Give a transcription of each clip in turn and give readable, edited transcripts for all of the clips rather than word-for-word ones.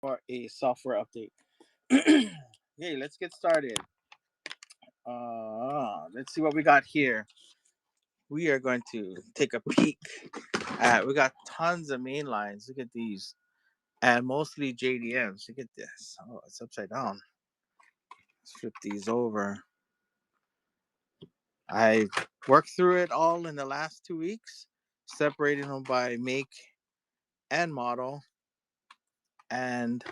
for a software update. Okay, let's get started. Let's see what we got here. We are going to take a peek at. We got tons of main lines. Look at these, and mostly JDMs. Look at this. Oh, it's upside down. Let's flip these over. I worked through it all in the last 2 weeks, separating them by make and model, and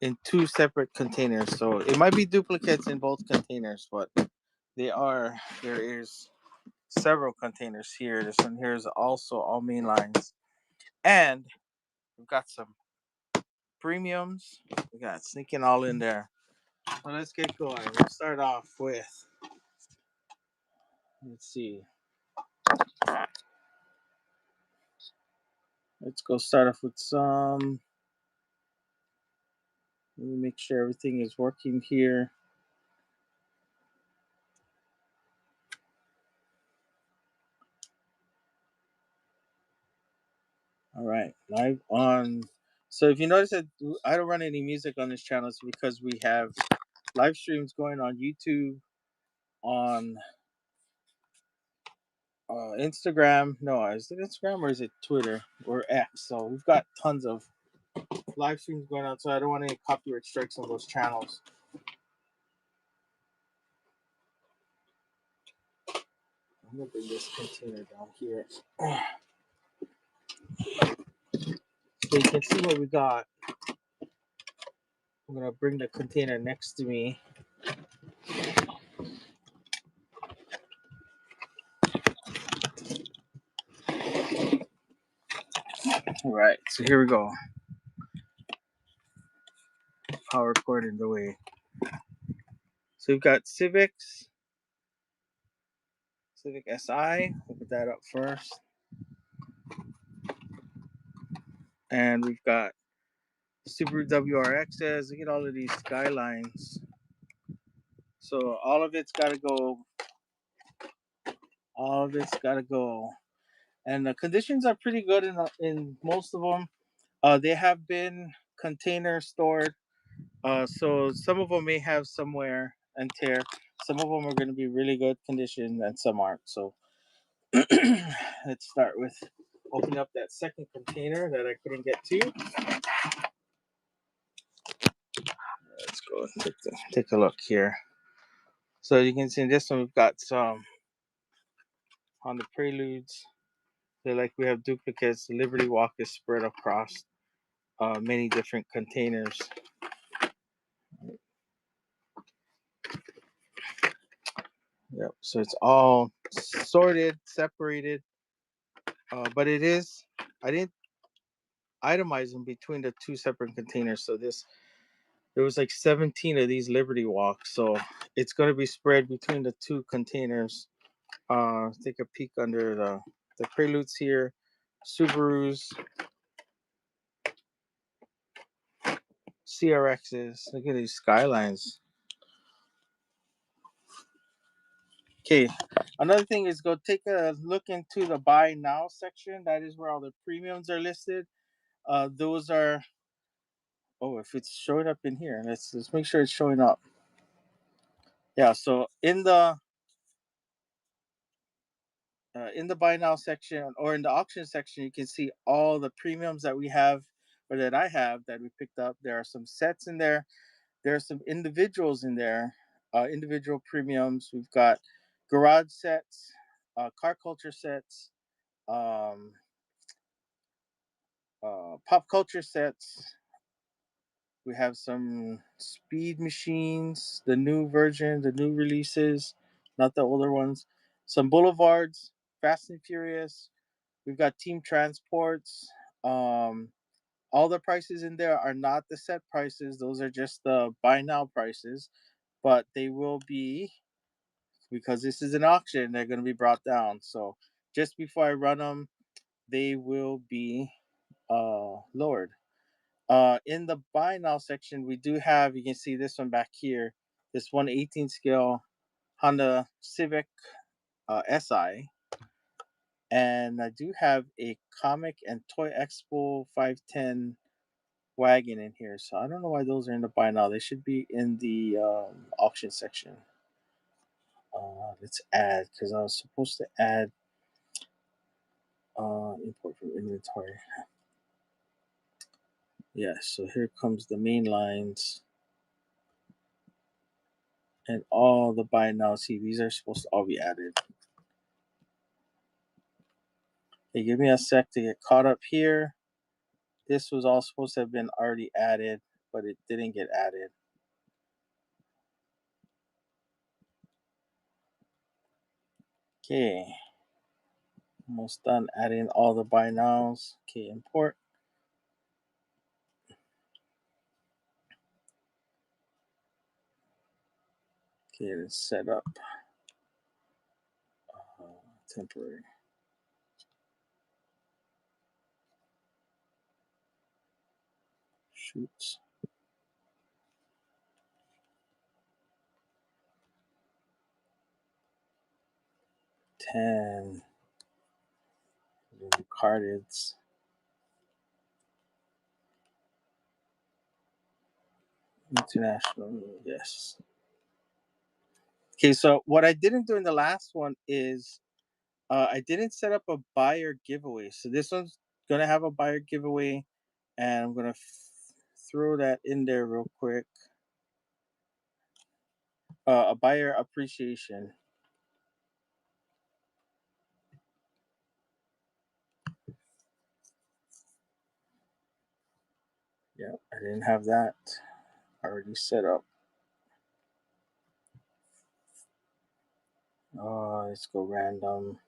in two separate containers. So it might be duplicates in both containers, but there is several containers here. This one here is also all main lines. And we've got some premiums. We got sneaking all in there. So let's get going. We'll start off with, let's see. Let's go start off with some. Let me make sure everything is working here. All right, live on. So if you notice that I don't run any music on this channel, it's because we have live streams going on YouTube, on Instagram. No, is it Instagram or is it Twitter or X? So we've got tons of live streams going on. So I don't want any copyright strikes on those channels. I'm gonna bring this container down here. So you can see what we got. I'm gonna bring the container next to me. All right, so here we go. Power cord in the way. So we've got Civic SI. We'll put that up first. And we've got Subaru WRXs. Look at all of these Skylines. So all of it's got to go. All of it's got to go. And the conditions are pretty good in most of them. They have been container stored. So some of them may have some wear and tear. Some of them are going to be really good condition and some aren't. So let's start with opening up that second container that I couldn't get to. Let's go and take a look here. So you can see in this one we've got some Honda Preludes. They're like we have duplicates. The Liberty Walk is spread across many different containers. Yep. So it's all sorted, separated, but I didn't itemize them between the two separate containers. So there was like 17 of these Liberty Walks. So it's going to be spread between the two containers. Take a peek under the Preludes here, Subarus, CRXs. Look at these Skylines. Okay, another thing is go take a look into the buy now section. That is where all the premiums are listed. Those are, oh, if it's showing up in here, let's make sure it's showing up. Yeah, so in the buy now section or in the auction section, you can see all the premiums that we have or that I have that we picked up. There are some sets in there. There are some individuals in there, individual premiums. We've got garage sets, car culture sets, um, pop culture sets. We have some speed machines, the new version, the new releases, not the older ones. Some boulevards, Fast and Furious. We've got team transports. All the prices in there are not the set prices. Those are just the buy now prices, but they will be, because this is an auction, they're going to be brought down. So just before I run them, they will be lowered. In the buy now section, we do have, you can see this one back here, this 118 scale Honda Civic SI. And I do have a Comic and Toy Expo 510 wagon in here, so I don't know why those are in the buy now. They should be in the auction section. Let's add, because I was supposed to add import from inventory. Yes, so here comes the main lines and all the buy now. See, these are supposed to all be added. Okay, give me a sec to get caught up here. This was all supposed to have been already added, but it didn't get added. Okay, almost done adding all the buy nows. Okay, import. Okay, let's set up temporary. Shoots. 10 cardeds. International, yes. Okay, so what I didn't do in the last one is I didn't set up a buyer giveaway. So this one's gonna have a buyer giveaway, and I'm gonna throw that in there real quick. A buyer appreciation. Yeah, I didn't have that already set up. Let's go random.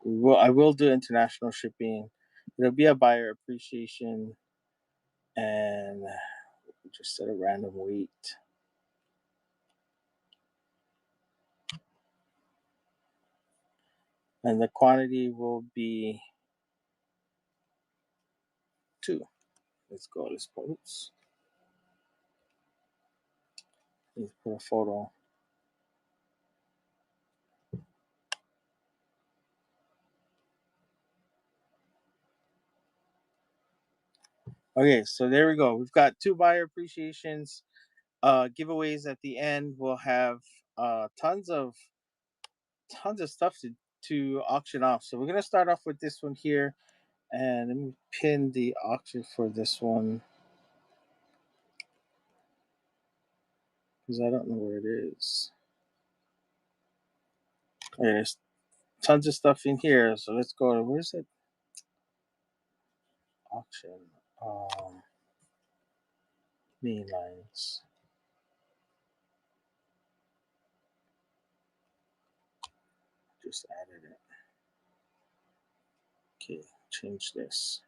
I will do international shipping. It'll be a buyer appreciation, and just set a random weight. And the quantity will be 2. Let's go. Let's post. Let's put a photo. Okay, so there we go. We've got 2 buyer appreciations. Giveaways at the end. We'll have tons of stuff to auction off. So we're gonna start off with this one here, and let me pin the auction for this one because I don't know where it is. Okay, there's tons of stuff in here. So let's go to, where's it? Auction. Main lines. Just added it. Okay, change this.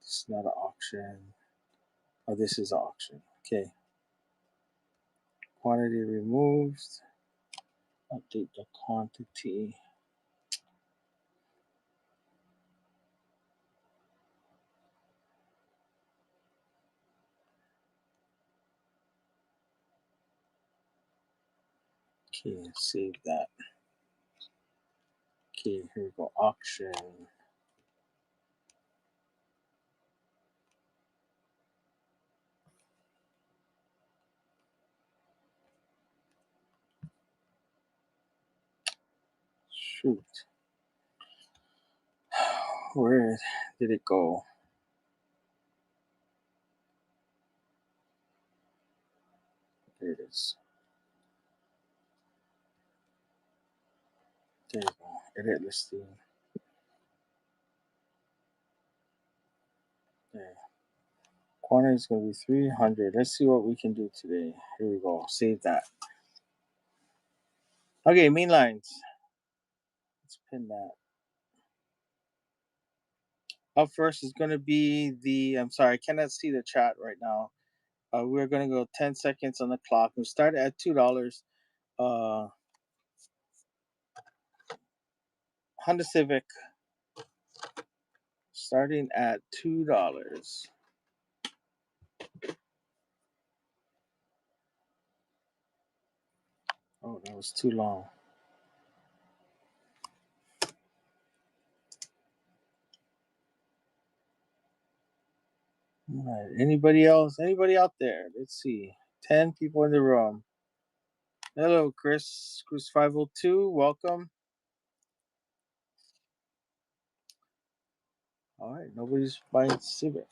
This is not an auction. Oh, this is auction. Okay. Quantity removed. Update the quantity. Okay, save that. Okay, here we go. Auction. Shoot. Where did it go? There it is. There you go. Edit listing. There. Quantity is going to be 300. Let's see what we can do today. Here we go. Save that. Okay, main lines. Let's pin that. Up first is going to be the. I'm sorry, I cannot see the chat right now. We're going to go 10 seconds on the clock. We start at $2. Honda Civic starting at $2. Oh, that was too long. All right. Anybody else? Anybody out there? Let's see. 10 people in the room. Hello, Chris. Chris 502. Welcome. All right. Nobody's buying Civic.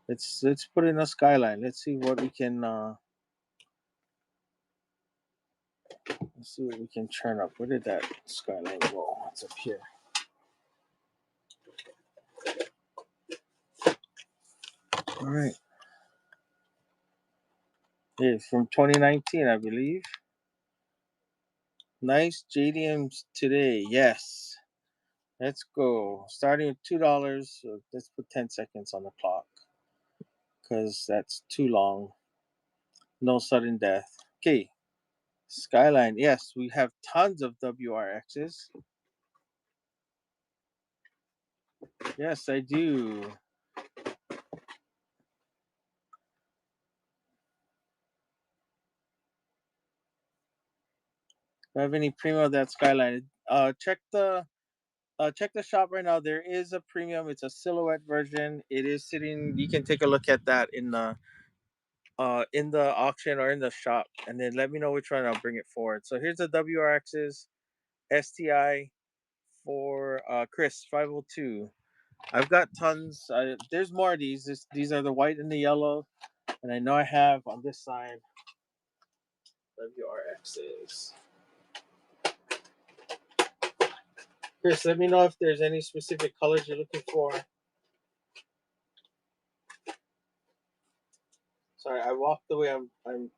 Let's put in a Skyline. Let's see what we can. Let's see what we can turn up. Where did that Skyline go? It's up here. All right. It's from 2019, I believe. Nice JDMs today. Yes. Let's go. Starting at $2. So let's put 10 seconds on the clock because that's too long. No sudden death. Okay. Skyline. Yes, we have tons of WRXs. Yes, I do. Do I have any premium of that Skyline? Check the shop right now. There is a premium. It's a silhouette version. It is sitting. You can take a look at that in the auction or in the shop, and then let me know which one. I'll bring it forward. So here's the WRXs STI for Chris 502. I've got tons. There's more of these. These are the white and the yellow, and I know I have on this side WRXs. Chris, let me know if there's any specific colors you're looking for. Sorry, I walked away. I'm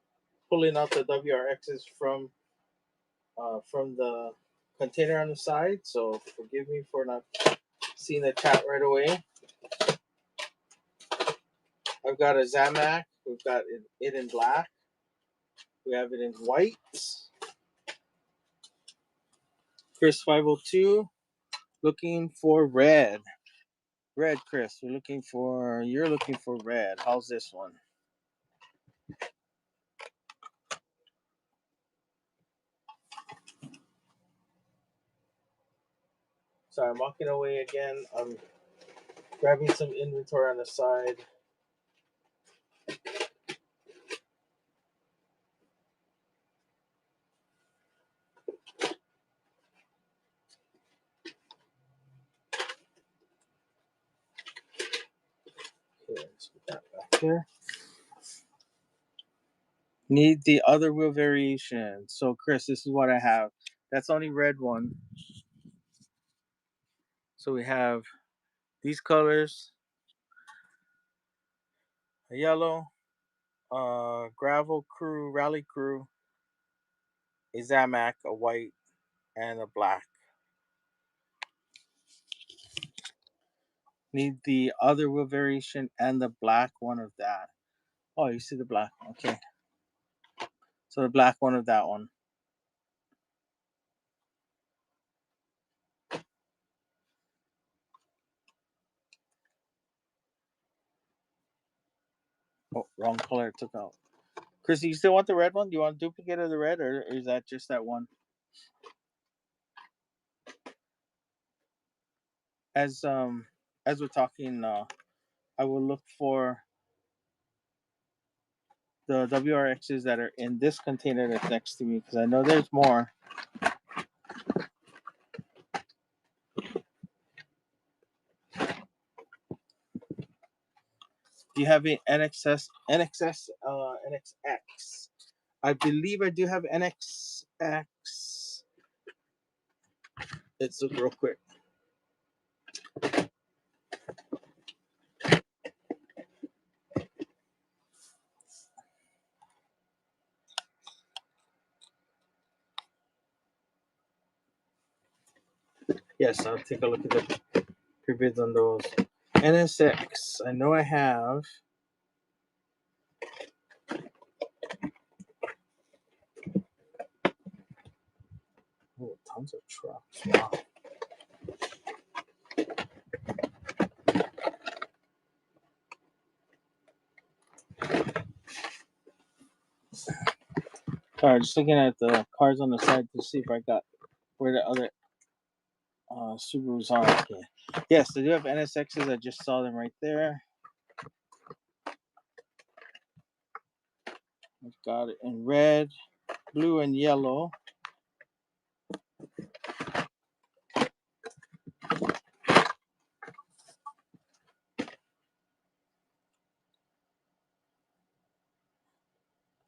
pulling out the WRXs from the container on the side. So forgive me for not seeing the chat right away. I've got a Zamac. We've got it in black. We have it in white. Chris 502 looking for red. Red, Chris. You're looking for red. How's this one? Sorry, I'm walking away again. I'm grabbing some inventory on the side. Okay, let's put that back here. Need the other wheel variation. So, Chris, this is what I have. That's only red one. So we have these colors: a yellow, gravel crew, rally crew, a Zamac, a white, and a black. Need the other wheel variation and the black one of that. Oh, you see the black. Okay. So the black one of that one. Oh, wrong color took out. Chris, you still want the red one? Do you want a duplicate of the red, or is that just that one? As we're talking, I will look for the WRXs that are in this container that's next to me because I know there's more. Do you have an NXS, NXX? I believe I do have NXX. Let's look real quick. Yes, I'll take a look at the pre-bids on those. NSX, I know I have. Oh, tons of trucks. Wow. All right, just looking at the cars on the side to see if I got where the other Subarus are. Okay. Yes, they do have NSXs. I just saw them right there. I've got it in red, blue, and yellow.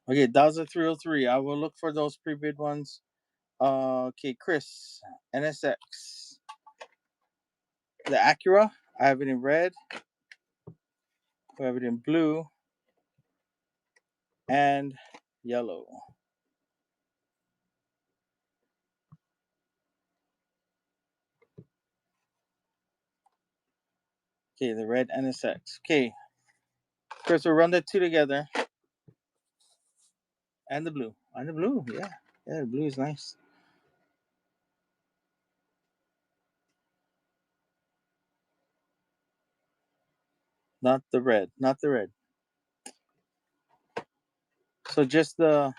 Okay, that was a 303. I will look for those pre-bid ones. Okay, Chris, NSX. The Acura, I have it in red. We have it in blue and yellow. Okay, the red NSX. Okay, Chris, we'll run the two together. And the blue. And the blue, yeah. Yeah, the blue is nice. Not the red. Not the red. So just the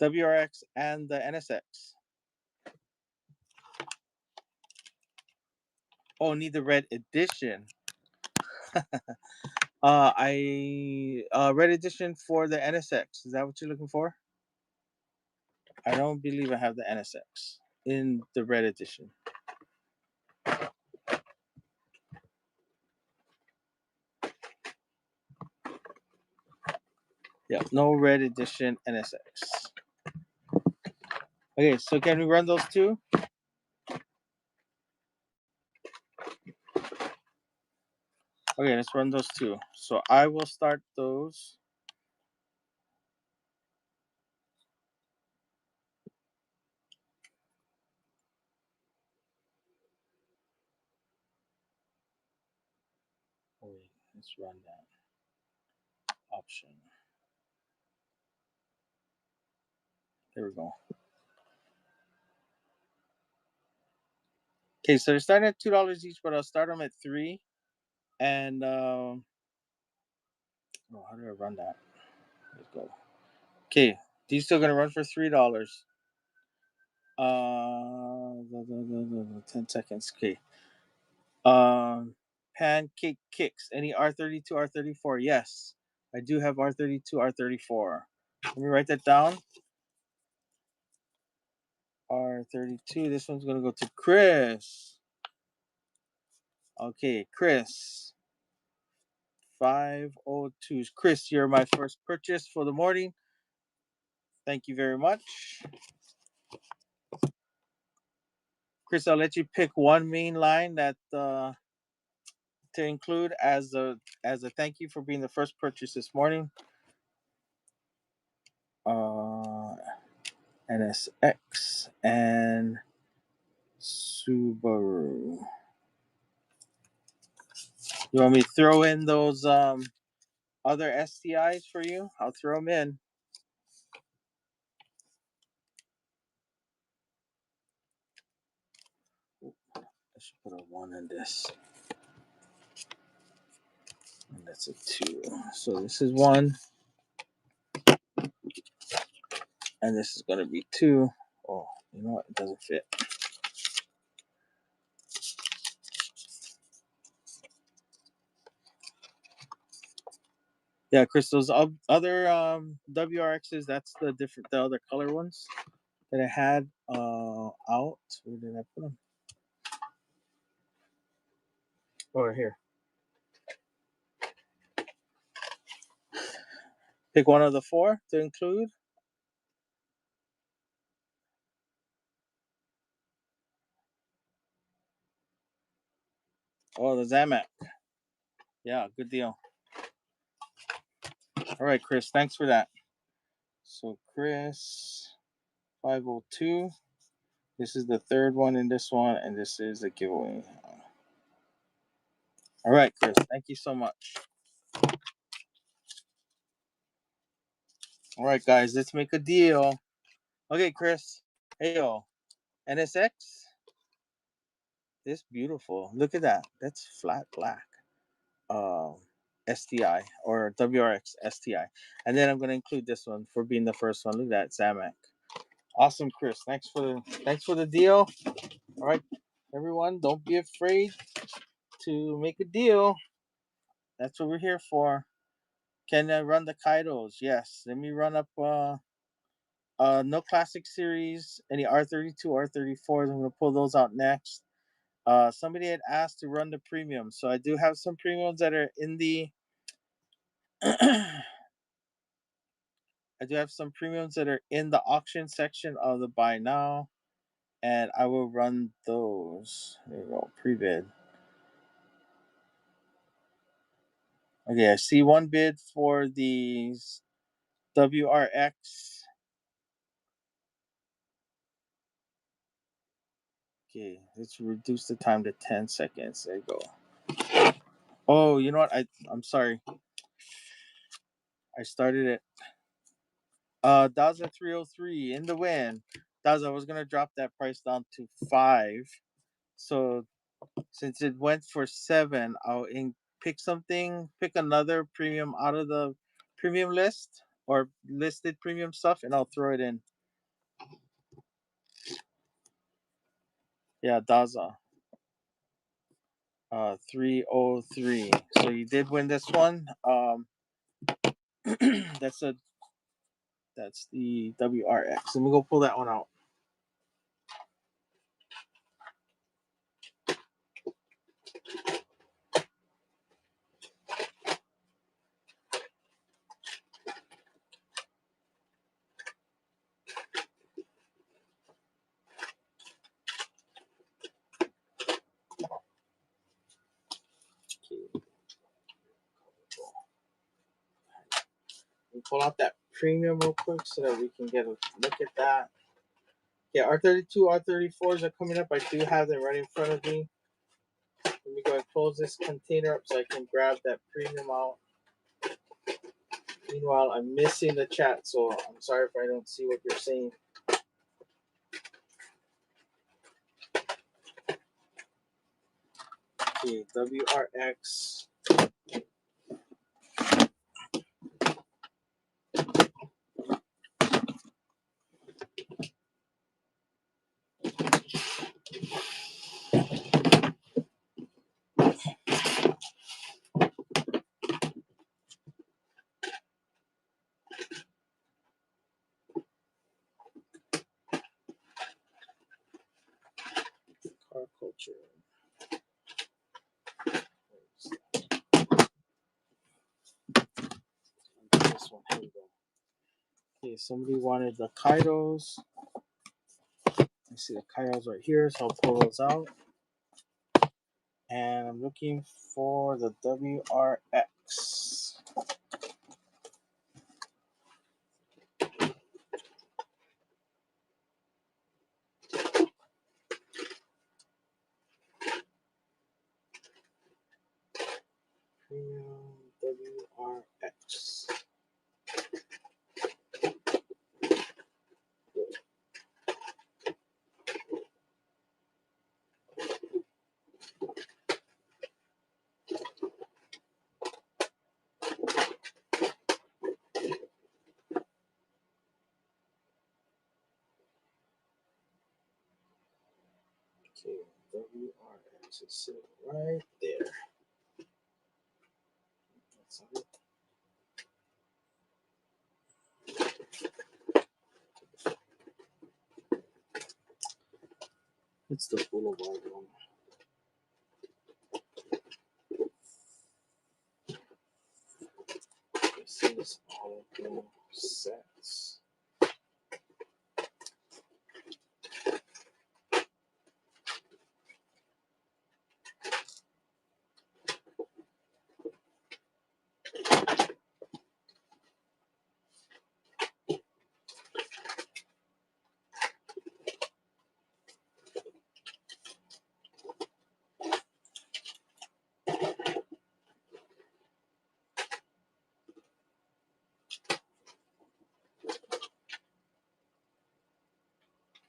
WRX and the NSX. Oh, need the red edition. Red edition for the NSX. Is that what you're looking for? I don't believe I have the NSX in the red edition. Yeah, no red edition NSX. Okay, so can we run those two? Okay, let's run those two. So I will start those. Wait, let's run that option. There we go. Okay, so they're starting at $2 each, but I'll start them at $3. And oh, how do I run that? Let's go. Okay, these still gonna run for $3. 10 seconds. Okay. Pancake kicks. Any R32, R34? Yes, I do have R32, R34. Let me write that down. R32. This one's gonna go to Chris. Okay, Chris. 502. Chris, you're my first purchase for the morning. Thank you very much. Chris, I'll let you pick one main line that to include as a thank you for being the first purchase this morning. NSX and Subaru. You want me to throw in those other STIs for you? I'll throw them in. I should put a 1 in this. And that's a 2. So this is 1. And this is going to be 2. Oh, you know what? It doesn't fit. Yeah, Chris, those other WRXs, that's the other color ones that I had out. Where did I put them? Over here. Pick one of the 4 to include. Oh, the Zamac. Yeah, good deal. All right, Chris, thanks for that. So, Chris, 502. This is the third one in this one, and this is a giveaway. All right, Chris, thank you so much. All right, guys, let's make a deal. Okay, Chris. Hey, yo, NSX. This beautiful. Look at that. That's flat black. STI or WRX STI. And then I'm going to include this one for being the first one. Look at that, Zamac. Awesome, Chris. Thanks for the deal. All right, everyone, don't be afraid to make a deal. That's what we're here for. Can I run the Kaidos? Yes. Let me run up no classic series, any R32, R34s. I'm gonna pull those out next. Somebody had asked to run the premium, so I do have some premiums that are in the I do have some premiums that are in the auction section of the buy now, and I will run those. There you go, pre-bid. Okay, I see one bid for these WRX. Okay, let's reduce the time to 10 seconds. There you go. Oh, you know what? I'm sorry. I started it. Daza 303 in the win. Daza, I was gonna drop that price down to 5. So since it went for 7, pick another premium out of the premium list or listed premium stuff, and I'll throw it in. Yeah, Daza. 303. So you did win this one. That's a that's the WRX. Let me go pull that one out. Okay. Pull out that premium real quick so that we can get a look at that. Yeah, R32, R34s are coming up. I do have them right in front of me. Let me go and close this container up so I can grab that premium out. Meanwhile, I'm missing the chat, so I'm sorry if I don't see what you're saying. Okay, WRX. Car culture. This one. Here we go. Okay, somebody wanted the Kaidos. I see the Kaidos right here, so I'll pull those out. And I'm looking for the WRX. Premium WRX. Okay, WRX is sitting right there. That's it. It's the Boulevard one. This is all of the sets.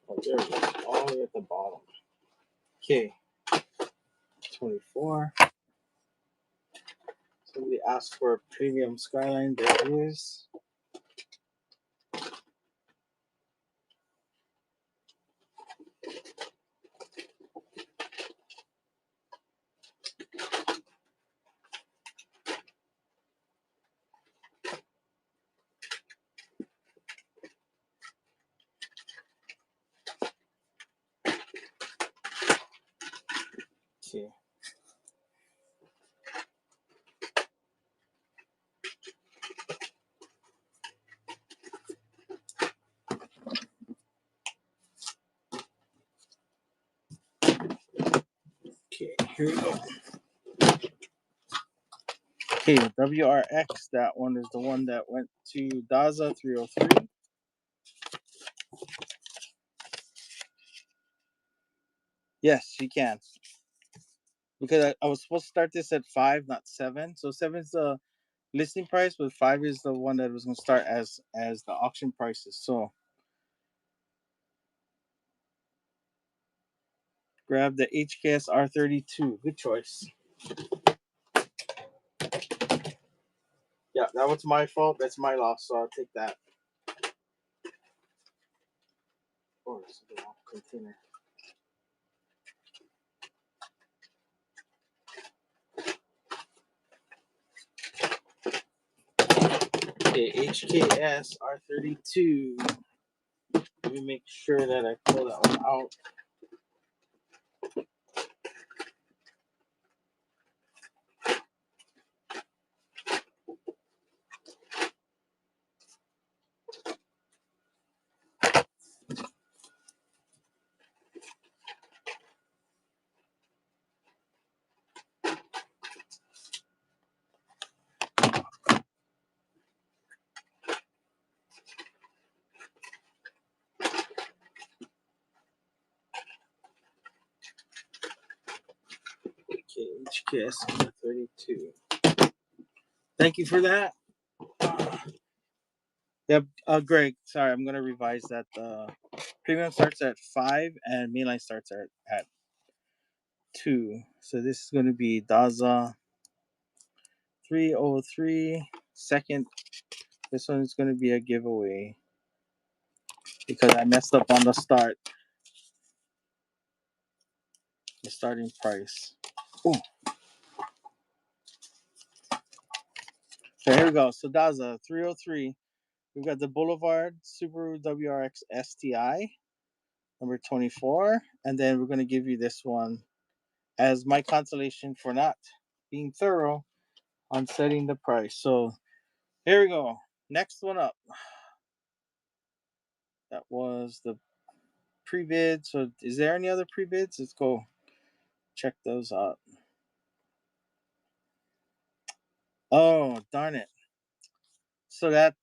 Oh, there it is, all the way at the bottom. Okay, 24. Somebody asked for a premium Skyline. There it is. Here we go. Okay, WRX, that one is the one that went to Daza 303. Yes, you can. Because I was supposed to start this at 5, not 7. So 7 is the listing price, but 5 is the one that was going to start as the auction prices. So grab the HKS R32. Good choice. Yeah, that was my fault. That's my loss, so I'll take that. Oh, this is the wrong container. Okay, HKS R32. Let me make sure that I pull that one out. Okay, HKS R32. Thank you for that. Yep, Greg, sorry, I'm going to revise that. Premium starts at 5 and mainline starts at 2. So this is going to be Daza 303. Second, this one is going to be a giveaway because I messed up on the starting price. Ooh. So here we go. So Daza 303. We've got the Boulevard Subaru WRX STI number 24, and then we're going to give you this one as my consolation for not being thorough on setting the price. So here we go. Next one up. That was the pre-bid. So is there any other pre-bids? Let's go check those out. Oh, darn it. So that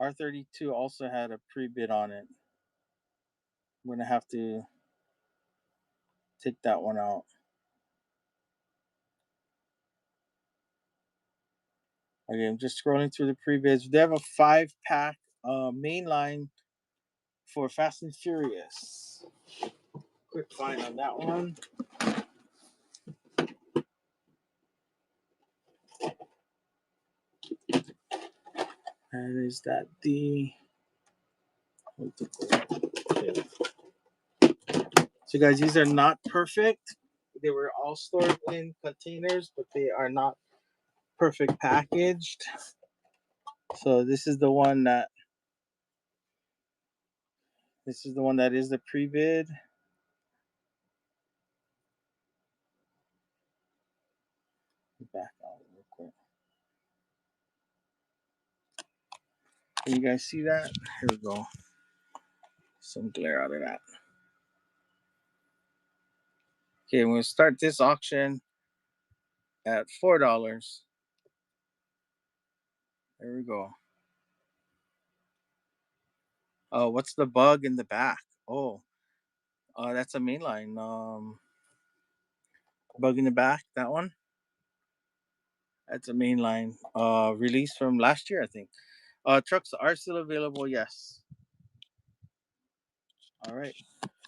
R32 also had a pre-bid on it. I'm going to have to take that one out. Okay, I'm just scrolling through the pre-bids. They have a 5-pack mainline for Fast and Furious. Quick find on that one. And is that the... Okay. So guys, these are not perfect. They were all stored in containers, but they are not perfect packaged. So this is the one that is the pre-bid. Back out real quick. Can you guys see that? Here we go. Some glare out of that. Okay, we'll start this auction at $4. There we go. Oh, what's the bug in the back? Oh, that's a mainline. Bug in the back. That one. That's a mainline. Release from last year, I think. Trucks are still available. Yes. All right.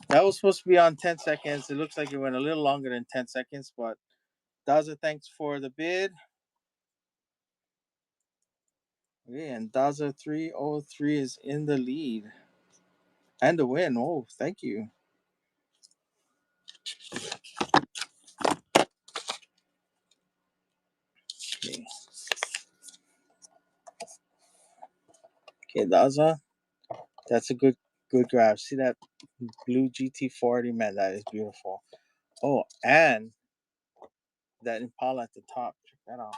That was supposed to be on 10 seconds. It looks like it went a little longer than 10 seconds, but Daza, thanks for the bid. Okay, and Daza 303 is in the lead. And the win. Oh, thank you. Okay. Okay, Daza. That's a good grab. See that blue GT40, man, that is beautiful. Oh, and that Impala at the top. Check that out.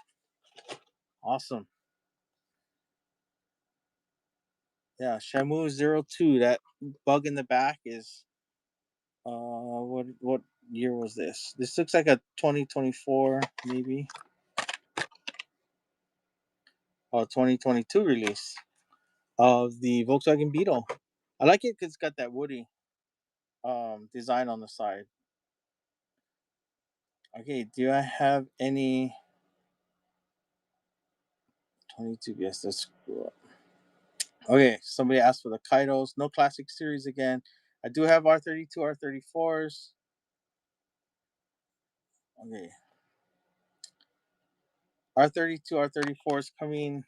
Awesome. Yeah, Shamu 02. That bug in the back is what year was this? This looks like a 2024, maybe. Oh, 2022 release of the Volkswagen Beetle. I like it because it's got that woody design on the side. Okay, do I have any 22? Yes, that's cool. Okay, somebody asked for the Kaidos. No classic series again. I do have R32, R34s. Okay. R32, R34s coming.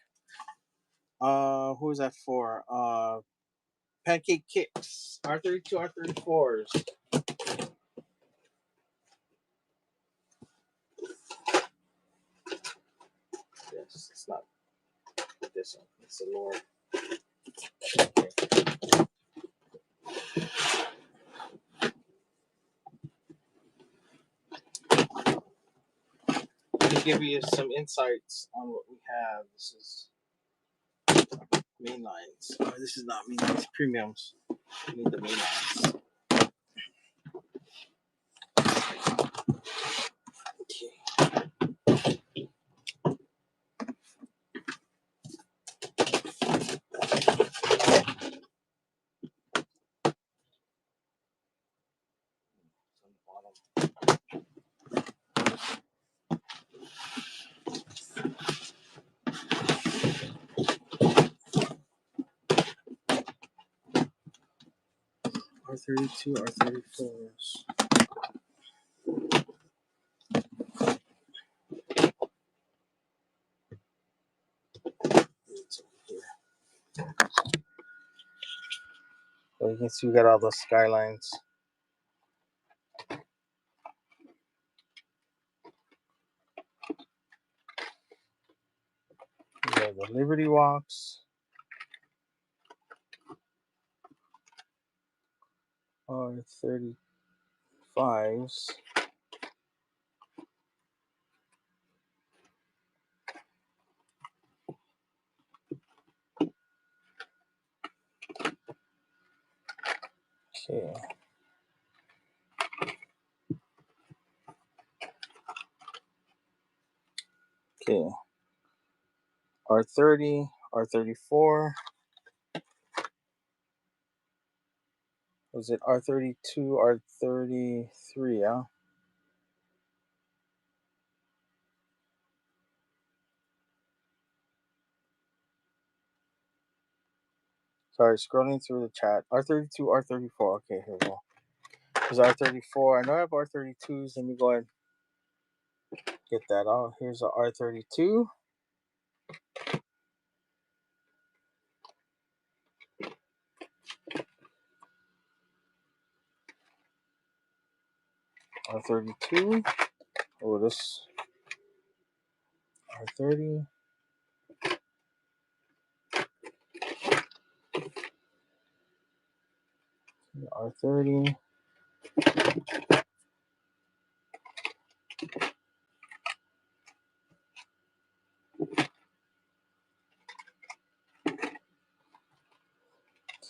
Who is that for? Pancake Kicks. R32, R34s. Yes, it's not this one. It's the Lord. Okay. Let me give you some insights on what we have. This is main lines. Oh, this is not main lines, premiums. I need the main lines. R32, R34s. So you can see we got all those skylines. We have the Liberty Walks. R35s. Okay. Okay. R30, R34. Was it R32, R33? Yeah. Sorry, scrolling through the chat. R32, R34. Okay, here we go. Here's R34. I know I have R32s. Let me go ahead and get that out. Here's a R32. R32. Oh, this R30. R30.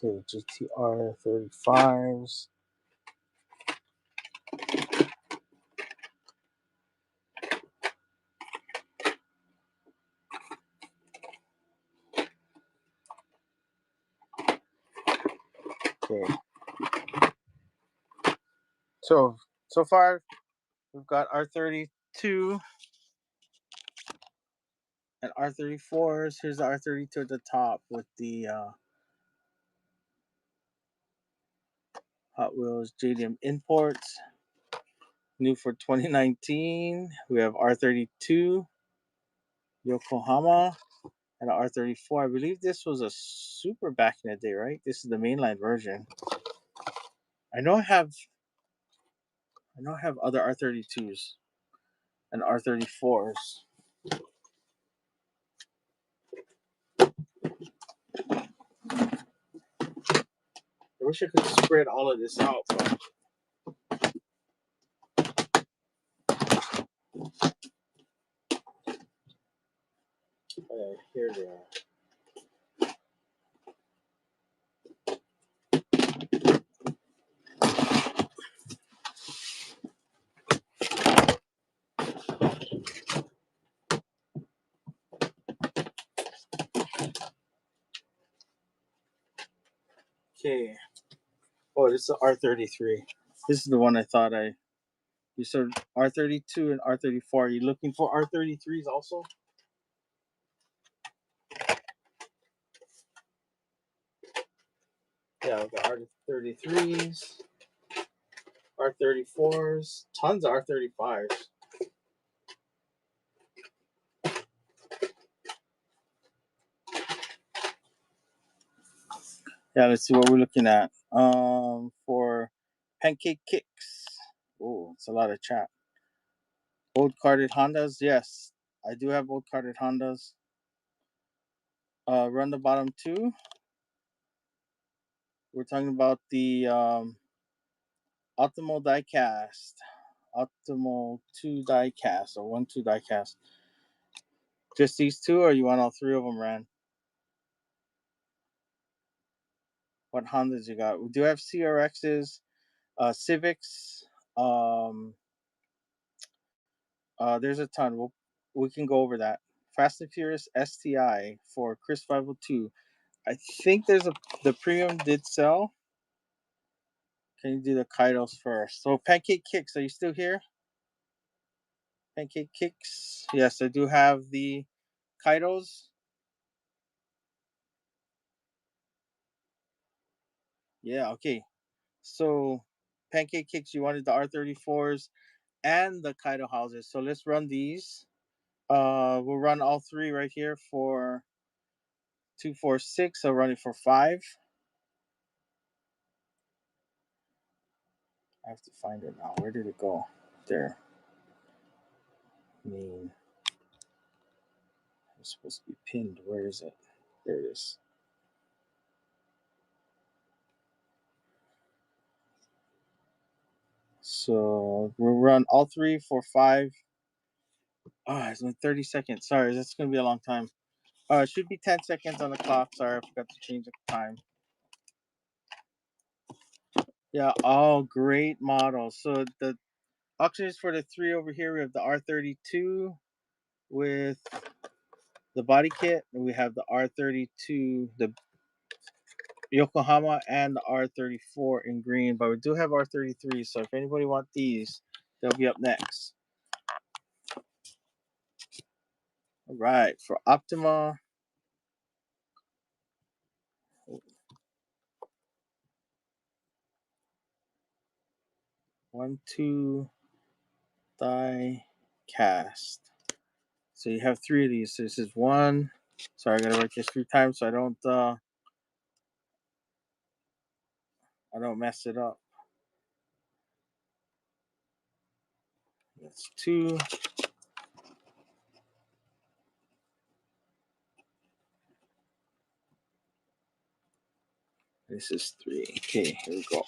Okay, GTR 35s. Okay. So far we've got R32 and R34s. Here's the R32 at the top with the Hot Wheels JDM imports. New for 2019. We have R32 Yokohama and R34. I believe this was a super back in the day, right? This is the mainline version. I know I have other R32s and R34s. I wish I could spread all of this out, but here they are. Okay. Oh, this is the R33. This is the one I thought you said R32 and R34. Are you looking for R33s also? Yeah, I've got R33s, R34s, tons of R35s. Yeah, let's see what we're looking at. For pancake kicks. Oh, it's a lot of chat. Old carded Hondas. Yes, I do have old carded Hondas. Run the bottom two. We're talking about the Optimal diecast. Optimal 2 diecast or 1 2 diecast. Just these two, or you want all three of them ran? What Hondas you got? We do have CRXs, Civics. Um, there's a ton. We can go over that. Fast and Furious STI for Chris 502. I think the premium did sell. Can you do the Kaidos first? So Pancake Kicks, are you still here? Pancake Kicks. Yes, I do have the Kaidos. Yeah, okay. So Pancake Kicks, you wanted the R34s and the Kaido houses. So let's run these. We'll run all three right here for 246. I'll run it for 5. I have to find it now. Where did it go? There. It's supposed to be pinned. Where is it? There it is. So we'll run all three for 5. It's only 30 seconds. Sorry, that's going to be a long time. It should be 10 seconds on the clock. Sorry, I forgot to change the time. Yeah, all great models. So the auctions for the 3 over here, we have the R32 with the body kit. And we have the R32, the Yokohama, and the R34 in green. But we do have R33. So if anybody wants these, they'll be up next. All right, for Optima. One, two, die cast. So you have 3 of these. So this is 1. Sorry, I gotta write this 3 times so I don't mess it up. That's 2. This is 3. Okay, here we go.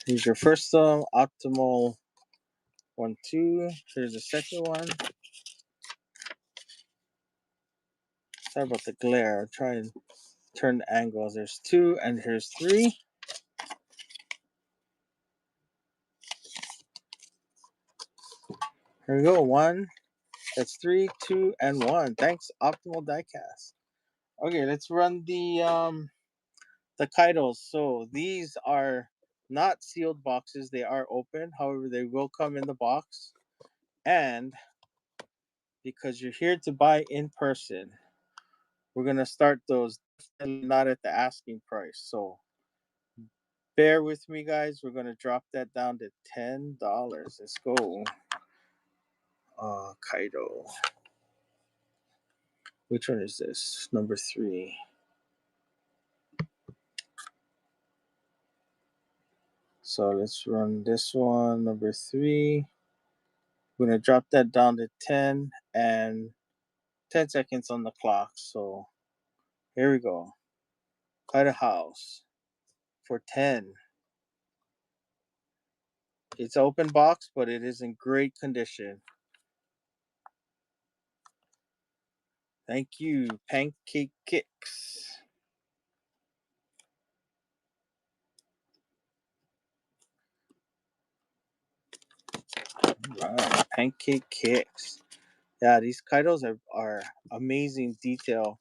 Here's your first optimal 1, 2. Here's the second one. Sorry about the glare. I'll try and turn the angles. There's 2 and here's 3. Here we go. 1. That's 3, 2, and 1. Thanks, Optimal Diecast. Okay, let's run the Kaidos. So these are not sealed boxes. They are open. However, they will come in the box. And because you're here to buy in person, we're going to start those not at the asking price. So bear with me, guys. We're going to drop that down to $10. Let's go. Kaido. Which one is this? Number 3. So let's run this one, number 3. We're going to drop that down to 10 and 10 seconds on the clock. So here we go. Kaido House for 10. It's open box, but it is in great condition. Thank you, Pancake Kicks. All right, Pancake Kicks. Yeah, these Kaidos are amazing detail.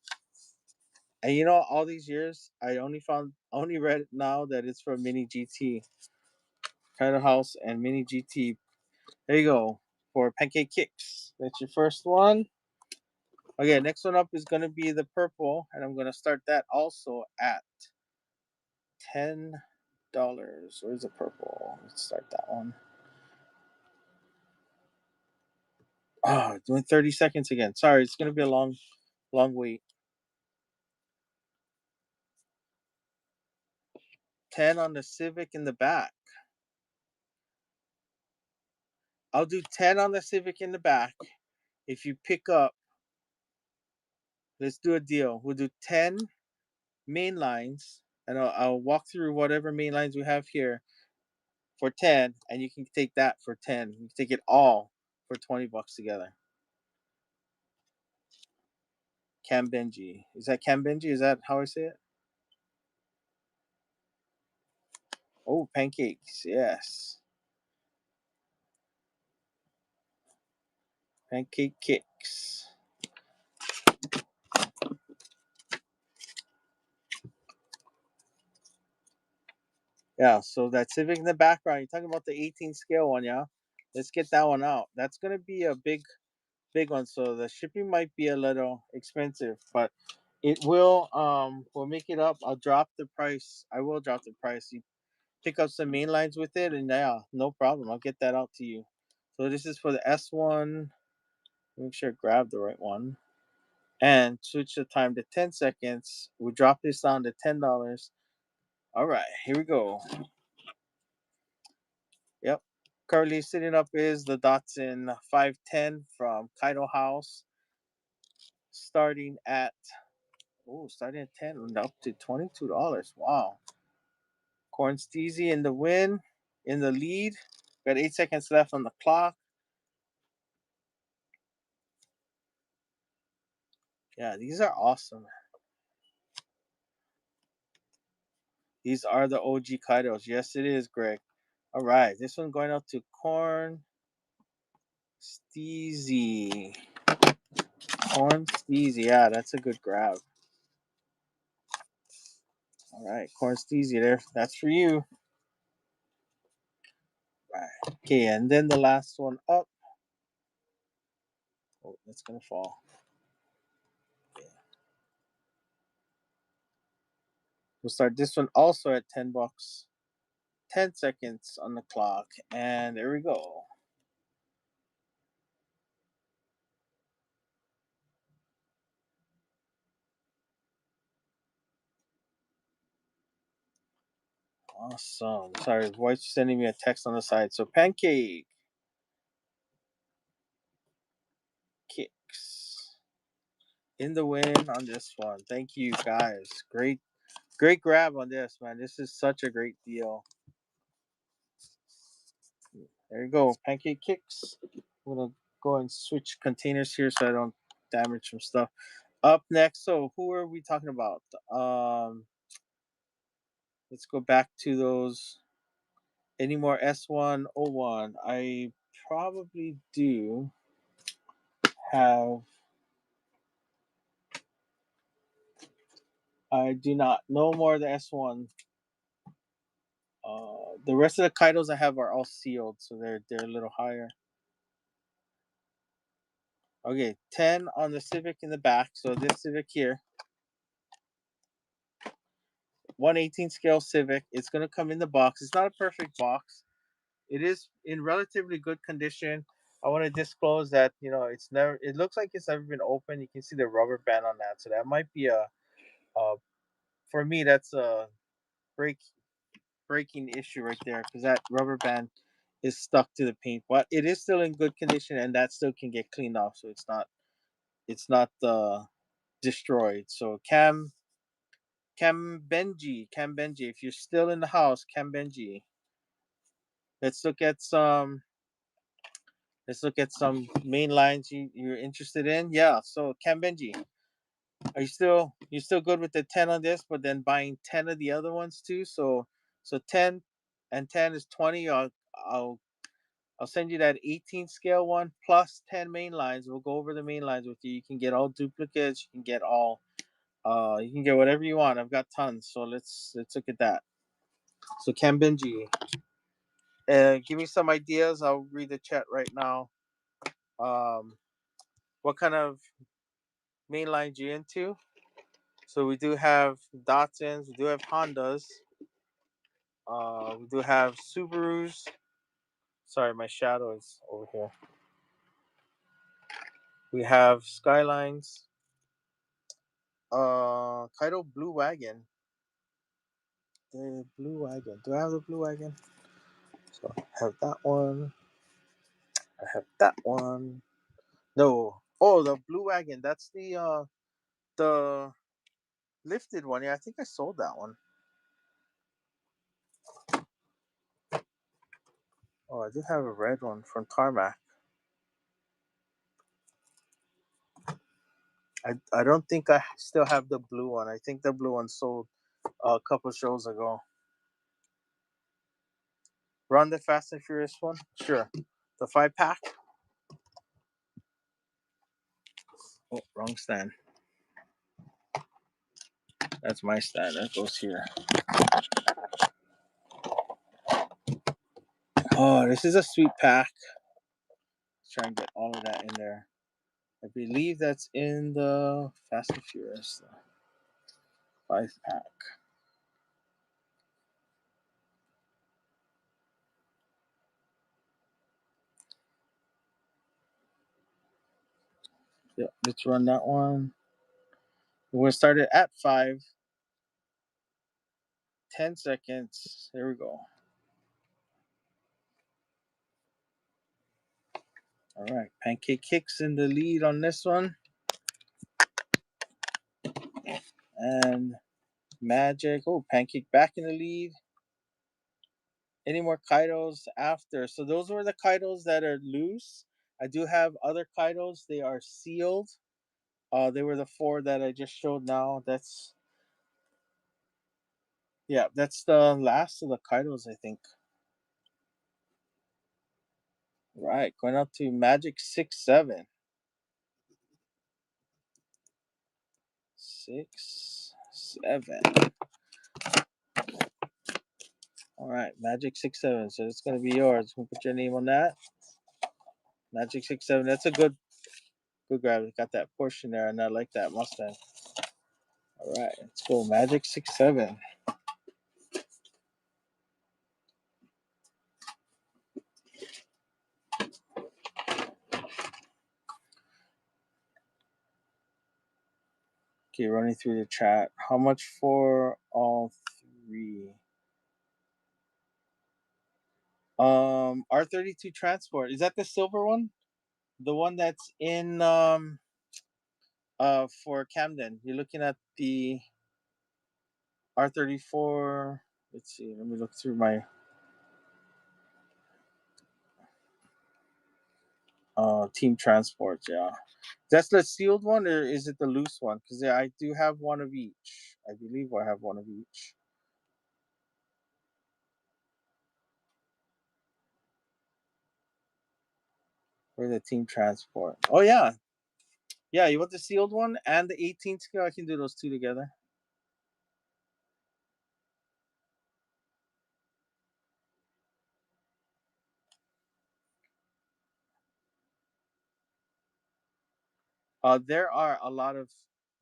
And you know, all these years, only read it now that it's for Mini GT, Kaido House and Mini GT. There you go for Pancake Kicks. That's your first one. Okay, next one up is gonna be the purple, and I'm gonna start that also at $10. Where's the purple? Let's start that one. Oh, doing 30 seconds again. Sorry, it's gonna be a long wait. 10 on the Civic in the back. I'll do 10 on the Civic in the back. If you pick up, let's do a deal. We'll do 10 main lines, and I'll walk through whatever main lines we have here for 10, and you can take that for 10. You can take it all for $20 together. Cam Benji. Is that Cam Benji? Is that how I say it? Oh, pancakes. Yes. Pancake kicks. Yeah, so that Civic in the background, you're talking about the 18 scale one, yeah? Let's get that one out. That's going to be a big one, so the shipping might be a little expensive, but it will make it up. I'll drop the price. I will drop the price. You pick up some main lines with it, and yeah, no problem. I'll get that out to you. So this is for the S1. Make sure I grab the right one. And switch the time to 10 seconds. We'll drop this down to $10. All right, here we go. Yep. Currently sitting up is the Datsun 510 from Kaido House. Starting at 10 and up to $22. Wow. Corn Steezy in the win, in the lead. Got 8 seconds left on the clock. Yeah, these are awesome. These are the OG Kaidos. Yes, it is, Greg. All right, this one going out to Corn Steezy. Corn Steezy. Yeah, that's a good grab. All right, Corn Steezy there. That's for you. Right. Okay, and then the last one up. Oh, that's gonna fall. Okay. We'll start this one also at $10. 10 seconds on the clock, and there we go. Awesome. Sorry, voice sending me a text on the side. So pancake kicks in the win on this one. Thank you guys. Great grab on this, man. This is such a great deal. There you go. Pancake kicks. I'm gonna go and switch containers here so I don't damage some stuff. Up next, so who are we talking about? Let's go back to those. Any more S101? I probably do have. I do not. No more of the S1. The rest of the Kaidos I have are all sealed, so they're a little higher. Okay, 10 on the Civic in the back. So this Civic here, 118 scale Civic. It's gonna come in the box. It's not a perfect box. It is in relatively good condition. I want to disclose that it's never. It looks like it's never been opened. You can see the rubber band on that, so that might be a for me that's a break breaking issue right there because that rubber band is stuck to the paint, but it is still in good condition and that still can get cleaned off, so it's not destroyed. So Cam Benji, if you're still in the house, Cam Benji, let's look at some main lines you're interested in. Yeah, so Cam Benji, are you still good with the 10 on this, but then buying 10 of the other ones too? So 10 and 10 is 20. I'll I'll send you that 18 scale one plus 10 main lines. We'll go over the main lines with you. You can get all duplicates. You can get all. You can get whatever you want. I've got tons. So let's look at that. So Kambinji, give me some ideas. I'll read the chat right now. What kind of main lines you into? So we do have Datsuns. We do have Hondas. We do have Subarus. Sorry, my shadow is over here. We have Skylines. Kaido Blue Wagon. The Blue Wagon. Do I have the Blue Wagon? So I have that one. I have that one. No. Oh, the Blue Wagon. That's the lifted one. Yeah, I think I sold that one. Oh, I do have a red one from Tarmac. I don't think I still have the blue one. I think the blue one sold a couple shows ago. Run the Fast and Furious one? Sure. The 5-pack? Oh, wrong stand. That's my stand. That goes here. Oh, this is a sweet pack. Let's try and get all of that in there. I believe that's in the Fast and Furious 5-pack. Yep, let's run that one. We're going to start it at 5. 10 seconds. There we go. All right. Pancake Kicks in the lead on this one. And Magic. Oh, Pancake back in the lead. Any more Kaidos after? So those were the Kaidos that are loose. I do have other Kaidos. They are sealed. They were the 4 that I just showed now. That's the last of the Kaidos, I think. Right, going up to Magic 6-7. 6-7. All right, Magic 6-7. So it's gonna be yours. We'll put your name on that. Magic 6-7. That's a good grab. It got that portion there, and I like that Mustang. All right, let's go. Magic 6-7. Okay, running through the chat. How much for all 3? R32 Transport. Is that the silver one? The one that's in for Camden. You're looking at the R34. Let's see. Let me look through my team transport. Yeah. That's the sealed one, or is it the loose one? Because I do have one of each. I believe I have one of each. For the team transport. Oh yeah. Yeah, you want the sealed one and the 18 scale? I can do those 2 together. There are a lot of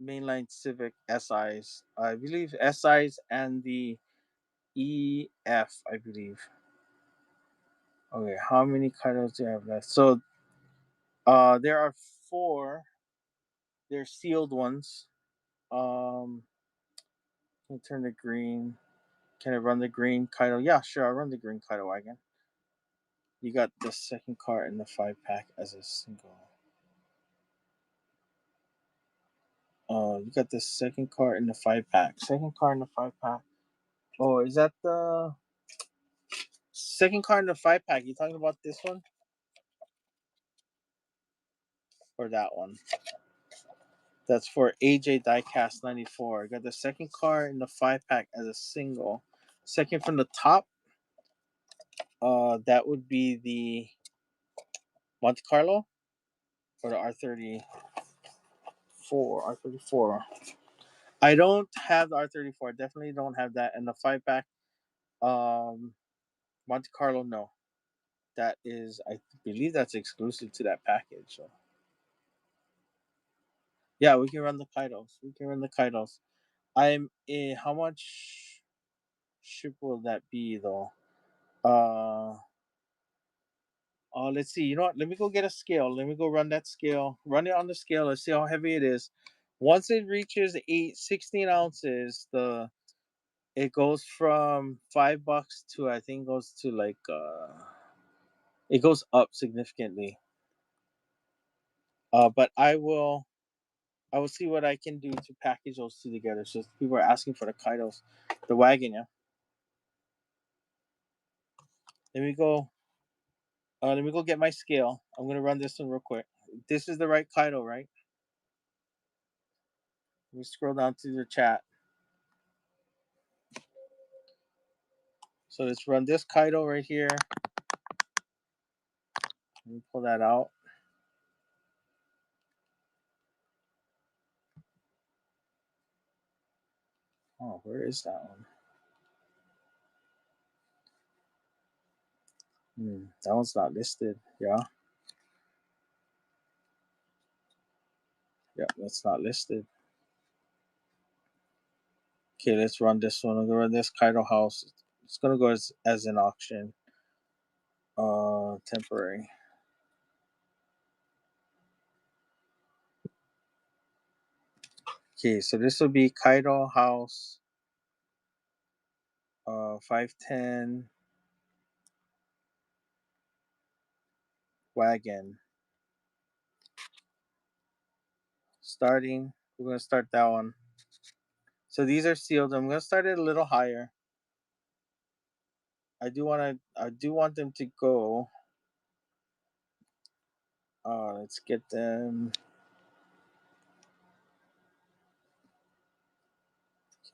mainline Civic SIs. I believe SIs and the EF, I believe. Okay, how many colors do you have left? So there are 4. They're sealed ones. Can I turn the green? Can I run the green Kaido? Yeah, sure, I'll run the green Kaido wagon. You got the second car in the 5-pack as a single. You got the second car in the 5-pack. Second car in the 5-pack. Oh, is that the second car in the 5-pack? You talking about this one? Or that one? That's for AJ Diecast 94. I got the second car in the 5-pack as a single. Second from the top, that would be the Monte Carlo or the R34. I don't have the R34. I definitely don't have that. And the 5 pack, um, Monte Carlo, no. That is, I believe that's exclusive to that package. So yeah, we can run the Kaidos. We can run the Kaidos. I'm in. How much ship will that be though? Uh, let's see. You know what? Let me go get a scale. Let me go run that scale. Run it on the scale. Let's see how heavy it is. Once it reaches 16 ounces, it goes from $5 to, I think, goes to like it goes up significantly. But I will see what I can do to package those two together. So people are asking for the Kaidos, the wagon. Yeah. Let me go. Let me go get my scale. I'm gonna run this one real quick. This is the right Kaido, right? Let me scroll down to the chat. So let's run this Kaido right here. Let me pull that out. Oh, where is that one? That one's not listed. Yeah. Yep, that's not listed. Okay, let's run this one. I'm gonna run this Kaido house. It's gonna go as an auction. Temporary. Okay, so this will be Kaido house. 510 wagon. Starting. We're gonna start that one. So these are sealed. I'm gonna start it a little higher. I do want them to go. Let's get them.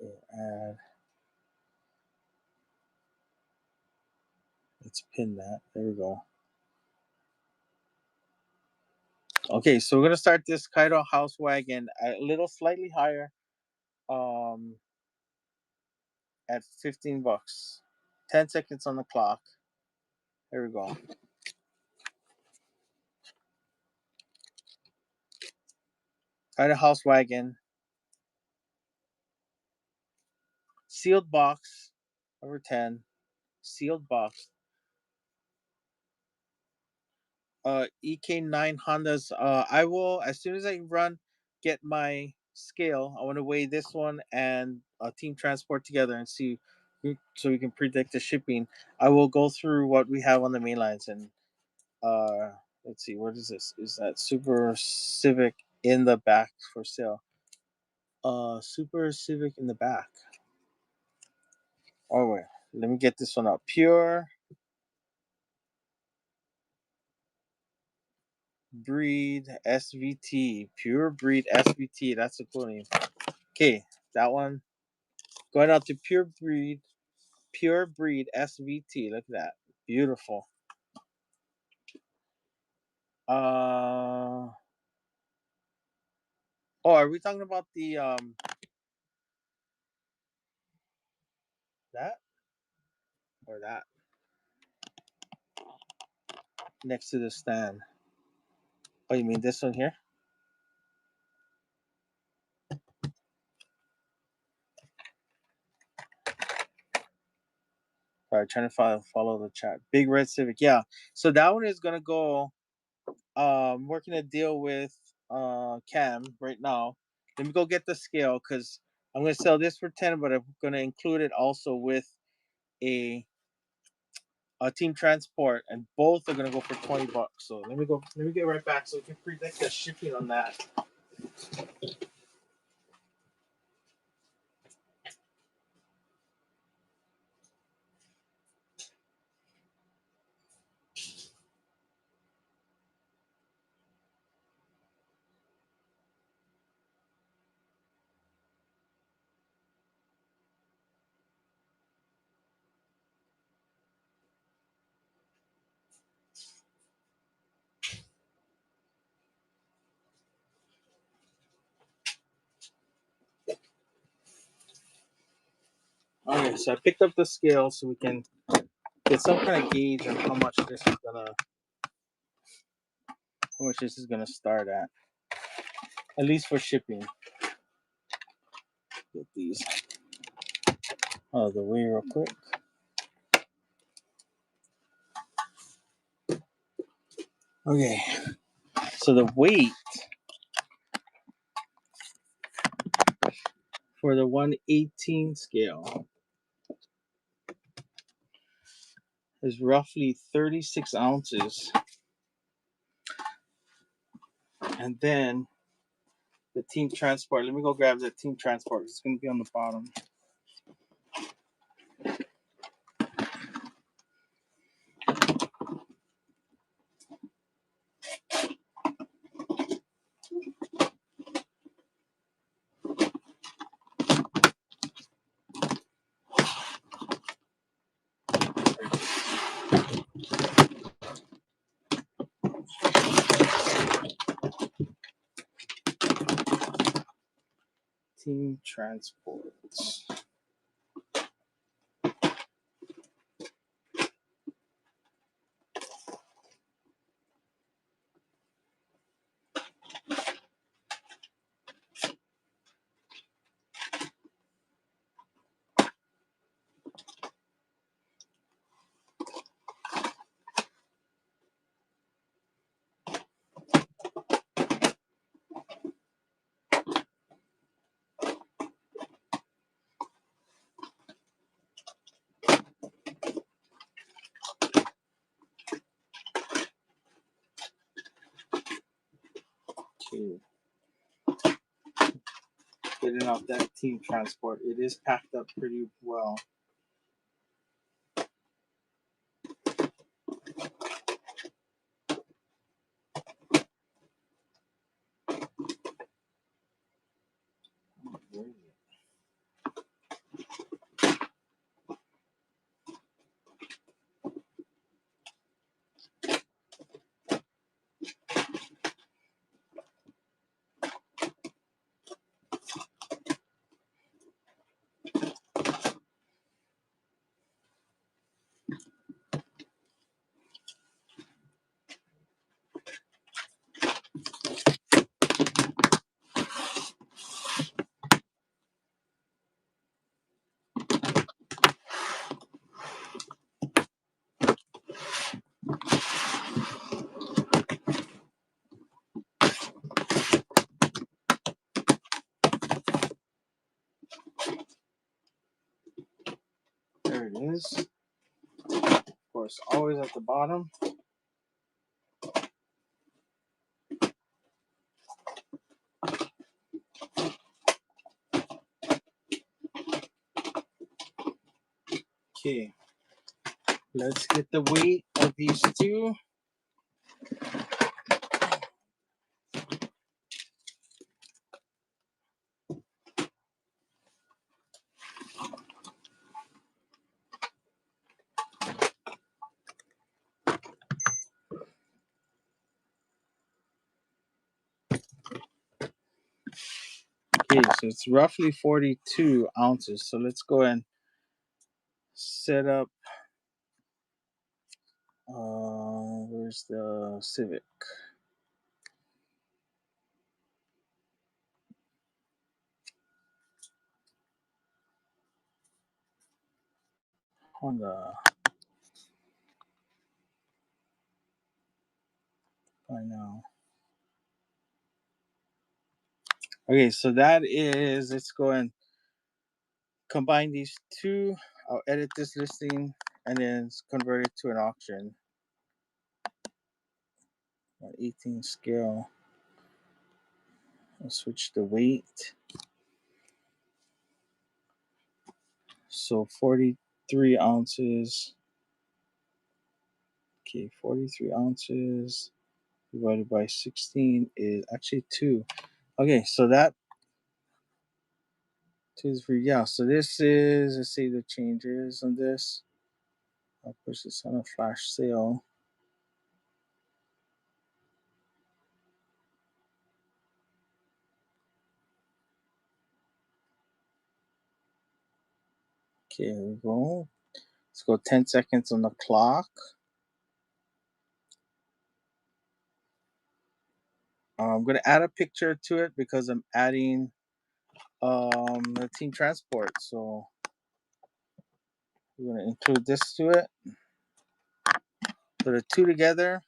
Okay, add. Let's pin that. There we go. Okay, so we're gonna start this Kaido house wagon a little slightly higher. Um, at $15. 10 seconds on the clock. There we go. Kaido house wagon. Sealed box. Number 10. Sealed box. EK9 Hondas. I will, as soon as I get my scale. I want to weigh this one and team transport together and see, so we can predict the shipping. I will go through what we have on the main lines and let's see, what is this? Is that Super Civic in the back for sale? Super Civic in the back. Oh wait, let me get this one up. Pure Breed SVT. Pure Breed SVT. That's a cool name. Okay, that one going out to Pure Breed SVT. Look at that, beautiful. Oh, are we talking about the that or that next to the stand? Oh, you mean this one here? All right, trying to follow the chat. Big Red Civic, yeah. So that one is gonna go. Working a deal with Cam right now. Let me go get the scale because I'm gonna sell this for 10, but I'm gonna include it also with a team transport, and both are gonna go for $20. So let me go. Let me get right back so we can predict the shipping on that. Okay, so I picked up the scale so we can get some kind of gauge on how much this is gonna start at least for shipping. Get these out of the way real quick. Okay, so the weight for the 118 scale is roughly 36 ounces. And then the team transport, let me go grab the team transport. It's going to be on the bottom. Team transports. Okay. Getting out that team transport. It is packed up pretty well. There it is. Of course, always at the bottom. Okay. Let's get the weight of these two. Okay, so it's roughly 42 ounces. So let's go and set up. Where's the Civic? Honda. By now. Okay, so that is, let's go and combine these two. I'll edit this listing and then convert it to an auction. 18 scale. I'll switch the weight. So 43 ounces. Okay, 43 ounces divided by 16 is actually 2. Okay, so that 2 is for, yeah. So this is, let's see the changes on this. I'll push this on a flash sale. Okay, here we go. Let's go 10 seconds on the clock. I'm going to add a picture to it because I'm adding the team transport. So we're going to include this to it. Put the two together.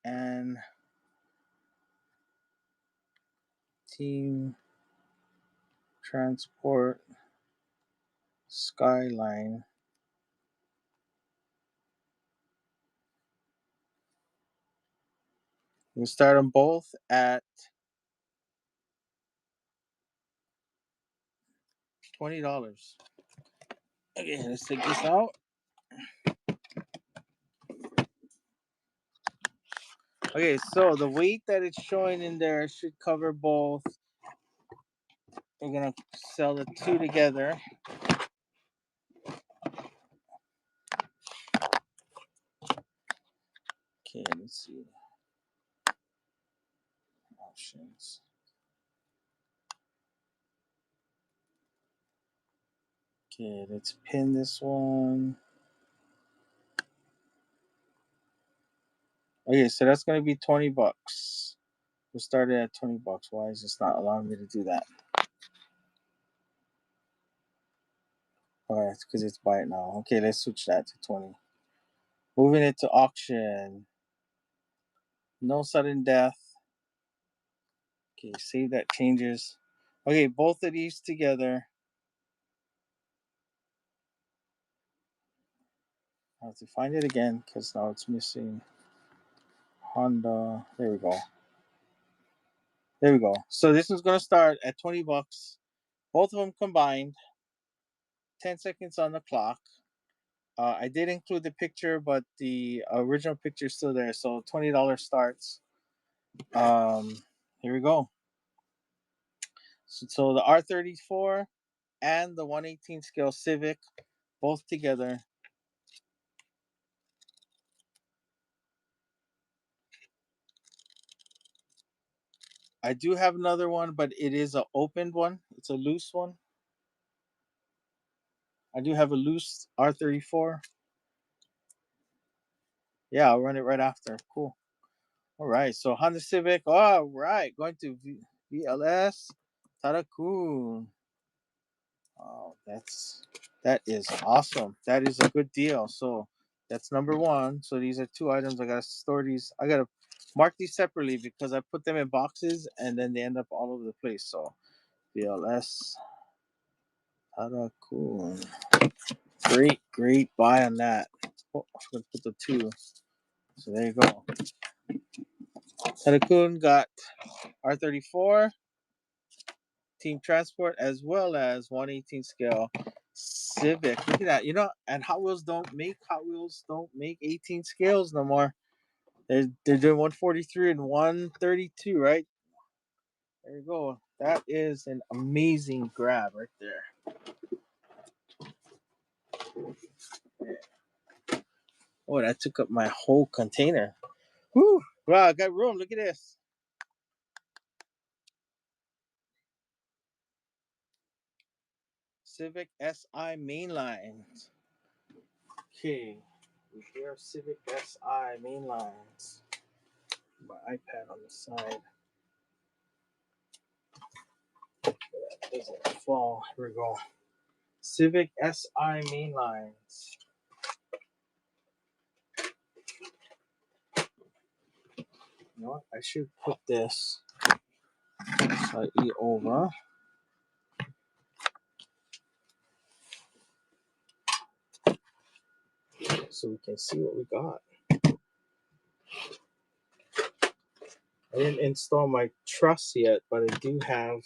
And team transport skyline. We'll start them both at $20. Okay, let's take this out. Okay, so the weight that it's showing in there should cover both. We're gonna sell the two together. Okay, let's see. Options. Okay, let's pin this one. Okay, so that's gonna be $20. We'll start it at $20. Why is this not allowing me to do that? Alright, it's because it's buy it now. Okay, let's switch that to 20. Moving it to auction. No sudden death. Okay, save that changes. Okay, both of these together. I have to find it again because now it's missing. Honda. There we go. There we go. So this is gonna start at $20. Both of them combined. 10 seconds on the clock. I did include the picture, but the original picture is still there. So $20 starts. Here we go. So the R34 and the 118 scale Civic, both together. I do have another one, but it is an opened one. It's a loose one. I do have a loose R34. Yeah, I'll run it right after. Cool. All right. So Honda Civic. All right. Going to VLS. Tarakun. Oh, that is awesome. That is a good deal. So that's number one. So these are two items. I gotta store these. I gotta mark these separately because I put them in boxes and then they end up all over the place. So VLS Tarakun. Great buy on that. Oh, I'm gonna put the two. So there you go. Tarakun got R34 Team Transport as well as 118 scale Civic. Look at that. You know, and Hot Wheels don't make 18 scales no more. They're doing 143 and 132, right? There you go. That is an amazing grab right there. Oh, that took up my whole container. Whew. Wow, I got room. Look at this. Civic SI mainlines. Okay. Here are Civic SI mainlines. My iPad on the side. Doesn't fall. Here we go. Civic SI mainlines. You know what? I should put this slightly over. So we can see what we got. I didn't install my truss yet, but I do have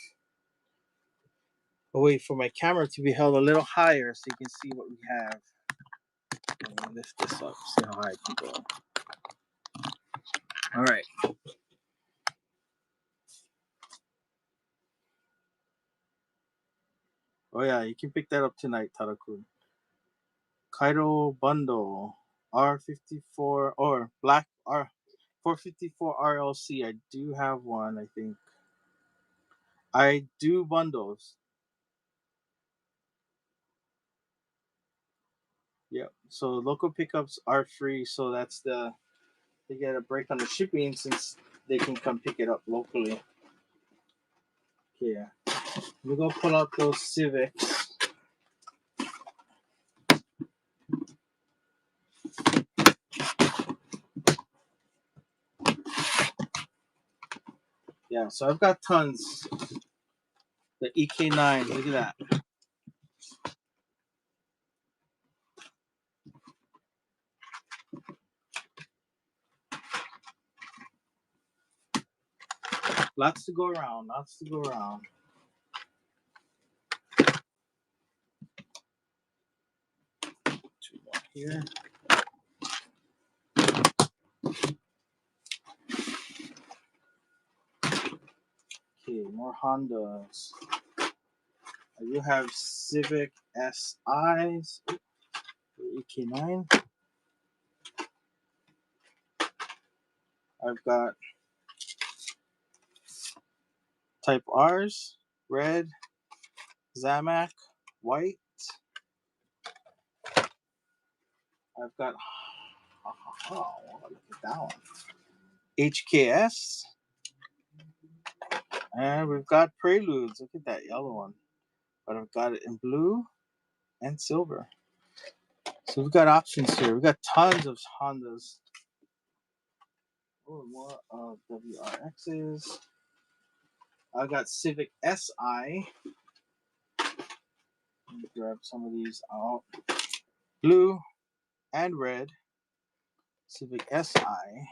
a way for my camera to be held a little higher so you can see what we have. Let me lift this up, see how high I can go. All right. Oh yeah, you can pick that up tonight, Tarakun. Kaido Bundle R54 or Black R454 RLC. I do have one, I think. I do bundles. Yep. So local pickups are free. So that's they get a break on the shipping since they can come pick it up locally. Yeah. We go pull out those Civics. Yeah. So I've got tons. The EK9. Look at that. Lots to go around. Lots to go around. Two more here. Okay, more Hondas. I do have Civic SIs. EK9. I've got Type R's, red, Zamac, white. I've got look at that one. HKS. And we've got Preludes. Look at that yellow one. But I've got it in blue and silver. So we've got options here. We've got tons of Hondas. Oh, more of WRXs. I got Civic SI. Let me grab some of these out. Blue and red. Civic SI.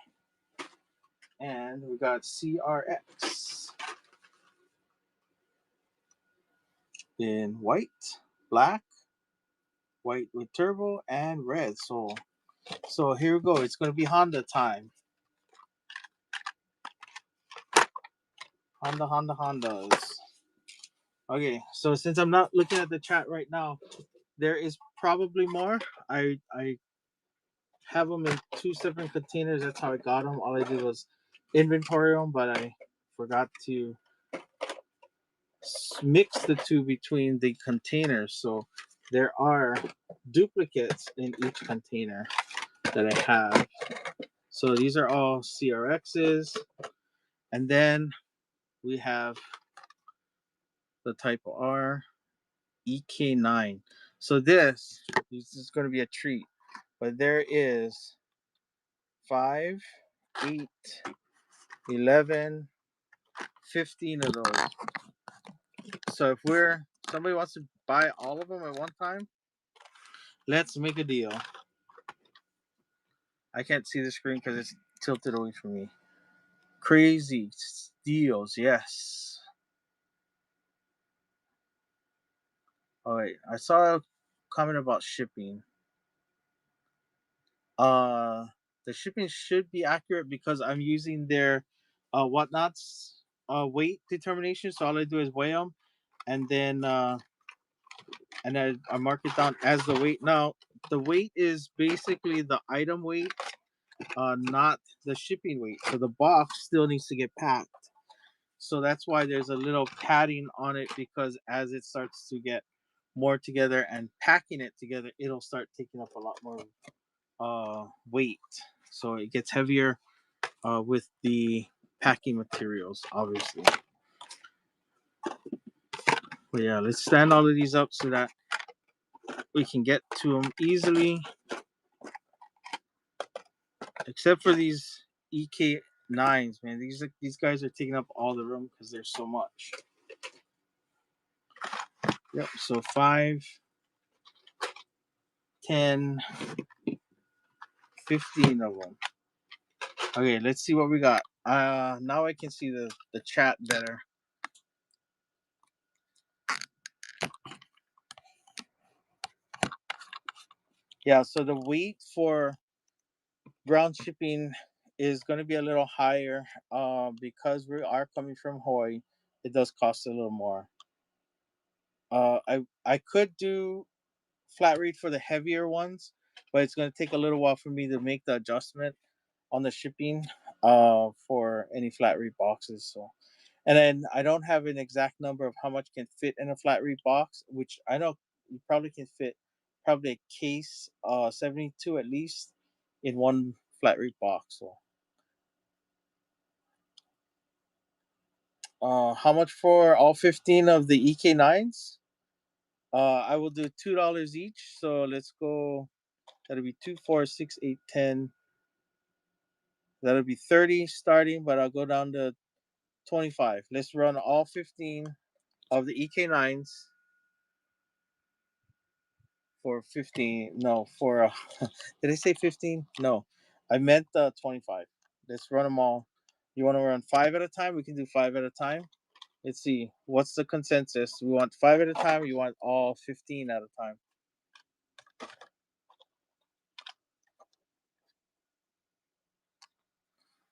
And we got CRX in white, black, white with turbo, and red. So here we go. It's going to be Honda time. Hondas. Okay, so since I'm not looking at the chat right now, there is probably more. I have them in two separate containers. That's how I got them. All I did was inventory them, but I forgot to mix the two between the containers. So there are duplicates in each container that I have. So these are all CRXs. And then we have the Type R EK9. So this is going to be a treat. But there is 5, 8, 11, 15 of those. So if somebody wants to buy all of them at one time, let's make a deal. I can't see the screen because it's tilted away from me. Crazy deals, yes. All right, I saw a comment about shipping. The shipping should be accurate because I'm using their whatnots weight determination. So all I do is weigh them, and then I mark it down as the weight. Now the weight is basically the item weight, not the shipping weight. So the box still needs to get packed. So that's why there's a little padding on it, because as it starts to get more together and packing it together, it'll start taking up a lot more weight. So it gets heavier with the packing materials, obviously. But yeah, let's stand all of these up so that we can get to them easily. Except for these EK9s, man. These guys are taking up all the room because there's so much. Yep, so 5, 10, 15 of them. Okay, let's see what we got. Now I can see the chat better. Yeah, so the weight for ground shipping is going to be a little higher because we are coming from Hawaii. It does cost a little more. I could do flat rate for the heavier ones, but it's going to take a little while for me to make the adjustment on the shipping for any flat rate boxes. So, and then I don't have an exact number of how much can fit in a flat rate box, which I know you probably can fit probably a case 72 at least in one flat rate box. So how much for all 15 of the EK9s? I will do $2 each. So let's go. That'll be 2, 4, 6, 8, 10. That'll be 30 starting, but I'll go down to 25. Let's run all 15 of the EK9s for 15. No, for did I say 15? No, I meant 25. Let's run them all. You want to run 5 at a time? We can do 5 at a time. Let's see. What's the consensus? We want 5 at a time, or you want all 15 at a time?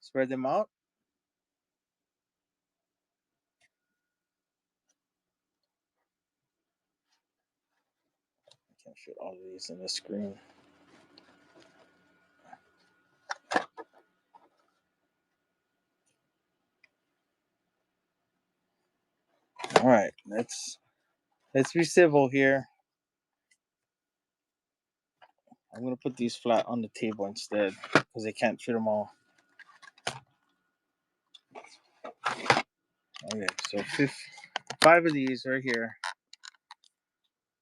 Spread them out. I can't fit all of these in the screen. All right, let's be civil here. I'm gonna put these flat on the table instead because I can't fit them all. Okay, so 5 of these right here.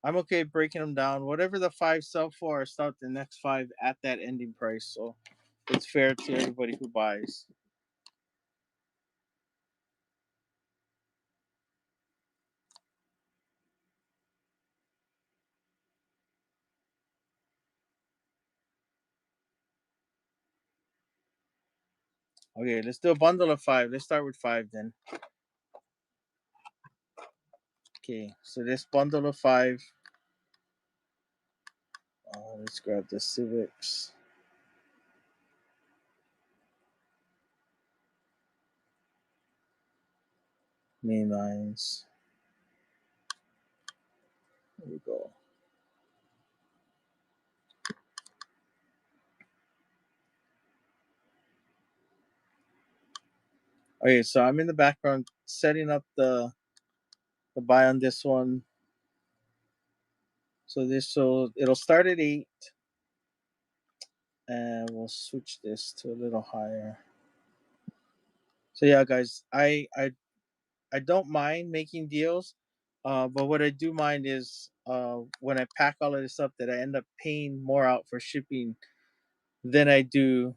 I'm okay breaking them down. Whatever the 5 sell for, I start the next 5 at that ending price. So it's fair to everybody who buys. Okay, let's do a bundle of 5. Let's start with 5 then. Okay, so this bundle of 5. Let's grab the Civics. Main lines. There we go. Okay, so I'm in the background setting up the buy on this one. So it'll start at 8, and we'll switch this to a little higher. So yeah, guys, I don't mind making deals, but what I do mind is when I pack all of this up, that I end up paying more out for shipping than I do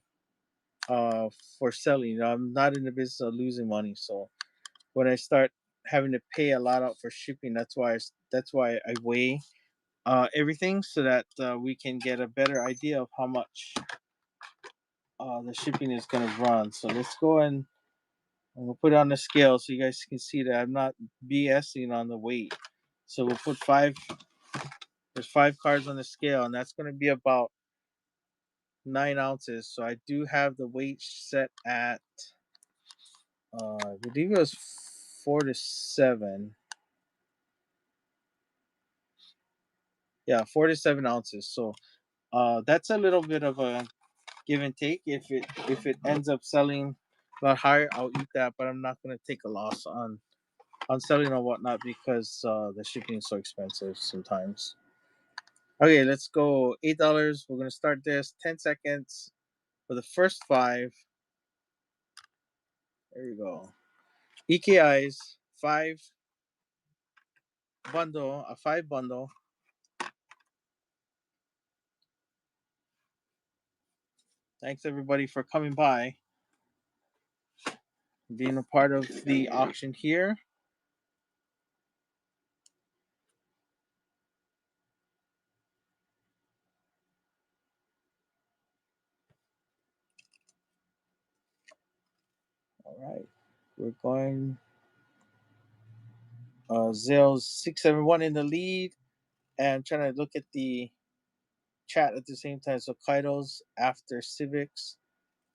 for selling. I'm not in the business of losing money, so when I start having to pay a lot out for shipping, that's why I weigh everything so that we can get a better idea of how much the shipping is going to run. So let's go and I'm gonna put it on the scale so you guys can see that I'm not BSing on the weight. So we'll put 5. There's 5 cards on the scale, and that's gonna be about 9 ounces. So I do have the weight set at I believe it was 4 to 7. Yeah, 4 to 7 ounces. So that's a little bit of a give and take. If it ends up selling a lot higher, I'll eat that, but I'm not gonna take a loss on selling or whatnot because the shipping is so expensive sometimes. Okay, let's go. $8. We're gonna start this. 10 seconds for the first 5. There you go. EKIs 5 bundle, a 5 bundle. Thanks everybody for coming by, being a part of the auction here. All right, we're going. Zales 671 in the lead, and trying to look at the chat at the same time. So Kaidos after Civics.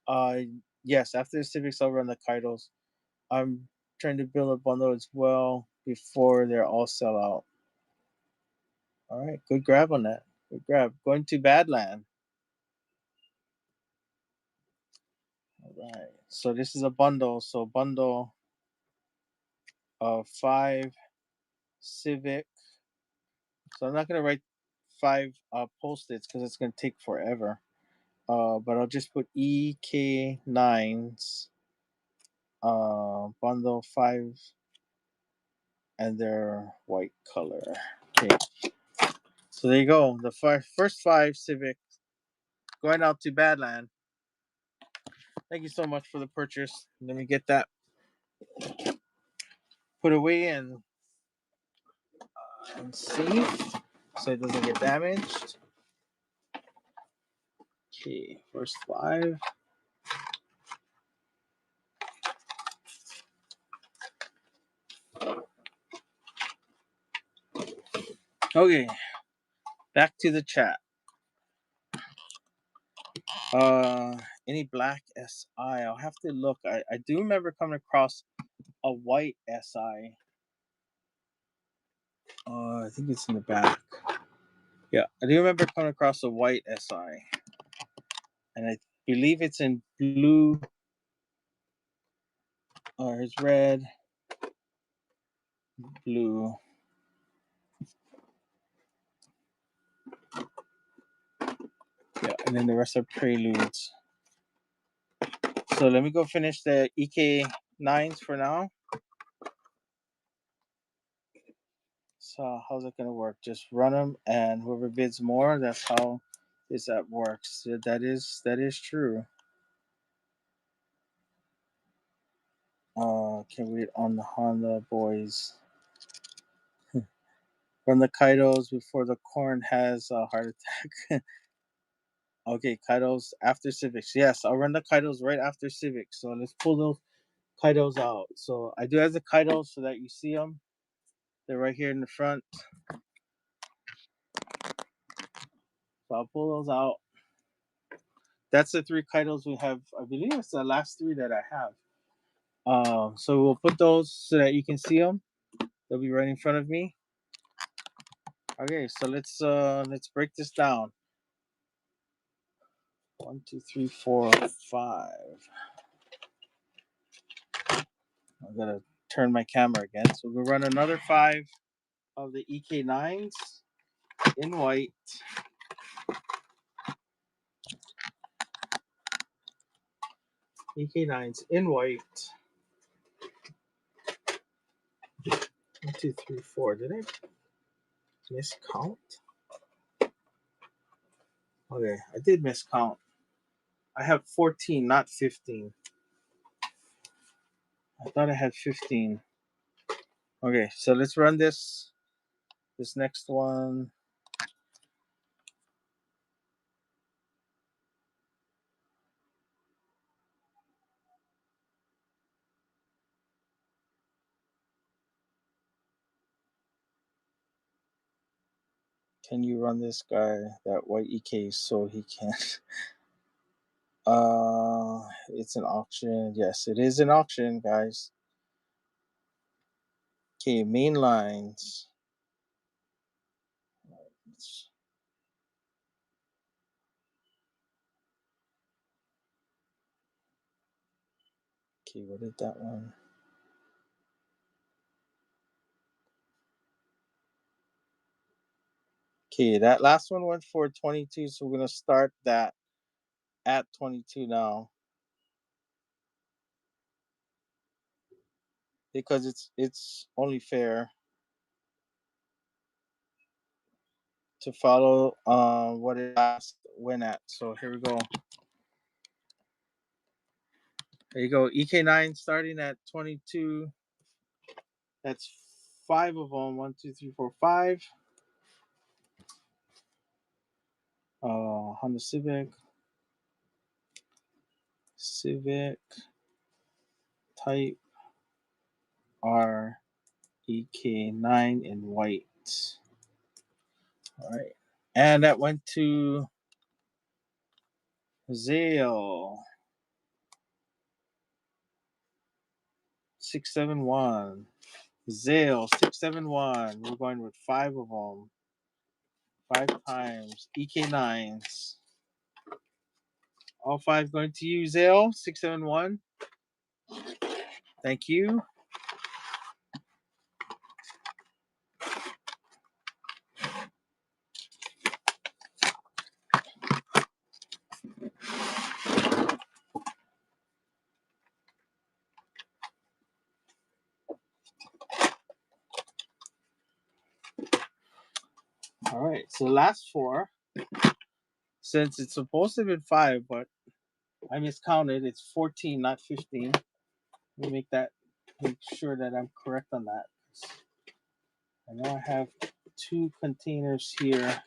Uh, yes, after the Civics, I'll run the Kaidos. I'm trying to build a bundle as well before they're all sell out. All right, good grab on that. Good grab. Going to Badland. All right, so this is a bundle. So bundle of 5 Civic. So I'm not gonna write 5 post-its because it's gonna take forever. But I'll just put EK9s bundle 5 and their white color. Okay, so there you go. The first 5 Civic going out to Badland. Thank you so much for the purchase. Let me get that put away and safe so it doesn't get damaged. Okay, first 5. Okay, back to the chat. Any black SI? I'll have to look. I do remember coming across a white SI. I think it's in the back. Yeah, I do remember coming across a white SI, and I believe it's in blue, or it's red, blue. Yeah, and then the rest are preludes. So let me go finish the EK9s for now. So how's it gonna work? Just run them, and whoever bids more, that's how this app works. That is true. Can't wait on the Honda boys. Run the Kaidos before the corn has a heart attack. Okay, Kaidos after Civics. Yes, I'll run the Kaidos right after Civics. So let's pull those Kaidos out. So I do have the Kaidos so that you see them. They're right here in the front. So I'll pull those out. That's the 3 Kaidos we have. I believe it's the last 3 that I have. So we'll put those so that you can see them. They'll be right in front of me. Okay, so let's break this down. 1, 2, 3, 4, 5. I'm gonna turn my camera again. So we'll run another 5 of the EK9s in white. EK9s in white. 1, 2, 3, 4. Did I miscount? Okay, I did miscount. I have 14, not 15. I thought I had 15. Okay, so let's run this next one. Can you run this guy, that white EK, so he can? It's an auction. Yes, it is an auction, guys. Okay, main lines. Okay, what did that one? Okay, that last one went for 22, so we're gonna start that at 22 now because it's only fair to follow what it last went at. So here we go. There you go. EK9 starting at 22. That's 5 of them. 1, 2, 3, 4, 5. Honda Civic Type R EK9 in white. All right. And that went to Zale 671. Zale 671. We're going with 5 of them. 5 times EK9s. All 5 going to you, Zale 671. Thank you. So the last four, since it's supposed to have been 5, but I miscounted, it's 14, not 15. Let me make sure that I'm correct on that. I know I have 2 containers here.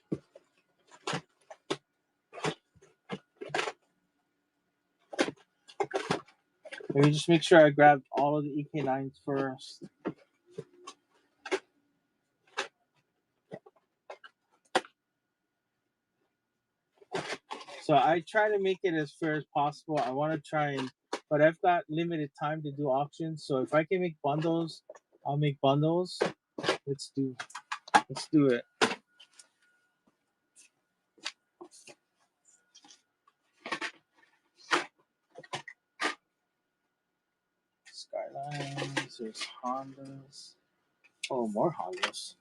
Let me just make sure I grabbed all of the EK9s first. So I try to make it as fair as possible. I want to try and, but I've got limited time to do auctions. So if I can make bundles, I'll make bundles. Let's do it. Skylines, there's Hondas. Oh, more Hondas.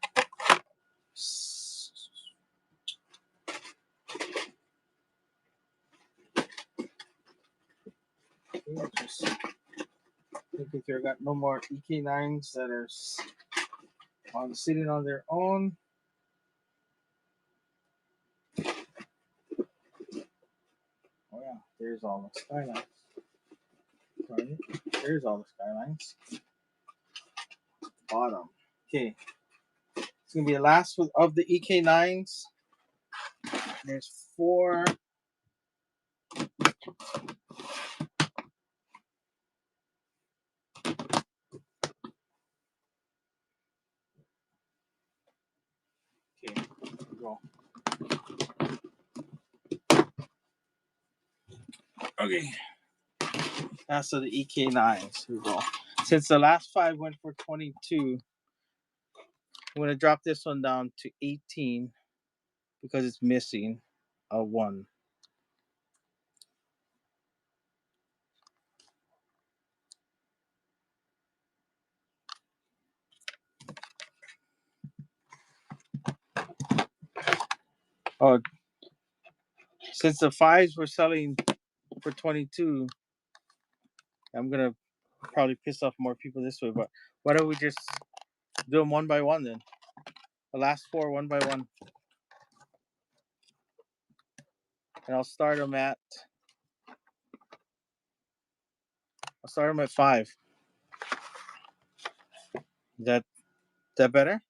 Just looking if I got no more EK9s that are sitting on their own. Oh yeah, there's all the Skylines. Right? There's all the Skylines. Bottom. Okay. It's gonna be the last of the EK9s. There's 4. Okay, here we go. Okay. That's of the EK9s. Here we go. Since the last 5 went for 22, I'm gonna drop this one down to 18 because it's missing a 1. Oh, since the 5s were selling for 22, I'm gonna probably piss off more people this way. But why don't we just do them one by one then? The last 4 one by one, and I'll start them at 5. Is that better?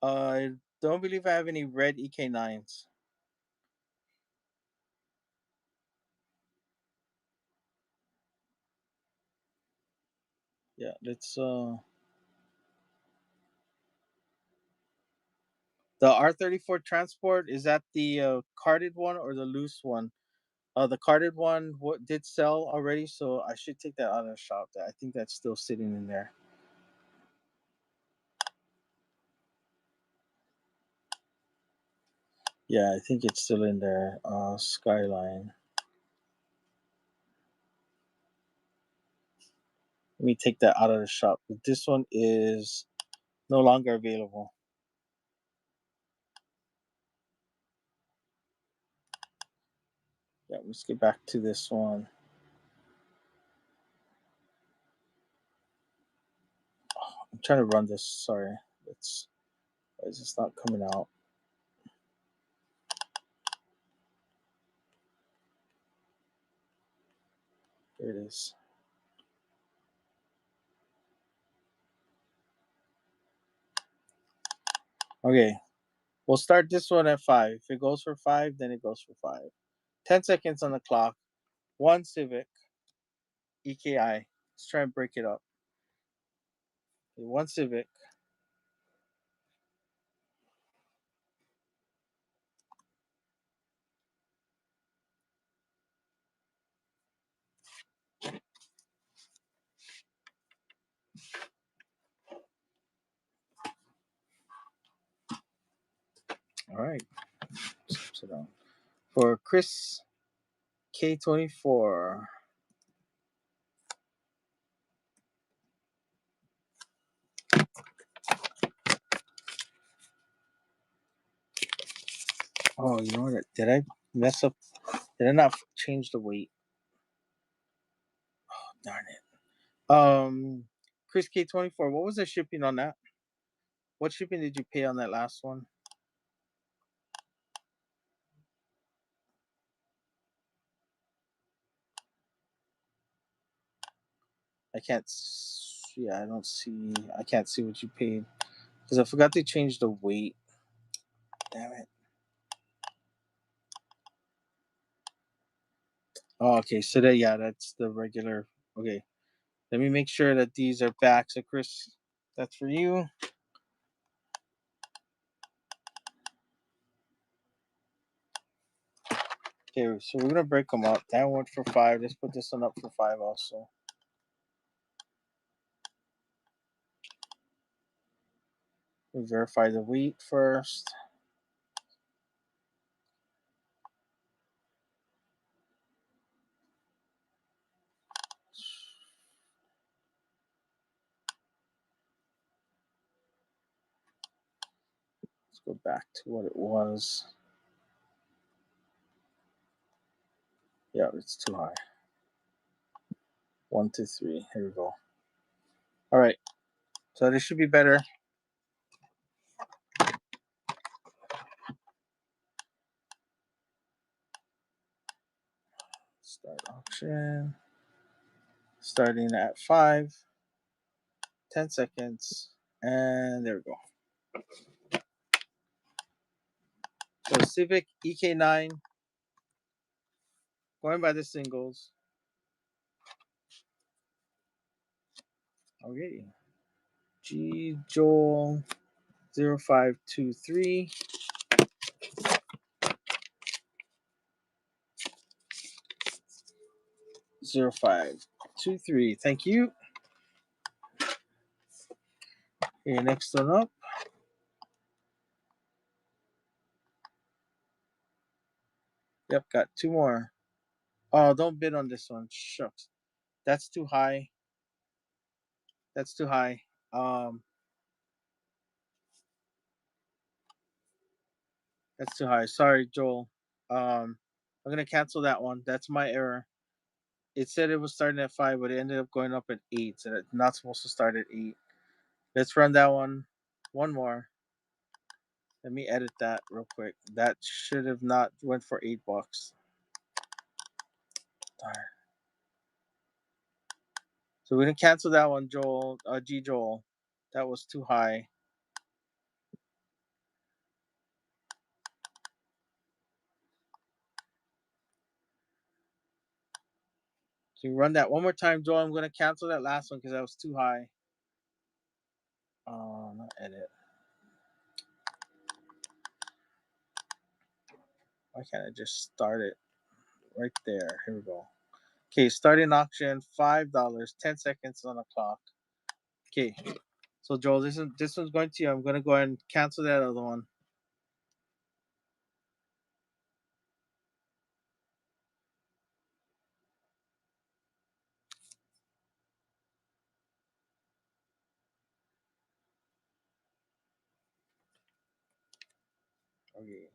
I don't believe I have any red EK9s. Yeah, let's the R34 transport, is that the carded one or the loose one? The carded one did sell already, so I should take that out of the shop. I think that's still sitting in there. Yeah, I think it's still in there. Skyline. Let me take that out of the shop. This one is no longer available. Yeah, let's get back to this one. I'm trying to run this. Sorry, it's just not coming out. There it is. Okay, we'll start this one at 5. If it goes for 5, then it goes for 5. 10 seconds on the clock. 1 Civic EKI. Let's try and break it up. Okay, 1 Civic. All right. Sit down. For Chris K24. Oh, you know what? Did I mess up? Did I not change the weight? Oh, darn it. Chris K24, what was the shipping on that? What shipping did you pay on that last one? I can't. Yeah, I don't see. I can't see what you paid because I forgot to change the weight. Damn it. Oh, okay. So that, yeah, that's the regular. Okay. Let me make sure that these are back. So Chris, that's for you. Okay, so we're gonna break them up. That one for 5. Let's put this one up for 5 also. We verify the weight first. Let's go back to what it was. Yeah, it's too high. 1, 2, 3. Here we go. All right. So this should be better. Start auction. Starting at 5. 10 seconds. And there we go. So Civic EK9. Going by the singles. Okay. G Joel 0523. 0523. Thank you. Okay, next one up. Yep, got 2 more. Oh, don't bid on this one. Shucks. That's too high. That's too high. Um, that's too high. Sorry, Joel. I'm gonna cancel that one. That's my error. It said it was starting at 5, but it ended up going up at 8. So it's not supposed to start at 8. Let's run that one. One more. Let me edit that real quick. That should have not went for $8. Darn. So we're gonna cancel that one, Joel. G Joel. That was too high. Can you run that one more time, Joel? I'm gonna cancel that last one because that was too high. Not edit. Why can't I just start it right there? Here we go. Okay, starting auction, $5, 10 seconds on the clock. Okay, so Joel, this one's going to you. I'm gonna go ahead and cancel that other one. Okay.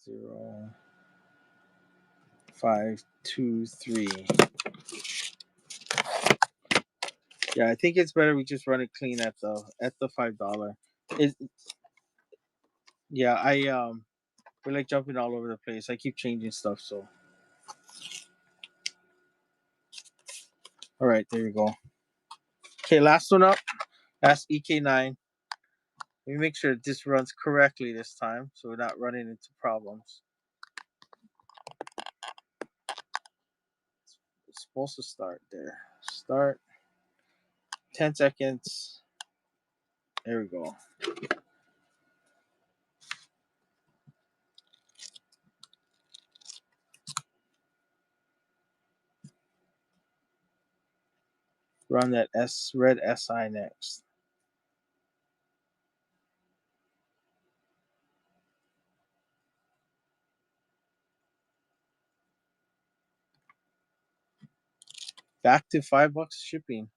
0, 5, 2, 3. Yeah, I think it's better we just run it clean at the $5. It yeah, we're like jumping all over the place. I keep changing stuff, so all right, there you go. Okay, last one up. That's EK9. Let me make sure this runs correctly this time so we're not running into problems. It's supposed to start there. Start. 10 seconds. There we go. Run that red SI next. Back to $5 shipping.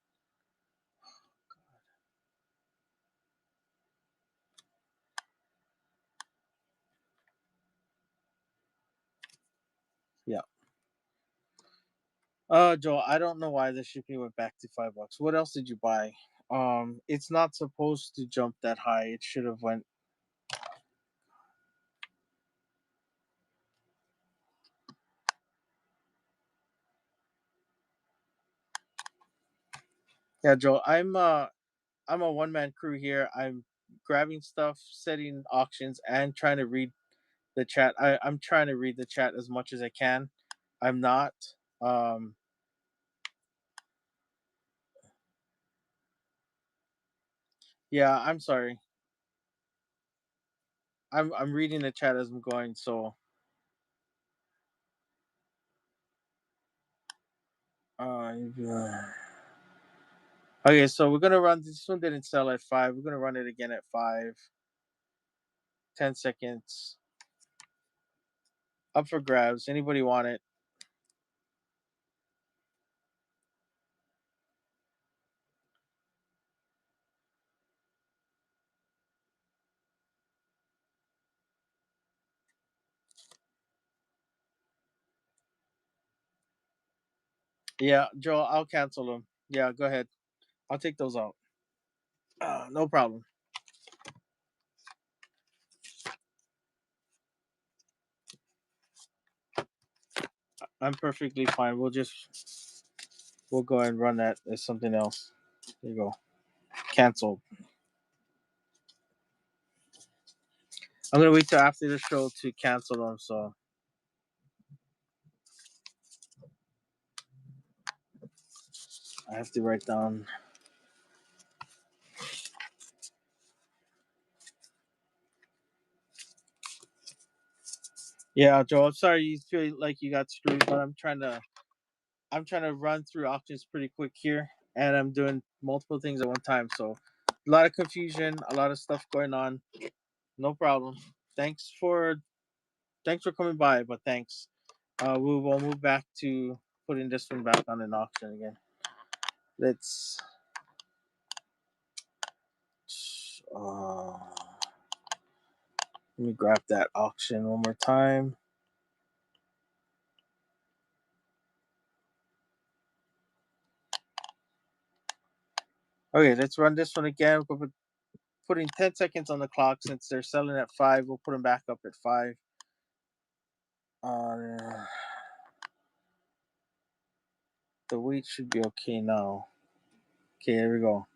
Yeah. Joel, I don't know why the shipping went back to $5. What else did you buy? It's not supposed to jump that high. It should have went. Yeah, Joel, I'm a one man crew here. I'm grabbing stuff, setting auctions, and trying to read the chat. I'm trying to read the chat as much as I can. I'm not. Um, yeah, I'm sorry. I'm reading the chat as I'm going. So, uh, okay, so we're gonna run. This one didn't sell at 5. We're gonna run it again at 5. 10 seconds up for grabs. Anybody want it? Yeah, Joe, I'll cancel them. Yeah, go ahead. I'll take those out. No problem. I'm perfectly fine. We'll go and run that as something else. There you go. Canceled. I'm gonna wait till after the show to cancel them. So I have to write down. Yeah, Joe. I'm sorry you feel like you got screwed, but I'm trying to run through auctions pretty quick here, and I'm doing multiple things at one time. So a lot of confusion, a lot of stuff going on. No problem. Thanks for thanks for coming by, but thanks. We will move back to putting this one back on an auction again. Let's. Uh, Let me grab that auction one more time. Okay, let's run this one again. We're putting 10 seconds on the clock since they're selling at 5. We'll put them back up at 5. Uh, the weight should be okay now. Okay, here we go.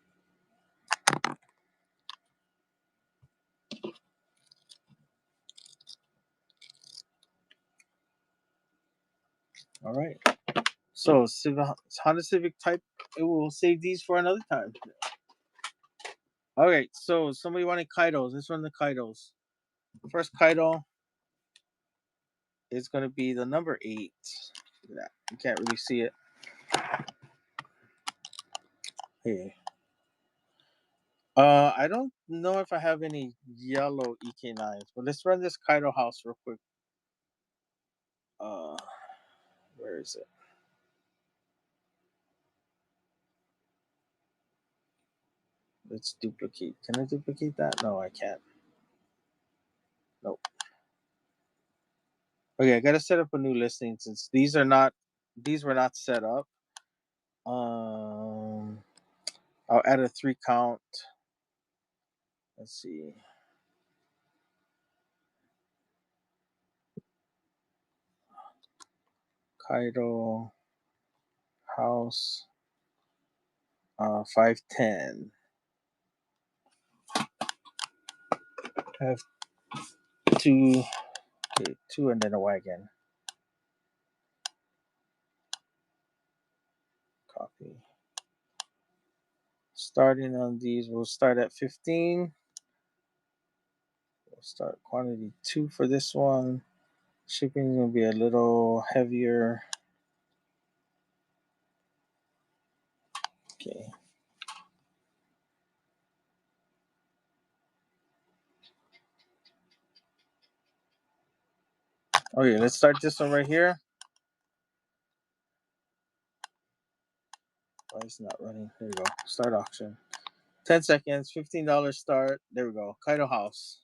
All right. So, Honda Civic Type, it will save these for another time. All right. So, somebody wanted Kaidos. Let's run the Kaidos. First Kaido is going to be the number 8. Look at that. You can't really see it. Hey. I don't know if I have any yellow EK9s, but let's run this Kaido house real quick. Uh, where is it? Let's duplicate. Can I duplicate that? No, I can't. Nope. Okay, I gotta set up a new listing since these were not set up. Um, I'll add a 3 count. Let's see. Kaido house 510. I have 2, okay, 2 and then a wagon. Copy. Starting on these, we'll start at 15. We'll start quantity 2 for this one. Shipping is going to be a little heavier. Okay. Okay, let's start this one right here. Why is it not running? There we go. Start auction. 10 seconds, $15 start. There we go. Kaido House.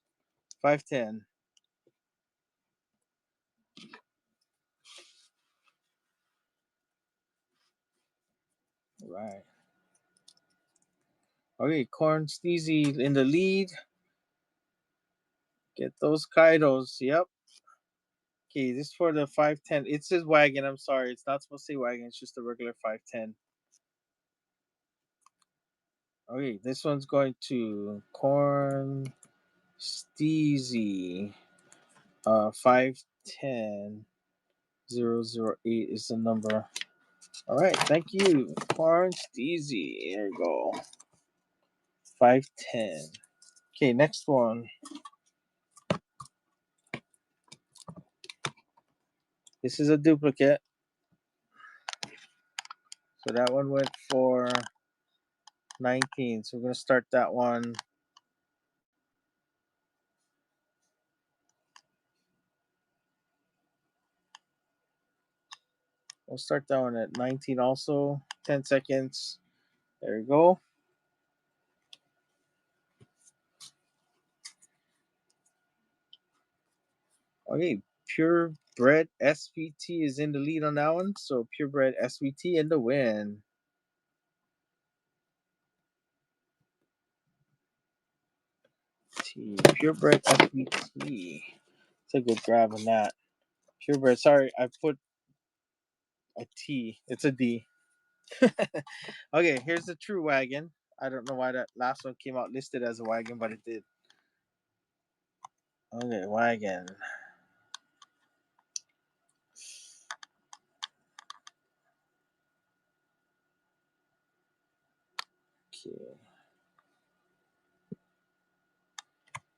510. right. Okay, Corn Steezy in the lead. Get those Kaidos. Yep. Okay, this is for the 510. It says wagon. I'm sorry. It's not supposed to say wagon. It's just a regular 510. Okay, this one's going to Corn Steezy. 510 008 is the number. All right, thank you. Corn Steezy. There we go. 510. Okay, next one. This is a duplicate. So that one went for 19. So we're going to start that one. We'll start that one at 19 also. 10 seconds. There we go. Okay, Purebred SVT is in the lead on that one. So Purebred SVT in the win. Purebred SVT. It's a good grab on that. Purebred. Sorry, I put a T. It's a D. Okay, here's the true wagon. I don't know why that last one came out listed as a wagon, but it did. Okay, wagon. Okay.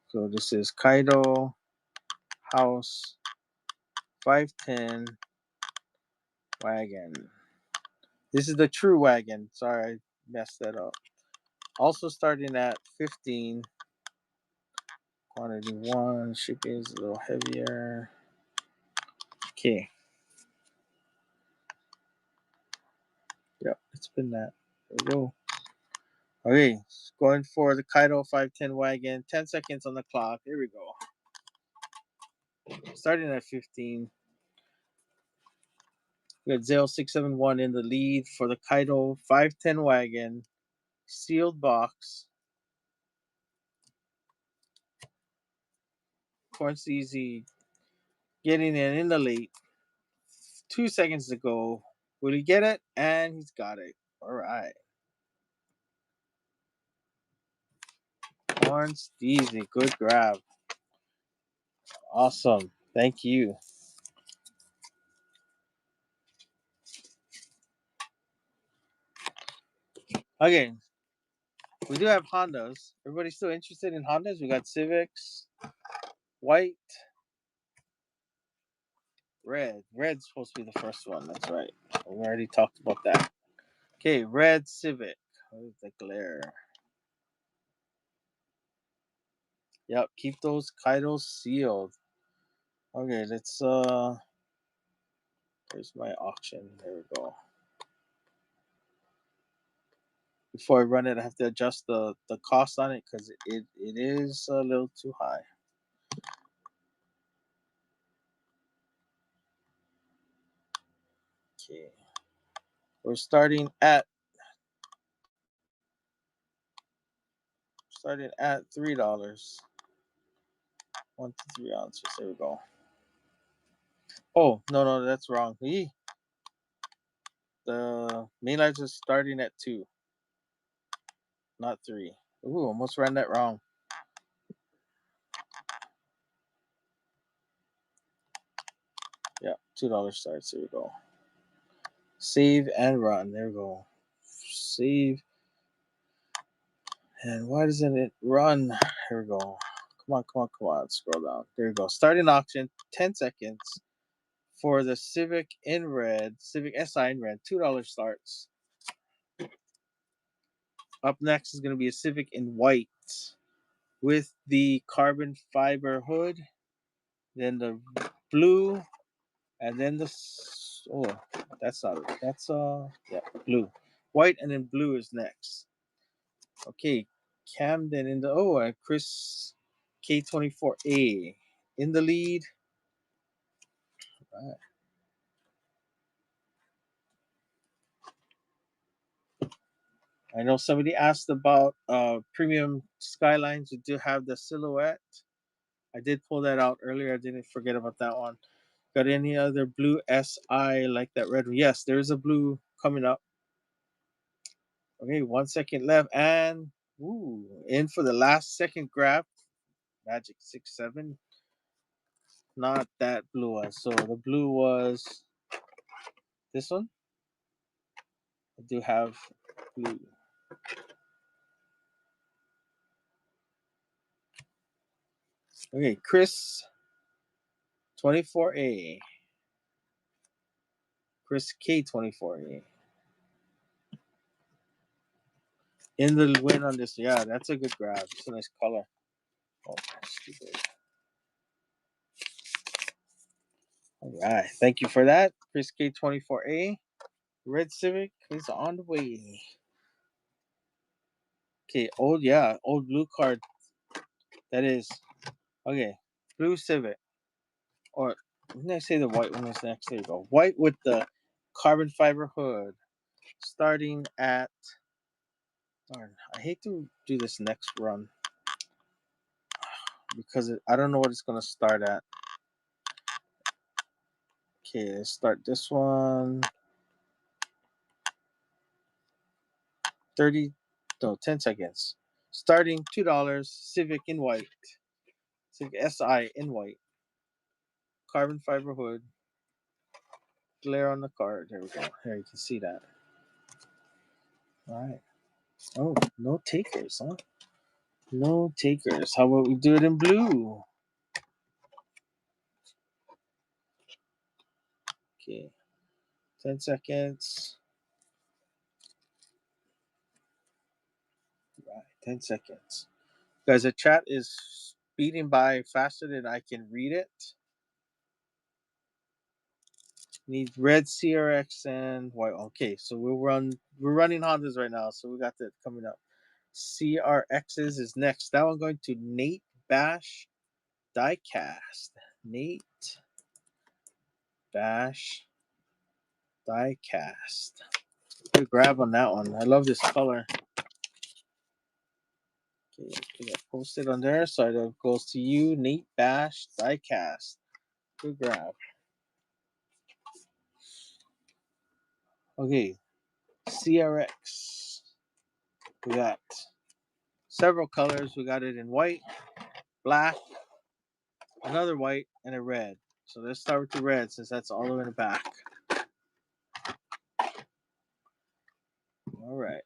So this is Kaido House 510 wagon. This is the true wagon. Sorry, I messed that up. Also starting at 15. Quantity 1. Shipping is a little heavier. Okay. Yep, it's been that. There we go. Okay, going for the Kaido 510 wagon. 10 seconds on the clock. Here we go. Starting at 15. We got 0671 in the lead for the Kaido 510 wagon. Sealed box. Points easy. Getting in the late. 2 seconds to go. Will he get it? And he's got it. All right. Points easy. Good grab. Awesome. Thank you. Okay. We do have Hondas. Everybody still interested in Hondas? We got Civics, white, red. Red's supposed to be the first one. That's right. We already talked about that. Okay, red Civic. Where's the glare? Yep, keep those Kaidos sealed. Okay, let's there's my auction. There we go. Before I run it, I have to adjust the cost on it because it is a little too high. Okay. We're starting at $3. 1 to 3 ounces. There we go. Oh no, that's wrong. The main lights is starting at 2, not 3. Ooh, almost ran that wrong. Yeah, $2 starts. There we go. Save and run. There we go. Save. And why doesn't it run? Here we go. Come on. Scroll down. There we go. Starting auction. 10 seconds for the Civic in red. Civic SI in red. $2 starts. Up next is going to be a Civic in white with the carbon fiber hood. Then the blue. And then that's not it. That's blue. White and then blue is next. Okay, Camden in the Chris K24A in the lead. All right. I know somebody asked about premium skylines. We do have the silhouette. I did pull that out earlier. I didn't forget about that one. Got any other blue SI like that red one? Yes, there is a blue coming up. Okay, 1 second left, and in for the last second grab. Magic 6-7. Not that blue one. So the blue was this one. I do have blue. Okay, Chris 24A. Chris K24A. In the win on this. Yeah, that's a good grab. It's a nice color. Oh, stupid. All right. Thank you for that. Chris K24A. Red Civic is on the way. Okay, old blue card. That is. Okay, blue Civic. Or didn't I say the white one was next? There you go. White with the carbon fiber hood. Starting at. Darn, I hate to do this next run because I don't know what it's going to start at. Okay, let's start this one. 30, no, 10 seconds. Starting $2. Civic in white. Civic SI in white. Carbon fiber hood. Glare on the card. There we go. Here you can see that. All right. Oh, no takers, huh? No takers. How about we do it in blue? Okay. 10 seconds. Right. 10 seconds. Guys, the chat is speeding by faster than I can read it. Need red CRX and white. Okay, so we're running Hondas right now, so we got that coming up. CRXs is next. That one going to Nate Bash Diecast. Nate Bash Diecast. Good grab on that one. I love this color. Okay, get posted on there. So it goes to you, Nate Bash Diecast. Good grab. Okay, CRX. We got several colors. We got it in white, black, another white, and a red. So let's start with the red since that's all the way in the back. All right.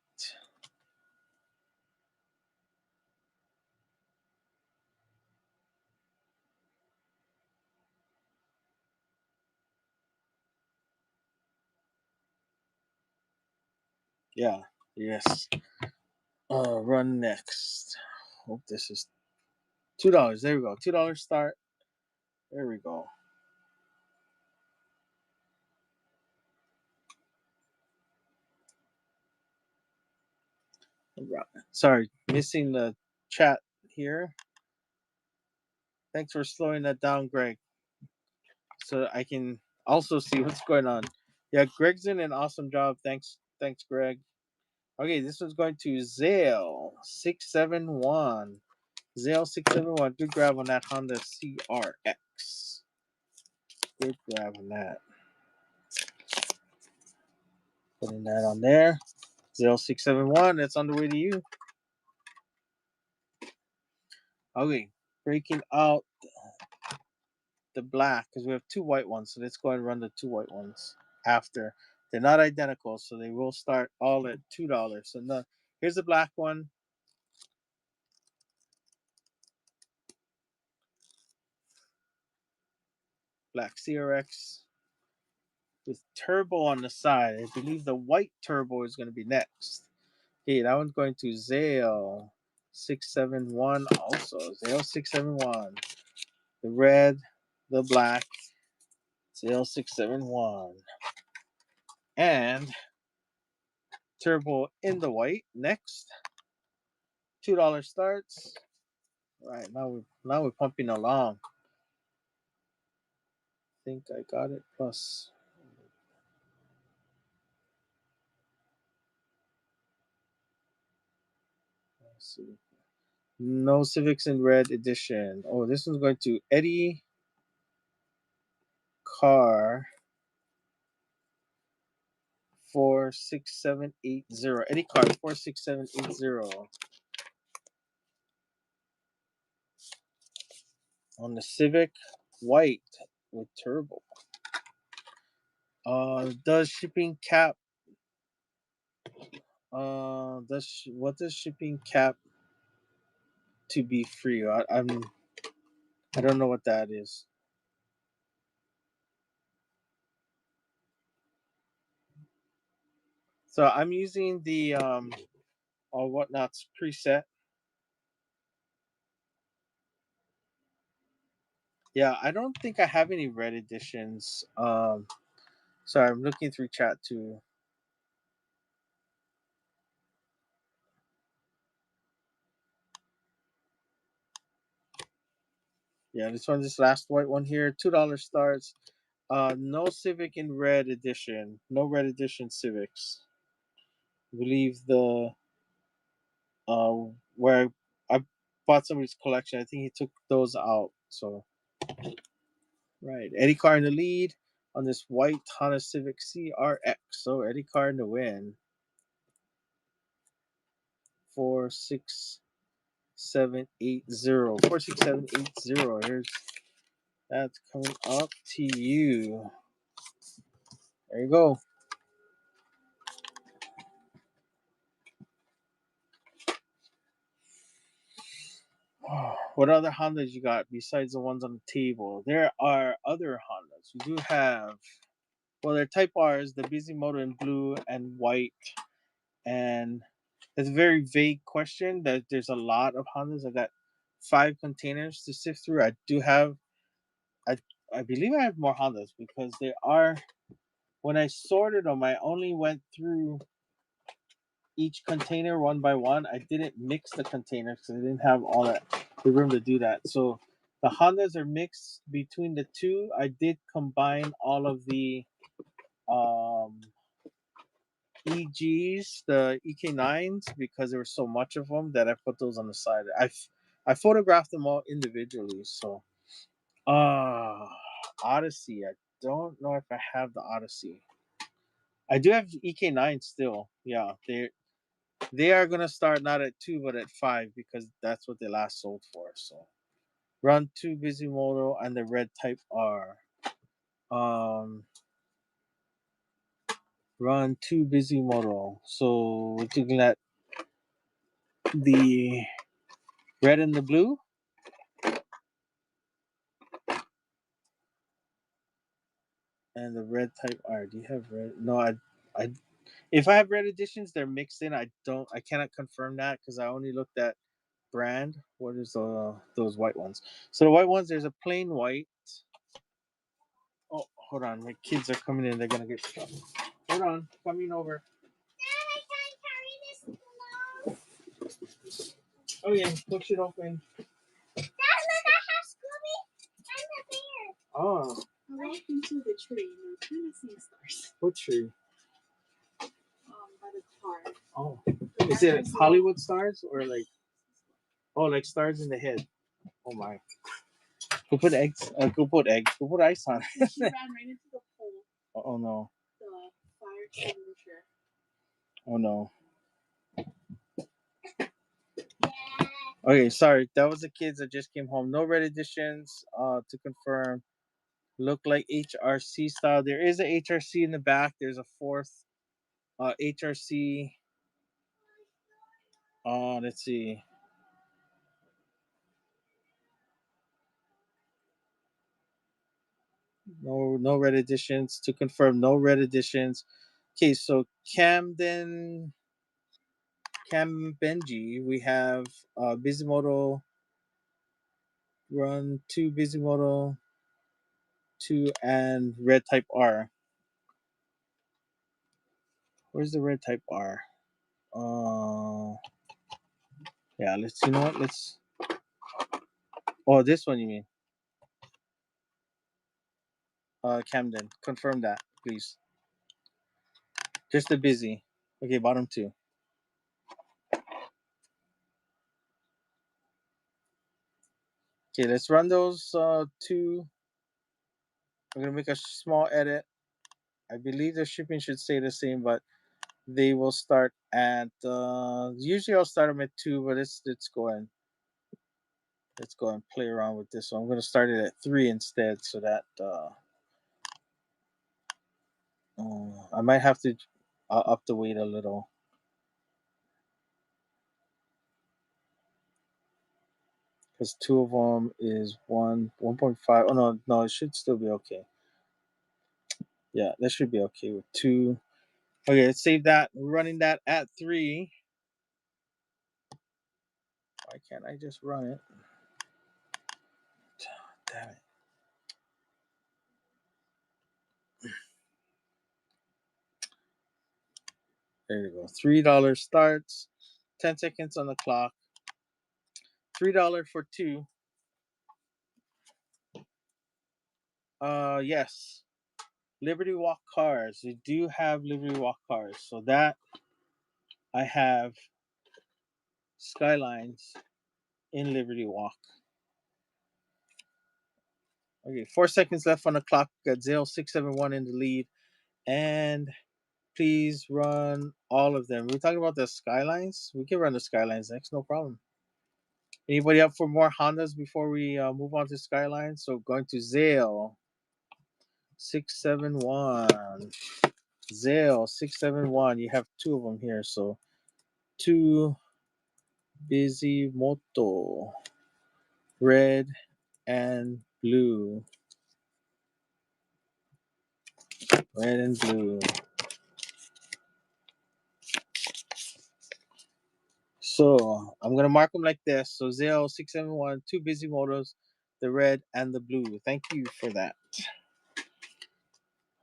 Yeah. Yes. Run next. Hope this is $2. There we go. $2 start. There we go. Sorry, missing the chat here. Thanks for slowing that down, Greg, so I can also see what's going on. Yeah, Greg's doing an awesome job. Thanks, Greg. Okay, this one's going to Zale 671. Zale 671. Good grab on that Honda CRX. Good grab on that. Putting that on there. Zale 671. That's on the way to you. Okay, breaking out the black because we have two white ones. So let's go and run the two white ones after. They're not identical, so they will start all at $2. So no, here's the black one. Black CRX with turbo on the side. I believe the white turbo is going to be next. Okay, that one's going to Zale 671 also. Zale 671. The red, the black, Zale 671. And turbo in the white next. $2 starts. All right, now we're pumping along. I think I got it. Plus. No Civics in red edition. Oh, this one's going to Eddie Carr 46780. Eddie Carr 46780 on the Civic white with turbo. Does shipping cap? What does shipping cap to be free? I don't know what that is. So I'm using the or whatnot's preset. Yeah, I don't think I have any red editions. Sorry, I'm looking through chat too. Yeah, this last white one here, $2 starts. No Civic in red edition. No red edition Civics. I believe the uh where I bought somebody's collection. I think he took those out. So right, Eddie Carr in the lead on this white Honda Civic CRX. So Eddie Carr in the win. 46780. 46780. Here's that's coming up to you. There you go. What other Hondas you got besides the ones on the table? There are other Hondas. We do have, well, they're Type R's, the Bisimoto in blue and white. And it's a very vague question that there's a lot of Hondas. I got 5 containers to sift through. I do have, I, I believe I have more Hondas because there are, when I sorted them, I only went through each container one by one. I didn't mix the containers because I didn't have all the room to do that. So the Hondas are mixed between the two. I did combine all of the um, EGs, the EK9s, because there was so much of them that I put those on the side. I photographed them all individually. So Odyssey. I don't know if I have the Odyssey. I do have EK9 still. Yeah, they are gonna start not at 2 but at 5 because that's what they last sold for. So run 2 Bisimoto and the red Type R. Um, run 2 Bisimoto. So we're looking at the red and the blue. And the red Type R. Do you have red? No, I. If I have red editions, they're mixed in. I cannot confirm that because I only looked at brand. What is those white ones? So the white ones, there's a plain white. Oh, hold on. My kids are coming in. They're gonna get stuff. Hold on. Coming over. Oh yeah, push it open. Dad, look, I have Scooby and the bear. Oh. I walked into the tree and I was kind of seeing stars. What tree? By the car. Oh. Is it Hollywood stars or like? Oh, like stars in the head. Oh my. Go put eggs. Go put eggs. Go put ice on it. She ran right into the pole. Oh no. The fire extinguisher. Oh no. Okay, sorry. That was the kids that just came home. No red editions. To confirm. Look like HRC style. There is a HRC in the back. There's a fourth HRC. Let's see. No red editions. To confirm, no red editions. Okay, so Cam Benji, we have Bisimoto Run 2 Bisimoto 2 and red Type R. Where's the red Type R? Yeah, let's, you know what? Let's, oh, this one you mean? Camden, confirm that, please. Just the busy. Okay, bottom 2. Okay, let's run those two. I'm gonna make a small edit. I believe the shipping should stay the same, but they will start at usually I'll start them at 2, but let's go and play around with this one. I'm gonna start it at 3 instead, so that I might have to up the weight a little because 2 of them is 1.5. Oh no, it should still be okay. Yeah, that should be okay with 2. Okay, let's save that. We're running that at 3. Why can't I just run it? Damn it. There you go. $3 starts. 10 seconds on the clock. $3 for 2. Yes. Liberty Walk cars. We do have Liberty Walk cars. So that I have Skylines in Liberty Walk. Okay, 4 seconds left on the clock. Got Zale 671 in the lead. And please run all of them. We're talking about the Skylines. We can run the Skylines next, no problem. Anybody up for more Hondas before we move on to Skylines? So going to Zale 671. Zale 671. You have 2 of them here. So 2 Busy Moto. Red and blue. Red and blue. So I'm gonna mark them like this. So Zale 671, 2 Busy Motos, the red and the blue. Thank you for that.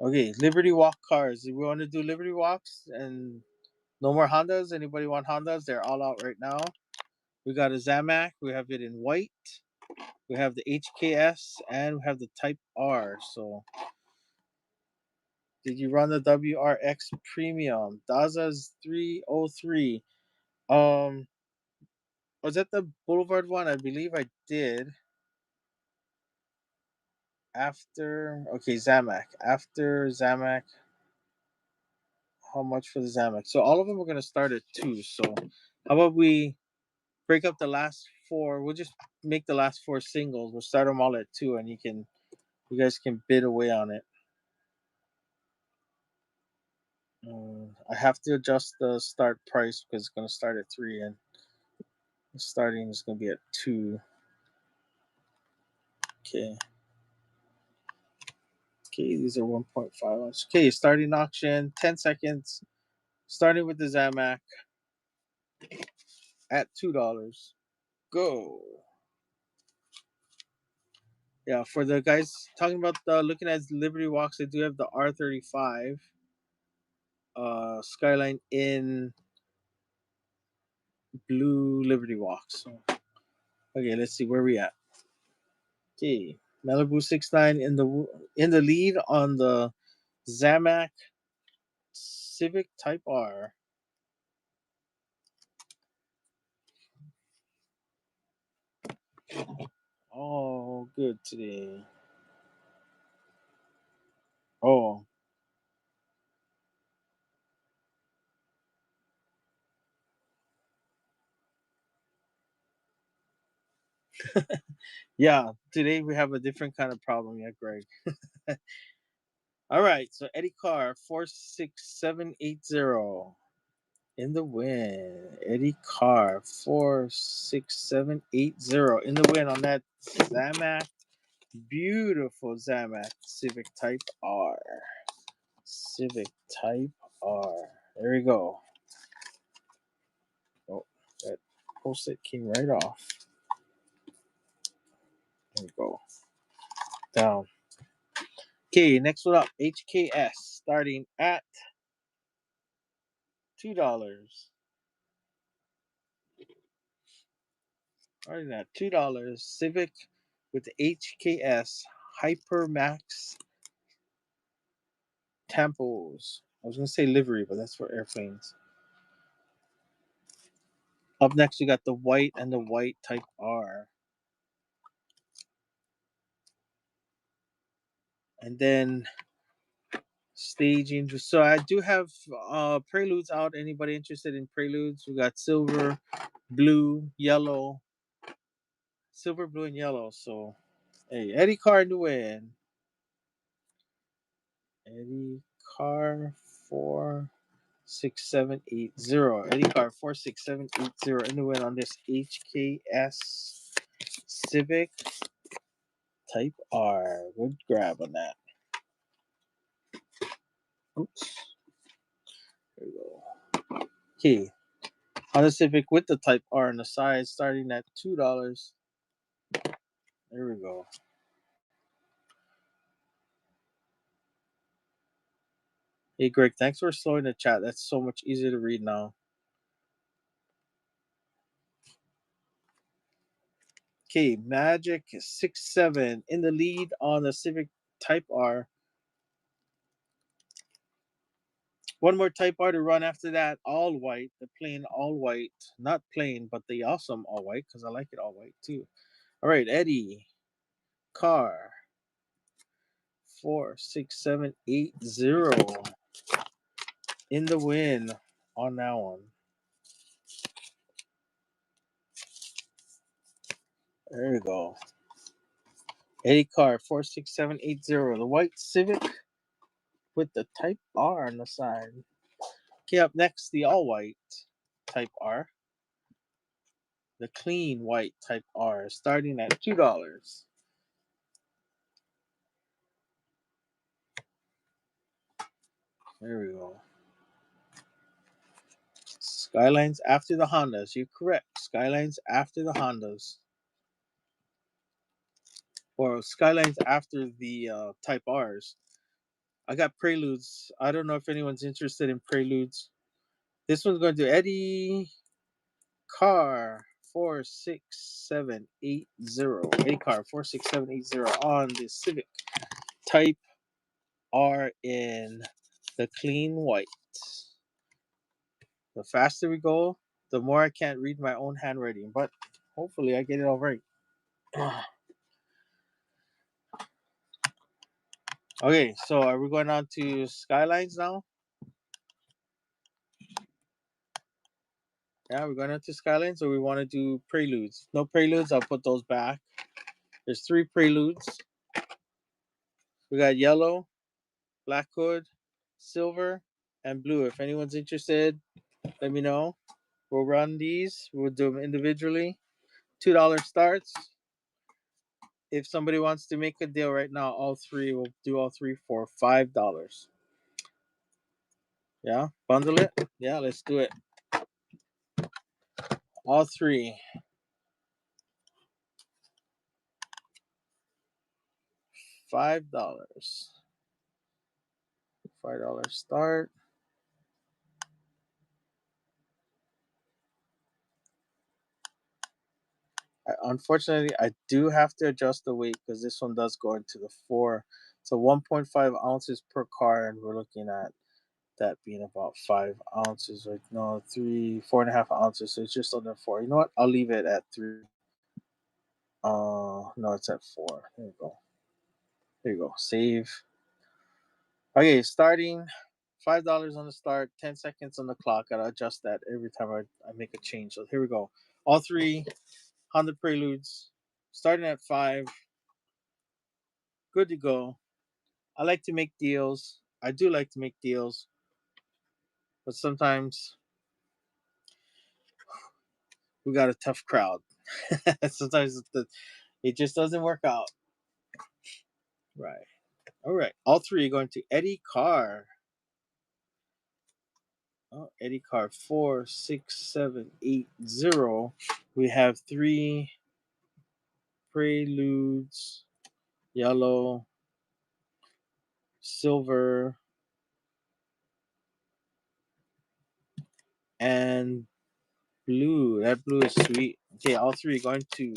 Okay, Liberty Walk cars. We want to do Liberty Walks and no more Hondas. Anybody want Hondas? They're all out right now. We got a Zamac. We have it in white. We have the HKS and we have the Type R. So, did you run the WRX Premium? Daza's 303. Was that the Boulevard one? I believe I did. Zamac. After Zamac, how much for the Zamac? So all of them are gonna start at 2. So how about we break up the last 4? We'll just make the last 4 singles. We'll start them all at 2, and you guys can bid away on it. I have to adjust the start price because it's gonna start at 3, and the starting is gonna be at 2. Okay. Okay, these are 1.5. Okay, starting auction, 10 seconds. Starting with the Zamac at $2. Go. Yeah, for the guys talking about looking at Liberty Walks, they do have the R35 Skyline in blue Liberty Walks. So, okay, let's see where we at. Okay, Malibu 69 in the lead on the Zamac Civic Type R. Oh, good today. Oh, yeah. Today we have a different kind of problem, yeah, Greg. All right, so Eddie Carr 46780 in the win. Eddie Carr 46780 in the win on that Zamac, beautiful Zamac Civic Type R. Civic Type R. There we go. Oh, that post-it came right off. There we go. Down. Okay, next one up, HKS, starting at $2. Starting at $2. Civic with the HKS Hypermax Tampos. I was gonna say livery, but that's for airplanes. Up next, we got the white and the white Type R. And then staging. So I do have preludes out. Anybody interested in preludes? We got silver, blue, yellow, silver, blue, and yellow. So hey, Eddie Carr in the win. Eddie Carr 46780. Eddie Carr 46780 in the win on this HKS Civic Type R. Good grab on that. Oops. There we go. Okay. Honda Civic with the Type R on the side, starting at $2. There we go. Hey, Greg, thanks for slowing the chat. That's so much easier to read now. Okay, Magic 67 in the lead on the Civic Type R. One more Type R to run after that. All white, the plain all white. Not plain, but the awesome all white, because I like it all white too. All right, Eddie Carr 46780 in the win on that one. There we go. Eddie Carr 46780, the white Civic with the Type R on the side. Okay, up next, the all white Type R. The clean white Type R, starting at $2. There we go. Skylines after the Hondas. You're correct. Skylines after the Hondas. Or Skylines after the Type Rs. I got Preludes. I don't know if anyone's interested in Preludes. This one's going to Eddie Carr 46780. Eddie Carr 46780 on the Civic Type R in the clean white. The faster we go, the more I can't read my own handwriting, but hopefully I get it all right. Okay, so are we going on to Skylines now? Yeah, we're going on to Skylines, or we want to do Preludes? No Preludes, I'll put those back. There's 3 Preludes. We got yellow, black hood, silver, and blue. If anyone's interested, let me know. We'll run these. We'll do them individually. $2 starts. If somebody wants to make a deal right now, all 3, we'll do all 3 for $5. Yeah, bundle it. Yeah, let's do it. All 3. $5. $5 start. Unfortunately, I do have to adjust the weight because this one does go into the 4. So 1.5 ounces per car, and we're looking at that being about 5 ounces. Right? No, 4.5 ounces. So it's just under 4. You know what? I'll leave it at 3. No, it's at 4. There you go. There you go. Save. Okay, starting $5 on the start, 10 seconds on the clock. Gotta adjust that every time I make a change. So here we go. All 3 Honda Preludes, starting at 5. Good to go. I like to make deals. I do like to make deals, but sometimes we got a tough crowd. Sometimes it just doesn't work out. Right. All right. All 3 are going to Eddie Carr. Oh, Eddie Carr 46780. We have 3 Preludes, yellow, silver, and blue. That blue is sweet. Okay, all 3 going to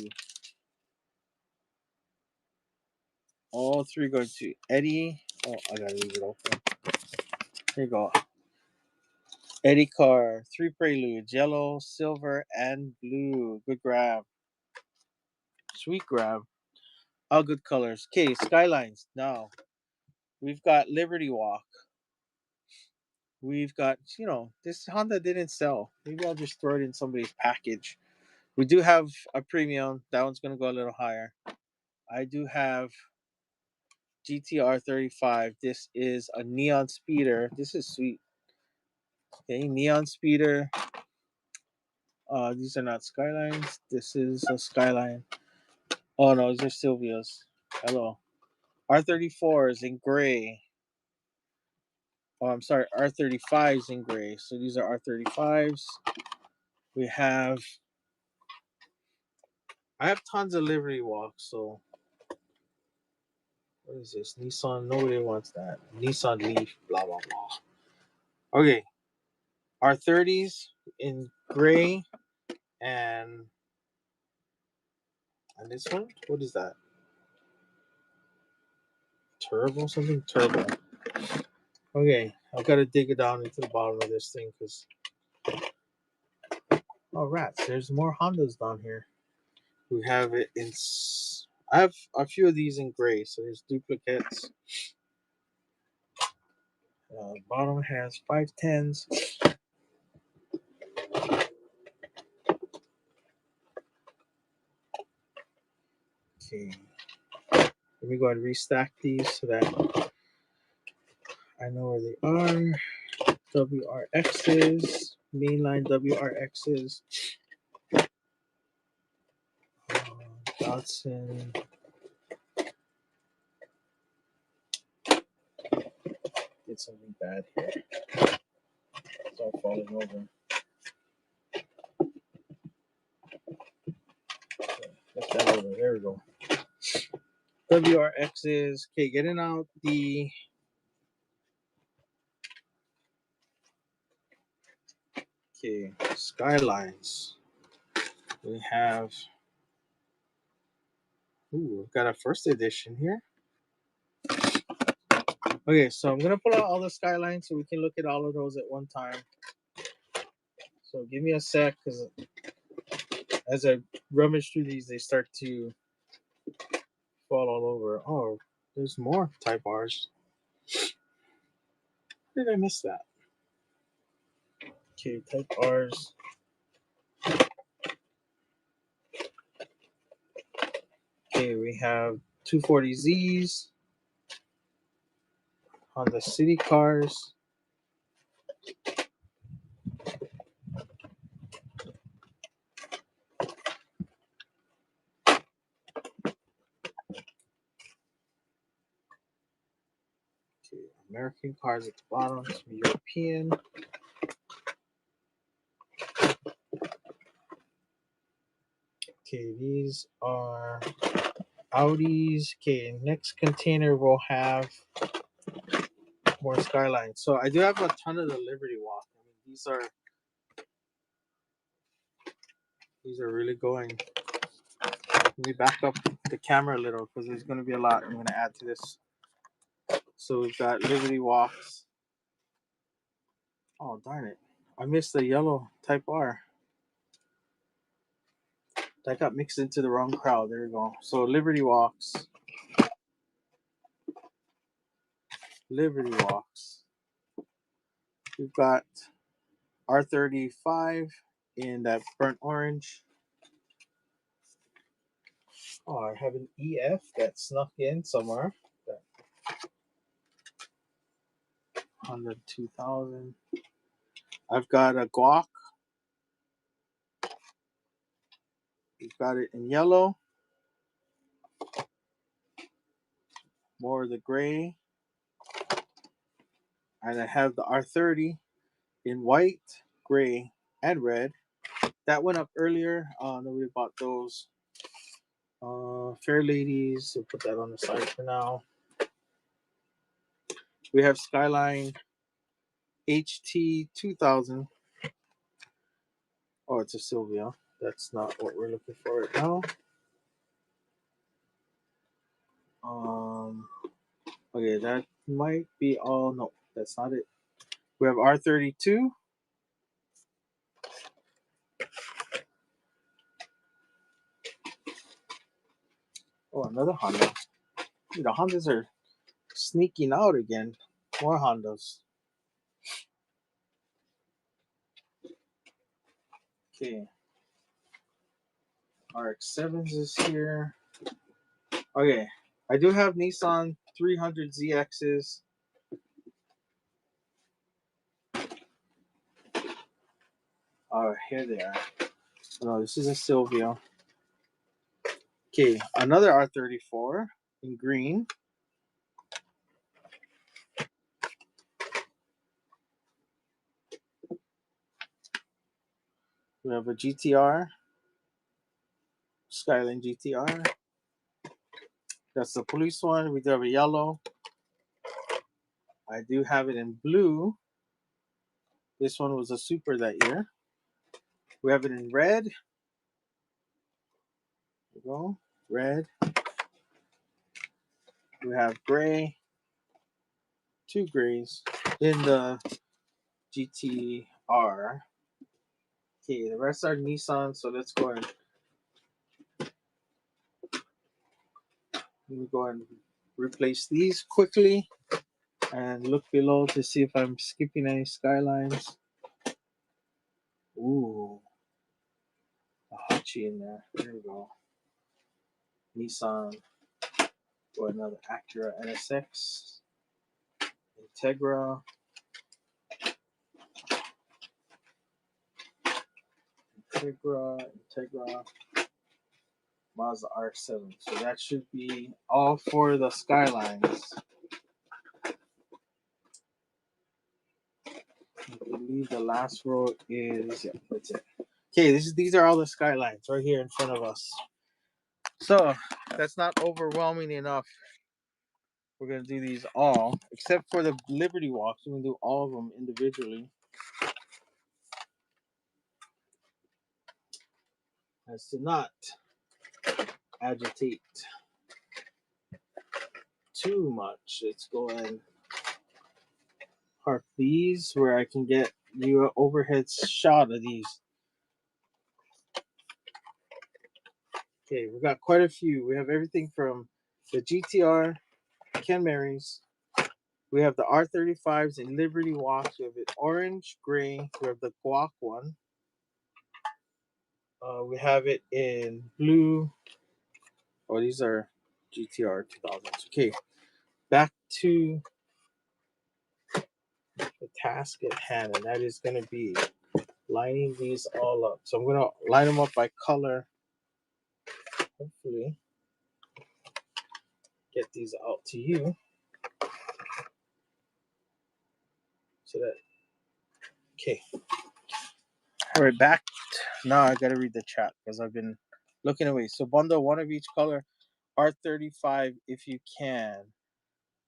Eddie. Oh, I gotta leave it open. Here you go. Eddie Carr, 3 Preludes, yellow, silver, and blue. Good grab. Sweet grab. All good colors. Okay, Skylines now. We've got Liberty Walk. We've got, this Honda didn't sell. Maybe I'll just throw it in somebody's package. We do have a premium. That one's going to go a little higher. I do have GTR 35. This is a neon speeder. This is sweet. Okay, neon speeder. These are not Skylines. This is a Skyline. Oh no, these are Silvia's. Hello. R34 is in gray. Oh, I'm sorry, R35 is in gray. So these are R35s. We have. I have tons of Liberty Walks. So what is this? Nissan. Nobody wants that. Nissan Leaf. Blah blah blah. Okay. R30s in gray and this one. What is that? Turbo something turbo. Okay, I've got to dig it down into the bottom of this thing because oh rats, there's more Hondas down here. We have it in. I have a few of these in gray, so there's duplicates. Bottom has 510s. Okay, let me go ahead and restack these so that I know where they are. WRXs, mainline WRXs. Datsun. Did something bad here. It's all falling over. Let's that over. There we go. WRXs. Okay, getting out the Skylines. We have. Ooh, we've got a first edition here. Okay, so I'm gonna pull out all the Skylines so we can look at all of those at one time. So give me a sec, because as I rummage through these, they start to fall all over. Oh, there's more Type R's. Where did I miss that? Okay, Type R's. Okay, we have 240Zs, Honda City cars. Okay, American cars at the bottom, some European. Okay, these are Audis. Okay, next container will have more Skylines. So I do have a ton of the Liberty Walk. I mean, these are really going. Let me back up the camera a little because there's going to be a lot I'm going to add to this. So we've got Liberty Walks. Oh darn it! I missed the yellow Type R. That got mixed into the wrong crowd. There we go. So Liberty Walks. Liberty Walks. We've got R35 in that burnt orange. Oh, I have an EF that snuck in somewhere. Honda 2000. I've got a Guac. We've got it in yellow. More of the gray. And I have the R30 in white, gray, and red. That went up earlier. Nobody bought those. Fair Ladies. We'll put that on the side for now. We have Skyline HT 2000. Oh, it's a Sylvia. That's not what we're looking for right now. Okay, that might be all. No, that's not it. We have R32. Oh, another Honda. The Hondas are sneaking out again. More Hondas. Okay. RX-7s is here. Okay. I do have Nissan 300ZXs. Oh, here they are. No, this is a Silvio. Okay, another R34 in green. We have a GTR, Skyline GTR. That's the police one. We do have a yellow. I do have it in blue. This one was a super that year. We have it in red. There we go. Red. We have gray. Two grays in the GTR. Okay, the rest are Nissan, so let's go and replace these quickly and look below to see if I'm skipping any Skylines. Ooh, a Hachi in there. There we go. Nissan. Go another Acura NSX. Integra. Integra. Mazda RX-7. So that should be all for the Skylines. I believe the last row is, yeah, that's it. Okay, these are all the Skylines right here in front of us. So that's not overwhelming enough. We're gonna do these all, except for the Liberty Walks. We're gonna do all of them individually. As to not agitate too much. Let's go and park these where I can get you an overhead shot of these. Okay, we got quite a few. We have everything from the GTR, Ken Marys. We have the R35s in Liberty Walks. We have it orange, gray. We have the guac one. We have it in blue. Oh, these are GTR 2000s. Okay, back to the task at hand, and that is going to be lining these all up. So I'm going to line them up by color. Hopefully, get these out to you. So that, okay. All right, back. Now I got to read the chat because I've been looking away. So bundle one of each color. R35 if you can.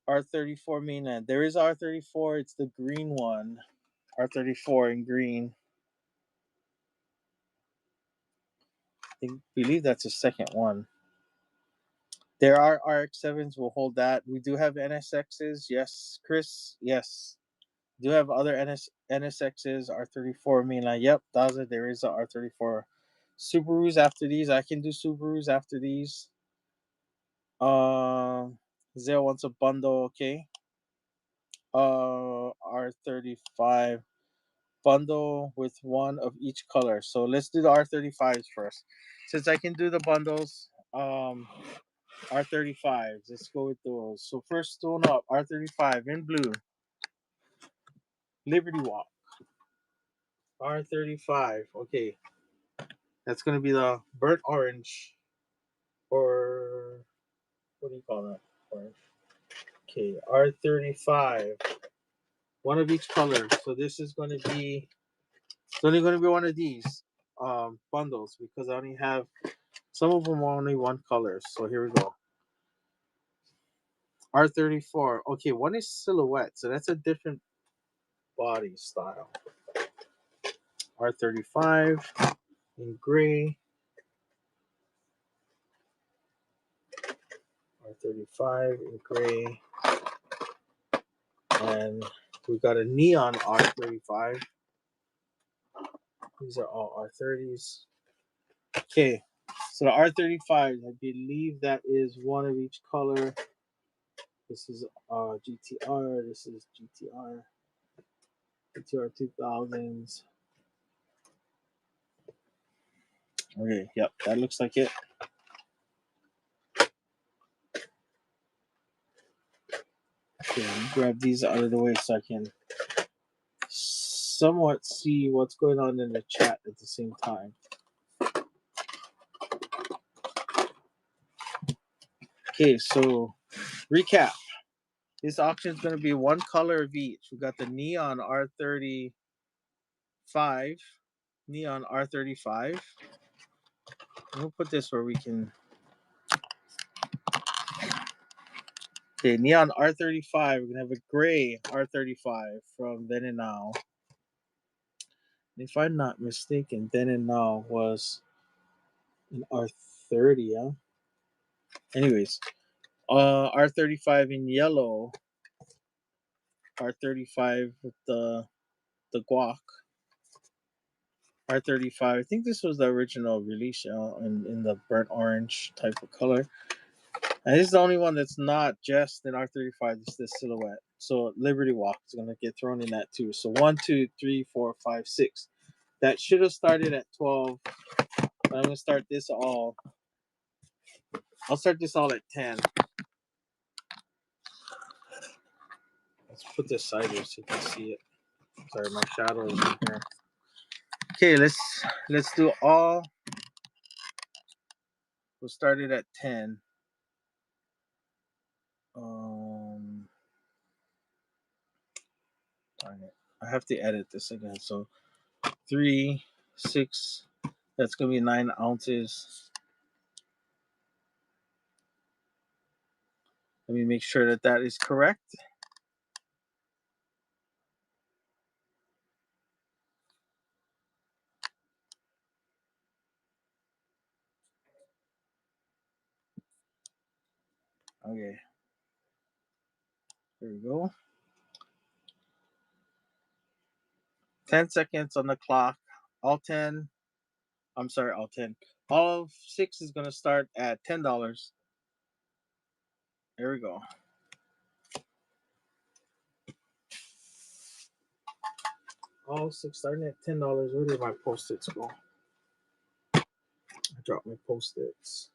R34 mainland. There is R34. It's the green one. R34 in green. I believe that's the second one. There are RX-7s. We'll hold that. We do have NSXs. Yes, Chris. Yes. Do have other NSXs. R34 mainline. Yep, Daza. There is a R34. Subarus after these. I can do Subarus after these. Zero wants a bundle. Okay. R35 bundle with one of each color. So let's do the R35s first. Since I can do the bundles, R35s. Let's go with those. So first one up, R35 in blue. Liberty Walk. R35. Okay. That's gonna be the burnt orange. Or what do you call that? Orange. Okay, R35. One of each color. So this is gonna be, it's only gonna be one of these bundles because I only have some of them are only one color. So here we go. R34. Okay, one is silhouette, so that's a different body style. R35 in gray. R35 in gray. And we got a neon R35. These are all R30s. Okay, so the R35, I believe that is one of each color. This is GTR. This is GTR. GTR 2000s. Okay, yep, that looks like it. Okay, let me grab these out of the way so I can somewhat see what's going on in the chat at the same time. Okay, so recap. This auction is going to be one color of each. We got the neon R35, neon R35. We'll put this where we can. Okay, neon R35. We're gonna have a gray R35 from Then and Now. If I'm not mistaken, Then and Now was an R30. Huh? Anyways, R35 in yellow. R35 with the guac. R35. I think this was the original release in the burnt orange type of color. And this is the only one that's not just an R35. It's the silhouette. So Liberty Walk is gonna get thrown in that too. So 1, 2, 3, 4, 5, 6. That should have started at 12. But I'm gonna start this all. I'll start this all at 10. Let's put this sideways so you can see it. Sorry, my shadow is in here. Okay, let's do all. We'll start it at 10. Darn it. I have to edit this again. So 3, 6. That's gonna be 9 ounces. Let me make sure that is correct. Okay. There we go. 10 seconds on the clock. All 10. I'm sorry, all 10. All 6 is going to start at $10. There we go. All 6 starting at $10. Where did my Post-its go? I dropped my Post-its.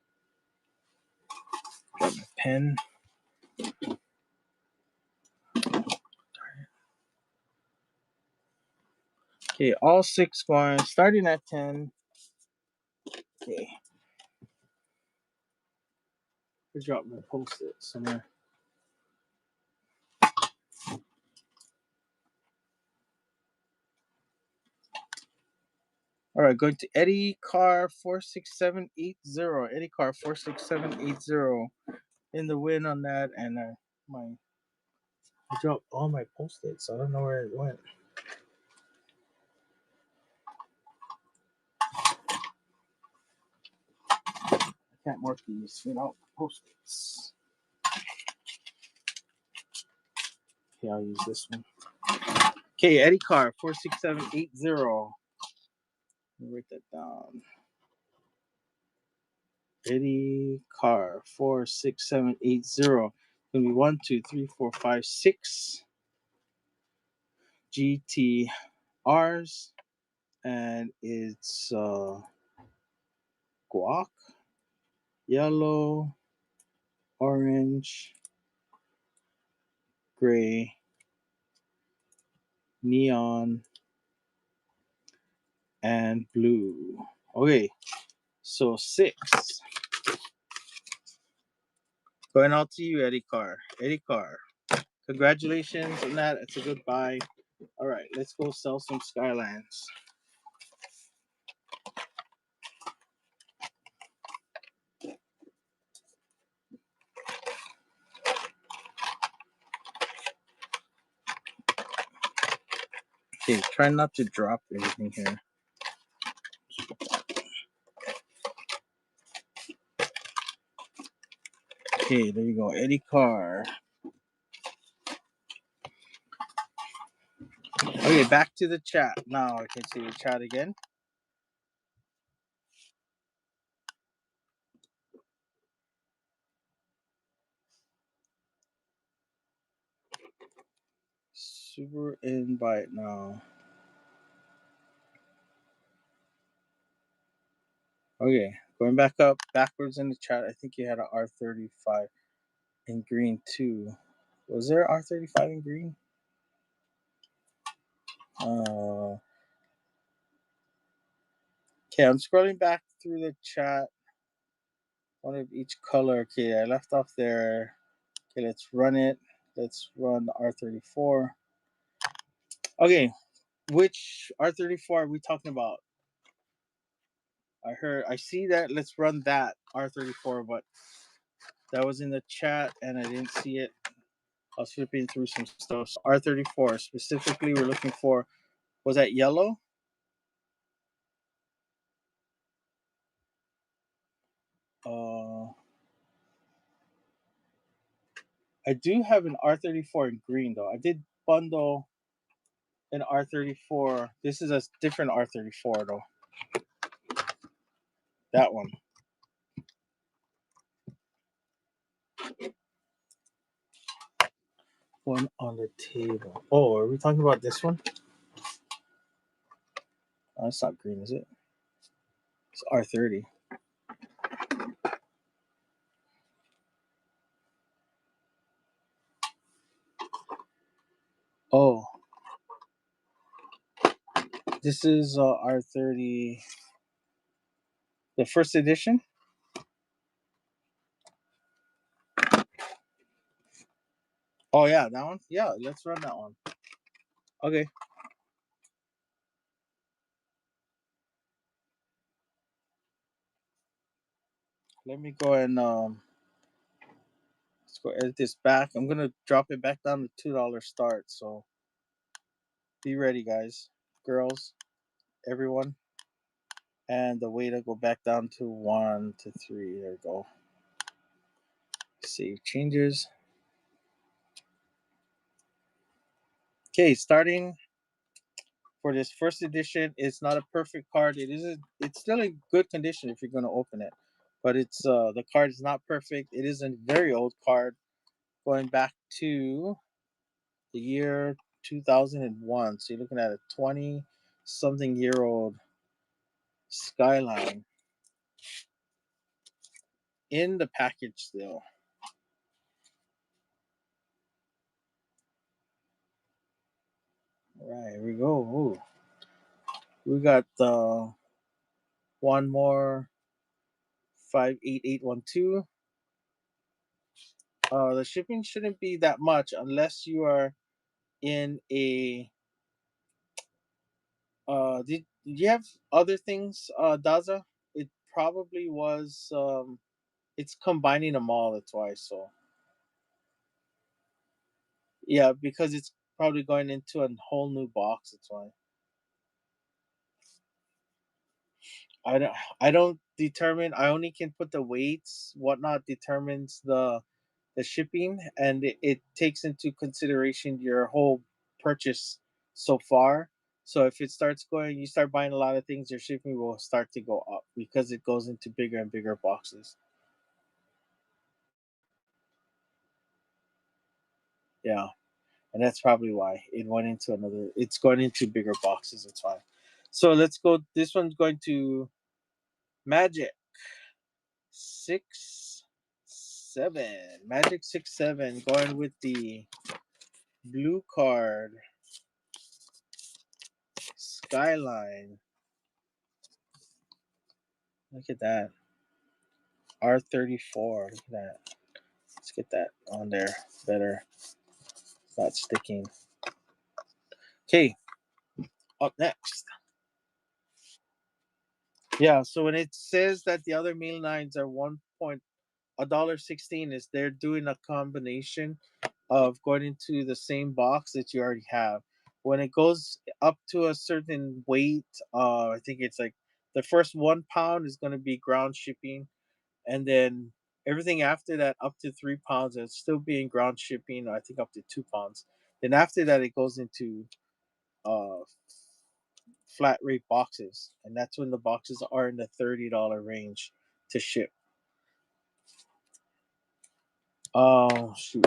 Got my pen. Okay, all 6 going, starting at 10. Okay. I dropped my Post-its somewhere. All right, going to Eddie Car 46780. Eddie Car 46780 in the win on that, and I dropped all my Post-its. I don't know where it went. I can't mark these without Post-its. Okay, I'll use this one. Okay, Eddie Car 46780. Let me write that down. Eddie Car 46780. Gonna be 1, 2, 3, 4, 5, 6 GTRs, and it's guac, yellow, orange, gray, neon, and blue. Okay, so 6. Going out to you, Eddie Car. Eddie Car. Congratulations on that. It's a good buy. All right, let's go sell some Skylands. Okay, try not to drop anything here. Okay, there you go. Eddie Car. Okay, back to the chat. Now I can see the chat again. Super in buy it now. Okay, going back up backwards in the chat. I think you had an R35 in green too. Was there R35 in green? Okay, I'm scrolling back through the chat. One of each color. Okay, I left off there. Okay, let's run it. Let's run the R34. Okay, which R34 are we talking about? I see that. Let's run that R34, but that was in the chat and I didn't see it. I was flipping through some stuff. So R34 specifically, we're looking for. Was that yellow? I do have an R34 in green though. I did bundle an R34. This is a different R34 though. That one. One on the table. Oh, are we talking about this one? Oh, it's not green, is it? It's R30. Oh, this is R30, the first edition. Oh yeah, that one. Yeah, let's run that one. Okay. Let me go and let's go edit this back. I'm gonna drop it back down to $2 start. So be ready, guys, girls, everyone. And the way to go back down to 1 to 3. There we go. Save changes. Okay, starting for this first edition. It's not a perfect card. It's still in good condition if you're going to open it, but it's the card is not perfect. It is a very old card, going back to the year 2001. So you're looking at a 20-something-year-old Skyline in the package still. All right, here we go. Ooh. We got one more 58812. The shipping shouldn't be that much unless you are in a. Did you have other things, Daza? It probably was. It's combining them all. That's why. So yeah, because it's probably going into a whole new box. That's why. I don't determine. I only can put the weights. Whatnot determines the shipping, and it takes into consideration your whole purchase so far. So if it starts going, you start buying a lot of things, your shipping will start to go up because it goes into bigger and bigger boxes. Yeah, and that's probably why it went into another. It's going into bigger boxes. That's why. So let's go. This one's going to Magic 6-7. Magic 6-7 going with the blue card Skyline. Look at that. R34. Look at that. Let's get that on there better. It's not sticking. Okay. Up next. Yeah, so when it says that the other meal nines are $1.16 is they're doing a combination of going into the same box that you already have. When it goes up to a certain weight, I think it's like the first 1 pound is going to be ground shipping, and then everything after that up to 3 pounds, it's still being ground shipping. I think up to 2 pounds. Then after that, it goes into uh, flat rate boxes, and that's when the boxes are in the $30 range to ship. Oh shoot!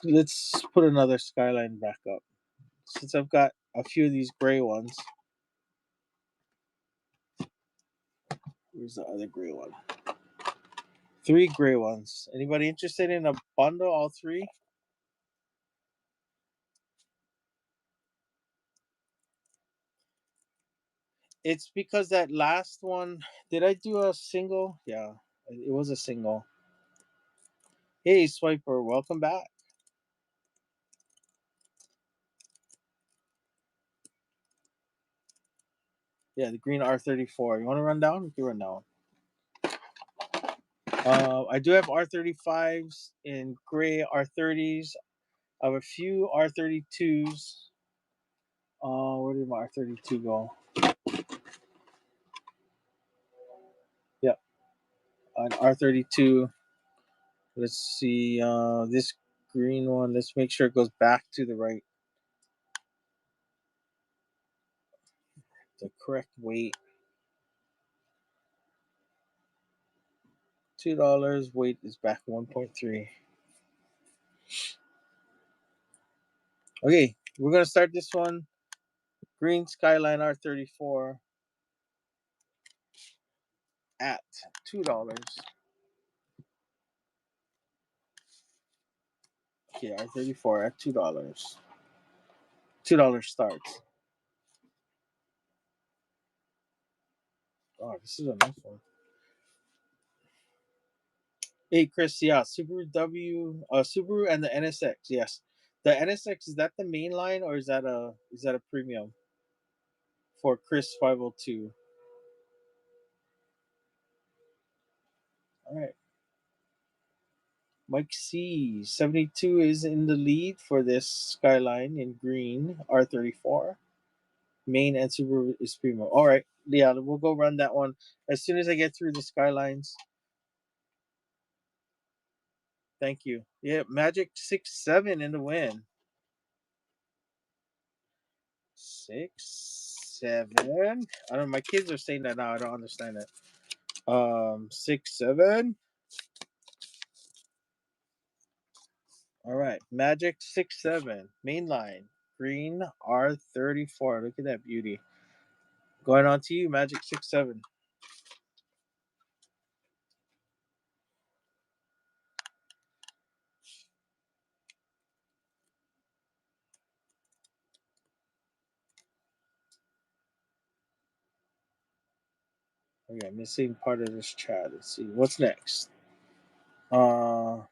Let's put another skyline back up. Since I've got a few of these gray ones. Where's the other gray one? 3 gray ones. Anybody interested in a bundle, all 3? It's because that last one, did I do a single? Yeah, it was a single. Hey, Swiper, welcome back. Yeah, the green R34. You want to run down? You can run down. I do have R35s in gray, R30s. I have a few R32s. Where did my R32 go? Yep, an R32. Let's see. This green one. Let's make sure it goes back to the right. The correct weight. $2. Weight is back 1.3. Okay, we're gonna start this one. Green Skyline R34 at $2. Okay, R34 at $2. $2 starts. Oh, this is a nice one. Hey Chris, yeah, Subaru and the NSX, yes. The NSX, is that the main line or is that a premium for Chris 502? All right. Mike C 72 is in the lead for this Skyline in green R34. Main and Subaru is premium. All right, yeah, we'll go run that one as soon as I get through the Skylines. Thank you. Yeah, Magic 6-7 in the win. 6-7. I don't know. My kids are saying that now. I don't understand it. 6-7. All right, Magic 6-7 main line green R34. Look at that beauty. Going on to you, Magic 6-7. Okay, missing part of this chat. Let's see what's next. Oh,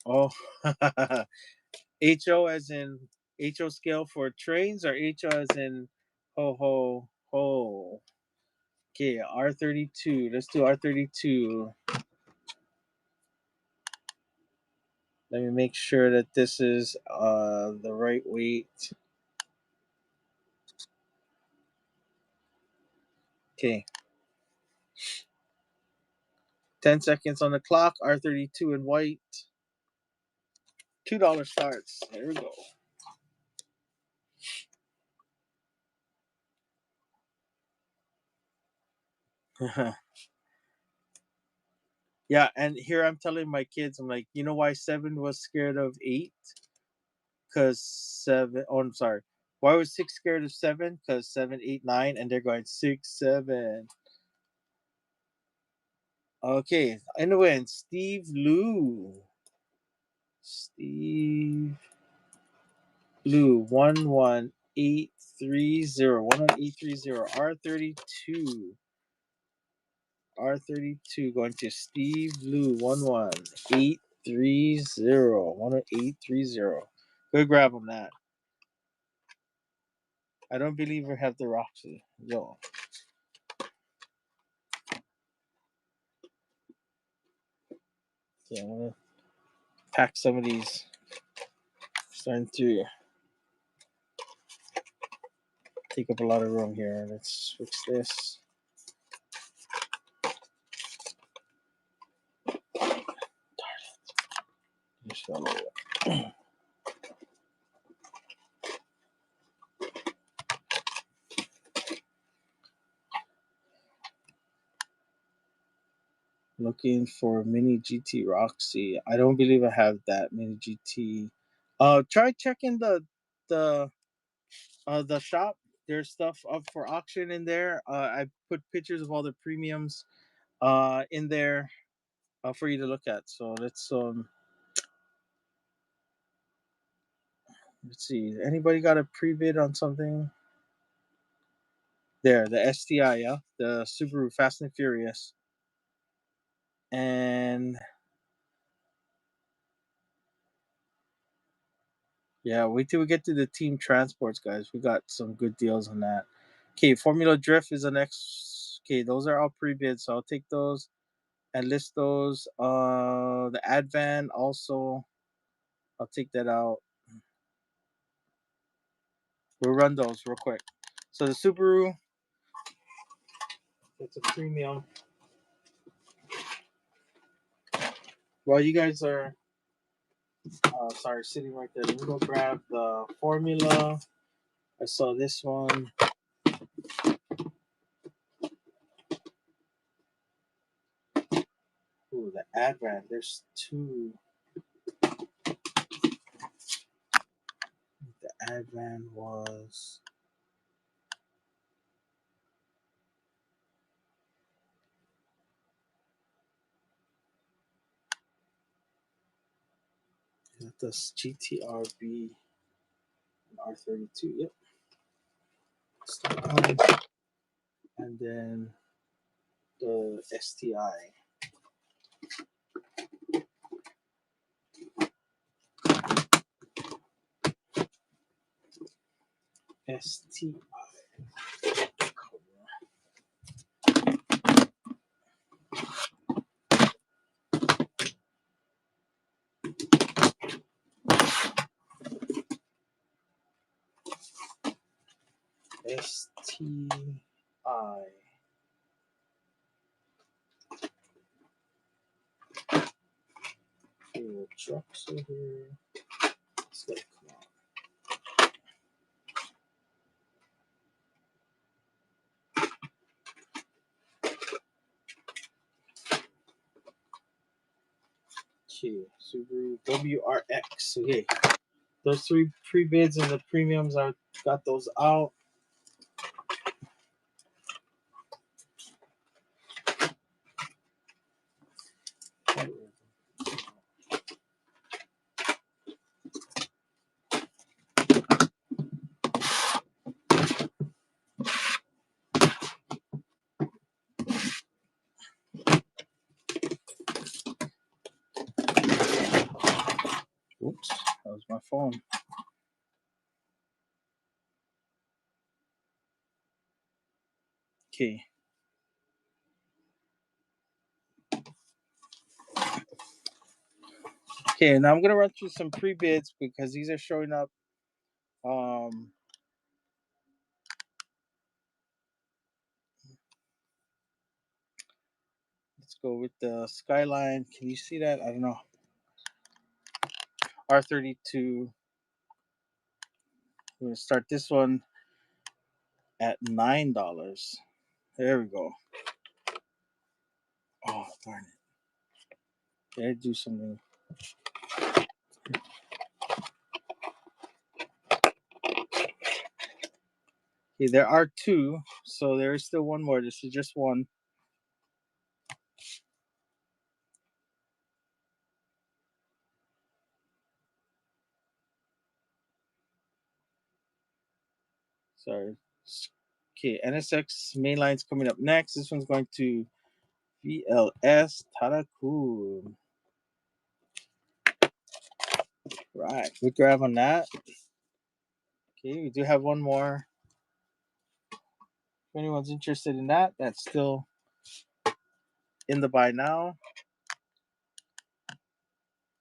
HO as in HO scale for trains or HO as in ho ho ho. Okay, R32. Let's do R32. Let me make sure that this is the right weight. Okay. 10 seconds on the clock. R32 in white. $2 starts. There we go. Yeah, and here I'm telling my kids, I'm like, you know why 7 was scared of 8? Because 7, oh, I'm sorry. Why was 6 scared of 7? Because 7, 8, 9, and they're going 6, 7. Okay, in the win, Steve Lou. Steve Lou, 11830. 11830. R32. R32 going to Steve Lou, 11830. 11830. Good grab on that. I don't believe we have the Roxy. Yo. Yeah, I'm gonna pack some of these. Starting to take up a lot of room here. Let's fix this. Just fell over. Looking for mini GT Roxy. I don't believe I have that mini GT. Try checking the shop. There's stuff up for auction in there. I put pictures of all the premiums in there for you to look at. So let's see. Anybody got a pre-bid on something? There, the STI, yeah, the Subaru Fast and Furious, and yeah, wait till we get to the team transports, guys. We got some good deals on that. Okay, Formula Drift is the next. Okay, those are all pre-bid, so I'll take those and list those. The Advan also, I'll take that out. We'll run those real quick. So the Subaru, it's a premium. While you guys are, sorry, sitting right there, let me go grab the Formula. I saw this one. Ooh, the Advan. There's two. The Advan was. Is it this GTRB R32? Yep. And then the STI. STI. STI. Okay, the trucks are here. It's gotta come out. Okay, Subaru WRX. Okay, those three pre-bids and the premiums, I got those out. Oops, that was my phone. Okay. Okay, now I'm gonna run through some pre-bids because these are showing up. Let's go with the Skyline. Can you see that? I don't know. R32. We're gonna start this one at $9. There we go. Oh darn it! Did I do something? Okay, there are two, so there is still one more. This is just one. Sorry. Okay, NSX mainline's coming up next. This one's going to VLS Tarakun. Right, good grab on that. Okay, we do have one more. If anyone's interested in that, that's still in the buy now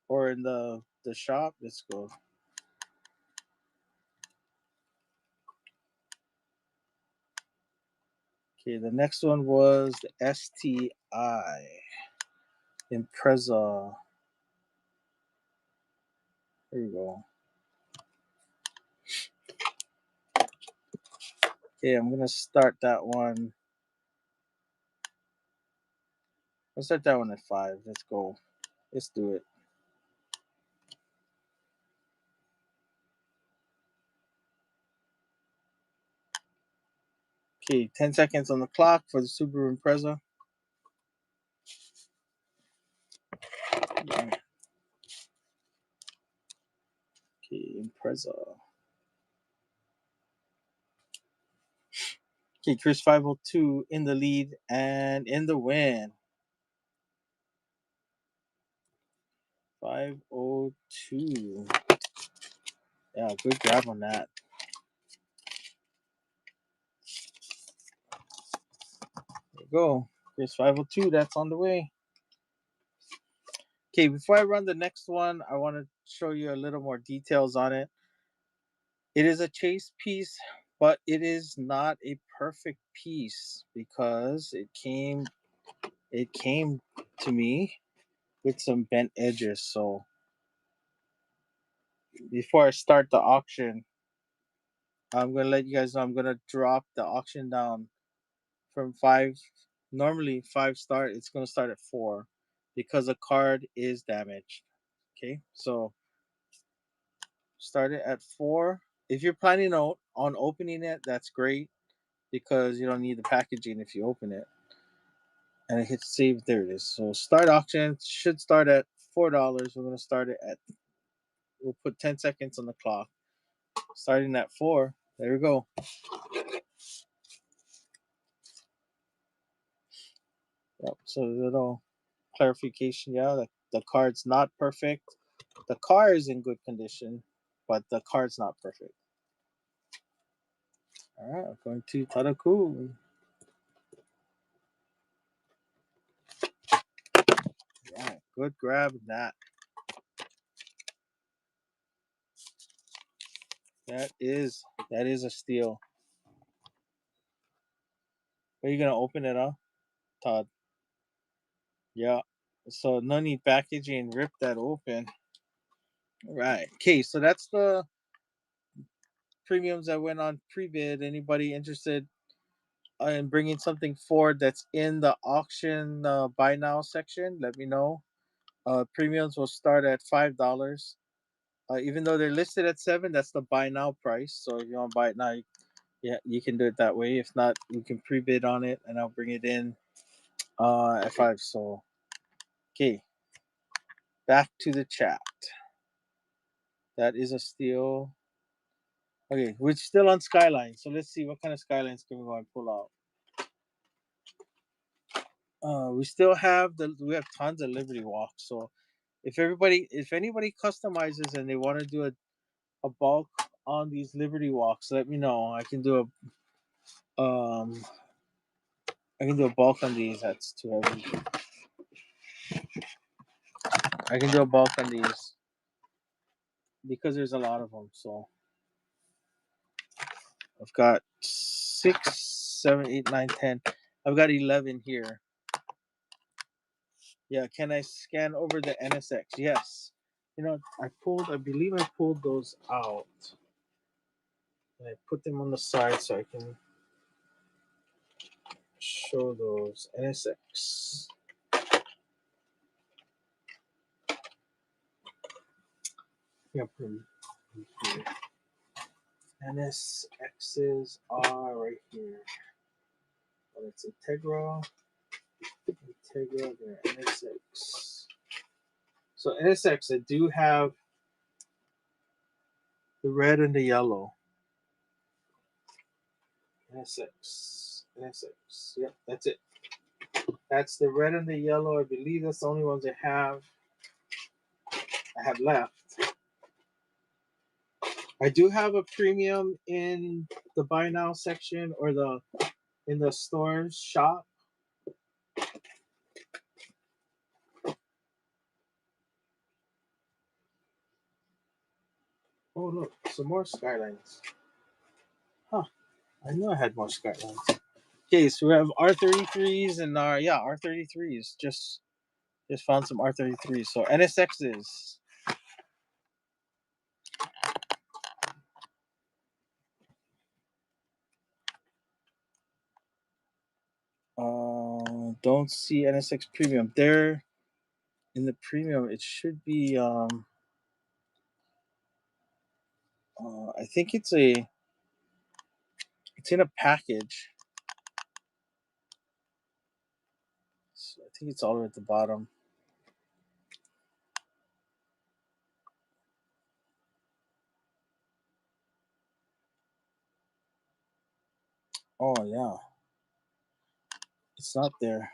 or in the shop. Let's go. Okay, the next one was the STI Impreza. There you go. Okay, I'm gonna start that one Let's set that one at 5. Let's go. Let's do it. Okay, 10 seconds on the clock for the Subaru Impreza. Yeah. Okay, Impreza. Okay, Chris 502 in the lead and in the win. 502. Yeah, good grab on that. There you go. Chris 502, that's on the way. Okay, before I run the next one, I want to show you a little more details on it. It is a chase piece, but it is not a perfect piece because it came to me with some bent edges. So before I start the auction, I'm gonna let you guys know I'm gonna drop the auction down from 5. Normally 5 start, it's gonna start at 4 because the card is damaged. Okay, so start it at 4. If you're planning on opening it, that's great because you don't need the packaging if you open it. And I hit save. There it is. So start auction should start at $4. We're gonna start it at. We'll put 10 seconds on the clock. Starting at 4. There we go. Yep. So a little clarification. Yeah, the card's not perfect. The car is in good condition, but the card's not perfect. All right, I'm going to Tadaku. Yeah, good grab that. That is a steal. Are you gonna open it up, Todd? Yeah. So no need packaging. Rip that open. All right. Okay. So that's the premiums that went on pre-bid. Anybody interested in bringing something forward that's in the auction buy now section? Let me know. Premiums will start at $5. Even though they're listed at 7, that's the buy now price. So if you want to buy it now, yeah, you can do it that way. If not, you can pre-bid on it, and I'll bring it in at 5. So okay, back to the chat. That is a steal. Okay, we're still on Skyline. So let's see what kind of Skylines can we go and pull out. We still have we have tons of Liberty Walks. So if anybody customizes and they want to do a bulk on these Liberty Walks, let me know. I can do a bulk on these. That's too heavy. I can do a bulk on these because there's a lot of them. So I've got 6, 7, 8, 9, 10. I've got 11 here. Yeah, can I scan over the NSX? Yes. I believe I pulled those out. And I put them on the side so I can show those NSX. Yeah, put them here. NSXs are right here. Oh, it's Integra. Integra, there, NSX. So NSX, I do have the red and the yellow. NSX. Yep, that's it. That's the red and the yellow. I believe that's the only ones I have left. I do have a premium in the buy now section or in the stores shop. Oh look, some more Skylines. Huh. I knew I had more Skylines. Okay, so we have R33s and R33s. Just found some R33s. So NSXs. Don't see NSX Premium. There in the Premium, it should be. I think it's in a package. So I think it's all the way at the bottom. Oh yeah, it's not there.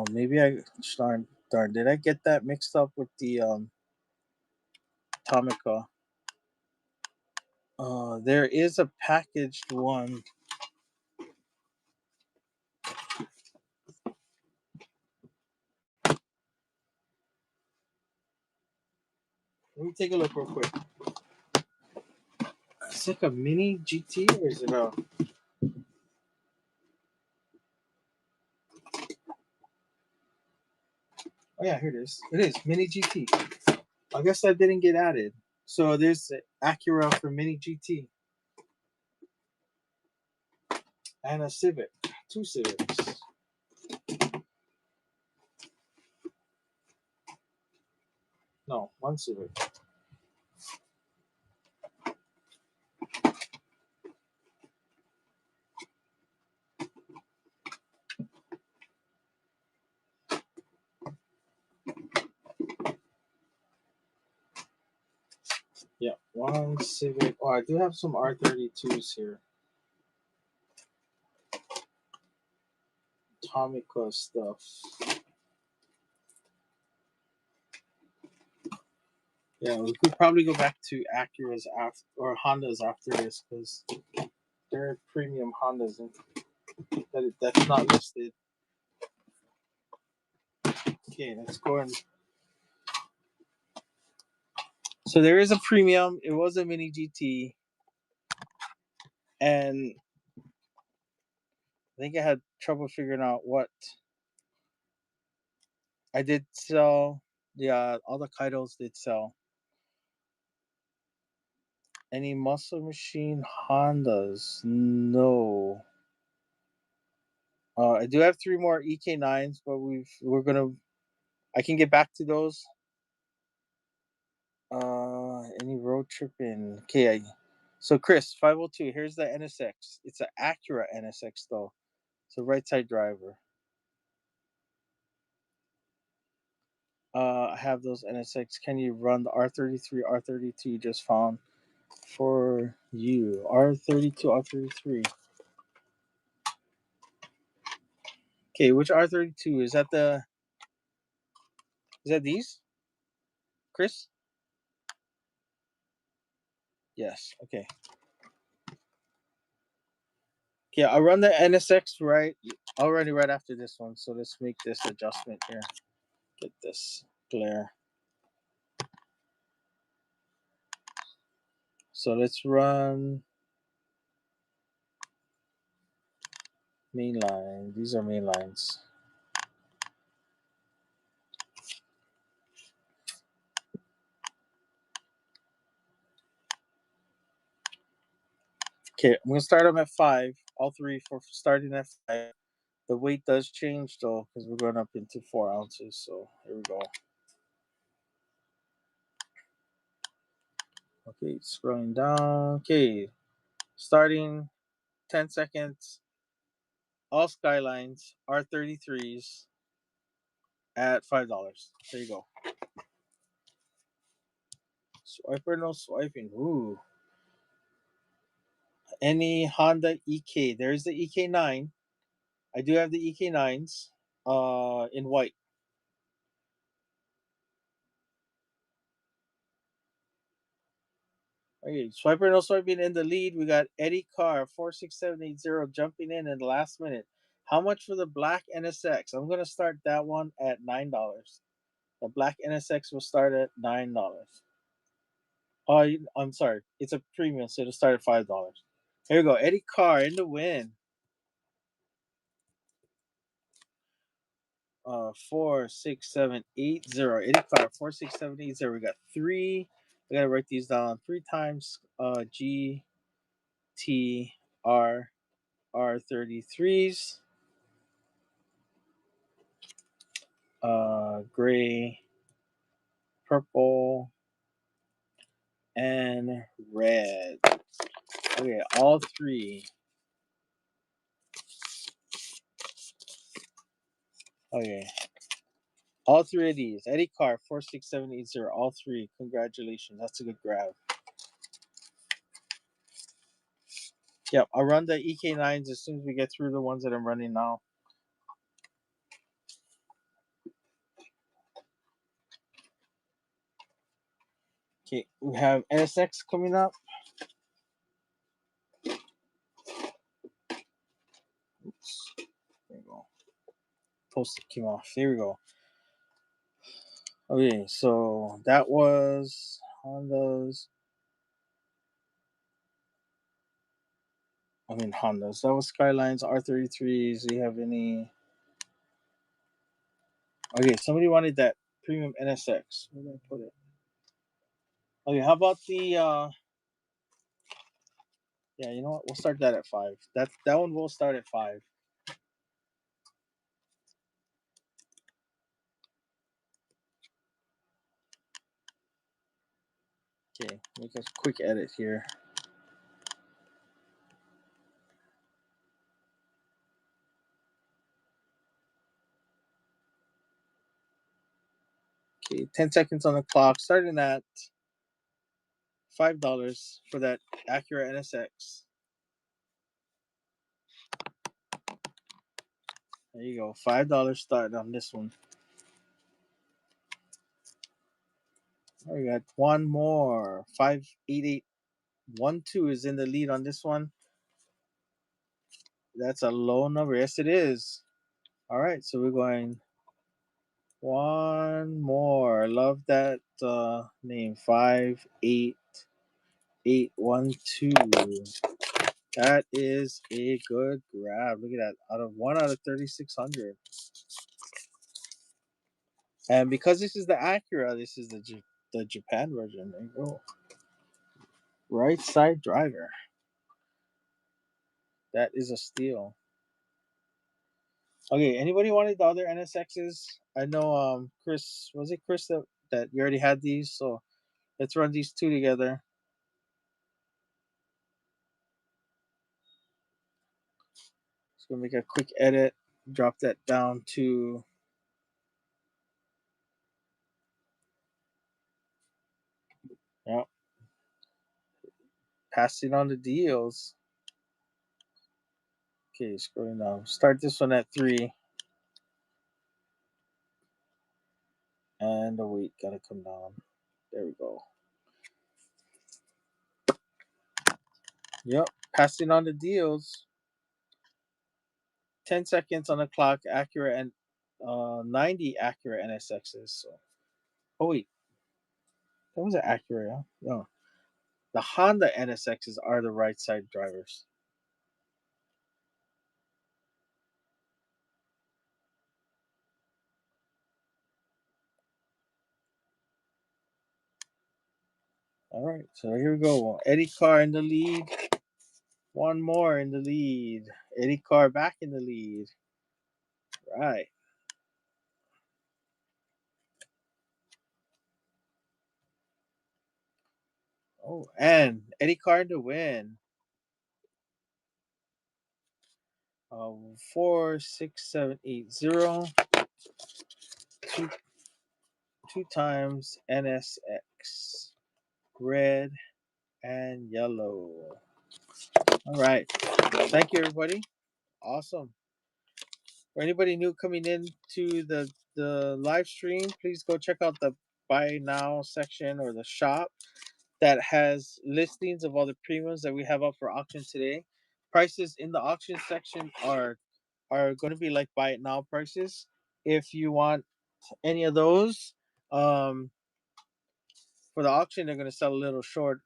Maybe darn. Did I get that mixed up with the Tomica? There is a packaged one. Let me take a look real quick. It's like a mini GT, or is it a? Oh yeah, here it is. It is mini GT. I guess that didn't get added. So there's Acura for mini GT and a Civic, two Civics. No, one Civic. Yeah, one Civic. Oh, I do have some R32s here. Tomica stuff. Yeah, we could probably go back to Acura's after or Hondas after this because they're premium Hondas and that's not listed. Okay, let's go and. So there is a premium. It was a mini GT, and I think I had trouble figuring out what I did sell. Yeah, all the Kaidos did sell. Any muscle machine Hondas? No. I do have three more EK9s, but we're gonna. I can get back to those. Any road tripping? Okay. So Chris, 502. Here's the NSX. It's an Acura NSX though. It's a right side driver. I have those NSX. Can you run the R33, R32 you just found for you? R32, R33. Okay, which R32? Is that these? Chris? Yes. Okay. Okay, I'll run the NSX already right after this one. So let's make this adjustment here. Get this glare. So let's run mainline. These are main lines. Okay, I'm gonna start them at 5. All three for starting at 5. The weight does change though, because we're going up into 4 ounces. So here we go. Okay, scrolling down. Okay, starting 10 seconds. All Skylines R33s at $5. There you go. Swiper, no swiping. Ooh. Any Honda EK. There's the EK9. I do have the EK9s in white. Okay, Swiper, no swiping in the lead. We got Eddie Carr, 46780 jumping in the last minute. How much for the black NSX? I'm going to start that one at $9. The black NSX will start at $9. Oh, I'm sorry. It's a premium, so it'll start at $5. Here we go. Eddie Carr in the win. 46780. Eddie Carr, 46780. We got three. I gotta write these down. 3 times GTR. are R33s, gray, purple, and red. Okay, all three. Okay, all three of these. Eddie Carr 46780. All three. Congratulations. That's a good grab. Yep, I'll run the EK9s as soon as we get through the ones that I'm running now. Okay, we have NSX coming up. Oops. There we go. Post-it came off. There we go. Okay, so that was Hondas. Hondas. That was Skylines, R33s. Do you have any? Okay, somebody wanted that premium NSX. Where did I put it? Okay, how about the yeah, you know what? We'll start that at 5. That one will start at 5. Okay, make a quick edit here. Okay, 10 seconds on the clock, starting at $5 for that Acura NSX. There you go, $5 start on this one. We got one more. 58812 is in the lead on this one. That's a low number. Yes, it is. All right, so we're going one more. I love that name. 58812. That is a good grab. Look at that. Out of 3,600. And because this is the Acura, this is the Japan version. There you go. Right side driver. That is a steal. Okay, anybody wanted the other NSXs? I know Chris, was it Chris that you already had these? So let's run these two together. Just gonna make a quick edit, drop that down to yep. Passing on the deals. Okay, scrolling down. Start this one at 3. And the weight gotta come down. There we go. Yep, passing on the deals. 10 seconds on the clock. Acura and 90 Acura NSXs. So, oh wait, that was an Acura. No, the Honda NSXs are the right side drivers. All right, so here we go. Eddie Carr in the lead. One more in the lead. Eddie Carr back in the lead. Right. Oh, and Eddie Carr to win. 46780. Two times NSX. Red and yellow. All right. Thank you, everybody. Awesome. For anybody new coming in to the live stream, please go check out the buy now section or the shop that has listings of all the premiums that we have up for auction today. Prices in the auction section are going to be like buy it now prices. If you want any of those, for the auction they're going to sell a little slower,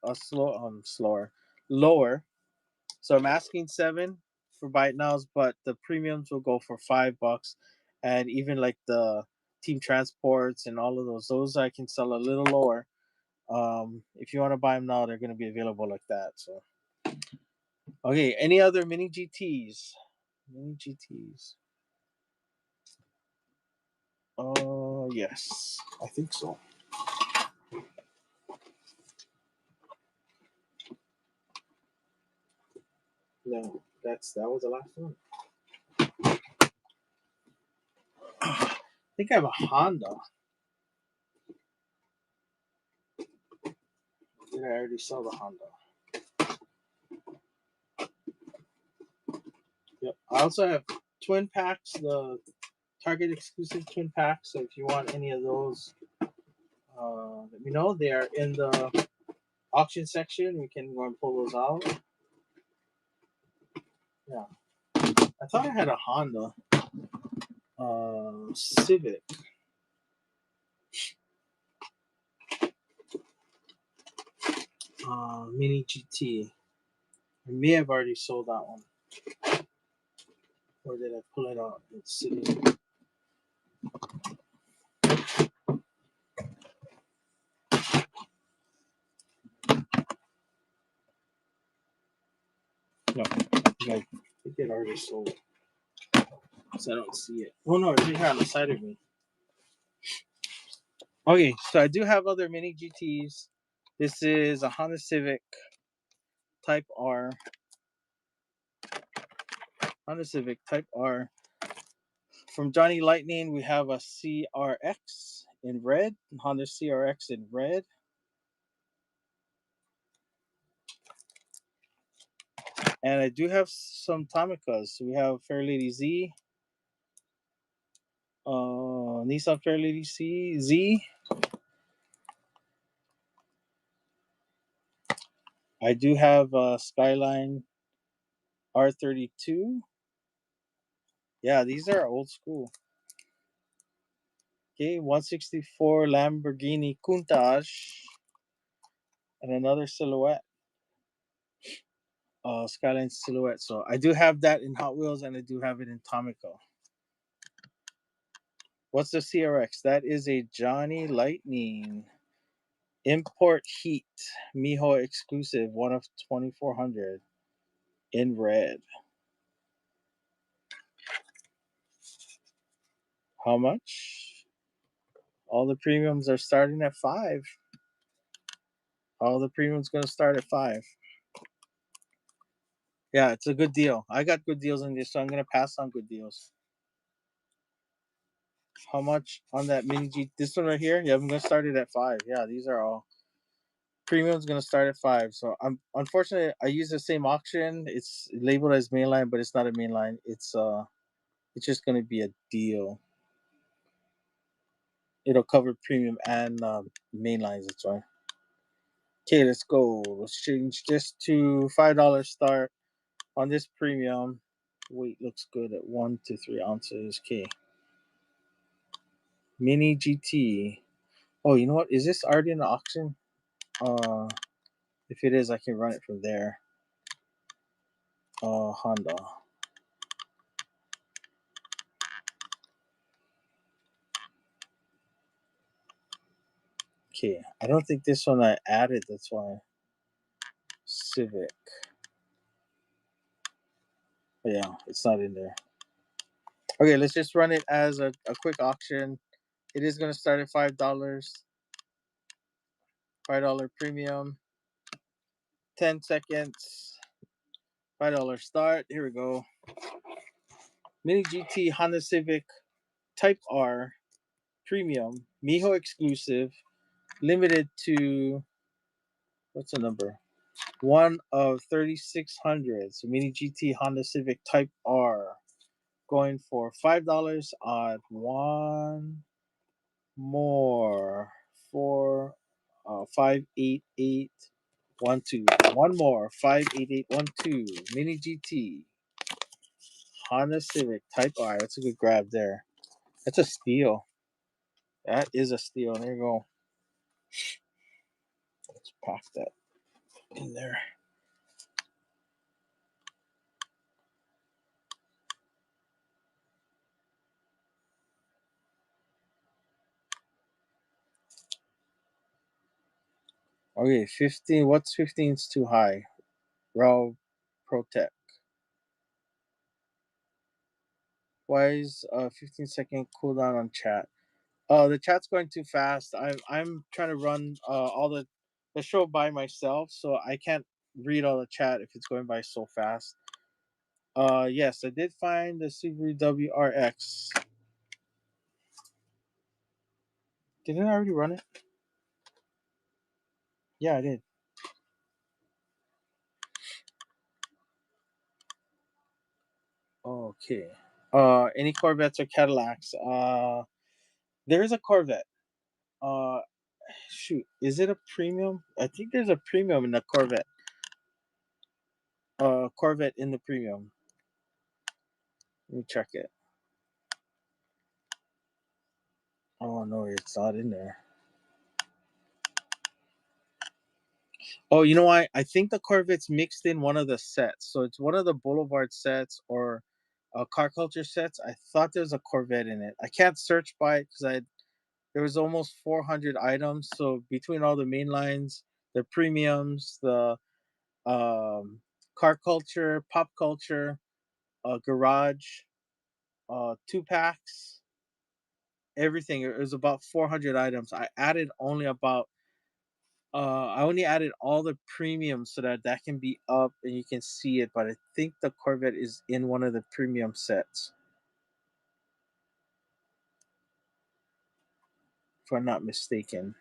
lower. So I'm asking 7 for buy it nows, but the premiums will go for $5, and even like the team transports and all of those I can sell a little lower. If you want to buy them now, they're going to be available like that. So Okay, any other mini GTs? Mini GTs. Yes, I think so. No, that was the last one. I think I have a Honda. Did I already sell the Honda? Yep. I also have twin packs, the Target exclusive twin packs. So if you want any of those, let me know. They are in the auction section. We can go and pull those out. Yeah. I thought I had a Honda Civic. Mini GT. I may have already sold that one. Or did I pull it out? It's sitting. No, I think it already sold. So I don't see it. Oh no, it's right here on the side of me. Okay, so I do have other mini GTs. This is a Honda Civic Type R. Honda Civic Type R. From Johnny Lightning, we have a CRX in red. Honda CRX in red. And I do have some Tomicas. We have Fair Lady Z, Nissan Fair Lady Z. I do have Skyline R32. Yeah, these are old school. Okay, 164 Lamborghini Countach and another Silhouette. Skyline Silhouette. So I do have that in Hot Wheels and I do have it in Tomico. What's the CRX? That is a Johnny Lightning Import Heat Miho exclusive, one of 2400 in red. How much? All the premiums are starting at 5. All the premiums gonna start at 5. Yeah, it's a good deal. I got good deals in this, so I'm gonna pass on good deals. How much on that mini G? This one right here? Yeah, I'm gonna start it at 5. Yeah, these are all premium's gonna start at 5. So I'm unfortunately I use the same auction. It's labeled as mainline, but it's not a mainline. It's just gonna be a deal. It'll cover premium and main lines. That's why. Okay, let's go. Let's change this to $5 start on this premium. Weight looks good at 1 to 3 ounces. Okay. Mini GT. Oh, you know what? Is this already in the auction? If it is, I can run it from there. Honda. Okay, I don't think this one I added. That's why. Civic. But yeah, it's not in there. Okay, let's just run it as a quick auction. It is going to start at $5. $5 premium. 10 seconds. $5 start. Here we go. Mini GT Honda Civic Type R Premium. Miho exclusive. Limited to, what's the number? 1 of 3,600. So Mini GT Honda Civic Type R. Going for $5 on one more. 58812. One more. 58812. Mini GT Honda Civic Type R. That's a good grab there. That's a steal. That is a steal. There you go. Let's pack that in there. Okay, 15. What's 15 is too high? Raw Protect. Why is 15-second cooldown on chat? The chat's going too fast. I'm trying to run all the show by myself, so I can't read all the chat if it's going by so fast. Yes, I did find the Subaru WRX. Didn't I already run it? Yeah, I did. Okay. Any Corvettes or Cadillacs? There is a Corvette. Uh, Shoot, is it a premium? I think there's a premium in the Corvette. Corvette in the premium. Let me check it. Oh no, it's not in there. Oh, you know what? I think the Corvette's mixed in one of the sets. So it's one of the Boulevard sets or car culture sets. I thought there was a Corvette in it. I can't search by it because there was almost 400 items. So between all the main lines, the premiums, the car culture, pop culture, garage, two packs, everything. It was about 400 items. I only added all the premiums so that can be up and you can see it. But I think the Corvette is in one of the premium sets, if I'm not mistaken.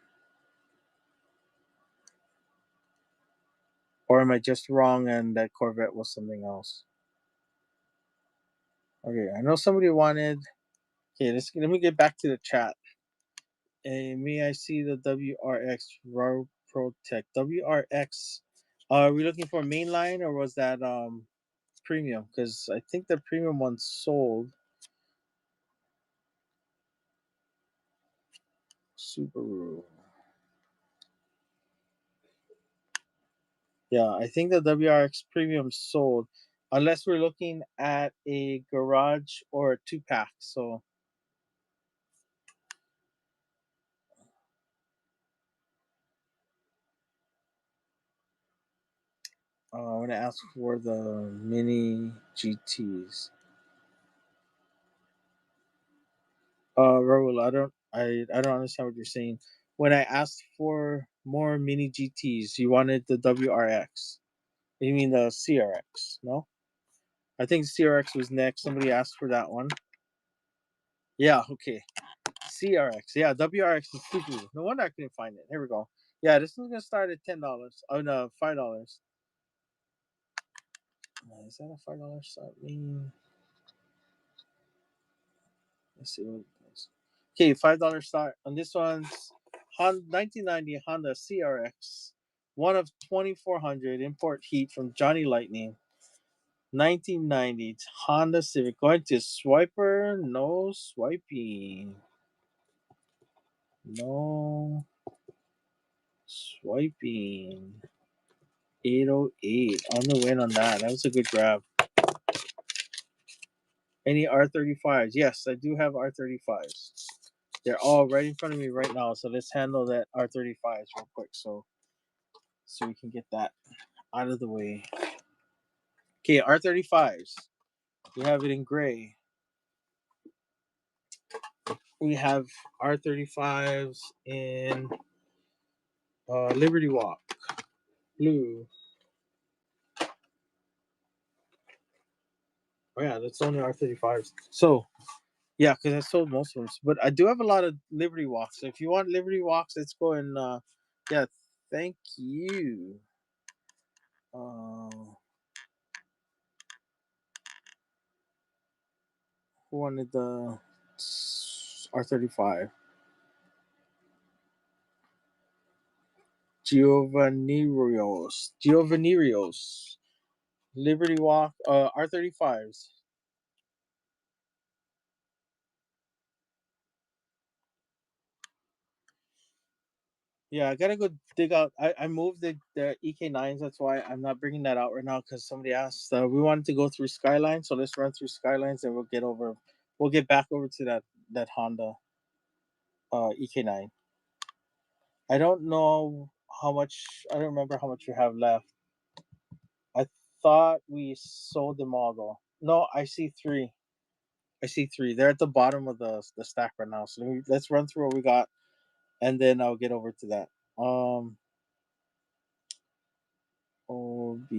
Or am I just wrong and that Corvette was something else? Okay, I know somebody wanted. Okay, let me get back to the chat. May I see the WRX Raw Protect WRX? Are we looking for mainline or was that premium? Because I think the premium one sold. Subaru. Yeah, I think the WRX premium sold, unless we're looking at a garage or a two pack. So I'm gonna ask for the mini GTS. Raul, I don't understand what you're saying. When I asked for more mini GTS, you wanted the WRX. You mean the CRX? No, I think CRX was next. Somebody asked for that one. Yeah, okay. CRX. Yeah, WRX is super. No wonder I couldn't find it. Here we go. Yeah, this one's gonna start at $10. Oh no, $5. Is that a $5 start? Let's see what it is. Okay, $5 start on this one's 1990 Honda CRX, one of 2,400 import heat from Johnny Lightning. 1990 Honda Civic. Going to swiper, no swiping. No swiping. 808 on the win on that. That was a good grab. Any R35s? Yes, I do have R35s. They're all right in front of me right now. So let's handle that R35s real quick so we can get that out of the way. Okay, R35s. We have it in gray. We have R35s in Liberty Walk. Blue. Oh yeah, that's only R35s. So yeah, because I sold most of them. But I do have a lot of Liberty Walks. So if you want Liberty Walks, let's go and yeah, thank you. Uh, who wanted the R35? Giovanniros. Liberty Walk, R35s. Yeah, I gotta go dig out. I moved the EK9s. That's why I'm not bringing that out right now because somebody asked. We wanted to go through Skyline, so let's run through Skylines and we'll get over. We'll get back over to that Honda EK9. I don't know how much. I don't remember how much you have left. I thought we sold them all though. No, I see three. I see three. They're at the bottom of the stack right now. So let's run through what we got, and then I'll get over to that. OB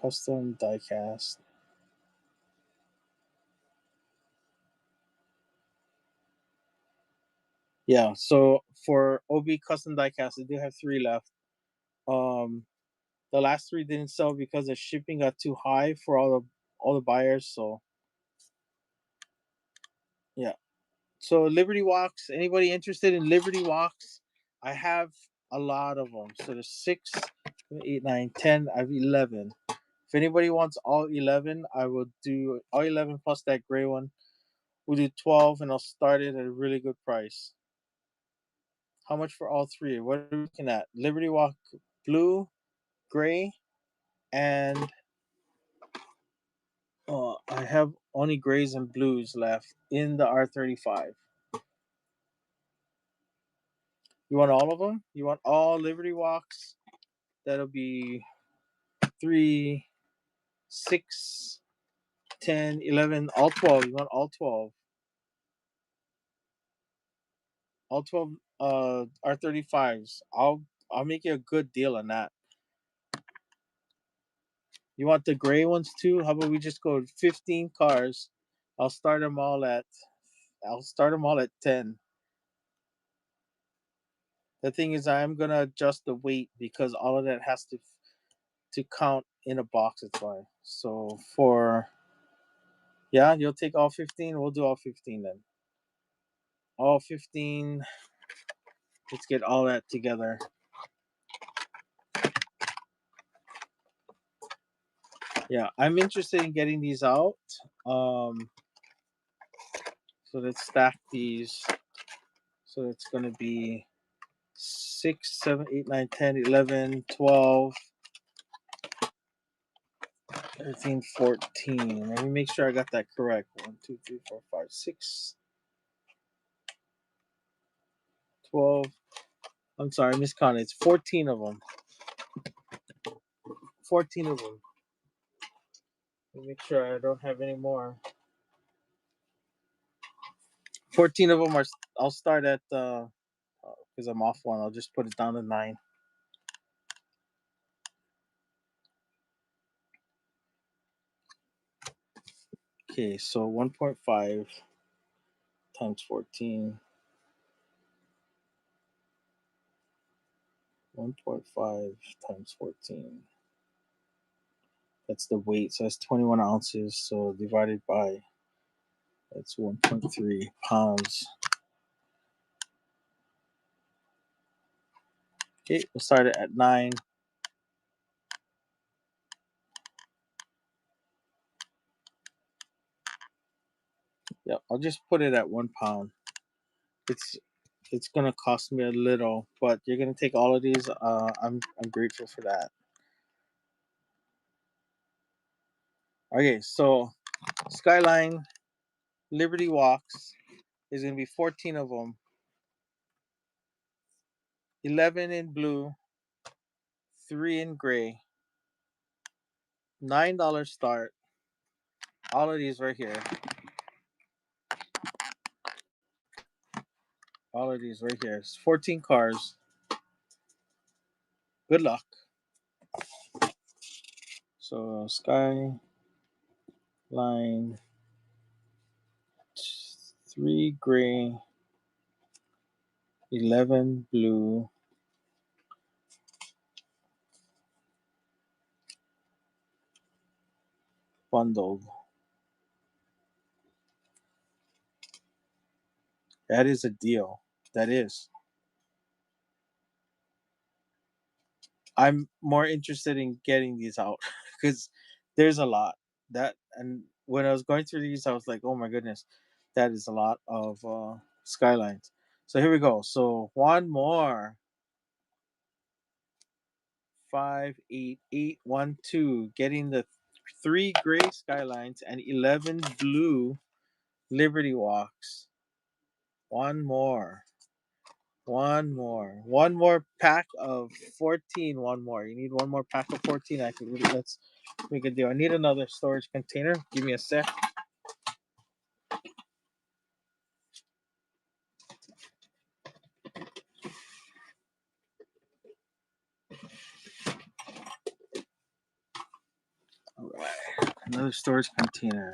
custom diecast. Yeah. So for OB custom diecast, I do have three left. Um, the last three didn't sell because the shipping got too high for all the buyers. So yeah. So Liberty Walks. Anybody interested in Liberty Walks? I have a lot of them. So there's 6, 8, 9, 10. I have 11. If anybody wants all 11, I will do all 11 plus that gray one. We'll do 12, and I'll start it at a really good price. How much for all three? What are we looking at? Liberty Walk blue, gray, and I have only grays and blues left in the R35. You want all of them? You want all Liberty Walks? That'll be 3, 6, 10, 11, all 12. You want all 12? All 12 R35s. I'll make you a good deal on that. You want the gray ones too? How about we just go 15 cars? I'll start them all at 10. The thing is I'm going to adjust the weight because all of that has to count in a box. It's why. So you'll take all 15. We'll do all 15 then. All 15. Let's get all that together. Yeah, I'm interested in getting these out. So let's stack these. So it's going to be 6, 7, 8, 9, 10, 11, 12, 13, 14. Let me make sure I got that correct. 1, 2, 3, 4, 5, 6, 12. I'm sorry, I miscounted. It's 14 of them. 14 of them. Let me make sure I don't have any more. 14 of them are. I'll start at because I'm off one. I'll just put it down to 9. Okay, so 1.5 times 14. 1.5 times 14. That's the weight. So that's 21 ounces. So divided by, that's 1.3 pounds. Okay, we'll start it at 9. Yep, I'll just put it at 1 pound. It's gonna cost me a little, but you're gonna take all of these. I'm grateful for that. Okay, so Skyline Liberty Walks is gonna be 14 of them. 11 in blue, 3 in gray. $9 start. All of these right here. All of these right here. It's 14 cars. Good luck. So Skyline 3 gray, 11 blue, bundled. That is a deal. That is. I'm more interested in getting these out because there's a lot. And when I was going through these, I was like, oh my goodness, that is a lot of skylines. So here we go. So one more. 5, 8, 8, 1, 2. Getting the 3 gray skylines and 11 blue Liberty Walks. One more. One more. One more pack of 14. One more. You need one more pack of 14. I can let's make a deal. I need another storage container. Give me a sec. All right. Another storage container.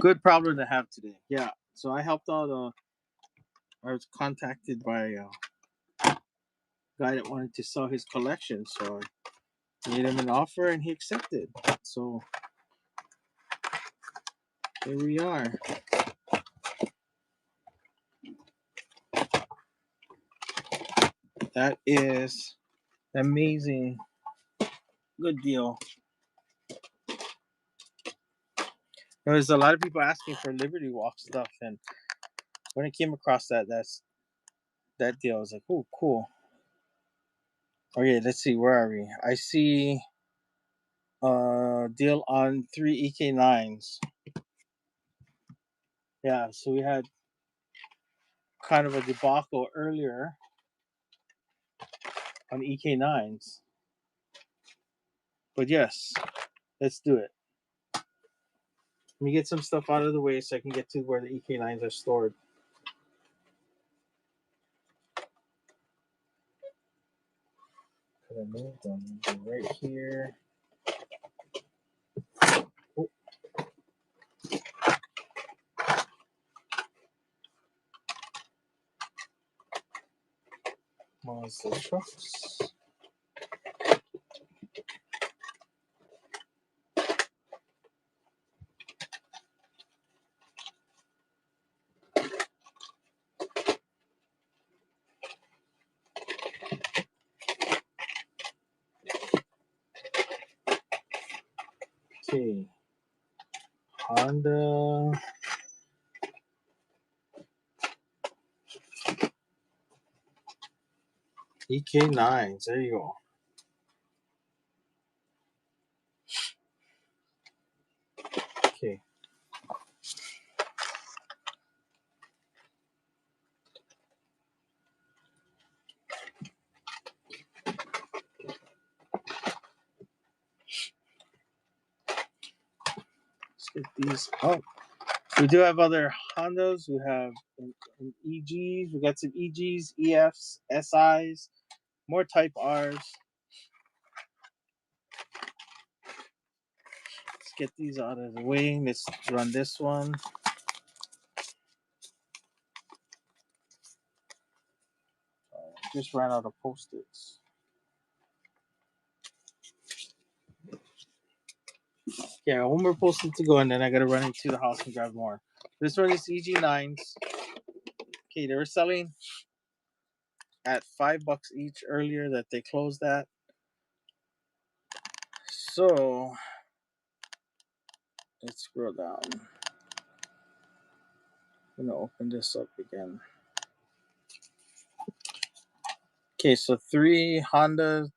Good problem to have today. Yeah. So I helped out. I was contacted by a guy that wanted to sell his collection. So I made him an offer and he accepted. So here we are. That is amazing. Good deal. There was a lot of people asking for Liberty Walk stuff, and when I came across that deal, I was like, "Oh, cool." Okay, let's see. Where are we? I see deal on 3 EK9s. Yeah, so we had kind of a debacle earlier on EK9s, but yes, let's do it. Let me get some stuff out of the way so I can get to where the EK9s are stored. Could I move them right here? Oh, monster trucks. Okay, Honda. EK9s. There you go. Okay. Let's get these up. We do have other Hondas. We have an EGs. We got some EGs, EFs, SIs, more Type Rs. Let's get these out of the way. Let's run this one. Just ran out of Post-its. Yeah, one more Post-it to go, and then I gotta run into the house and grab more. This one is EG9s. Okay, they were selling at $5 each earlier that they closed at. So let's scroll down. I'm gonna open this up again. Okay, so 3 Honda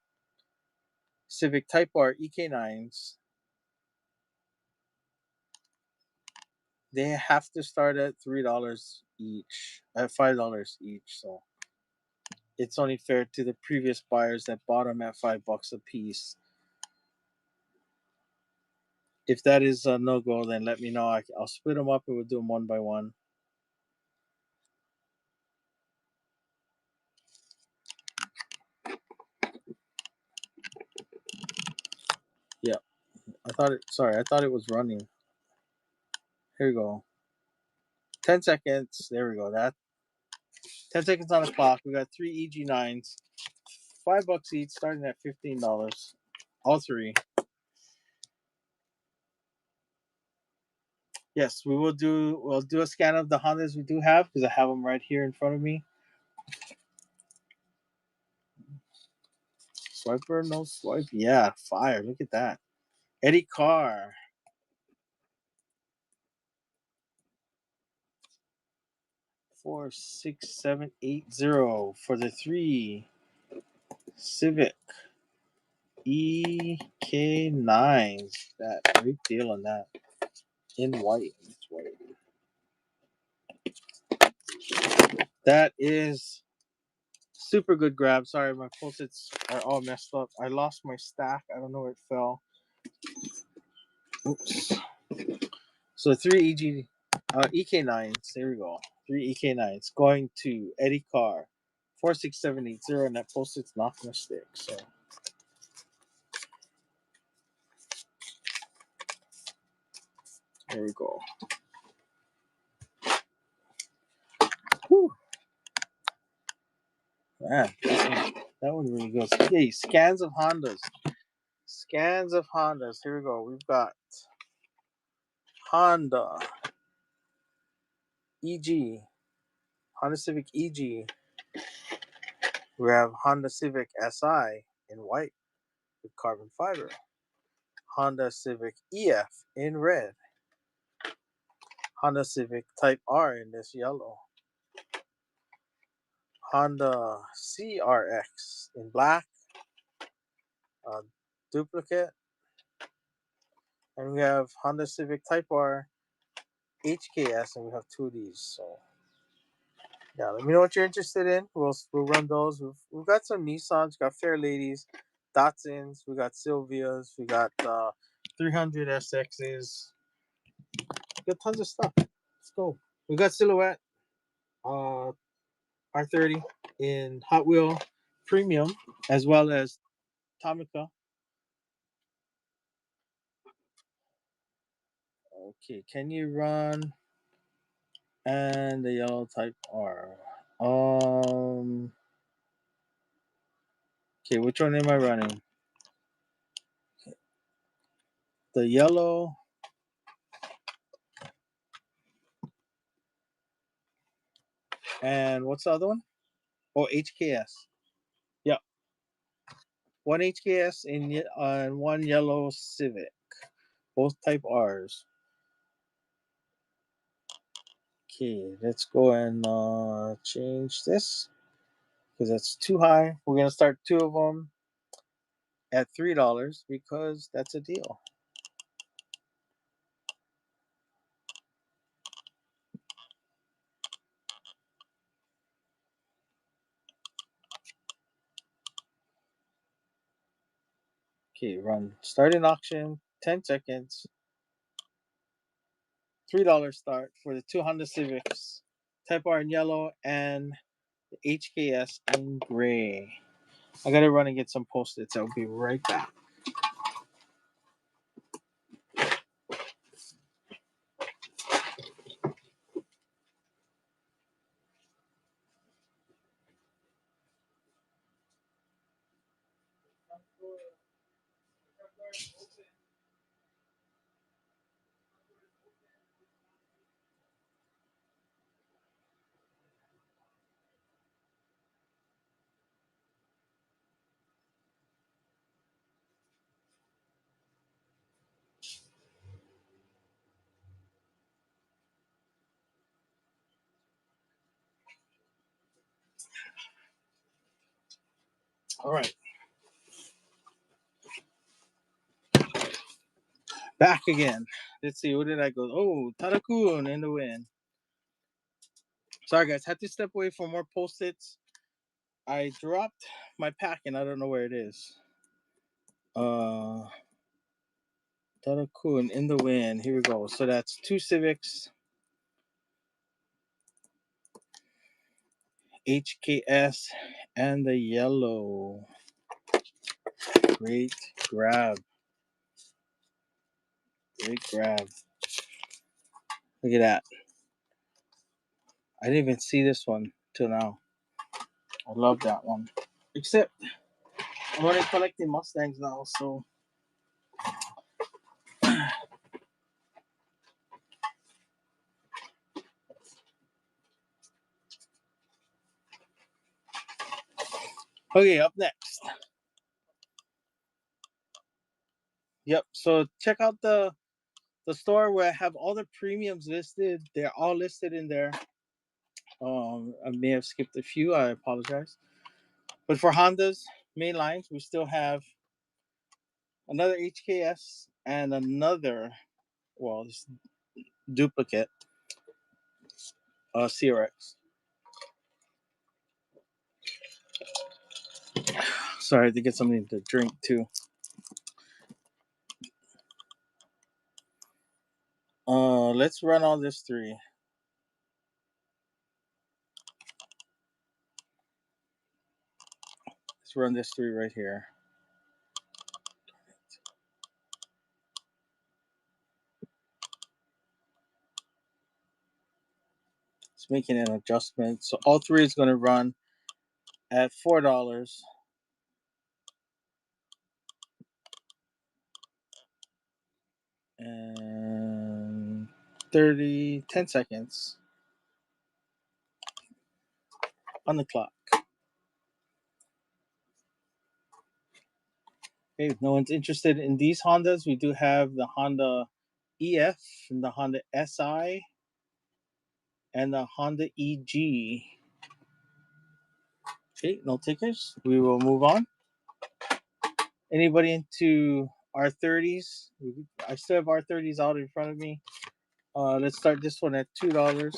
Civic Type R EK9s. They have to start at $3 each, at $5 each. So it's only fair to the previous buyers that bought them at $5 a piece. If that is a no go, then let me know. I'll split them up and we'll do them one by one. Yeah, I thought it was running. Here we go. 10 seconds. There we go. That 10 seconds on the clock. We got 3 EG9s, $5 each, starting at $15. All three. Yes, we'll do a scan of the Hondas we do have because I have them right here in front of me. Swiper, no swipe. Yeah, fire. Look at that. Eddie Carr. 46780 for the 3 Civic EK9s. That great deal on that. In white. It's white. That is Super good grab. Sorry, my post-its are all messed up. I lost my stack. I don't know where it fell. Oops. So three EK9s. There we go. Three EK9s going to Eddie Carr, 46780, and that post-it's not gonna stick. So there we go. Whew. Man, that one really goes. Okay, scans of Hondas. Scans of Hondas. Here we go. We've got Honda EG, Honda Civic EG. We have Honda Civic SI in white with carbon fiber. Honda Civic EF in red. Honda Civic Type R in this yellow. Honda CRX in black. Duplicate. And we have Honda Civic Type R HKS, and we have two of these. So yeah, let me know what you're interested in. We'll run those. We've got some Nissans, we got Fair Ladies, Datsuns, we got Silvias, we got 300 SXs. We got tons of stuff. Let's go. We got Silhouette, R30 in Hot Wheel Premium, as well as Tomica. Okay, can you run and the yellow Type R? Okay, which one am I running? The yellow. And what's the other one? Oh, HKS. Yep. One HKS and one yellow Civic. Both Type R's. Okay, let's go and change this because that's too high. We're going to start two of them at $3 because that's a deal. Okay, run. Start an auction, 10 seconds. $3 start for the two Honda Civics, Type R in yellow and the HKS in gray. I gotta run and get some post-its. I'll be right back. All right. Back again. Let's see, where did I go? Oh, Tarakun in the win. Sorry, guys. Had to step away for more post-its. I dropped my pack and I don't know where it is. Tarakun in the win. Here we go. So that's two Civics. HKS and the yellow. Great grab. Great grab. Look at that. I didn't even see this one till now. I love that one. Except I'm only collecting Mustangs now, so okay, up next. Yep. So check out the store where I have all the premiums listed. They're all listed in there. I may have skipped a few. I apologize. But for Honda's main lines, we still have another HKS and another, well, this duplicate CRX. Sorry, I had to get something to drink too. Let's run all this 3. Let's run this 3 right here. It's making an adjustment. So all 3 is going to run at $4 and 10 seconds on the clock. Okay, if no one's interested in these Hondas, we do have the Honda EF and the Honda SI and the Honda EG. Okay, no takers. We will move on. Anybody into R30s? I still have R30s out in front of me. Let's start this one at $2.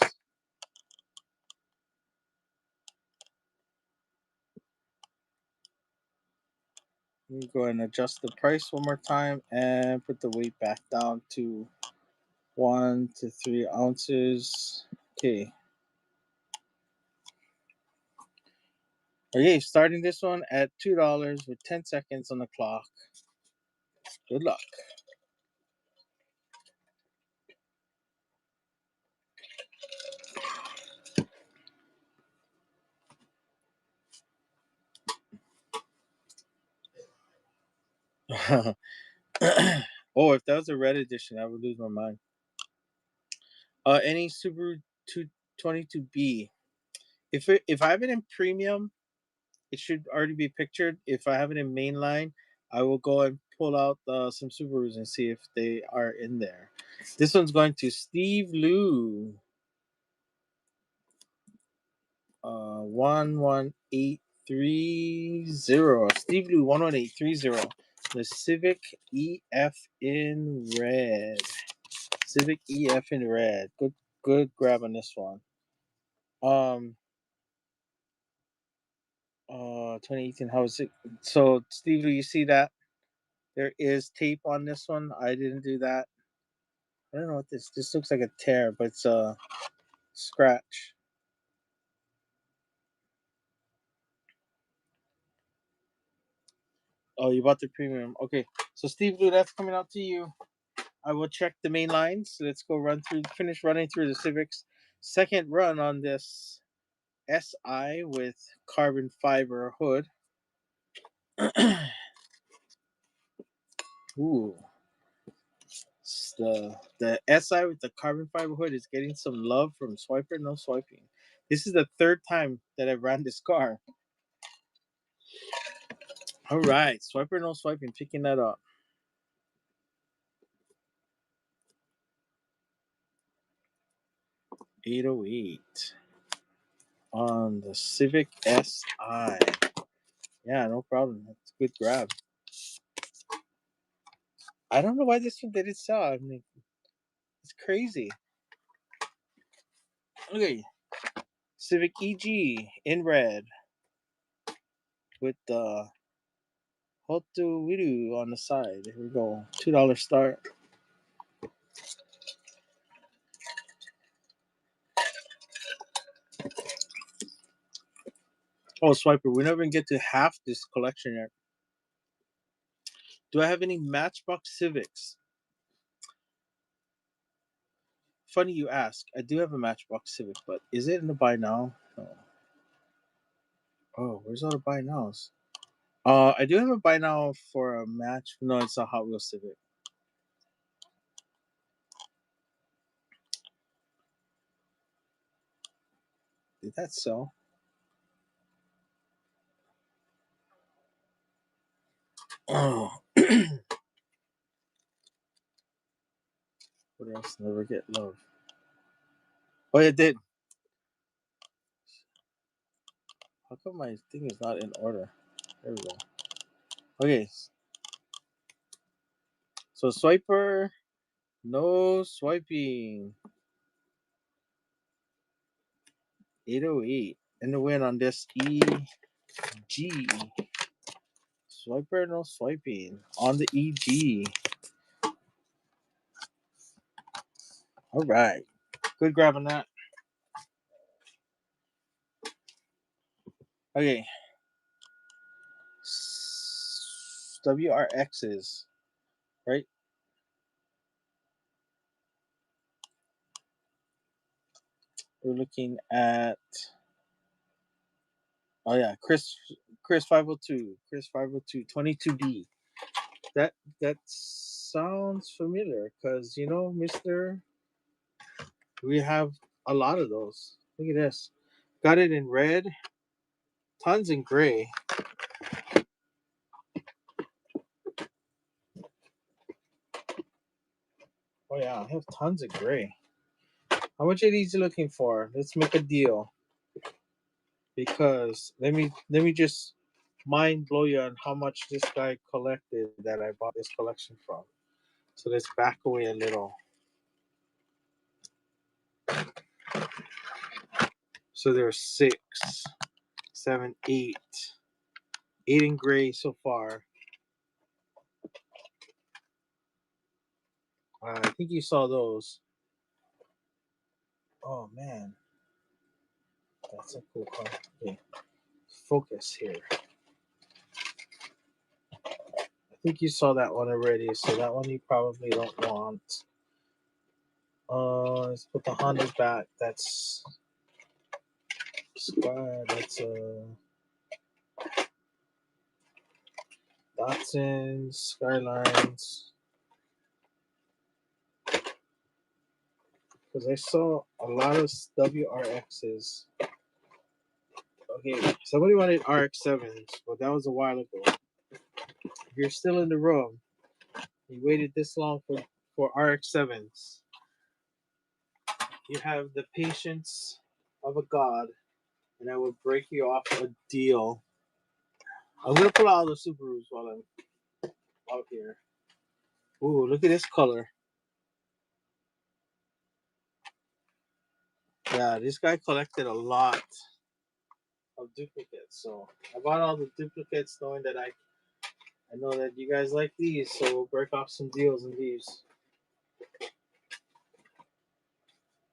Let me go ahead and adjust the price one more time and put the weight back down to 1 to 3 ounces. Okay. Okay, starting this one at $2 with 10 seconds on the clock. Good luck. Oh, if that was a red edition, I would lose my mind. Any Subaru 222B. If I have it in premium, it should already be pictured. If I have it in mainline, I will go and pull out some Subarus and see if they are in there. This one's going to Steve Liu. 11830. Steve Liu 11830. The Civic EF in red. Civic EF in red. Good grab on this one. 2018. How is it? So Steve Liu, you see that? There is tape on this one. I didn't do that. I don't know what this looks like a tear, but it's a scratch. Oh, you bought the premium. Okay. So Steve Liu, that's coming out to you. I will check the main lines. Let's go finish running through the Civic's second run on this SI with carbon fiber hood. Ooh. The SI with the carbon fiber hood is getting some love from Swiper No Swiping. This is the 3rd time that I've ran this car. All right, Swiper No Swiping, picking that up. $808 on the Civic SI. Yeah, no problem. That's a good grab. I don't know why this one didn't sell. I mean, it's crazy. Okay, Civic EG in red with the Hotu Wiru on the side. Here we go. $2 start. Oh, Swiper, we never even get to half this collection yet. Do I have any Matchbox Civics? Funny you ask. I do have a Matchbox Civic, but is it in the buy now? No. Oh, where's all the buy nows? I do have a buy now for a match. No, it's a Hot Wheels Civic. Did that sell? Oh. What else? Never get love. Oh, it did. How come my thing is not in order? There we go. Okay. So Swiper, no swiping. 808. And the win on this E G. Swiper, no swiping. On the EG. All right. Good grabbing that. Okay. WRXs, right? We're looking at, oh yeah, Chris 502, Chris 502, 22B. That sounds familiar because Mister, we have a lot of those. Look at this. Got it in red, tons in gray. Oh yeah, I have tons of gray. How much are these looking for? Let's make a deal. Because let me just mind blow you on how much this guy collected that I bought this collection from. So let's back away a little. So there's 6, 7, 8. 8 in gray so far. I think you saw those. Oh man, that's a cool car. Okay, focus here. I think you saw that one already, so that one you probably don't want. Let's put the Honda back. That's Sky. That's Datsuns, Skylines. Because I saw a lot of WRXs. Okay, somebody wanted RX-7s, but that was a while ago. If you're still in the room, you waited this long for RX-7s. You have the patience of a god, and I will break you off a deal. I'm gonna pull out all the Subarus while I'm out here. Ooh, look at this color. Yeah, this guy collected a lot of duplicates. So I bought all the duplicates knowing that I know that you guys like these, so we'll break off some deals in these.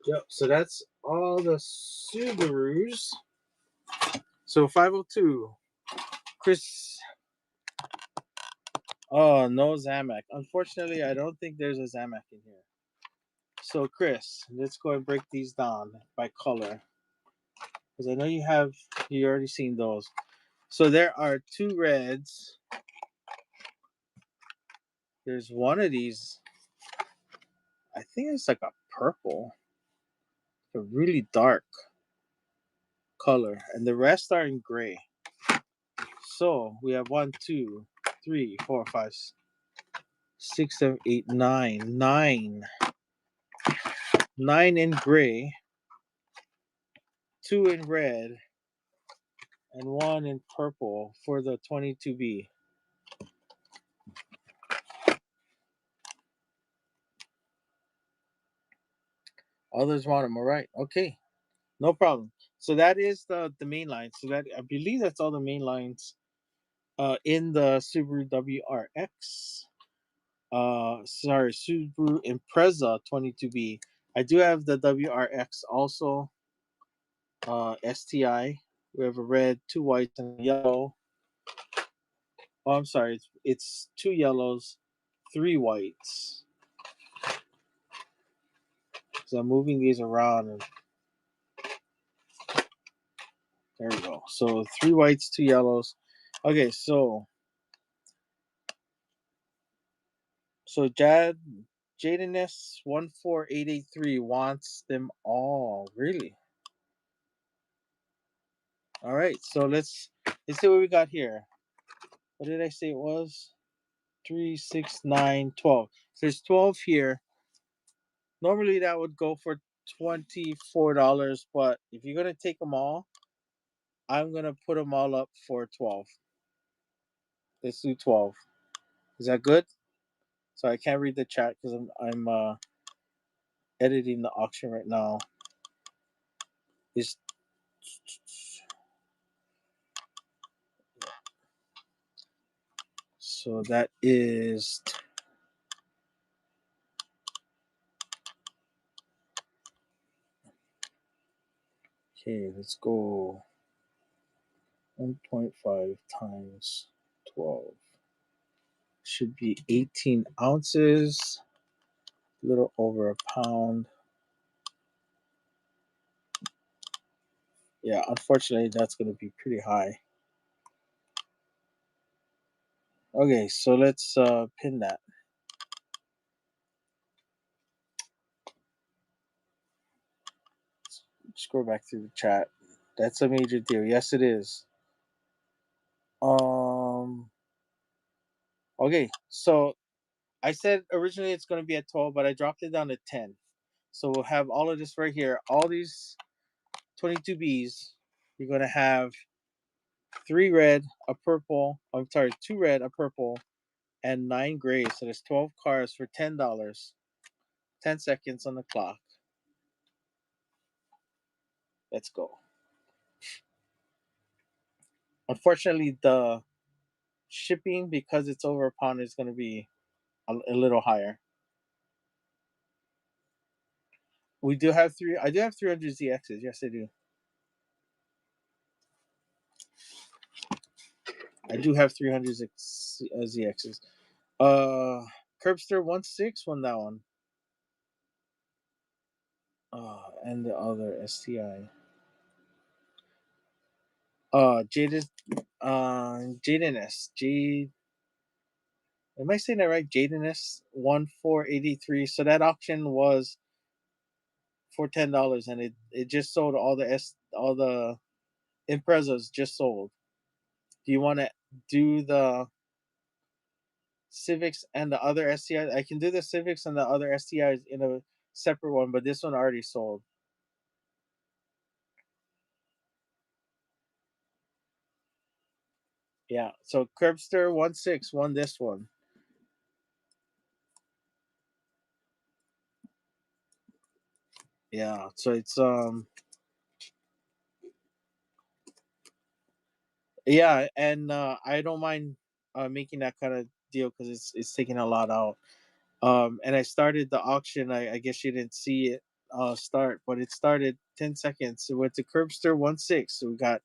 Yep, so that's all the Subarus. So 502. Chris. Oh, no Zamak. Unfortunately, I don't think there's a Zamak in here. So, Chris, let's go and break these down by color. Because I know you already seen those. So, there are 2 reds. There's one of these. I think it's like a purple. A really dark color. And the rest are in gray. So, we have 1, 2, 3, 4, 5, 6, 7, 8, 9. 9. 9 in gray. 2 in red. And 1 in purple for the 22B. Others want them. All right. Okay. No problem. So that is the main line. So that I believe that's all the main lines in the Subaru WRX. Sorry, Subaru Impreza 22B. I do have the WRX also. STI. We have a red, 2 whites, and a yellow. Oh, I'm sorry. It's 2 yellows, 3 whites. So I'm moving these around, and there we go. So 3 whites, 2 yellows. Okay, so Jaden S 14883 wants them all. Really? All right. So let's see what we got here. What did I say it was? 3, 6, 9, 12. So there's 12 here. Normally that would go for $24, but if you're gonna take them all, I'm gonna put them all up for 12. Let's do 12. Is that good? So I can't read the chat because I'm editing the auction right now. Is So that is okay. Let's go 1.5 times 12. Should be 18 ounces, a little over a pound. Yeah, unfortunately, that's going to be pretty high. Okay, so let's pin that. Scroll back through the chat. That's a major deal. Yes, it is. Um. Okay, so I said originally it's going to be at 12, but I dropped it down to 10. So we'll have all of this right here. All these 22 Bs. You're going to have 3 red, a purple. I'm sorry, 2 red, a purple, and 9 gray. So there's 12 cars for $10. 10 seconds on the clock. Let's go. Unfortunately, the shipping, because it's over a pound, is going to be a little higher. We do have three. I do have 300 ZXs. Yes, I do. I do have 300 ZXs. Curbster 1.6 won that one. And the other STI. Jaden, Jaden S. Am I saying that right? Jaden S. 1483. So that auction was for $10, and it just sold all the Imprezas just sold. Do you want to do the Civics and the other STIs? I can do the Civics and the other STIs in a separate one, but this one already sold. Yeah, so Curbster 1.6 won this one. Yeah, so it's yeah, and I don't mind making that kind of deal because it's taking a lot out. And I started the auction. I guess you didn't see it start, but it started 10 seconds. It went to Curbster 1.6. So we got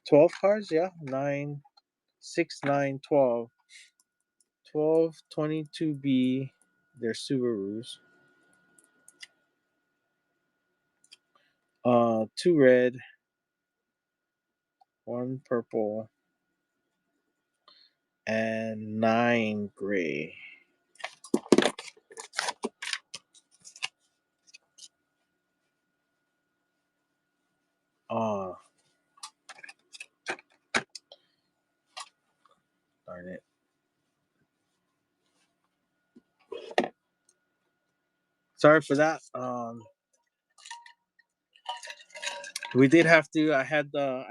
12 cars, yeah, 9, 6, 9, 12. 12, 22B. They're Subarus. 2 red, 1 purple, and 9 gray. Oh, darn it. Sorry for that. We did have to. I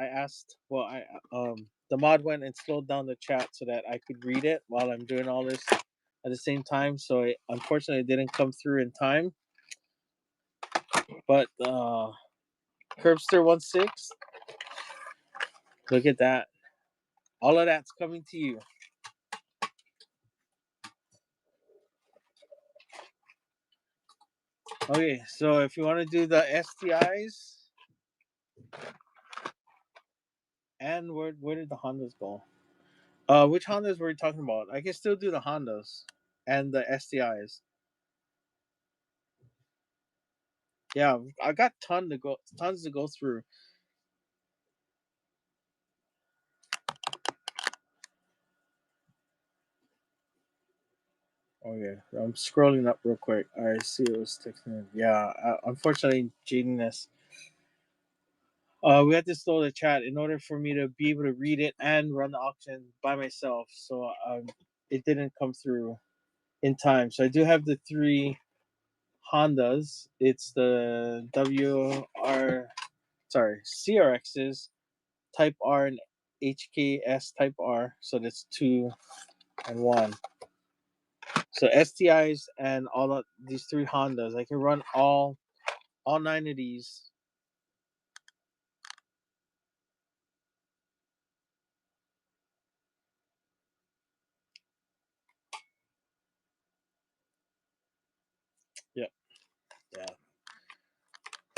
asked. Well, the mod went and slowed down the chat so that I could read it while I'm doing all this at the same time. So it unfortunately didn't come through in time. But Curbster 1.6. Look at that. All of that's coming to you. Okay, so if you want to do the STIs, and where did the Hondas go? Which Hondas were we talking about? I can still do the Hondas and the STIs. Yeah, I got tons to go through. Okay, I'm scrolling up real quick. All right, see what was texting. Yeah, unfortunately, Genius. We had to slow the chat in order for me to be able to read it and run the auction by myself. So it didn't come through in time. So I do have the 3 Hondas. It's the CRXs, Type R and HKS Type R. So that's 2 and 1. So STIs and all of these 3 Hondas. I can run all 9 of these.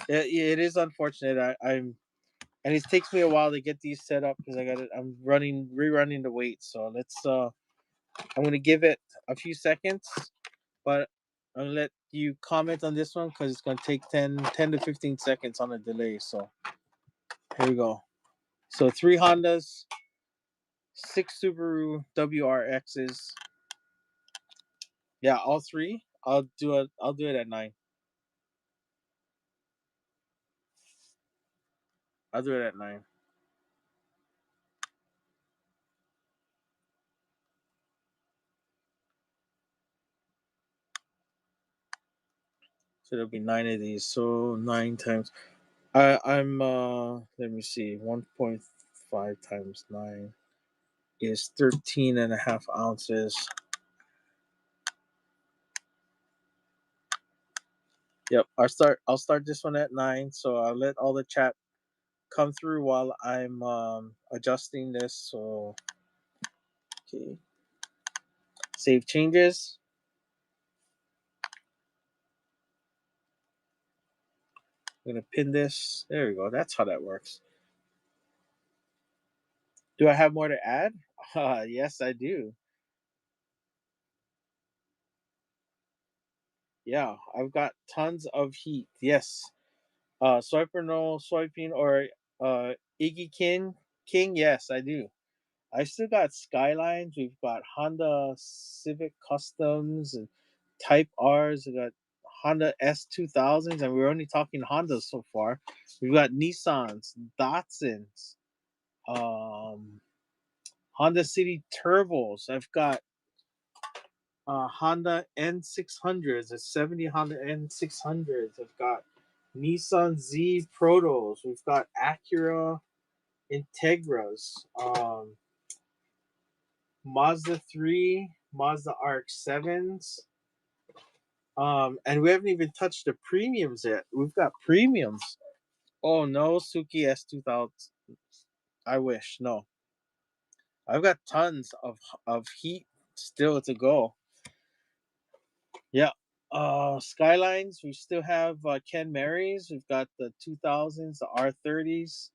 it is unfortunate. I'm and it takes me a while to get these set up because I got it. I'm rerunning the weights. So I'm gonna give it a few seconds, but I'll let you comment on this one because it's gonna take 10 to 15 seconds on a delay. So here we go. So three Hondas, six Subaru WRXs. Yeah, all three. I'll do it at 9. I'll do it at 9. So there'll be 9 of these. So 9 times. I'm let me see. 1.5 times 9 is 13 and a half ounces. Yep. I'll start this one at 9. So I'll let all the chat come through while I'm adjusting this. So okay. Save changes. I'm gonna pin this. There we go. That's how that works. Do I have more to add? Yes, I do. Yeah, I've got tons of heat. Yes. Swiper no swiping or Iggy King. Yes, I do. I still got Skylines. We've got Honda Civic Customs and Type R's. We got Honda S2000s, and we're only talking Hondas so far. We've got Nissans, Datsuns, um, Honda City Turbos. I've got Honda N600s, a 70 Honda N600s. I've got Nissan Z Protos. We've got Acura Integras, Mazda 3, Mazda RX-7s. And we haven't even touched the premiums yet. We've got premiums. Oh no, Suki S2000. I wish. No. I've got tons of heat still to go. Yeah. Skylines, we still have Ken Marys. We've got the 2000s, the R30s.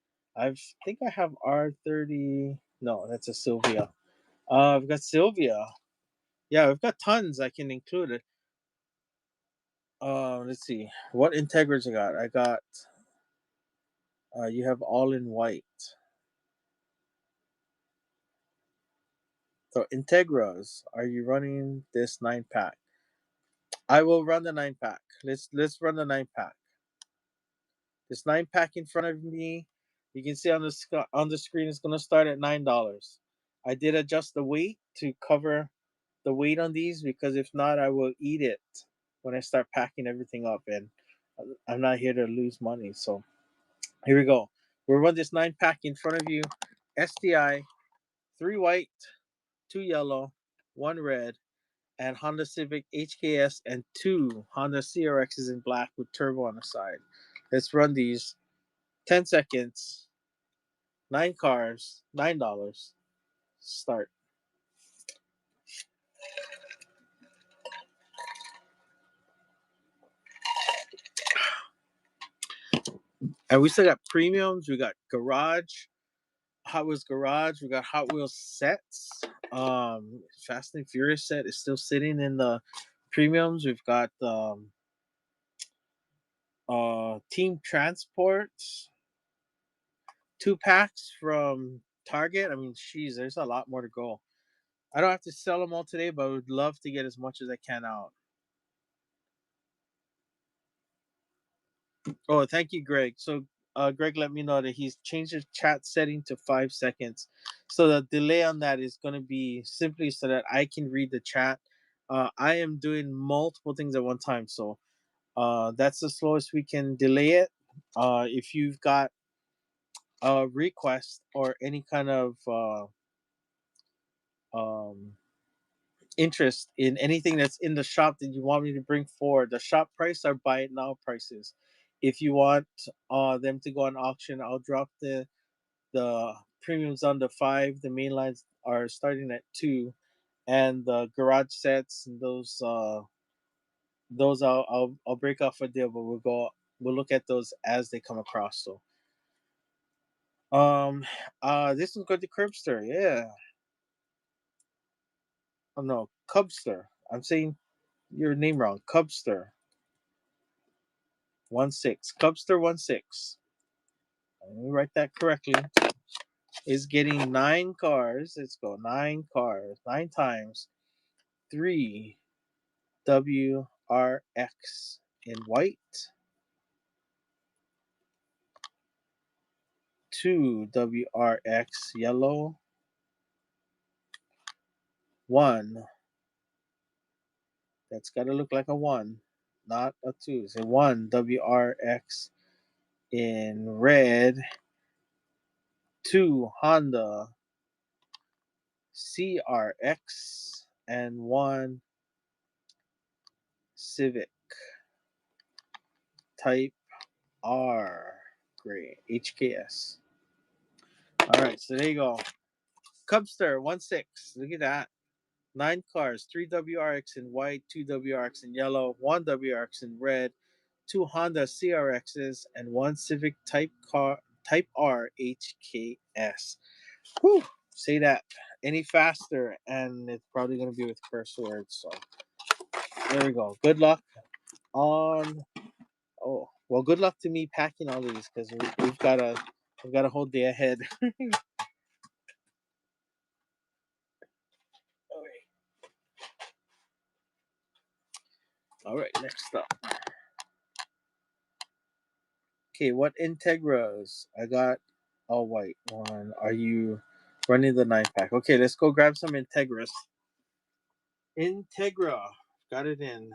Think I have R30. No, that's a Sylvia. I've got Sylvia. Yeah, we've got tons. I can include it. Let's see. What Integras I got? I got you have all in white. So Integras, are you running this 9 pack? I will run the 9 pack. Let's run the 9 pack. This 9 pack in front of me, you can see on the screen it's gonna start at $9. I did adjust the weight to cover the weight on these because if not, I will eat it when I start packing everything up, and I'm not here to lose money. So here we go. We'll run this 9 pack in front of you. STI, 3 white, 2 yellow, 1 red, and Honda Civic HKS and 2 Honda CRXs in black with turbo on the side. Let's run these. 10 seconds. 9 cars. $9. Start. And we still got premiums. We got garage. Hot Wheels Garage. We got Hot Wheels sets. Fast and Furious set is still sitting in the premiums. We've got Team Transport 2 packs from Target. I mean, geez, there's a lot more to go. I don't have to sell them all today, but I would love to get as much as I can out. Oh, thank you, Greg. So, Greg let me know that he's changed his chat setting to 5 seconds. So the delay on that is going to be simply so that I can read the chat. I am doing multiple things at one time, so that's the slowest we can delay it. If you've got a request or any kind of um, interest in anything that's in the shop that you want me to bring forward, the shop price are buy it now prices. If you want them to go on auction, I'll drop the premiums on the 5. The main lines are starting at 2, and the garage sets and those I'll break off a deal, but we'll go we'll look at those as they come across. So, this one's going to Curbster. Yeah. Oh no, Cubster. I'm saying your name wrong. Cubster 16. Cubster 16. Let me write that correctly. Is getting 9 cars. Let's go. 9 cars. 9 times 3 WRX in white. 2 WRX yellow. 1. That's got to look like a 1, not a 2. It's a 1 WRX in red. 2 Honda CRX and 1 Civic Type R gray HKS. All right, so there you go. Cubster 16. Look at that. 9 cars, 3 WRX in white, 2 WRX in yellow, 1 WRX in red, 2 Honda CRXs, and 1 Civic Type R HKS. Whew, say that any faster, and it's probably going to be with curse words. So there we go. Good luck on. Oh well, good luck to me packing all these because we've got a whole day ahead. All right, next up. Okay, what Integras? I got all white one. Are you running the 9-pack? Okay, let's go grab some Integras. Integra. Got it in.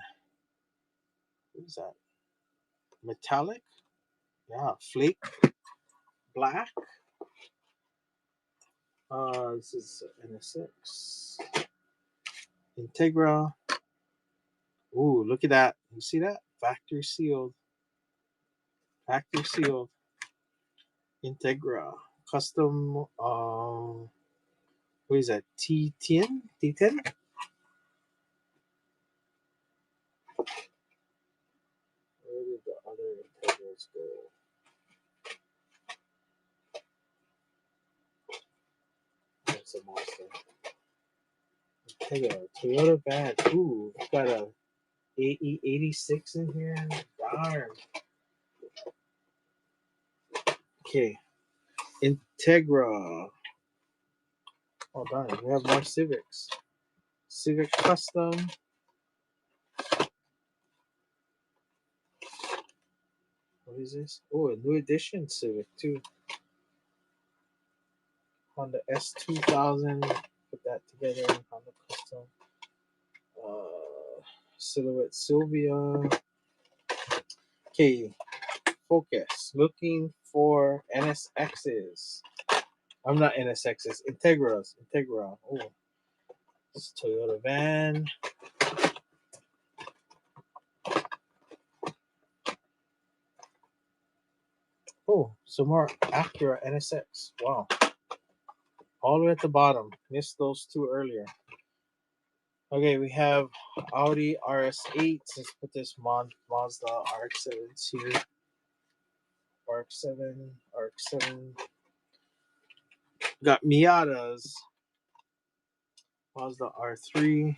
What is that? Metallic? Yeah, flake black. This is NSX. Integra. Ooh, look at that. You see that? Factory sealed. Factory sealed. Integra. Custom what is that? T10? T10? Where did the other Integras go? That's a monster. Integra. Toyota van. Ooh, got a AE86 in here. Darn. Okay. Integra. Oh darn, we have more Civics. Civic Custom. What is this? Oh, a new edition Civic too. Honda S2000. Put that together. Honda Custom. Silhouette Sylvia. Okay, Focus. Looking for NSXs. I'm not NSXs. Integras. Integra. Oh, it's Toyota van. Oh, some more Acura NSX. Wow. All the way at the bottom. Missed those two earlier. Okay, we have Audi RS8. Let's put this Mazda RX-7s here. RX-7. Got Miatas. Mazda R3.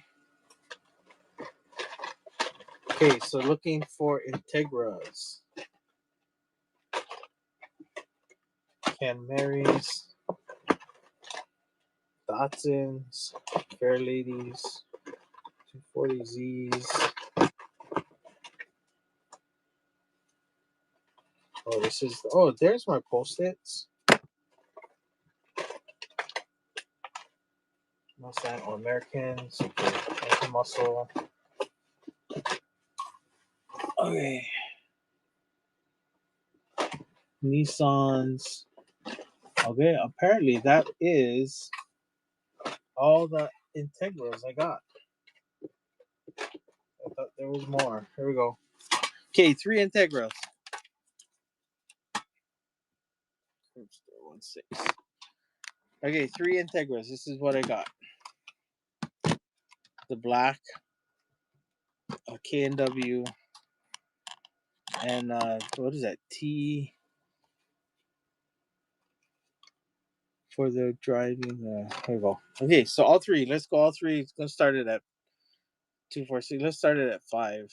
Okay, so looking for Integras. Camaris. Datsuns. Fairladies. 240Zs. Oh, this is. Oh, there's my post-its. Mustang or Americans. Okay, Muscle. Okay. Nissans. Okay, apparently that is all the Integras I got. I thought there was more. Here we go. Okay, 3 Integras. 16. Okay, 3 Integras. This is what I got. The black, a K&W, And what is that? T for the driving. There we go. Okay, so all three. Let's go all three. Let's start it at 246. Let's start it at 5.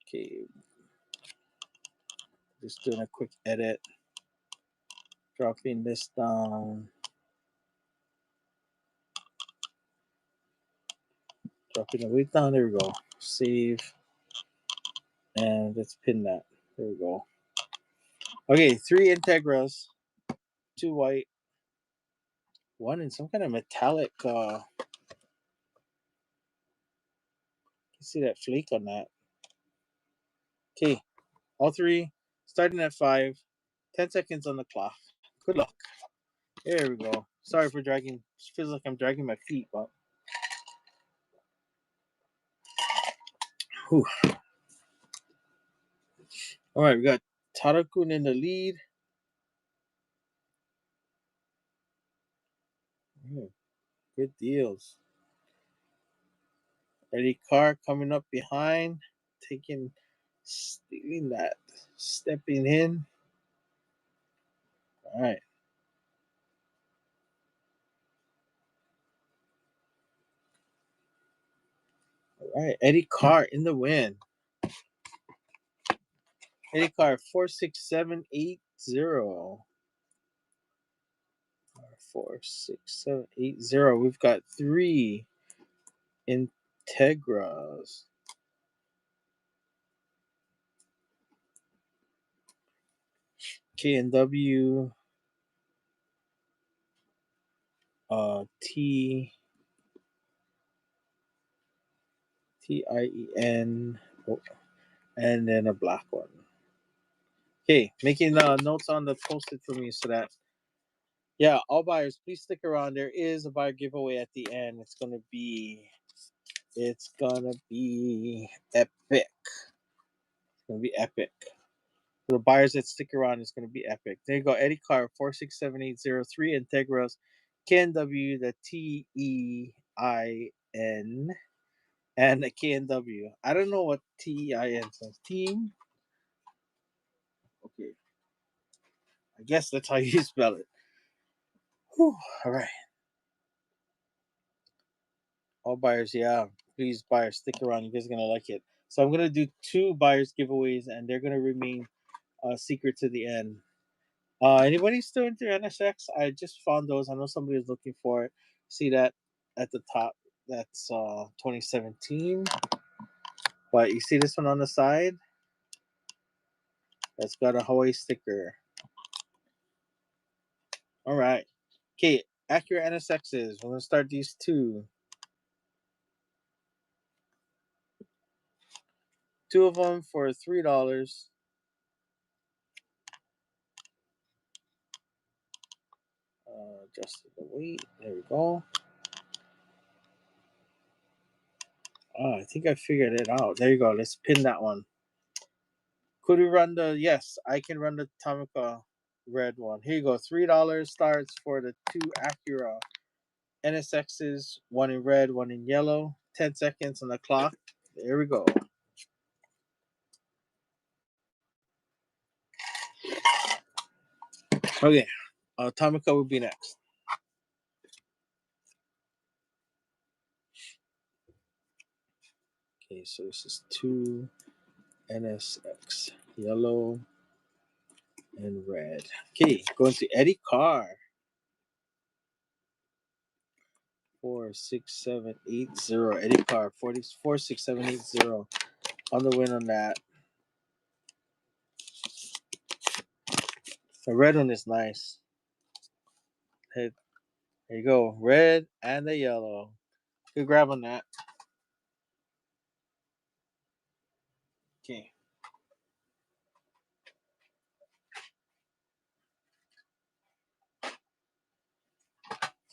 Okay, just doing a quick edit. Dropping this down. Dropping the weight down. There we go. Save. And let's pin that. There we go. Okay, 3 Integras, 2 white, 1 in some kind of metallic. You see that flake on that. Okay, all 3 starting at 5. 10 seconds on the clock. Good luck. There we go. Sorry for dragging. Feels like I'm dragging my feet, but. Whew. All right, we got Tarakun in the lead. Good deals. Eddie Carr coming up behind, stealing that, stepping in. All right. All right, Eddie Carr in the win. Eddie Carr 46780. 46780. We've got 3 Integras. KNW T TIEN, and then a black one. Okay, making notes on the post-it for me so that, yeah, all buyers, please stick around. There is a buyer giveaway at the end. It's gonna be epic. It's gonna be epic. For the buyers that stick around, it's gonna be epic. There you go, Eddie Carr 467803 Integras, KNW, the TEIN, and the KNW. I don't know what TEIN says. Team. Okay. I guess that's how you spell it. Whew. All right. All buyers, yeah. Please, buyers, stick around. You guys are going to like it. So I'm going to do 2 buyers giveaways, and they're going to remain secret to the end. Anybody still into NSX? I just found those. I know somebody is looking for it. See that at the top? That's 2017. But you see this one on the side? That's got a Hawaii sticker. All right. Okay, Acura NSXs. We're going to start these 2. 2 of them for $3. Adjust the weight. There we go. Oh, I think I figured it out. There you go. Let's pin that one. Could we run the? Yes, I can run the Tomica red one. Here you go. $3 starts for the 2 Acura NSXs. 1 in red, 1 in yellow. 10 seconds on the clock. There we go. Okay, Tomica will be next. Okay, so this is 2 NSX, yellow and red. Okay, going to Eddie Carr. 46780. Eddie Carr 46780 on the win on that. The red one is nice. Hey, there you go. Red and the yellow. Good grab on that. Okay.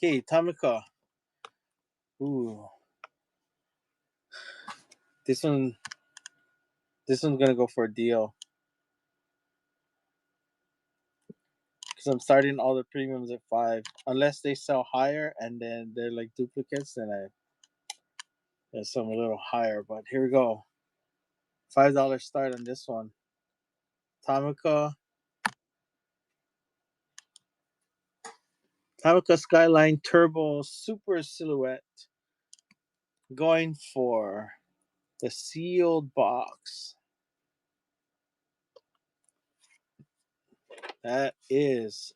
Okay, Tomica. Ooh. This one's gonna go for a deal. So I'm starting all the premiums at 5, unless they sell higher and then they're like duplicates. Then I there's some a little higher. But here we go. $5 start on this one. Tamika Skyline Turbo Super Silhouette. Going for the sealed box. That is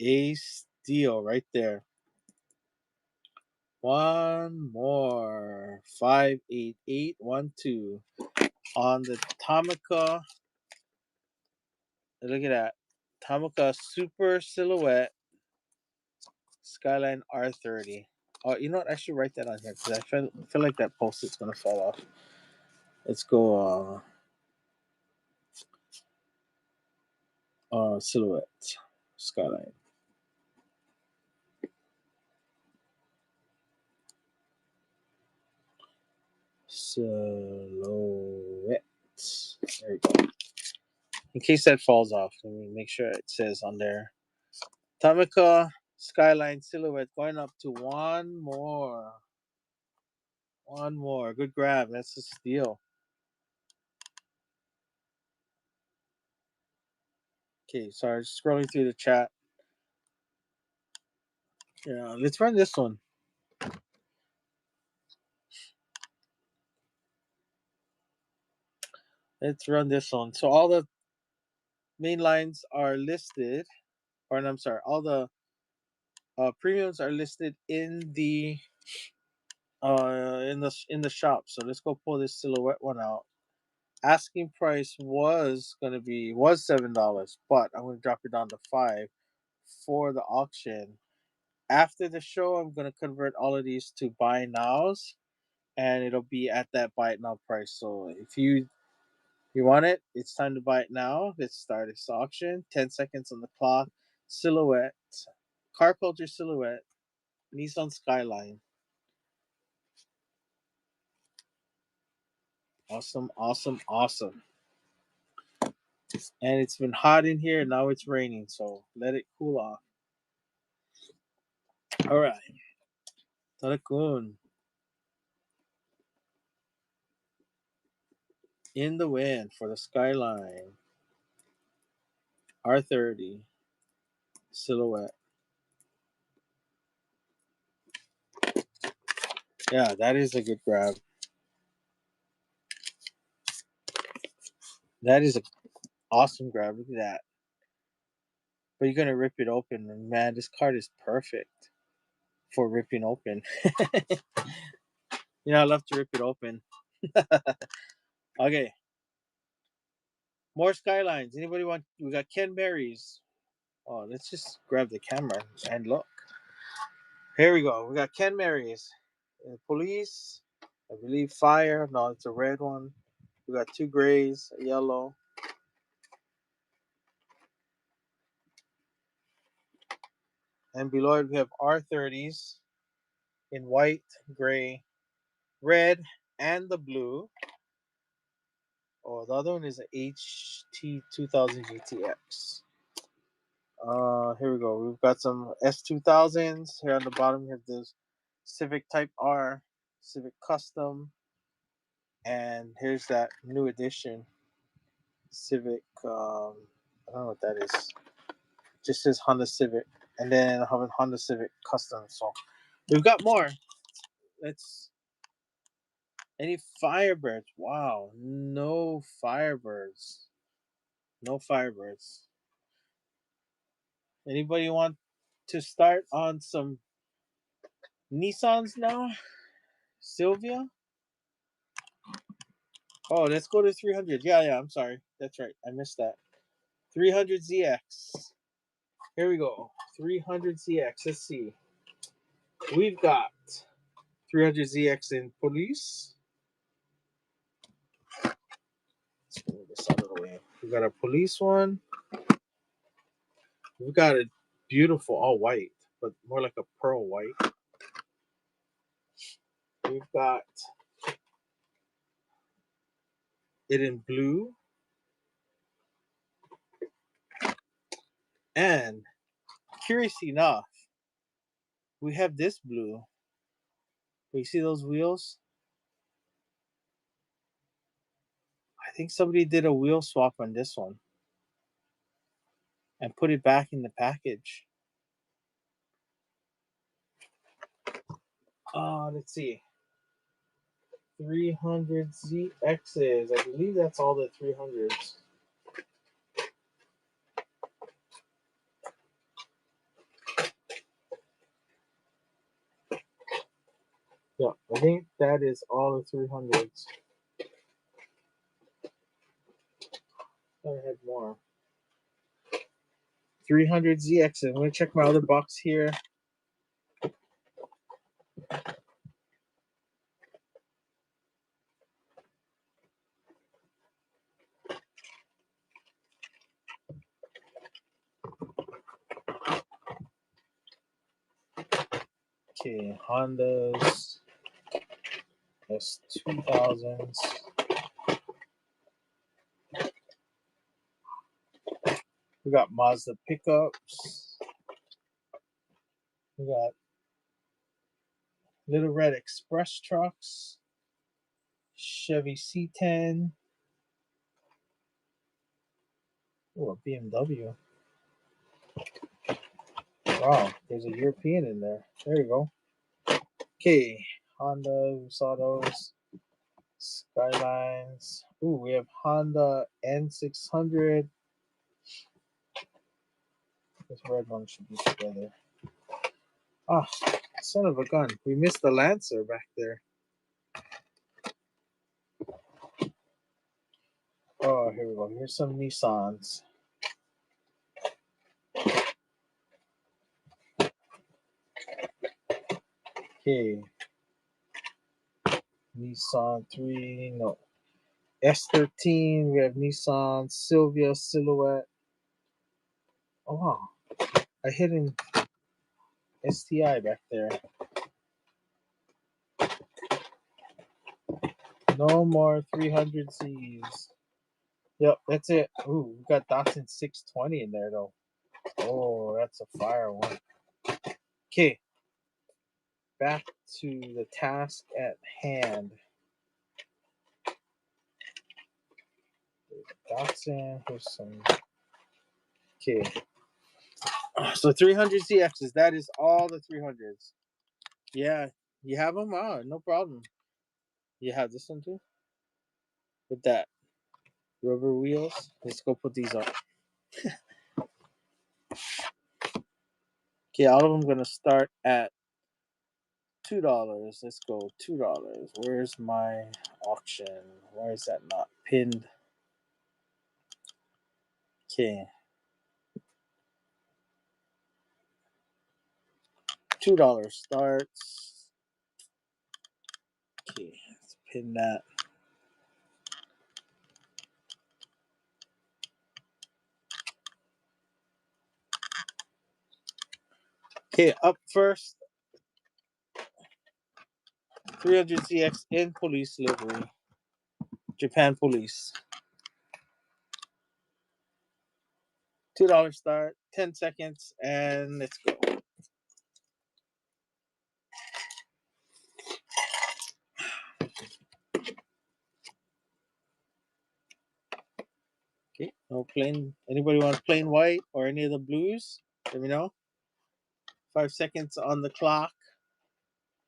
a steal right there. One more. 58812 on the Tamika. Look at that. Tamika Super Silhouette Skyline R30. Oh, you know what? I should write that on here because I feel like that post-it's going to fall off. Let's go Silhouette Skyline. Silhouette. There you go. In case that falls off, let me make sure it says on there. Tamika Skyline Silhouette going up to one more. One more. Good grab. That's a steal. Okay, sorry, scrolling through the chat. Yeah, let's run this one. Let's run this one. So all the main lines are listed, or I'm sorry, all the premiums are listed in the in the shop. So let's go pull this silhouette one out. Asking price was $7, but I'm gonna drop it down to 5 for the auction. After the show, I'm gonna convert all of these to buy nows, and it'll be at that buy it now price. So if you want it, it's time to buy it now. Let's start this auction. 10 seconds on the clock. Silhouette, car culture silhouette, Nissan Skyline. Awesome, awesome, awesome. And it's been hot in here. Now it's raining, so let it cool off. All right. Tarakun. In the wind for the Skyline. R30. Silhouette. Yeah, that is a good grab. That is an awesome grab. Look at that. But you're going to rip it open. And man, this card is perfect for ripping open. I love to rip it open. Okay. More Skylines. Anybody want? We got Ken Berries. Oh, let's just grab the camera and look. Here we go. We got Ken Marys. Police. I believe fire. No, it's a red one. We got 2 grays, a yellow. And below it we have R30s in white, gray, red, and the blue. Oh, the other one is an HT2000 GTX. Here we go. We've got some S2000s. Here on the bottom, we have this Civic Type R, Civic Custom, and here's that new edition Civic. I don't know what that is. Just says Honda Civic, and then I have a Honda Civic Custom. So we've got more. Let's. Any Firebirds? Wow, no Firebirds. No Firebirds. Anybody want to start on some Nissans now? Sylvia? Oh, let's go to 300. Yeah, I'm sorry. That's right. I missed that. 300ZX. Here we go. 300ZX. Let's see. We've got 300ZX in police. Let's move this out of the way. We got a police one. We've got a beautiful all white, but more like a pearl white. We've got it in blue. And curious enough, we have this blue. But you see those wheels? I think somebody did a wheel swap on this one and put it back in the package. Let's see. 300ZXs. I believe that's all the 300s. Yeah, I think that is all the 300s. I had more. 300ZXs. I'm going to check my other box here. Okay, Hondas. S2000s. We got Mazda pickups. We got Little Red Express trucks. Chevy C10. Oh, a BMW. Wow, there's a European in there. There you go. Okay, Honda, we saw those. Skylines. Ooh, we have Honda N600. This red one should be together. Ah, son of a gun. We missed the Lancer back there. Oh, here we go. Here's some Nissans. Okay. Nissan 3, no. S13, we have Nissan Silvia Silhouette. Oh, wow. A hidden STI back there. No more 300Zs. Yep, that's it. Ooh, we got Datsun 620 in there, though. Oh, that's a fire one. Okay. Back to the task at hand. Datsun, here's some. Okay. So 300ZXs, that is all the 300s. Yeah, you have them? No problem. You have this one too? With that rubber wheels. Let's go put these up. Okay, all of them gonna start at $2. Let's go $2. Where's my auction? Why is that not pinned? Okay. $2 starts. Okay, let's pin that. Okay, up first. 300ZX in police livery. Japan Police. $2 start, 10 seconds, and let's go. Okay, no plain. Anybody want plain white or any of the blues? Let me know. 5 seconds on the clock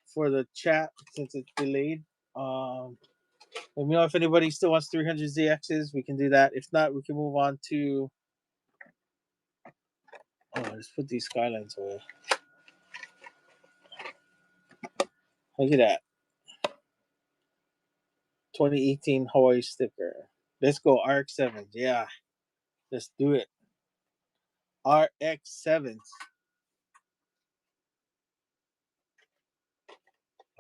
for the chat since it's delayed. Let me know if anybody still wants 300ZXs. We can do that. If not, we can move on to. Oh, let's put these skylines away. Look at that. 2018 Hawaii sticker. Let's go RX-7s. Yeah, let's do it. RX-7s.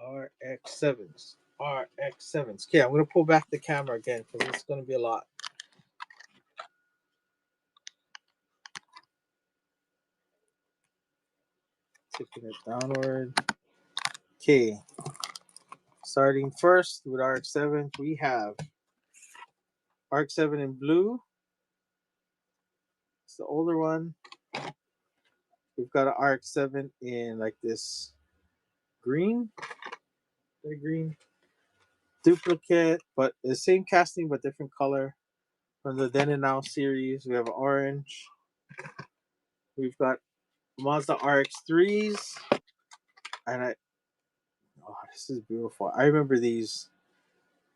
RX-7s. RX-7s. Okay, I'm going to pull back the camera again because it's going to be a lot. Taking it downward. Okay. Starting first with RX-7, we have RX-7 in blue. It's the older one. We've got an RX-7 in like this green, very green duplicate, but the same casting but different color. From the Then and Now series, we have orange. We've got Mazda RX-3s, and oh, this is beautiful. I remember these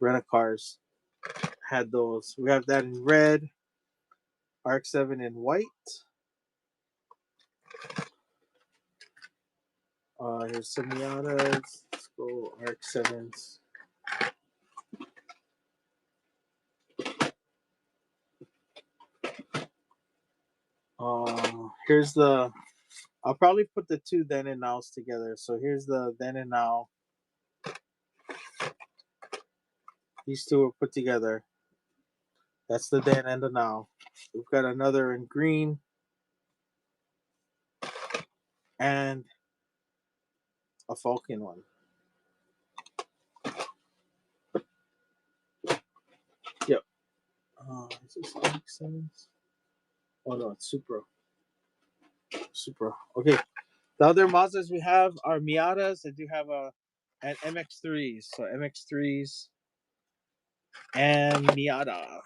rent cars had those. We have that in red, RX-7 in white. Here's some Miatas. Let's go RX-7s. Here's the. I'll probably put the two Then and Nows together. So here's the Then and Now. These two are put together. That's the Then and the Now. We've got another in green and a Falcon one. Yep. Is this RX-7s? Oh no, it's Supra. Supra. Okay. The other Mazdas we have are Miatas that do have an MX-3s. So MX-3s and Miata.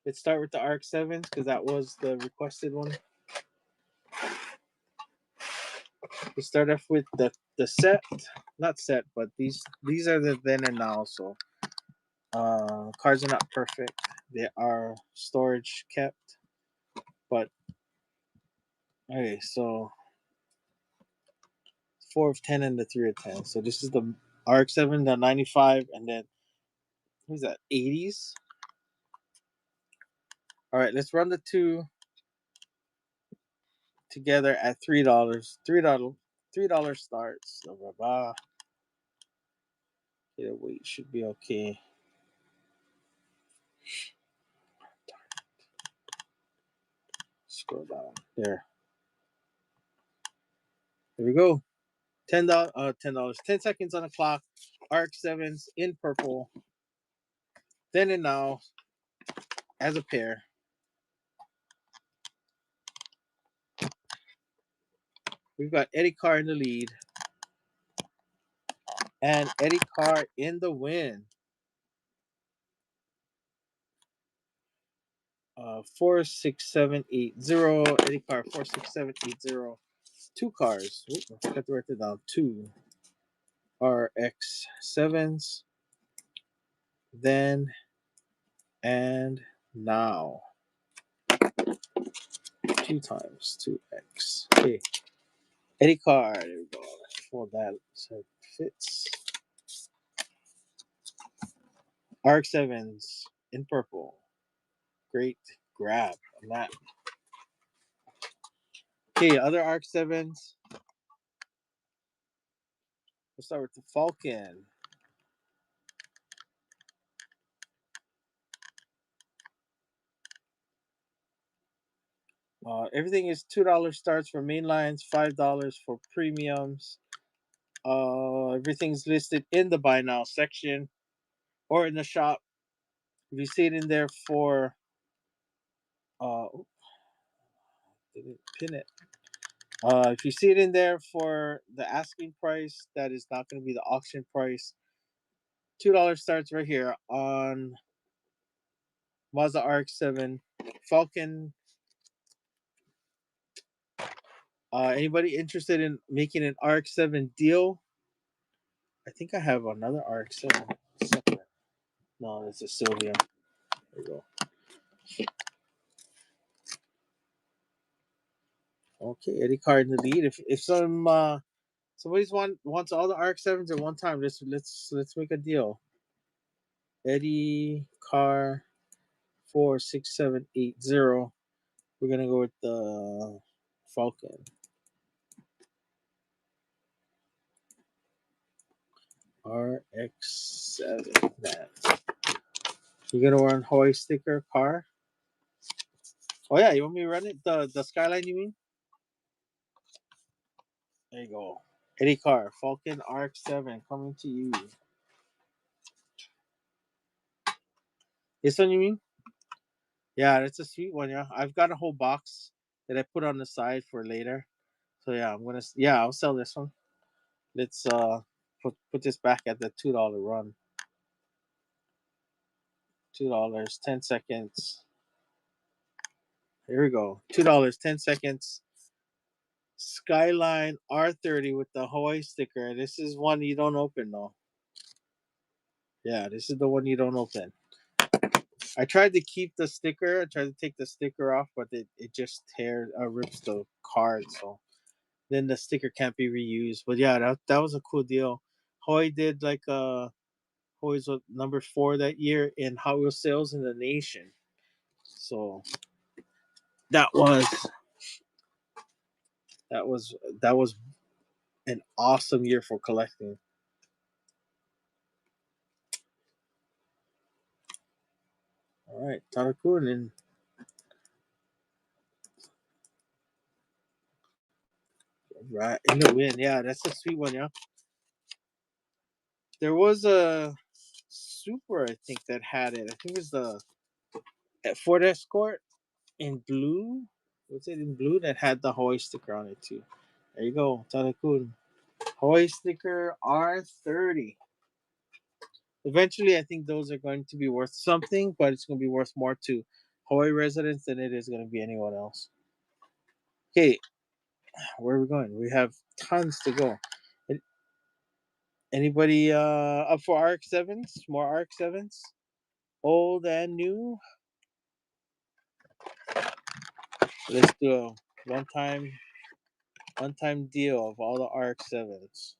Let's start with the RX-7s because that was the requested one. We start off with the set, not set, but these are the Then and Now. So cars are not perfect. They are storage kept, but okay. So 4 of 10 and the 3 of 10. So this is the RX-7, the 95, and then who's that? 80s. All right, let's run the two together at $3. $3 starts. Blah, blah, blah. Yeah, wait, should be okay. Scroll down there. There we go. $10. $10. 10 seconds on the clock. RX-7s in purple. Then and Now as a pair. We've got Eddie Carr in the lead and Eddie Carr in the win. 46780. Eddie Carr 46780. Two cars. Ooh, I forgot to write it down. Two RX-7s. Then and Now. 2 times 2x. Okay. Eddie Carr. There we go. Fold that so it fits. RX-7s in purple. Great grab on that. Okay, other RX-7s. Let's start with the Falcon. Everything is $2 starts for mainlines, $5 for premiums. Everything's listed in the buy now section or in the shop. If you see it in there for didn't pin it. If you see it in there for the asking price, that is not going to be the auction price. $2 starts right here on Mazda RX-7 Falcon. Anybody interested in making an RX-7 deal? I think I have another RX-7 separate. No, it's a Sylvia. There we go. Okay, Eddie Carr in the lead. If somebody's wants all the RX-7s at one time, let's make a deal. Eddie Carr 46780. We're gonna go with the Falcon. RX-7. You gonna run Hawaii sticker car? Oh yeah, you want me to run it? The Skyline, you mean? There you go. Eddie Carr, Falcon RX-7 coming to you. This one you mean? Yeah, that's a sweet one. Yeah, I've got a whole box that I put on the side for later. So yeah, I'll sell this one. Let's put this back at the $2 run. $2, 10 seconds. Here we go. $2, 10 seconds. Skyline R30 with the Hawaii sticker. This is one you don't open though. Yeah, this is the one you don't open. I tried to keep the sticker. I tried to take the sticker off, but it just rips the card. So then the sticker can't be reused. But yeah, that was a cool deal. Hawaii did like Hawaii's number 4 that year in Hot Wheels sales in the nation. So that was that was an awesome year for collecting. All right, Tarakun and right in the win. Yeah, that's a sweet one. Yeah, there was a Super, I think, that had it. I think it was the Ford Escort in blue. Was it in blue that had the Hawaii sticker on it too? There you go, Tarakun. Hawaii sticker R30. Eventually, I think those are going to be worth something, but it's going to be worth more to Hawaii residents than it is going to be anyone else. Okay, where are we going? We have tons to go. Anybody up for RX-7s? More RX-7s? Old and new? Let's do a one-time one-time deal of all the RX-7s.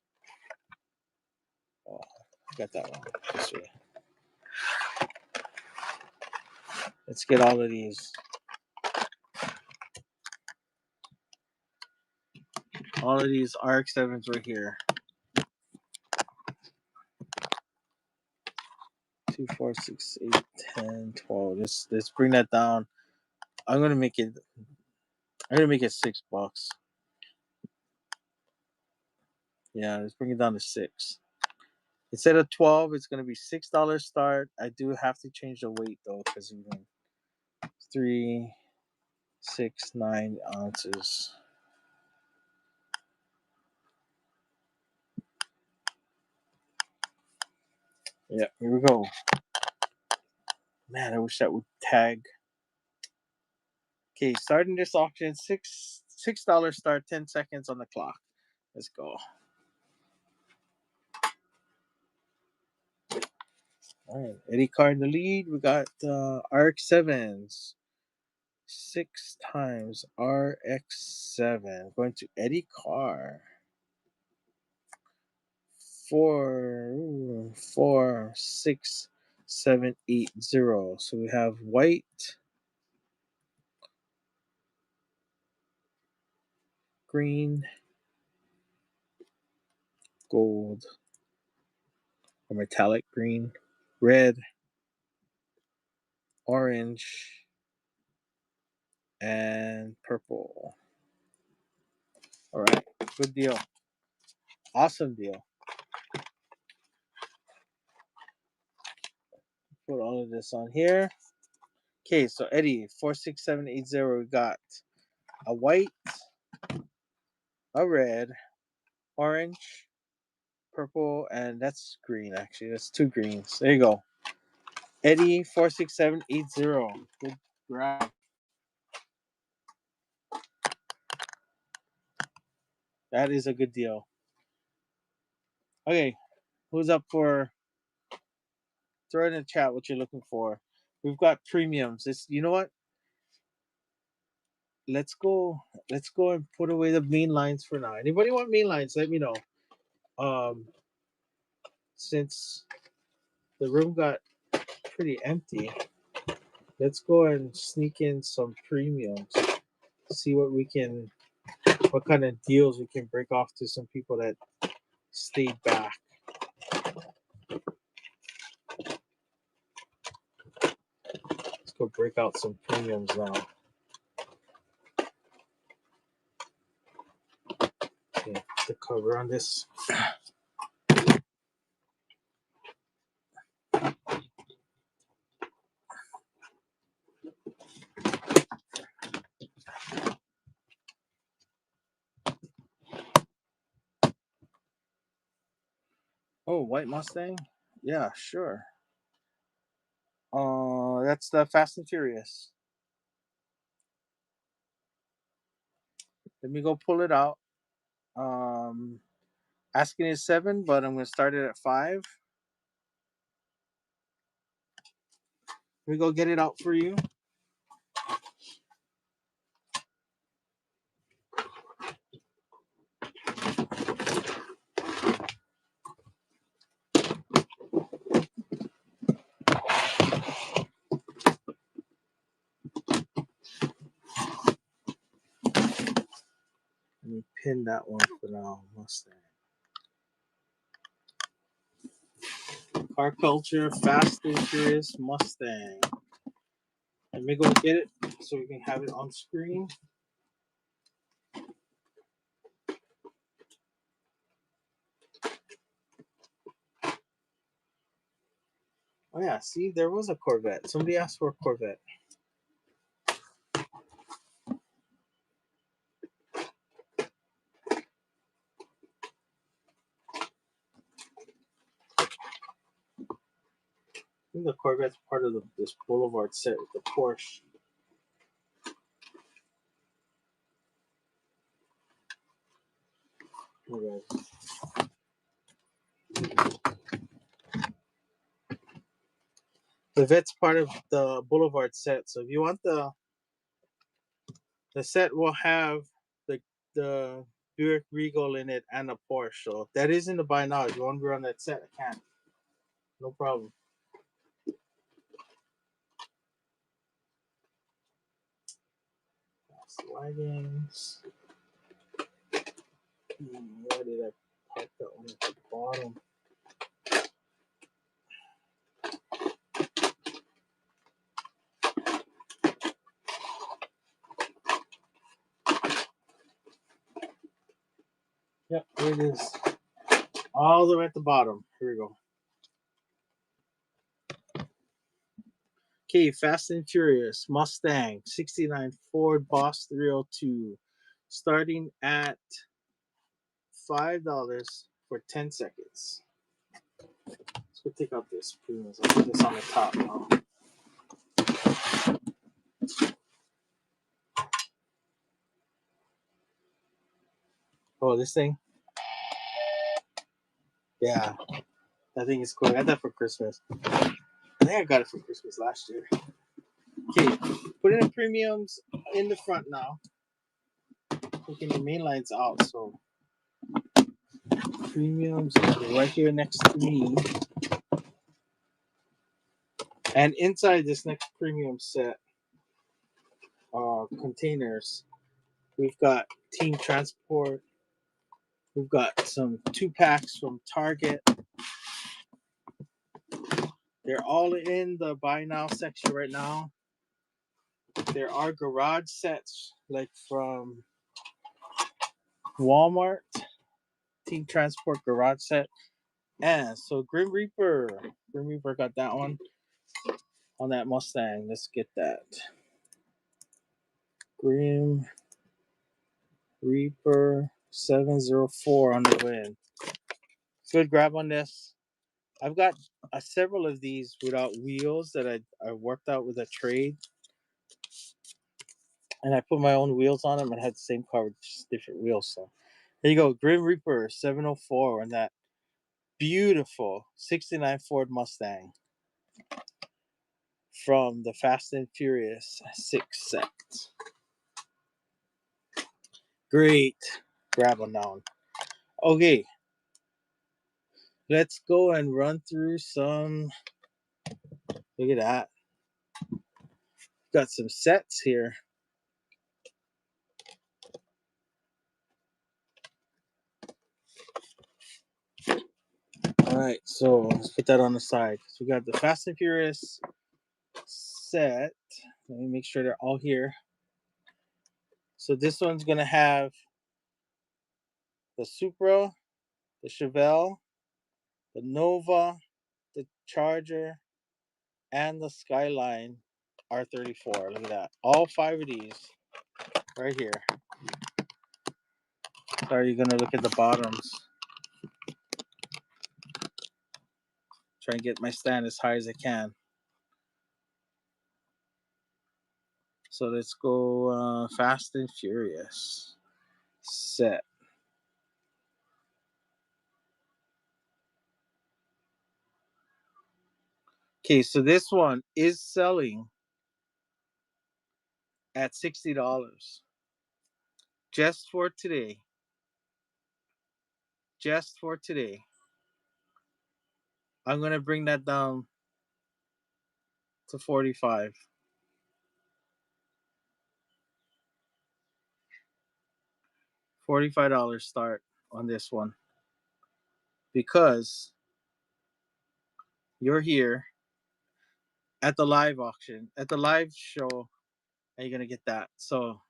Oh, I got that one. This way. Let's get all of these. All of these RX-7s right here. 2, 4, 6, 8, 10, 12. Let's bring that down. I'm gonna make it. I'm gonna make it $6. Yeah, let's bring it down to 6. Instead of 12, it's gonna be $6 start. I do have to change the weight though, because even 3, 6, 9 ounces. Yeah, here we go. Man, I wish that would tag. Okay, starting this auction, $6 start, 10 seconds on the clock. Let's go. All right, Eddie Carr in the lead. We got RX-7s. 6 times RX-7 going to Eddie Carr. 4, 4, 6, 7, 8, 0. So we have white, green, gold, or metallic green, red, orange, and purple. All right, good deal. Awesome deal. Put all of this on here. Okay, so Eddie, 46780, we got a white, a red, orange, purple, and that's green actually. That's 2 greens. There you go. Eddie 46780. Good grab. That is a good deal. Okay, who's up for throw in the chat what you're looking for. We've got premiums. It's you know what? Let's go and put away the main lines for now. Anybody want main lines? Let me know. Um since the room got pretty empty, let's go and sneak in some premiums. See what kind of deals we can break off to some people that stayed back. Let's go break out some premiums now. Okay, the cover on this. Oh, white Mustang? Yeah, sure. That's the Fast and Furious. Let me go pull it out. Um, Asking is 7, but I'm gonna start it at 5. Let me go get it out for you. Let me pin that one for now. Mustang. Car culture, Fast and Furious Mustang. Let me go get it so we can have it on screen. Oh yeah, see, there was a Corvette. Somebody asked for a Corvette. I think the Corvette's part of this Boulevard set with the Porsche. Okay. The Vette's part of the Boulevard set. So if you want the set, will have the Buick Regal in it and a Porsche. So that is in the buy now. If you want to be on that set, I can. No problem. Wagons. Why did I park that one at the bottom? Yep, here it is. All the way at the bottom. Here we go. Okay, Fast and Furious Mustang 69 Ford Boss 302. Starting at $5 for 10 seconds. Let's go take out this premium. I'll put this on the top now. Oh, this thing? Yeah, that thing is cool. I got that for Christmas. I think I got it for Christmas last year. Okay, put in the premiums in the front now. Taking the main lines out, so premiums right here next to me. And inside this next premium set containers, we've got Team Transport. We've got some 2-packs from Target. They're all in the buy now section right now. There are garage sets like from Walmart, Team Transport garage set. And so Grim Reaper got that one on that Mustang. Let's get that. Grim Reaper 704 on the win. Good grab on this. I've got several of these without wheels that I worked out with a trade. And I put my own wheels on them and had the same car with just different wheels. So there you go. Grim Reaper 704 on that beautiful 69 Ford Mustang from the Fast and Furious 6 set. Great grab on that one. Okay, let's go and run through some. Look at that. Got some sets here. All right, so let's put that on the side. So we got the Fast and Furious set. Let me make sure they're all here. So this one's gonna have the Supra, the Chevelle, the Nova, the Charger, and the Skyline R34. Look at that. All 5 of these right here. So are you gonna look at the bottoms? Try and get my stand as high as I can. So let's go Fast and Furious. Set. Okay, so this one is selling at $60 just for today. Just for today. I'm gonna bring that down to 45. $45 start on this one because you're here at the live auction, at the live show, and you're gonna get that. So,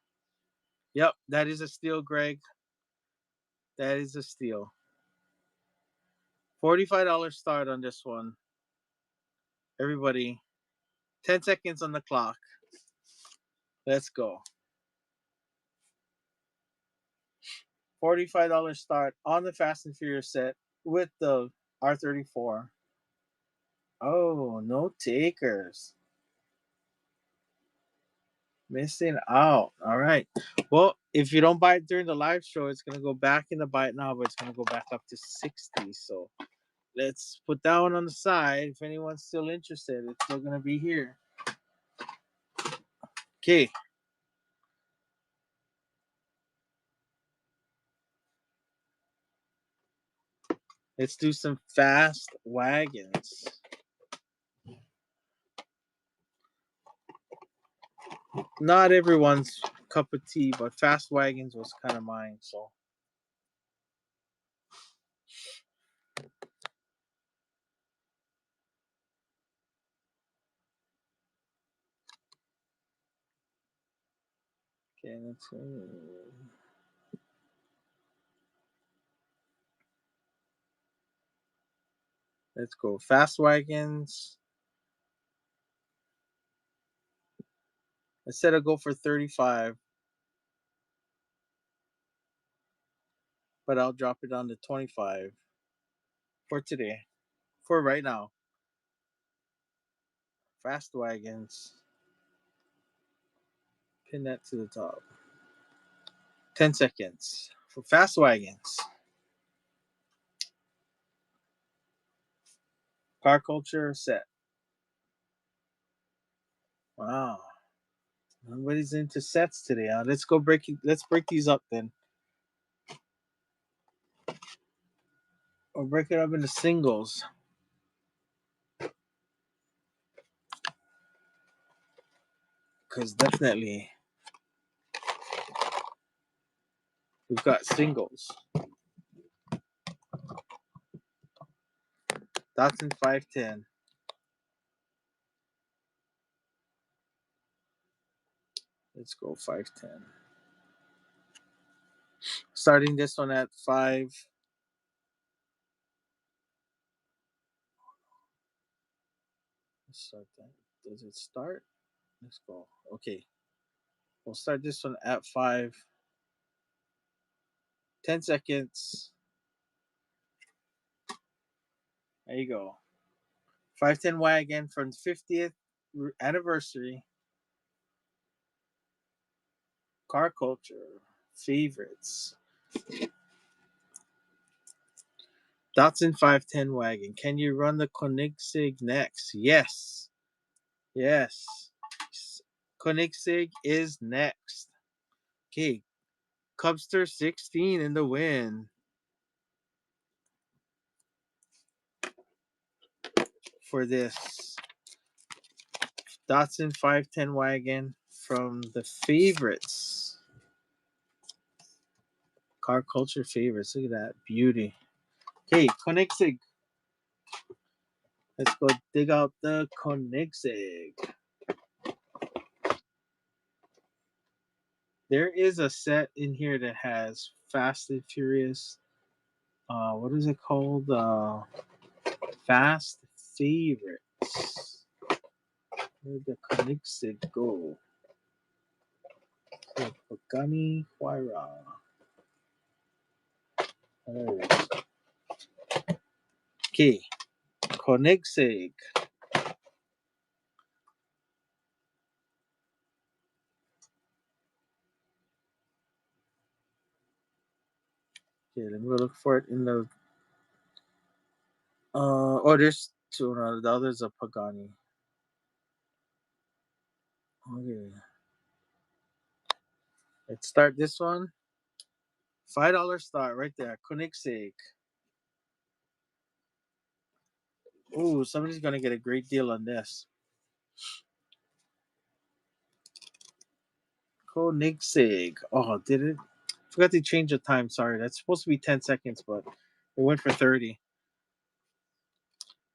yep, that is a steal, Greg. That is a steal. $45 start on this one. Everybody, 10 seconds on the clock. Let's go. $45 start on the Fast and Furious set with the R34. Oh, no takers. Missing out. All right. Well, if you don't buy it during the live show, it's gonna go back in the buy it now, but it's gonna go back up to 60. So let's put that one on the side. If anyone's still interested, it's still gonna be here. Okay. Let's do some fast wagons. Not everyone's cup of tea, but fast wagons was kind of mine. So okay, let's go fast wagons. I said I'll go for 35, but I'll drop it down to 25 for today. For right now. Fast wagons. Pin that to the top. 10 seconds for fast wagons. Car culture set. Wow. Nobody's into sets today. Huh? Let's go break it. Let's break these up then. Or break it up into singles. Because definitely we've got singles. Datsun 510. Let's go 510. Starting this one at 5. Let's start that. Does it start? Let's go. Okay. We'll start this one at 5. 10 seconds. There you go. 510 wagon from the 50th anniversary. Car culture. Favorites. Datsun 510 wagon. Can you run the Koenigsegg next? Yes. Yes. Koenigsegg is next. Okay. Cubster 16 in the win. For this Datsun 510 wagon from the favorites. Car culture favorites. Look at that beauty. Okay, Koenigsegg. Let's go dig out the Koenigsegg. There is a set in here that has Fast and Furious. What is it called? Fast Favorites. Where'd the Koenigsegg go? Pagani Huayra. Okay. Koenigsegg. Okay, let me go look for it in the. Oh, there's two. No, the other's a Pagani. Okay, let's start this one. $5 start right there. Koenigsegg. Ooh, somebody's gonna get a great deal on this. Koenigsegg. Oh, did it? Forgot to change the time. Sorry, that's supposed to be 10 seconds, but it went for 30.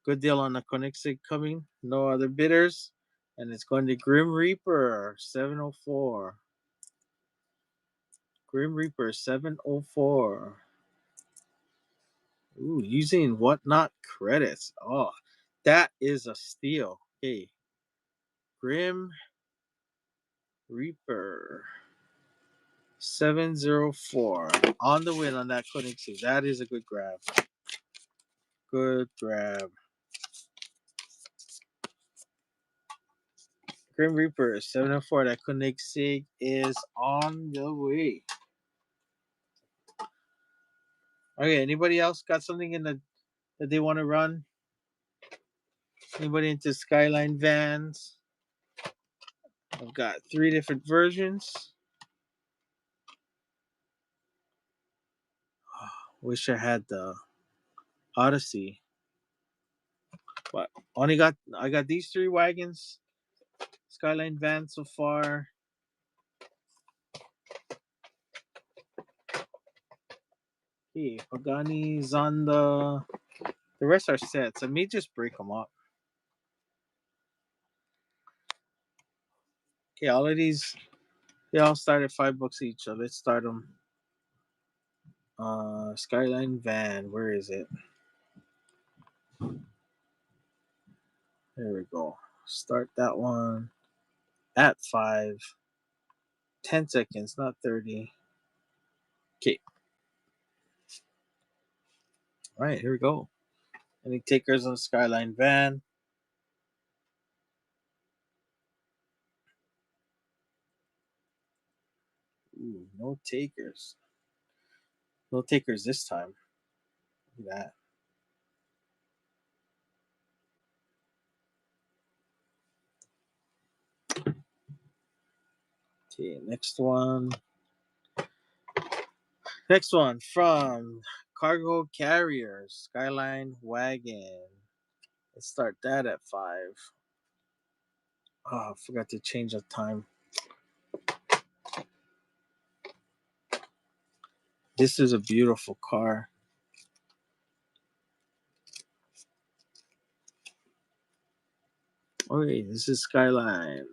Good deal on the Koenigsegg coming. No other bidders. And it's going to Grim Reaper 704. Grim Reaper 704. Ooh, using whatnot credits. Oh, that is a steal. Okay. Grim Reaper 704. On the win on that Koenigsegg. That is a good grab. Good grab. Grim Reaper 704. That Koenigsegg is on the way. Okay, anybody else got something in the that they want to run? Anybody into Skyline vans? I've got 3 different versions. Wish I had the Odyssey, but I got these 3 wagons, Skyline vans so far. Okay, Pagani, Zonda. The rest are sets. I may just break them up. Okay, all of these they all start at $5 each. So let's start them. Skyline van. Where is it? There we go. Start that one at 5. 10 seconds, not 30. Okay. All right, here we go. Any takers on the Skyline van? Ooh, no takers. No takers this time. Look at that. Okay, next one. Next one from Cargo Carriers, Skyline Wagon. Let's start that at 5. Oh, I forgot to change the time. This is a beautiful car. Okay, this is Skyline.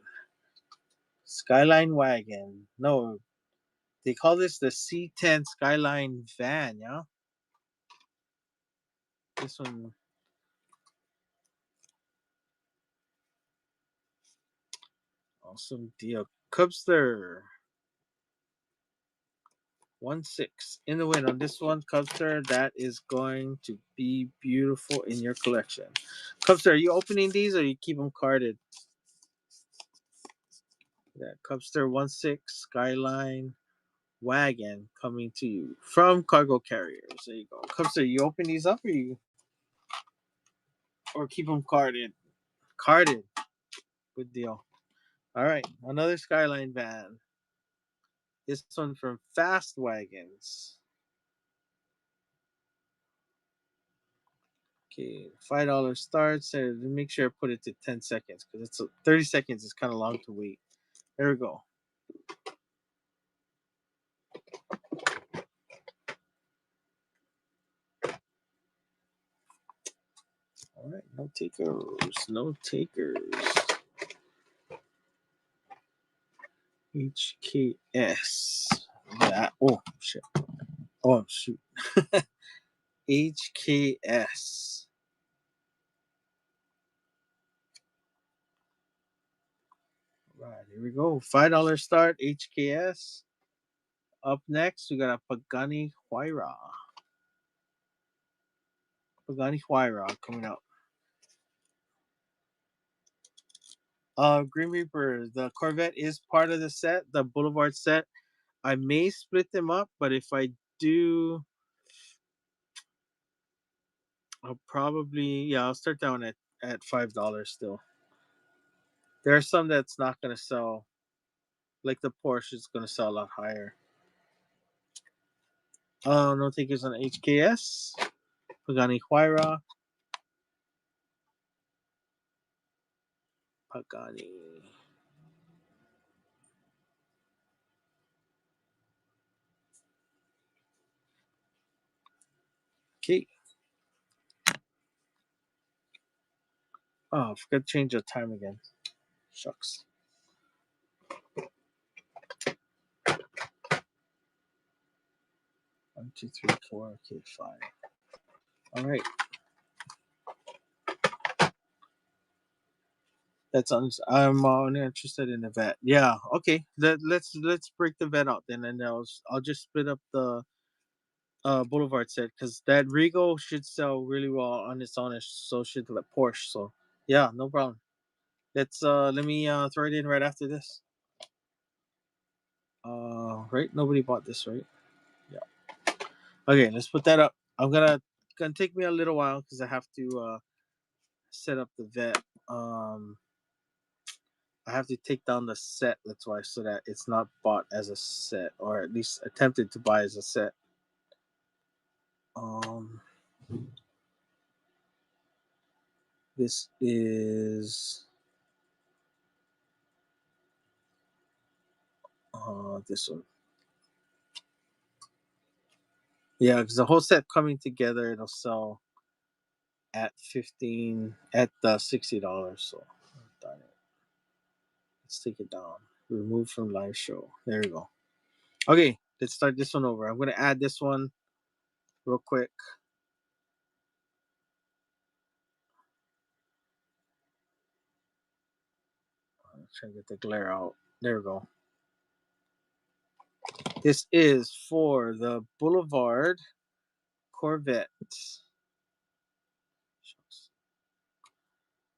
Skyline Wagon. No, they call this the C10 Skyline van, yeah? This one. Awesome deal. Cubster. 1-6 in the win on this one, Cubster. That is going to be beautiful in your collection. Cubster, are you opening these or you keep them carded? That Cubster 1-6 Skyline Wagon coming to you from Cargo Carriers. There you go. Cubster, you open these up or keep them carded? Carded. Good deal. All right, another Skyline van. This one from Fast Wagons. Okay, $5 starts. Make sure I put it to 10 seconds because 30 seconds is kind of long to wait. There we go. All right, no takers, no takers. HKS. Yeah. Oh shit. Oh shoot. HKS. Right, here we go. $5 start. HKS. Up next, we got a Pagani Huayra. Pagani Huayra coming up. Green Reaper, the Corvette is part of the set, the Boulevard set. I may split them up, but if I do, I'll probably, yeah, I'll start down at $5 still. There are some that's not gonna sell, like the Porsche is gonna sell a lot higher. No takers on HKS, Pagani Huayra, Pagani. Okay. Oh, I forgot to change the time again. Shucks. 1, 2, 3, 4. Okay, 5. All right. I'm interested in the vet. Yeah. Okay. Let's break the vet out then, and I'll just split up the Boulevard set because that Regal should sell really well on its own. So should the Porsche. So yeah, no problem. Let me throw it in right after this. Right. Nobody bought this, right? Yeah. Okay. Let's put that up. Gonna take me a little while because I have to set up the vet. Um, I have to take down the set. That's why, so that it's not bought as a set, or at least attempted to buy as a set. Um, this is this one. Yeah, because the whole set coming together, it'll sell at 15 at the $60. So, darn it. Let's take it down. Remove from live show. There we go. Okay, let's start this one over. I'm gonna add this one real quick. I'm trying to get the glare out. There we go. This is for the Boulevard Corvette.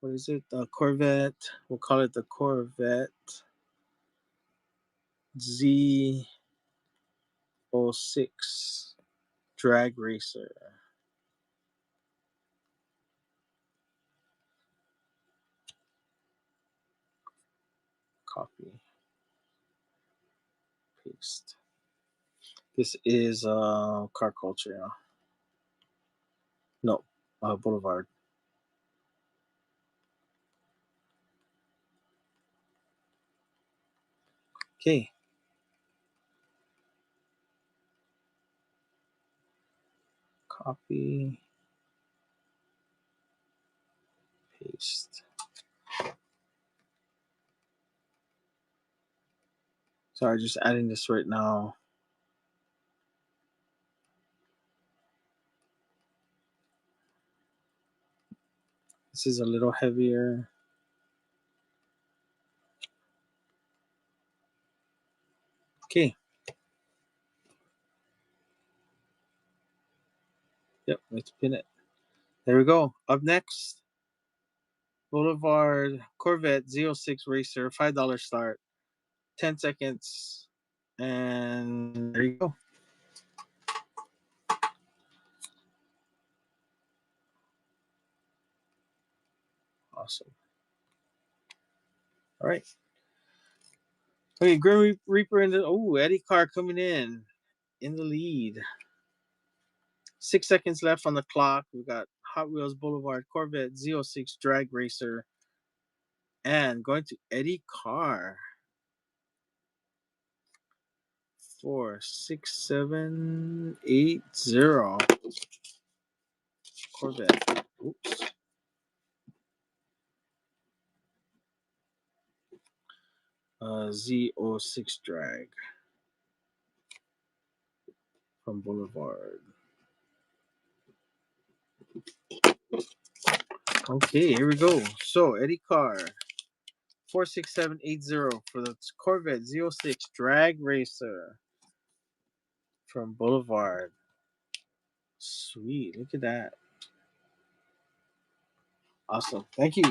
What is it? The Corvette. We'll call it the Corvette Z06 Drag Racer. Copy. Paste. This is car culture. No, Boulevard. Okay. Copy. Paste. Sorry, just adding this right now. This is a little heavier. Okay. Yep, let's pin it. There we go. Up next, Boulevard Corvette Z06 Racer, $5 start, 10 seconds, and there you go. Awesome. All right. Okay, Grim Reaper in the Eddie Carr coming in the lead. 6 seconds left on the clock. We got Hot Wheels Boulevard Corvette Z06 Drag Racer, and going to Eddie Carr. 46780 Corvette. Oops. Z06 Drag from Boulevard. Okay, here we go. So Eddie Carr, 46780 for the Corvette Z06 Drag Racer from Boulevard. Sweet, look at that. Awesome. Thank you.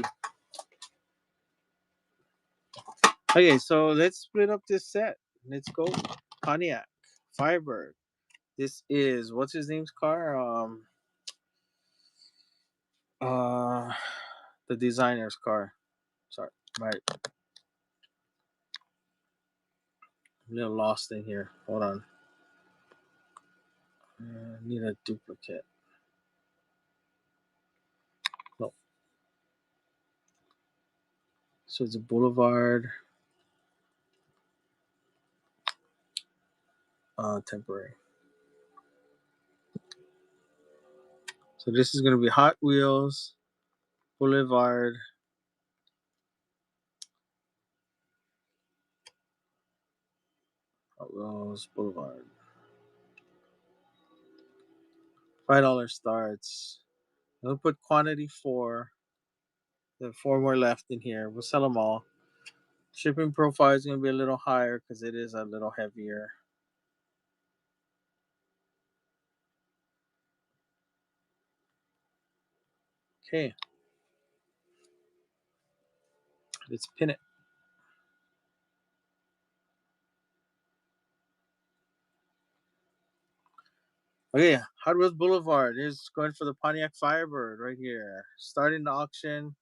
Okay, so let's split up this set. Let's go. Pontiac, Firebird. This is what's his name's car? Uh, the designer's car. Sorry, my I'm a little lost in here. Hold on. Need a duplicate. No. So it's a Boulevard. Temporary. So this is gonna be Hot Wheels Boulevard. Hot Wheels Boulevard. $5 starts. We'll put quantity 4. There are 4 more left in here. We'll sell them all. Shipping profile is going to be a little higher because it is a little heavier. Okay. Let's pin it. Okay, Hot Wheels Boulevard is going for the Pontiac Firebird right here. Starting the auction.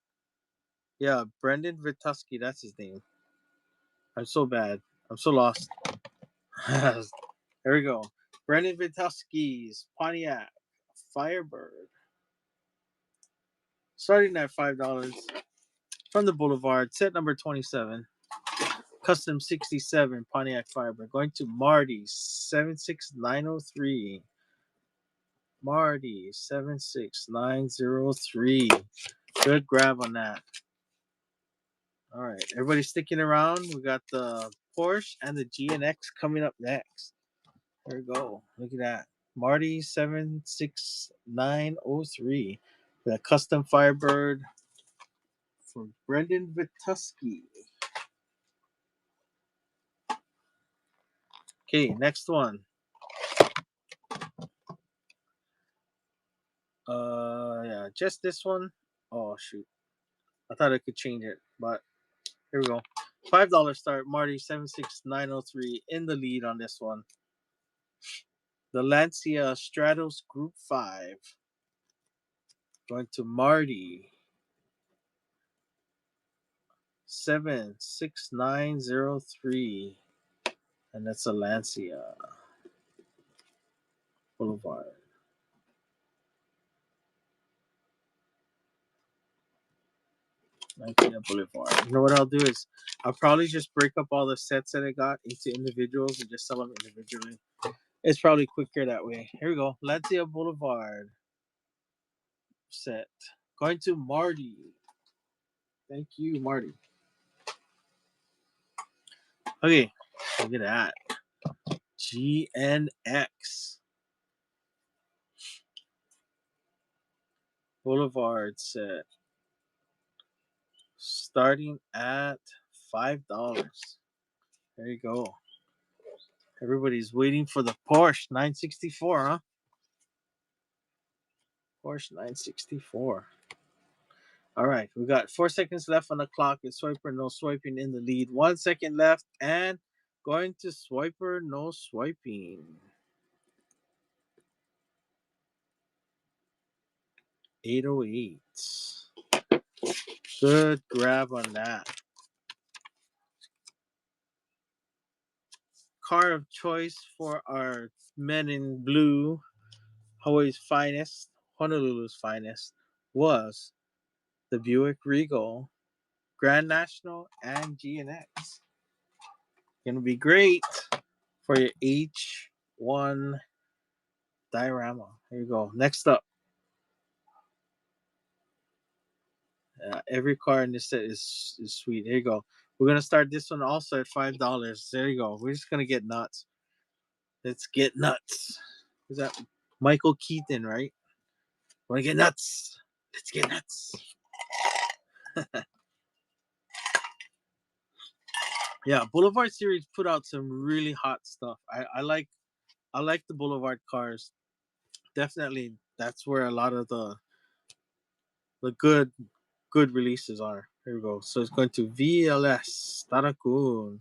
Yeah, Brendan Vituski, that's his name. I'm so bad. I'm so lost. There we go. Brendan Vituski's Pontiac Firebird. Starting at $5 from the Boulevard, set number 27. Custom 67 Pontiac Firebird. Going to Marty 76903. Marty 76903. Good grab on that. All right, everybody sticking around. We got the Porsche and the GNX coming up next. There we go. Look at that. Marty 76903. The custom Firebird for Brendan Vituski. Okay, next one. Yeah, just this one. Oh shoot. I thought I could change it, but here we go. $5 start. Marty 76903 in the lead on this one. The Lancia Stratos Group 5. Going to Marty 76903. And that's a Lancia Boulevard. Lancia Boulevard. You know what I'll do is I'll probably just break up all the sets that I got into individuals and just sell them individually. It's probably quicker that way. Here we go. Lancia Boulevard set. Going to Marty. Thank you, Marty. Okay, look at that. GNX Boulevard set. Starting at $5. There you go. Everybody's waiting for the Porsche 964, huh? Porsche 964. All right, we got 4 seconds left on the clock. It's Swiper, no swiping in the lead. 1 second left and going to Swiper, no swiping. 808. Good grab on that. Car of choice for our men in blue, Hawaii's finest, Honolulu's finest, was the Buick Regal, Grand National, and GNX. Gonna be great for your H1 diorama. Here you go. Next up. Every car in this set is sweet. Here you go. We're gonna start this one also at $5. There you go. We're just gonna get nuts. Let's get nuts. Is that Michael Keaton, right? Wanna get nuts? Let's get nuts. Yeah, Boulevard series put out some really hot stuff. I like the Boulevard cars. Definitely, that's where a lot of the good releases are. Here we go. So it's going to VLS Tarakun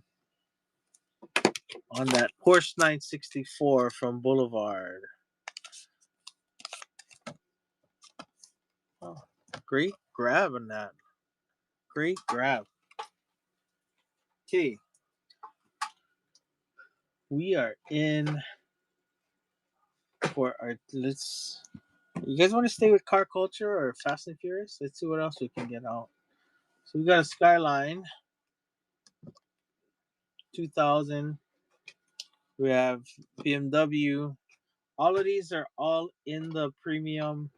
on that Porsche 964 from Boulevard. Oh, great grab on that. Great grab. Okay. We are in for our let's you guys want to stay with car culture or Fast and Furious? Let's see what else we can get out. So we got a Skyline 2000. We have BMW. All of these are all in the premium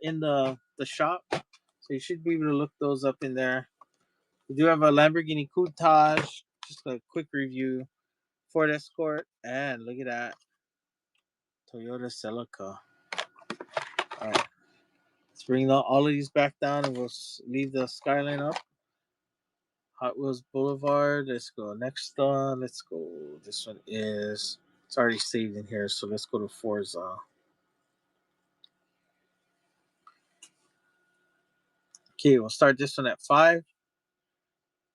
in the shop. So you should be able to look those up in there. We do have a Lamborghini Countach, just a quick review. Ford Escort, and look at that. Toyota Celica. Alright. Let's bring all of these back down and we'll leave the Skyline up. Hot Wheels Boulevard. Let's go. Next let's go. This one is it's already saved in here, so let's go to Forza. Okay, we'll start this one at 5,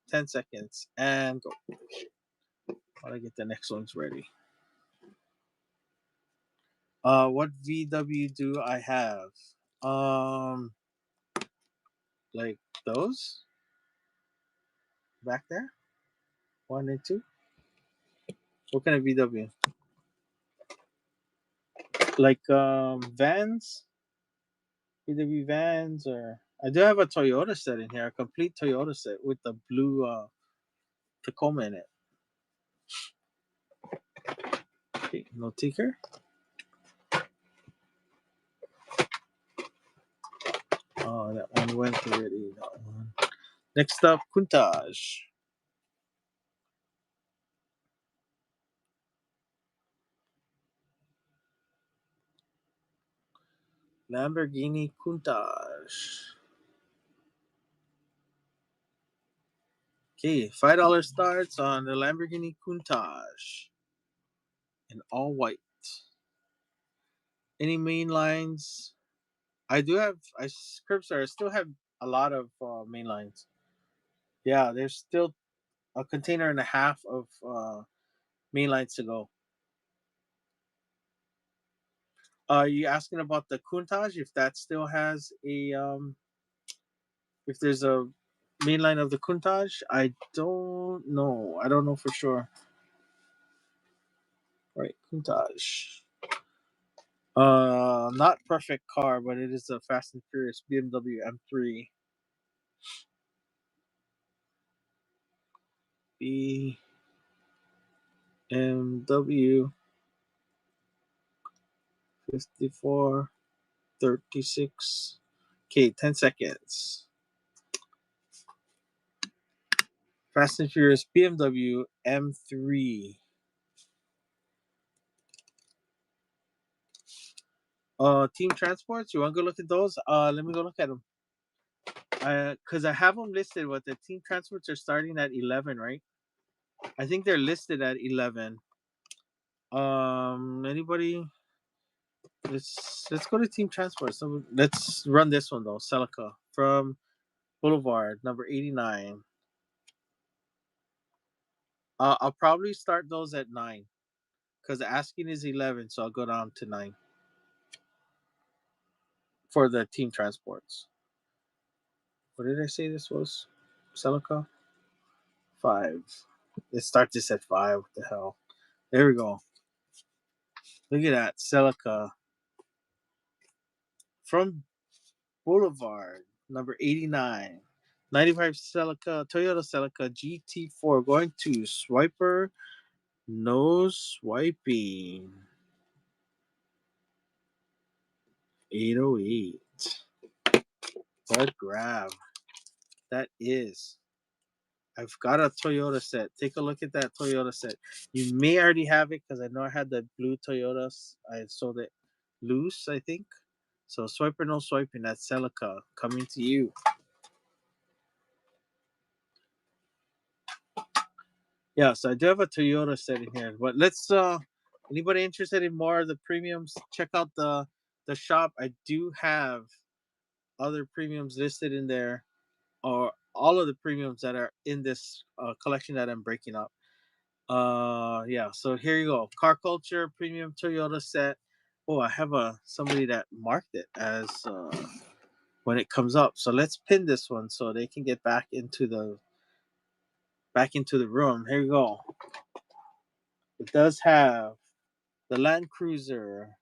10 seconds, and go. While I get the next ones ready. What VW do I have? Like those back there, 1 and 2. What kind of VW? Like vans, VW vans, or I do have a Toyota set in here, a complete Toyota set with the blue Tacoma in it. Okay, no ticker. Oh, that one went already. That one. Next up, Countach. Lamborghini Countach. Okay, $5 starts on the Lamborghini Countach in all white. Any main lines? I do have. I Curbside. I still have a lot of main lines. Yeah, there's still a container and a half of main lines to go. Are you asking about the Countach? If that still has a if there's a main line of the Countach, I don't know. I don't know for sure. Right, Countach. Not perfect car, but it is a Fast and Furious BMW M3. BMW 5436. Okay, 10 seconds. Fast and Furious BMW M3. Team Transports. You want to go look at those? Let me go look at them. Because I have them listed. What the Team Transports are starting at 11, right? I think they're listed at 11. Anybody? Let's go to Team Transport. So let's run this one though. Celica from Boulevard, number 89. I'll probably start those at 9 because the asking is 11, so I'll go down to 9 for the Team Transports. What did I say this was? Celica? 5. Let's start this at 5. What the hell? There we go. Look at that. Celica from Boulevard, number 89. 95 Celica, Toyota Celica GT4 going to Swiper. No swiping. 808. What grab. That is. I've got a Toyota set. Take a look at that Toyota set. You may already have it because I know I had the blue Toyotas. I sold it loose, I think. So swiper, no swiping. That's Celica coming to you. Yeah, so I do have a Toyota set in here. But let's anybody interested in more of the premiums, check out the shop. I do have other premiums listed in there. Or all of the premiums that are in this collection that I'm breaking up. Yeah, so here you go. Car Culture Premium Toyota set. Oh, I have somebody that marked it as when it comes up. So let's pin this one so they can get back into the room. Here you go. It does have the Land Cruiser,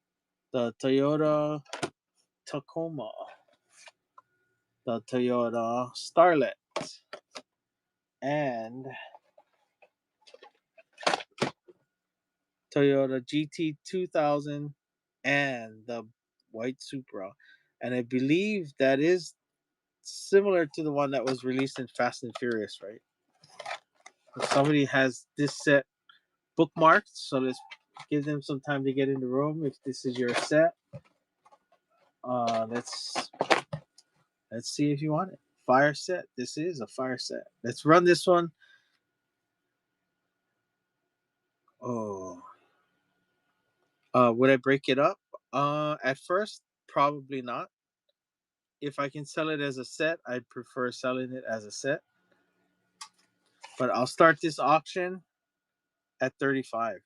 the Toyota Tacoma, the Toyota Starlet, and Toyota GT 2000 and the white Supra. And I believe that is similar to the one that was released in Fast and Furious, right? If somebody has this set bookmarked, so let's give them some time to get in the room. If this is your set, let's see if you want it. Fire set. This is a fire set. Let's run this one. Oh, would I break it up? At first, probably not. If I can sell it as a set, I'd prefer selling it as a set. But I'll start this auction at 35.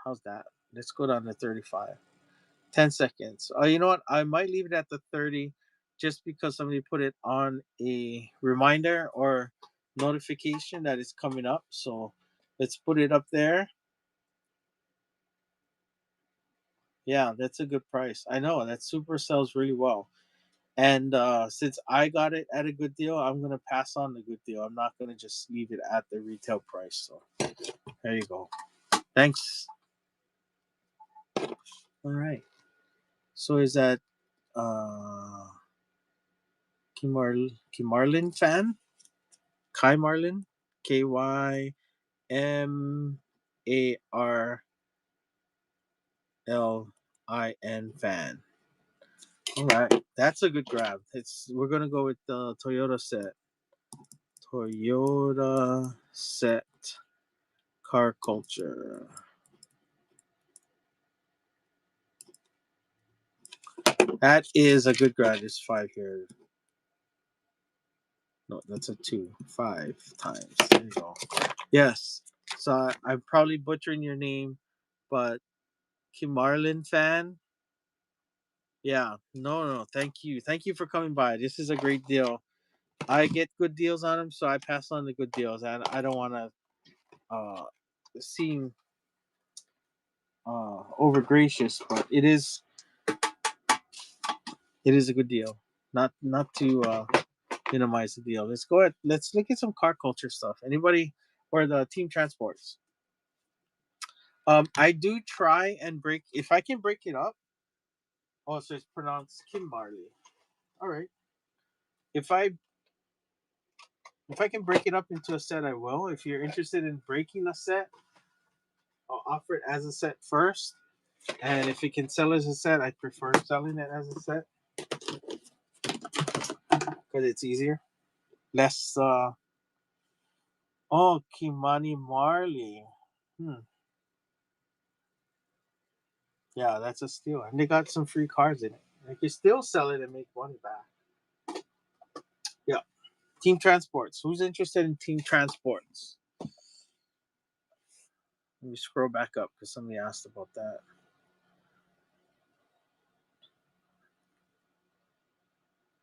How's that? Let's go down to 35. 10 seconds. Oh, you know what? I might leave it at the 30 just because somebody put it on a reminder or notification that it's coming up. So let's put it up there. Yeah, that's a good price. I know that super sells really well. And since I got it at a good deal, I'm going to pass on the good deal. I'm not going to just leave it at the retail price. So there you go. Thanks. All right. So is that Kimarlin fan? Kai Marlin? KYMARLIN fan. All right. That's a good grab. We're going to go with the Toyota set. Toyota set car culture. That is a good grad. It's 5 here. No, that's a 2. 5 times. There you go. Yes. So I'm probably butchering your name, but Kimarlin fan. Yeah. No, no. Thank you. Thank you for coming by. This is a great deal. I get good deals on them, so I pass on the good deals, and I don't want to seem over gracious, but it is a good deal. Not to minimize the deal. Let's go ahead. Let's look at some car culture stuff. Anybody or the team transports? I do try and break if I can break it up. Oh, so it's pronounced Kim Marley. All right. If I if I can break it up into a set, I will. If you're interested in breaking a set, I'll offer it as a set first. And if it can sell as a set, I prefer selling it as a set because it's easier. Less. Oh, Kimani Marley. Hmm. Yeah, that's a steal. And they got some free cards in it. I can still sell it and make money back. Yeah. Team transports. Who's interested in team transports? Let me scroll back up because somebody asked about that.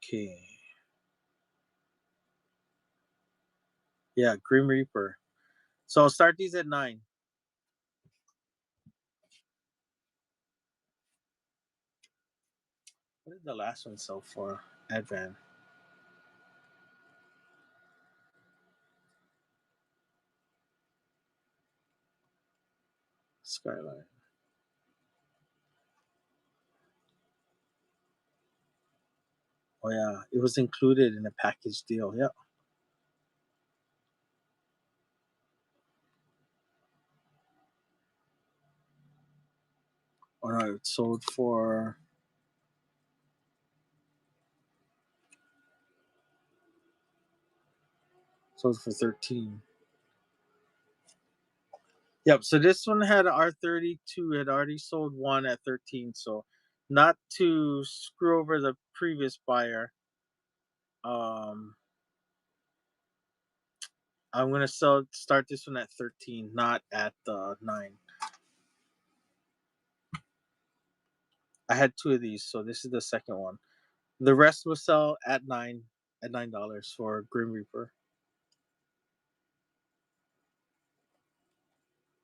Okay. Yeah, Grim Reaper. So I'll start these at 9. What did the last one sell for? Advan. Skyline. Oh yeah, it was included in a package deal. Yeah. Oh no, it sold for 13. Yep. So this one had an R32. Had already sold one at 13. So not to screw over the previous buyer. Um, I'm gonna start this one at 13, not at 9. I had 2 of these, so this is the second one. The rest will sell at $9 for Grim Reaper.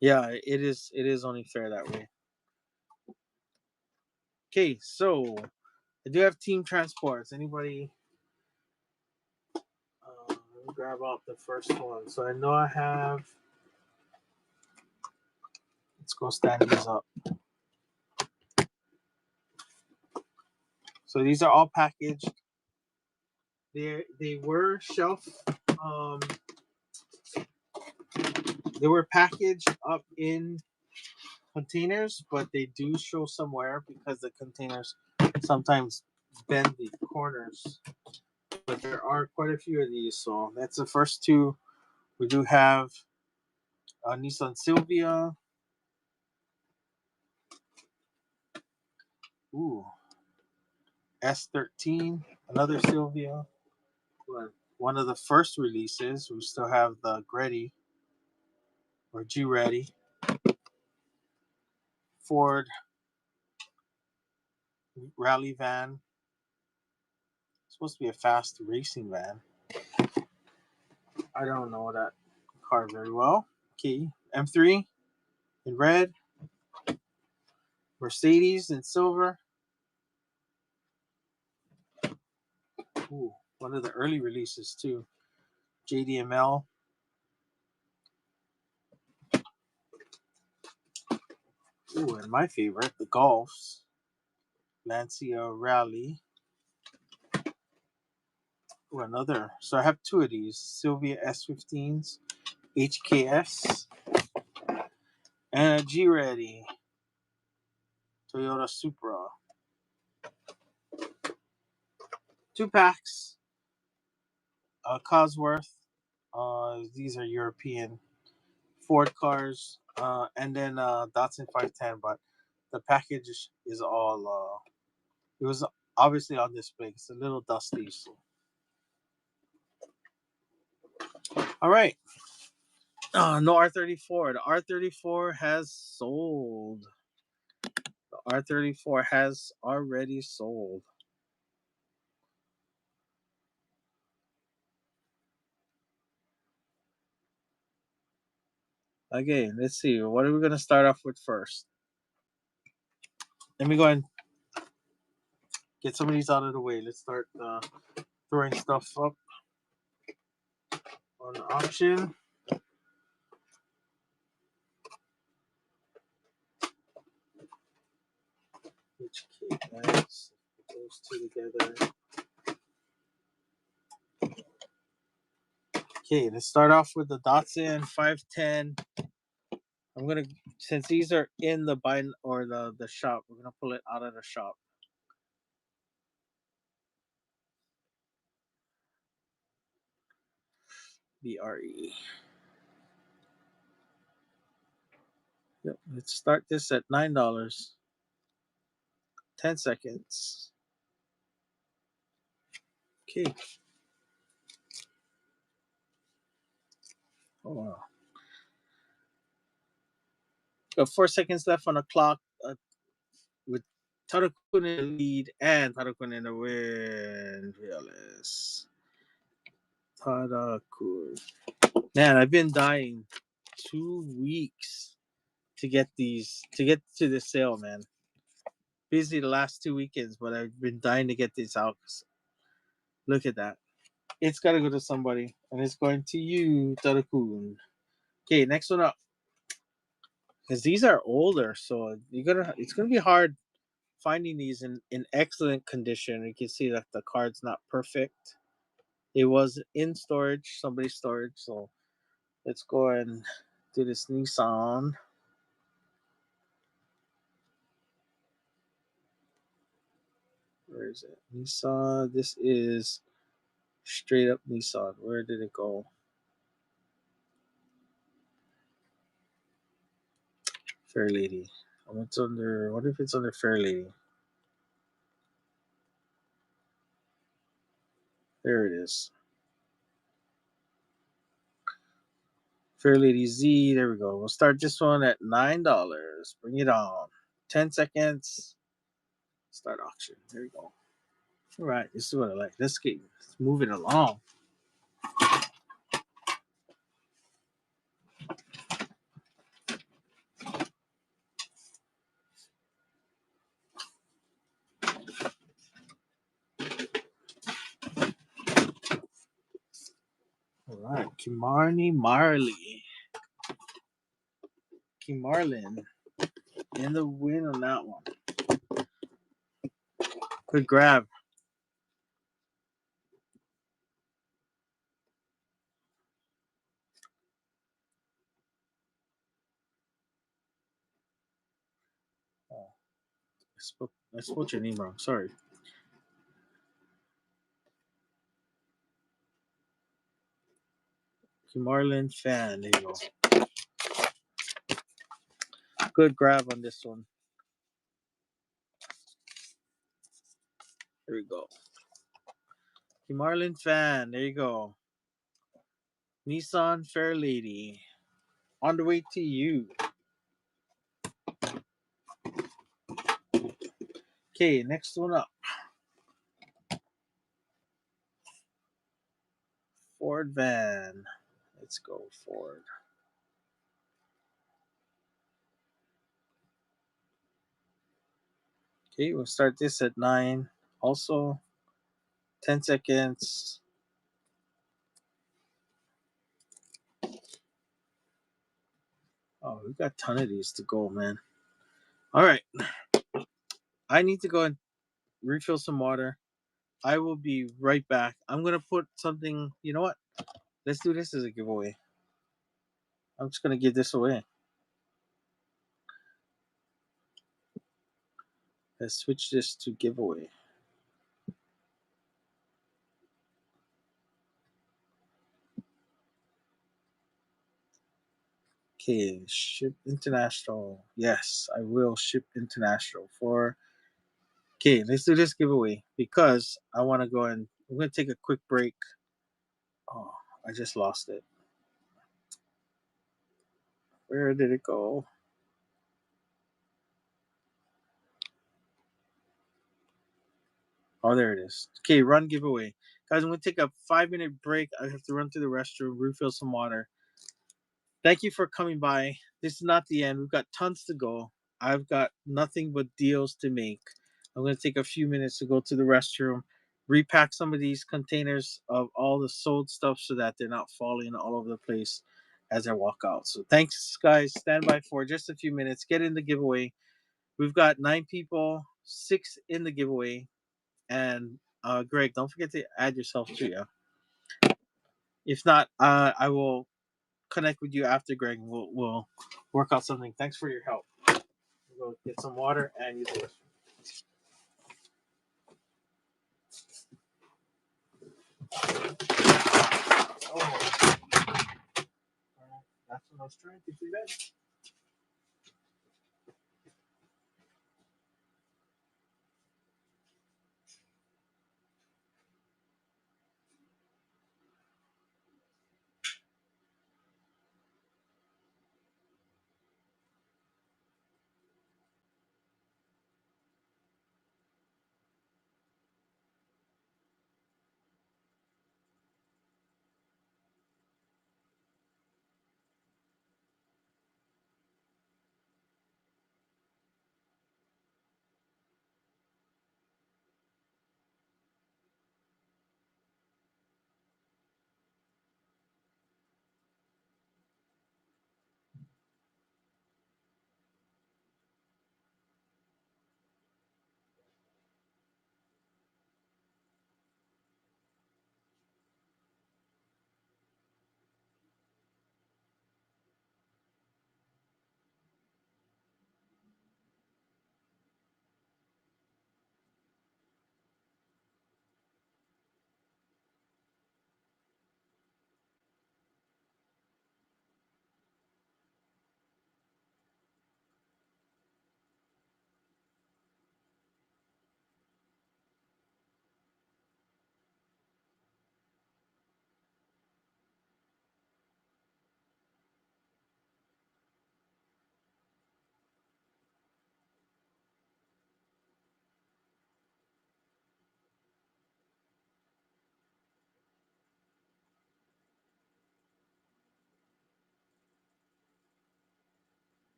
Yeah, it is. It is only fair that way. Okay, so I do have team transports. Anybody? Let me grab out the first one. So I know I have. Let's go stand these up. So these are all packaged. They were shelf. Um, they were packaged up in containers, but they do show somewhere because the containers sometimes bend the corners. But there are quite a few of these, so that's the first two. We do have Nissan Silvia. Ooh, S13, another Silvia. One of the first releases. We still have the Greddy or G Ready. Ford Rally Van. It's supposed to be a fast racing van. I don't know that car very well. Okay, M3 in red. Mercedes in silver. Ooh, one of the early releases too. JDML. Ooh, and my favorite, the Golfs. Lancia Rally. Ooh, another. So I have 2 of these. Silvia S15s. HKS. And a G-Ready. Toyota Supra. 2 packs. Cosworth. These are European Ford cars. And then Datsun 510. But the package is all... it was obviously on display. It's a little dusty. So. All right. No R34. The R34 has sold. The R34 has already sold. Okay, let's see. What are we going to start off with first? Let me go and get some of these out of the way. Let's start throwing stuff up on auction. HK Max. Those 2 together. Okay, let's start off with the Datsun 510. I'm gonna, since these are in the bind or the shop, we're gonna pull it out of the shop. BRE. Yep. Let's start this at $9. 10 seconds. Okay. Oh wow. Got 4 seconds left on the clock. With Tadakun in the lead and Tadakun in the win. Fearless. Tadakun. Man, I've been dying 2 weeks to get to the sale, man. Busy the last 2 weekends, but I've been dying to get this out. Look at that. It's got to go to somebody, and it's going to you, Tadakun. Okay, next one up. Because these are older, so it's gonna be hard finding these in excellent condition. You can see that the card's not perfect. It was in storage, somebody's storage. So let's go and do this Nissan. Where is it? Nissan. This is straight up Nissan. Where did it go? Fair Lady. What's under? What if it's under Fair Lady? There it is. Fair Lady Z. There we go. We'll start this one at $9. Bring it on. 10 seconds. Start auction. There we go. All right. This is what I like. Let's move it along. All right. Kimarni Marley. Kimarlin in the win on that one. Good grab. Oh, I spelled your name wrong. Sorry. Kimarlin fan. There you go. Good grab on this one. There we go. Kimarlin fan. There you go. Nissan Fair Lady. On the way to you. Okay, next one up. Ford van. Let's go Ford. Okay, we'll start this at 9. Also, 10 seconds. Oh, we got a ton of these to go, man. All right. I need to go and refill some water. I will be right back. I'm going to put something, you know what? Let's do this as a giveaway. I'm just going to give this away. Let's switch this to giveaway. Okay, ship international. Yes, I will ship international for. Okay, let's do this giveaway because I want to go and I'm going to take a quick break. Oh, I just lost it. Where did it go? Oh, there it is. Okay, run giveaway. Guys, I'm going to take a 5-minute break. I have to run to the restroom, refill some water. Thank you for coming by. This is not the end. We've got tons to go. I've got nothing but deals to make. I'm going to take a few minutes to go to the restroom, repack some of these containers of all the sold stuff so that they're not falling all over the place as I walk out. So thanks, guys. Stand by for just a few minutes. Get in the giveaway. We've got 9 people, 6 in the giveaway. And Greg, don't forget to add yourself too, yeah? If not, I will connect with you after, Greg. We'll work out something. Thanks for your help. We'll go get some water and use the restroom. Oh, that's what I was trying to do. That.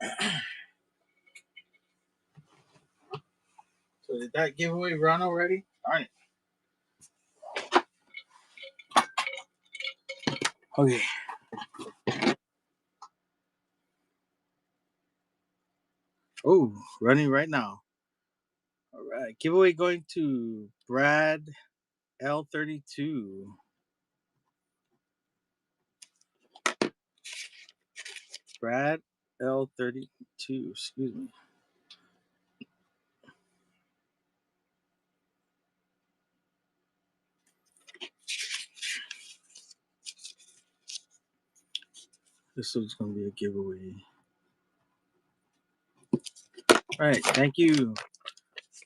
So did that giveaway run already? Darn it. Okay. Oh, running right now. All right. Giveaway going to Brad L32. Brad L32. Excuse me. This is going to be a giveaway. All right. Thank you,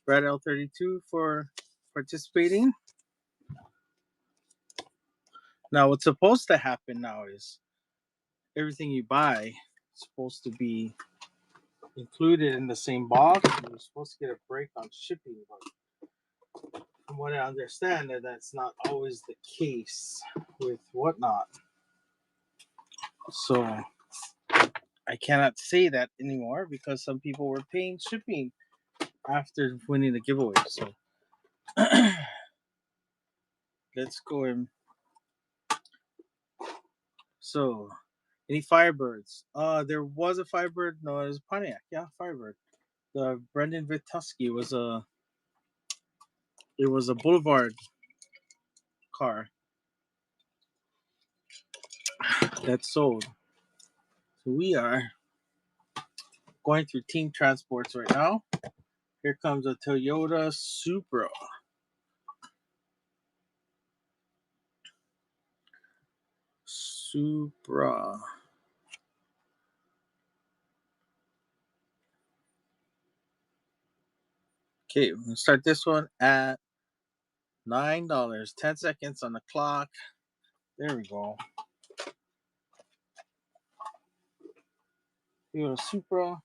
Brad L32, for participating. Now, what's supposed to happen now is everything you buy is supposed to be included in the same box. You're supposed to get a break on shipping, but from what I understand, that's not always the case with whatnot. So I cannot say that anymore because some people were paying shipping after winning the giveaway. So let's go and so any Firebirds? There was a Firebird. No, it was a Pontiac. Yeah, Firebird. The Brendan Vituski was a Boulevard car that sold. So we are going through team transports right now. Here comes a Toyota Supra. Okay, we're gonna start this one at $9. 10 seconds on the clock. There we go. Toyota Supra.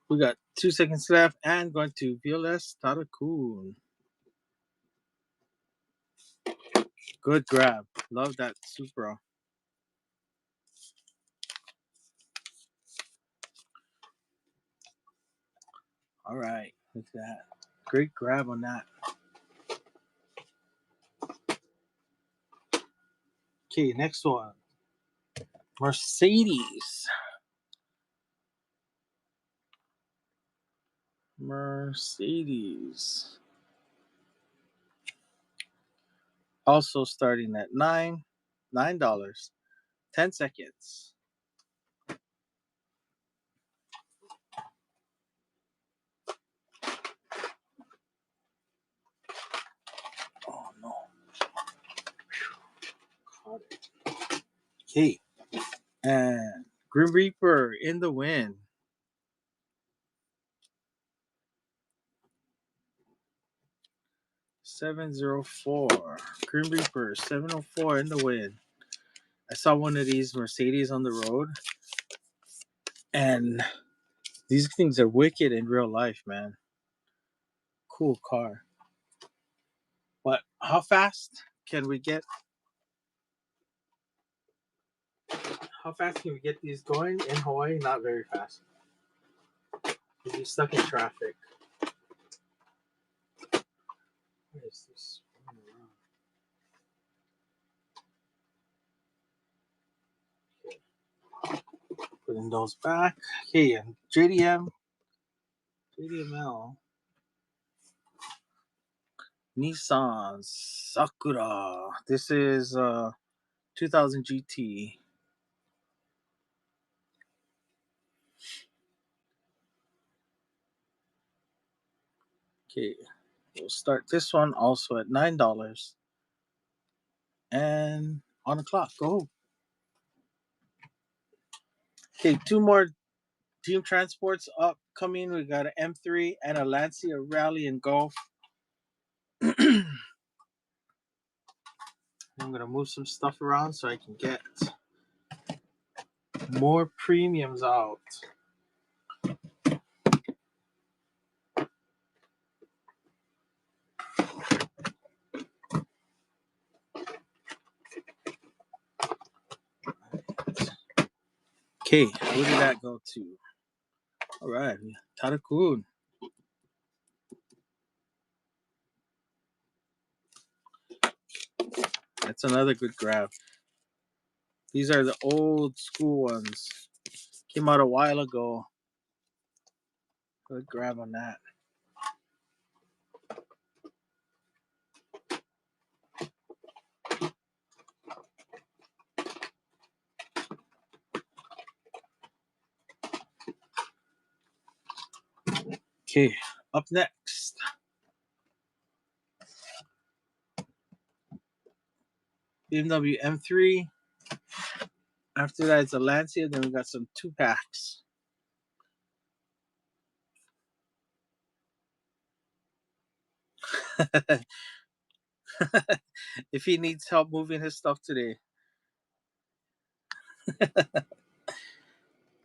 We got 2 seconds left and going to VLS Tadakun. Good grab. Love that Supra. All right. Look at that. Great grab on that. Okay, next one. Mercedes. Also starting at $9. 10 seconds. Oh no. Caught it. Okay. And Grim Reaper in the win. 704. Grim Reaper 704 in the win. I saw one of these Mercedes on the road, and these things are wicked in real life, man. Cool car. But how fast can we get? How fast can we get these going in Hawaii? Not very fast. We'll be stuck in traffic. What is this? Okay. Putting those back. Okay, and JDML. Nissan Sakura. This is 2000 GT. Okay, we'll start this one also at $9. And on the clock, go. Okay, 2 more team transports upcoming. We got an M3 and a Lancia Rally and Golf. I'm gonna move some stuff around so I can get more premiums out. Okay, where did that go to? All right, Tarakun. That's another good grab. These are the old school ones. Came out a while ago. Good grab on that. Okay, up next. BMW M3. After that, it's a Lancia. Then we got some 2-packs. If he needs help moving his stuff today.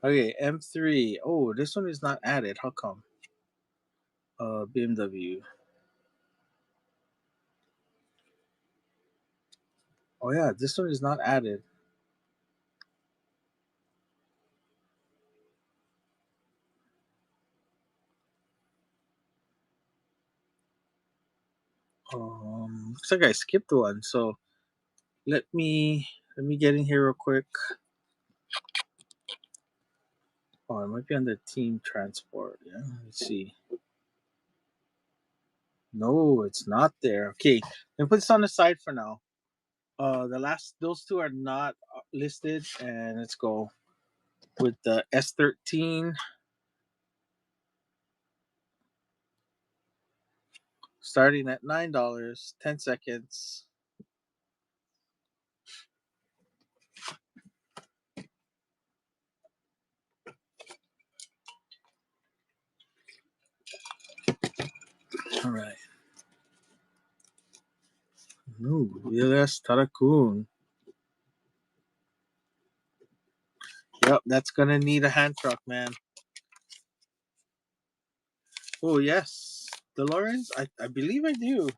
Okay, M3. Oh, this one is not added. How come? BMW. Oh yeah, this one is not added. Looks like I skipped one. So let me get in here real quick. Oh, it might be under team transport. Yeah, let's see. No, it's not there. Okay, let me put this on the side for now. Those two are not listed, and let's go with the S13 starting at $9, 10 seconds. All right. Ooh, yes, Tarakun. Yep, that's gonna need a hand truck, man. Oh yes, DeLoreans. I believe I do.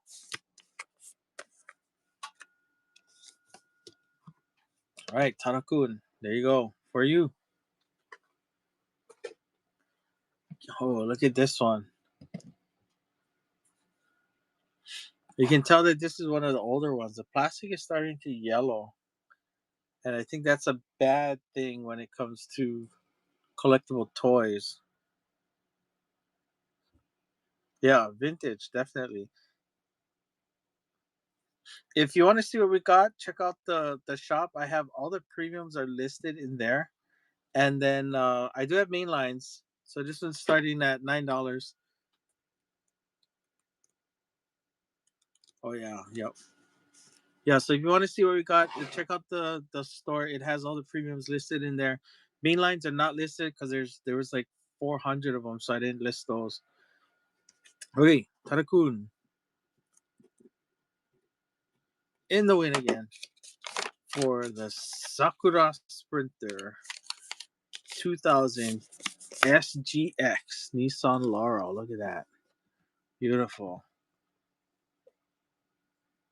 All right, Tarakun. There you go for you. Oh, look at this one. You can tell that this is one of the older ones. The plastic is starting to yellow, and I think that's a bad thing when it comes to collectible toys. Yeah, vintage, definitely. If you want to see what we got, check out the shop. I have all the premiums are listed in there, and then I do have main lines. So this one's starting at $9. Oh yeah, yep. Yeah, so if you want to see what we got, check out the store. It has all the premiums listed in there. Main lines are not listed because there was like 400 of them, so I didn't list those. Okay, Tarakun in the win again for the Sakura Sprinter 2000 SGX Nissan Laurel. Look at that, beautiful.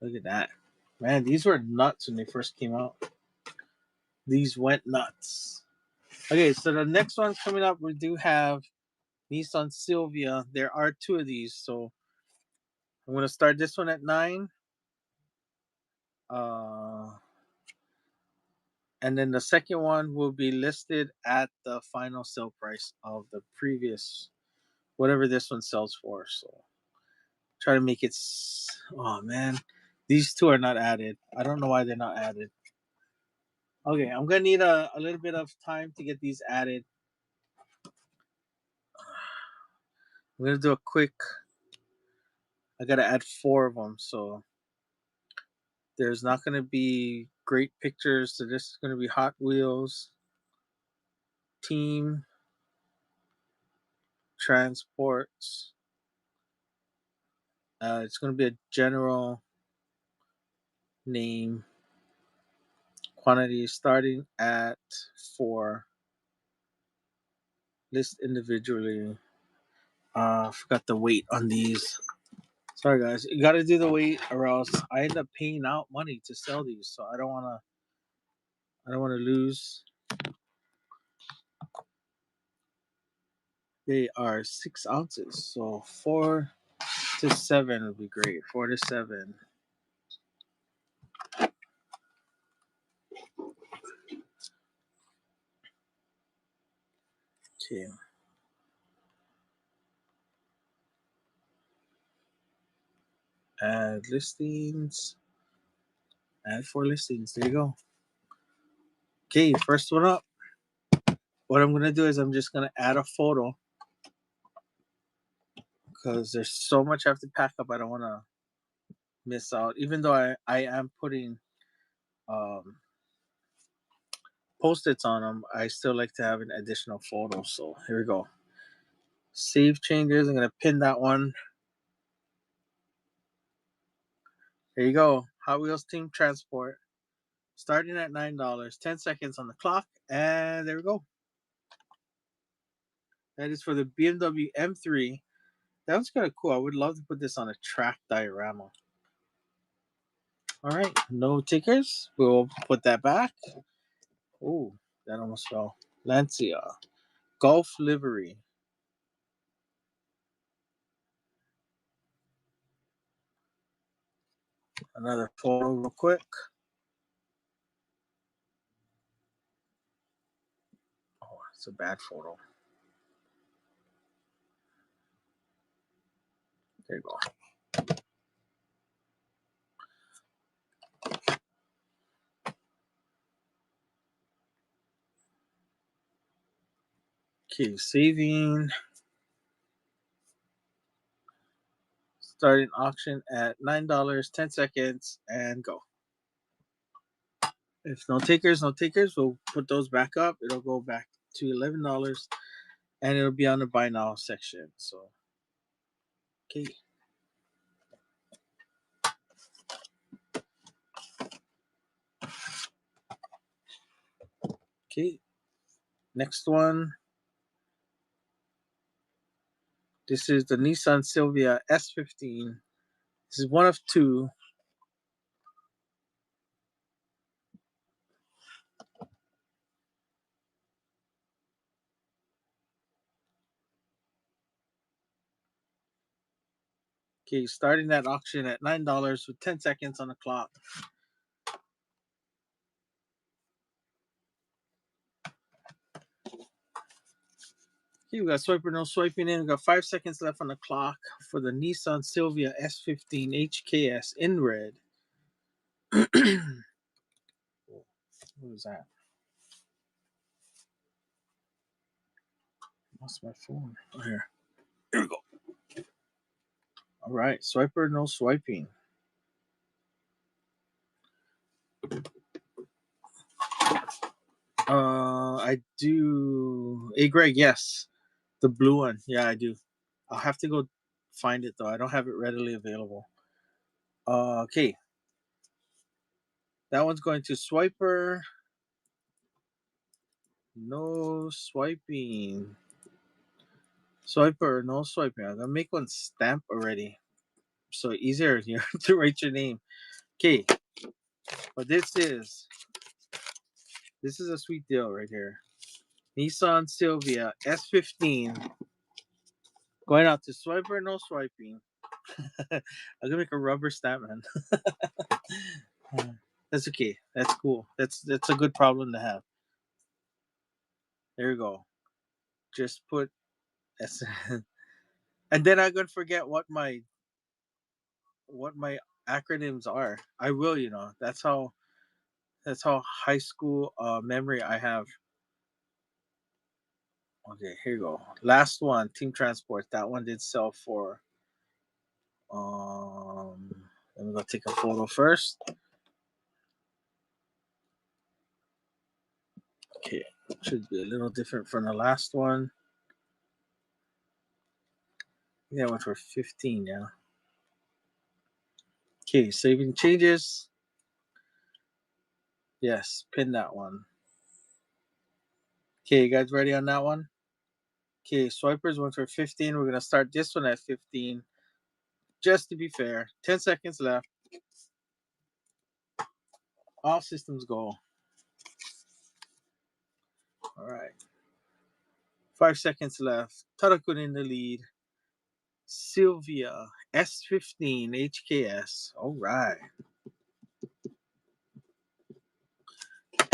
Look at that, man. These were nuts when they first came out. These went nuts. Okay, so the next one's coming up. We do have Nissan Silvia. There are two of these, so I'm gonna start this one at 9. Uh, and then the second one will be listed at the final sale price of the previous, whatever this one sells for. So try to make it. Oh man, these two are not added. I don't know why they're not added. Okay, I'm gonna need a little bit of time to get these added. I'm gonna do a quick. I gotta add 4 of them, so there's not going to be great pictures. So this is going to be Hot Wheels, Team, Transports. It's going to be a general name. Quantity starting at 4. List individually. I forgot the weight on these. Sorry guys, you got to do the weight, or else I end up paying out money to sell these. So I don't want to. I don't want to lose. They are 6 ounces, so 4 to 7 would be great. 4 to 7. Okay. Add listings. Add 4 listings. There you go. Okay, first one up. What I'm gonna do is I'm just gonna add a photo because there's so much I have to pack up. I don't want to miss out. Even though I am putting um, post-its on them, I still like to have an additional photo. So here we go. Save changes. I'm gonna pin that one. There you go. Hot Wheels Team Transport. Starting at $9. 10 seconds on the clock, and there we go. That is for the BMW M3. That was kind of cool. I would love to put this on a track diorama. All right, no tickers. We'll put that back. Oh, that almost fell. Lancia. Golf livery. Another photo real quick. Oh, it's a bad photo. There you go. Okay, saving. Starting auction at $9, 10 seconds, and go. If no takers, no takers, we'll put those back up. It'll go back to $11, and it'll be on the buy now section. So, okay. Okay. Next one. This is the Nissan Silvia S15. This is one of two. Okay, starting that auction at $9 with 10 seconds on the clock. Okay, we got swiper, no swiping in. We got 5 seconds left on the clock for the Nissan Silvia S15 HKS in red. What was that? Lost my phone. Oh, here. Here we go. All right, swiper, no swiping. I do. Hey, Greg, yes. The blue one. Yeah, I do. I'll have to go find it, though. I don't have it readily available. Okay. That one's going to swiper. No swiping. Swiper, no swiping. I'm gonna make one stamp already. So easier here to write your name. Okay. But this is a sweet deal right here. Nissan Silvia S15. Going out to swiper, no swiping. I'm gonna make a rubber stamp, man. That's okay. That's cool. That's a good problem to have. There you go. Just put S, and then I'm gonna forget what my acronyms are. I will, that's how high school memory I have. Okay, here you go. Last one, Team Transport. That one did sell for. Let me go take a photo first. Okay, should be a little different from the last one. Yeah, I went for 15. Yeah. Okay, saving changes. Yes, pin that one. Okay, you guys ready on that one? Okay, swipers went for 15. We're gonna start this one at 15. Just to be fair, 10 seconds left. All systems go. All right. 5 seconds left. Tarakun in the lead. Sylvia, S15 HKS. All right.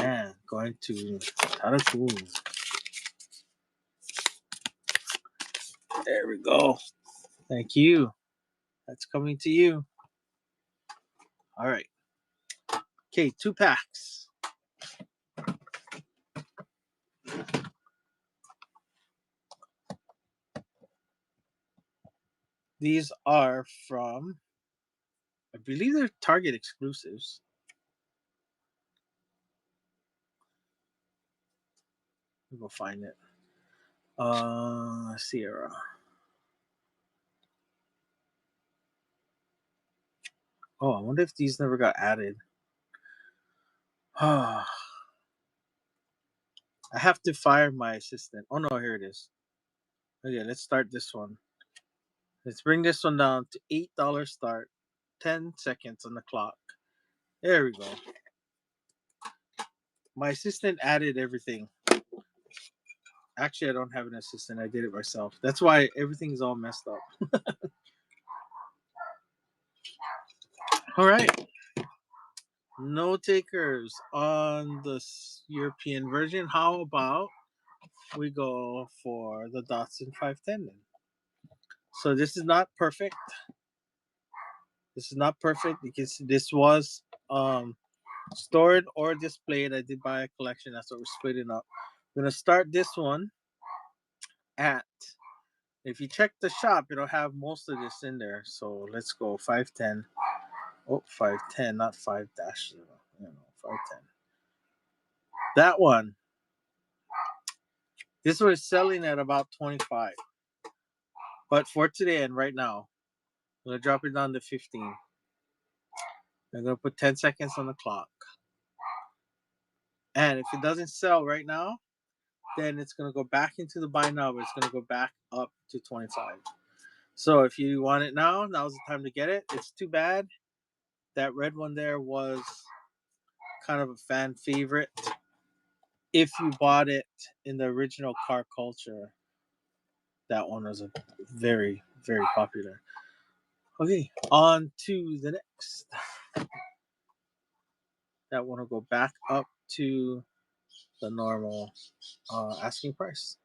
And going to Tarakun. There we go. Thank you. That's coming to you. All right. Okay, 2 packs. These are from, I believe they're Target exclusives. We'll find it. Sierra. Oh, I wonder if these never got added. I have to fire my assistant. Oh no, here it is. Okay, let's start this one. Let's bring this one down to $8 start. 10 seconds on the clock. There we go. My assistant added everything. Actually, I don't have an assistant. I did it myself. That's why everything's all messed up. All right. No takers on the European version. How about we go for the Datsun 510 then? So this is not perfect. This is not perfect because this was stored or displayed. I did buy a collection. That's what we're splitting up. I'm going to start this one at, if you check the shop, it'll have most of this in there. So let's go 510. Oh, 510, not 5-0. 510. That one. This was selling at about 25. But for today and right now, I'm going to drop it down to 15. I'm going to put 10 seconds on the clock. And if it doesn't sell right now, then it's going to go back into the buy now, but it's going to go back up to 25. So if you want it now, now's the time to get it. It's too bad that red one there was kind of a fan favorite. If you bought it in the original car culture, that one was a very, very popular. Okay, on to the next. That one will go back up to the normal asking price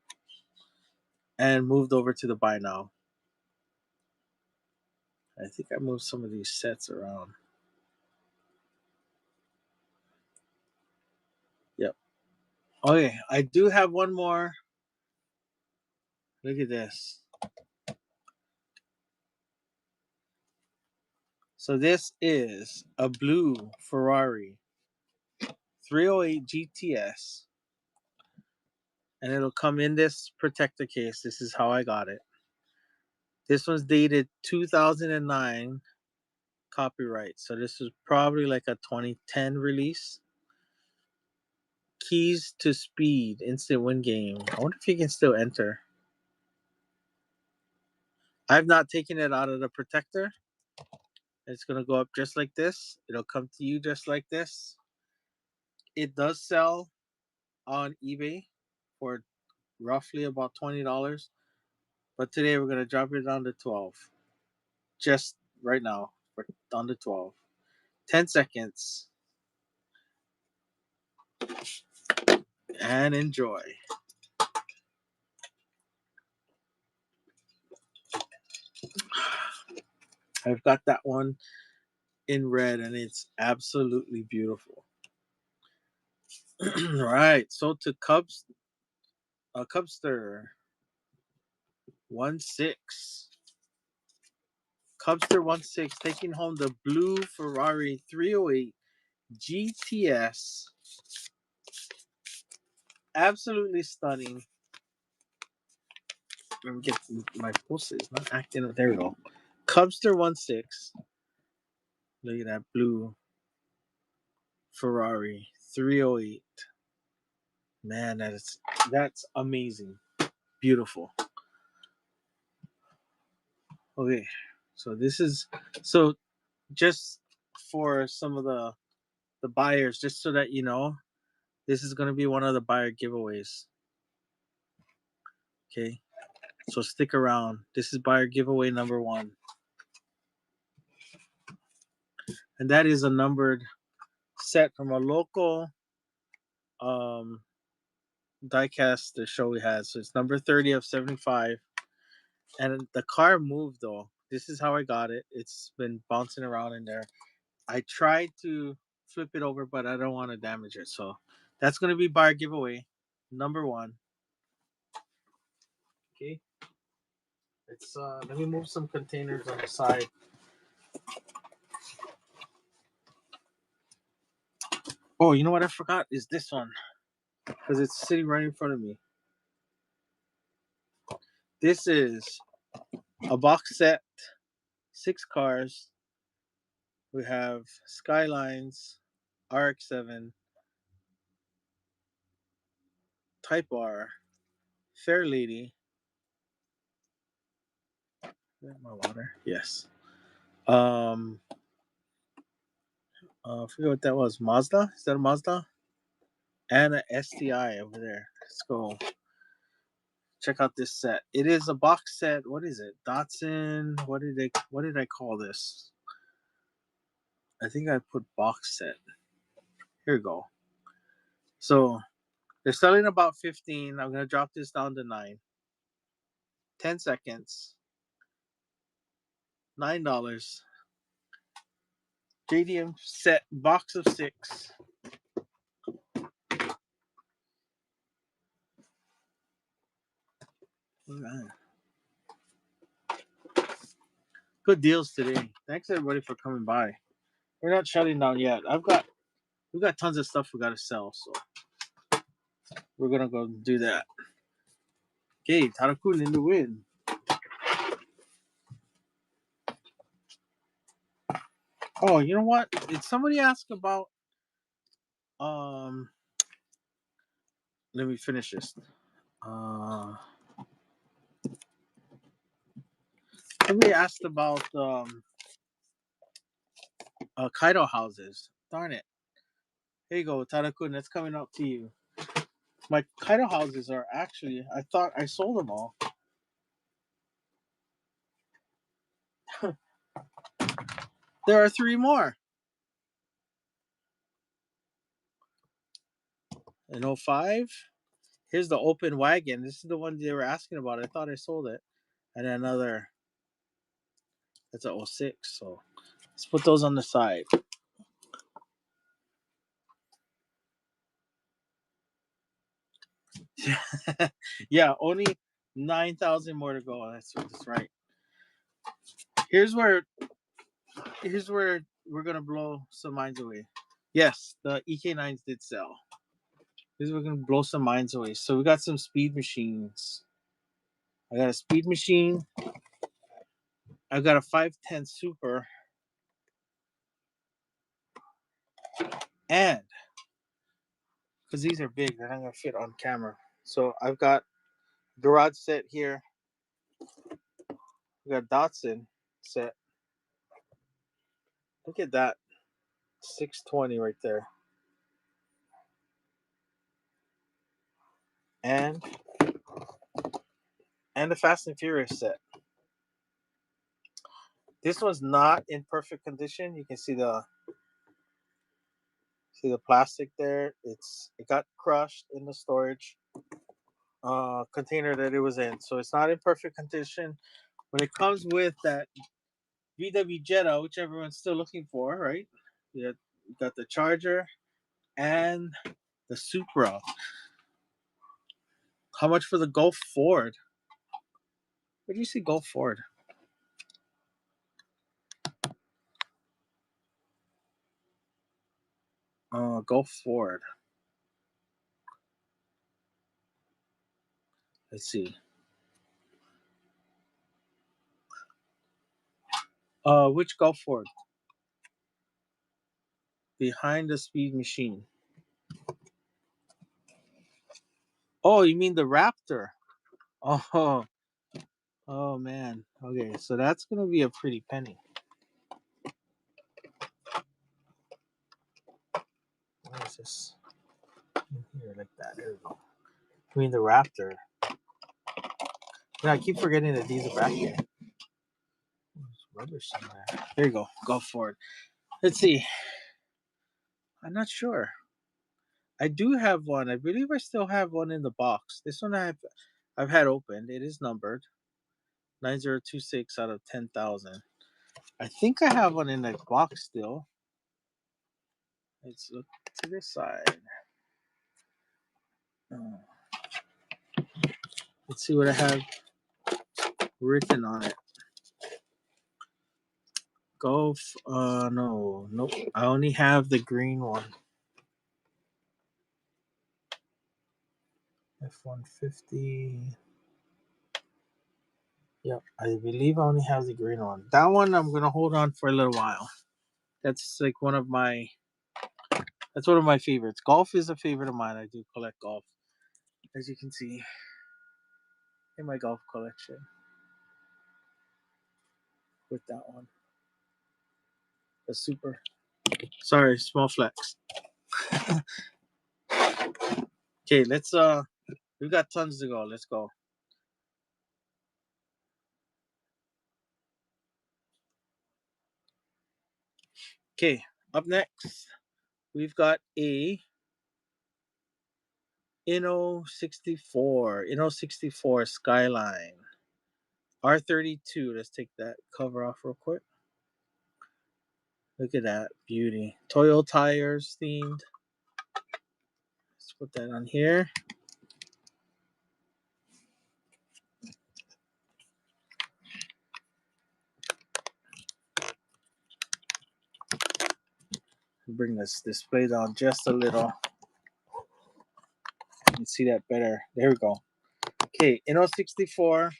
and moved over to the buy now. I think I moved some of these sets around. Yep. Okay, I do have one more. Look at this. So this is a blue Ferrari 308 GTS. And it'll come in this protector case. This is how I got it. This one's dated 2009 copyright. So this is probably like a 2010 release. Keys to Speed, instant win game. I wonder if you can still enter. I've not taken it out of the protector. It's going to go up just like this. It'll come to you just like this. It does sell on eBay for roughly about $20. But today we're going to drop it down to 12. Just right now. We're down to 12. 10 seconds. And enjoy. I've got that one in red and it's absolutely beautiful. All right, so to Cubster 16. Cubster 16 taking home the blue Ferrari 308 GTS. Absolutely stunning. Let me get my post is not acting. There we go. Cubster 16. Look at that blue Ferrari 308. Man, that's amazing. Beautiful. Okay. So this is just for some of the buyers, just so that you know, this is going to be one of the buyer giveaways. Okay, so stick around. This is buyer giveaway number 1, and that is a numbered set from a local um diecast the show we had. So it's number 30 of 75, and the car moved though. This is how I got it. It's been bouncing around in there. I tried to flip it over, but I don't want to damage it. So that's going to be buyer giveaway number 1. Okay, it's let me move some containers on the side. Oh, you know what I forgot is this one, because it's sitting right in front of me. This is a box set, 6 cars. We have Skylines, RX-7, Type R, Fair Lady. Is that my water? Yes. I forget what that was. Mazda? Is that a Mazda? And a STI over there. Let's go check out this set. It is a box set. What is it? Datsun. What did I call this? I think I put box set. Here we go. So they're selling about 15. I'm gonna drop this down to 9. 10 seconds. $9. JDM set box of 6. Alright. Good deals today. Thanks everybody for coming by. We're not shutting down yet. We got tons of stuff we gotta sell, so we're gonna go do that. Okay, Tarakun in the win. Oh, you know what? Did somebody ask about let me finish this. Somebody asked about Kaido houses. Darn it. Here you go, Tarakun, that's coming up to you. My Kaido houses are actually, I thought I sold them all. There are 3 more. In 05, here's the open wagon. This is the one they were asking about. I thought I sold it. And another, that's a 06. So let's put those on the side. Yeah, only 9,000 more to go. That's right. Here's where we're gonna blow some minds away. Yes, the EK9s did sell. Here's where we're gonna blow some minds away. So we got some speed machines. I got a speed machine. I got a 510 Super. And because these are big, they're not gonna fit on camera. So I've got garage set here. We got Datsun set. Look at that. 620 right there. And the Fast and Furious set. This one's not in perfect condition. You can see the plastic there. It got crushed in the storage container that it was in. So it's not in perfect condition. But it comes with that VW Jetta, which everyone's still looking for, right? You got the Charger and the Supra. How much for the Golf Ford? Where do you see Golf Ford? Golf Ford. Let's see. Which Golf Ford? Behind the speed machine. Oh, you mean the Raptor? Oh, oh man. Okay, so that's gonna be a pretty penny. Where is this? In here, like that. There we go. I mean the Raptor. Yeah, I keep forgetting that these are back here. There's rubbish somewhere. There you go. Go for it. Let's see. I'm not sure. I do have one. I believe I still have one in the box. This one I've had opened. It is numbered 9026 out of 10,000. I think I have one in the box still. Let's look to this side. Oh, let's see what I have written on it. Golf. No, nope. I only have the green one. F-150. Yep, I believe I only have the green one. That one I'm gonna hold on for a little while. That's like one of my. That's one of my favorites. Golf is a favorite of mine. I do collect golf, as you can see in my golf collection. With that one, the super. Sorry, small flex. Okay, let's. We've got tons to go. Let's go. Okay, up next, we've got a Inno 64 Skyline R32. Let's take that cover off real quick. Look at that beauty. Toyo tires themed. Let's put that on here. Bring this display down just a little. You can see that better. There we go. Okay, Inno 64.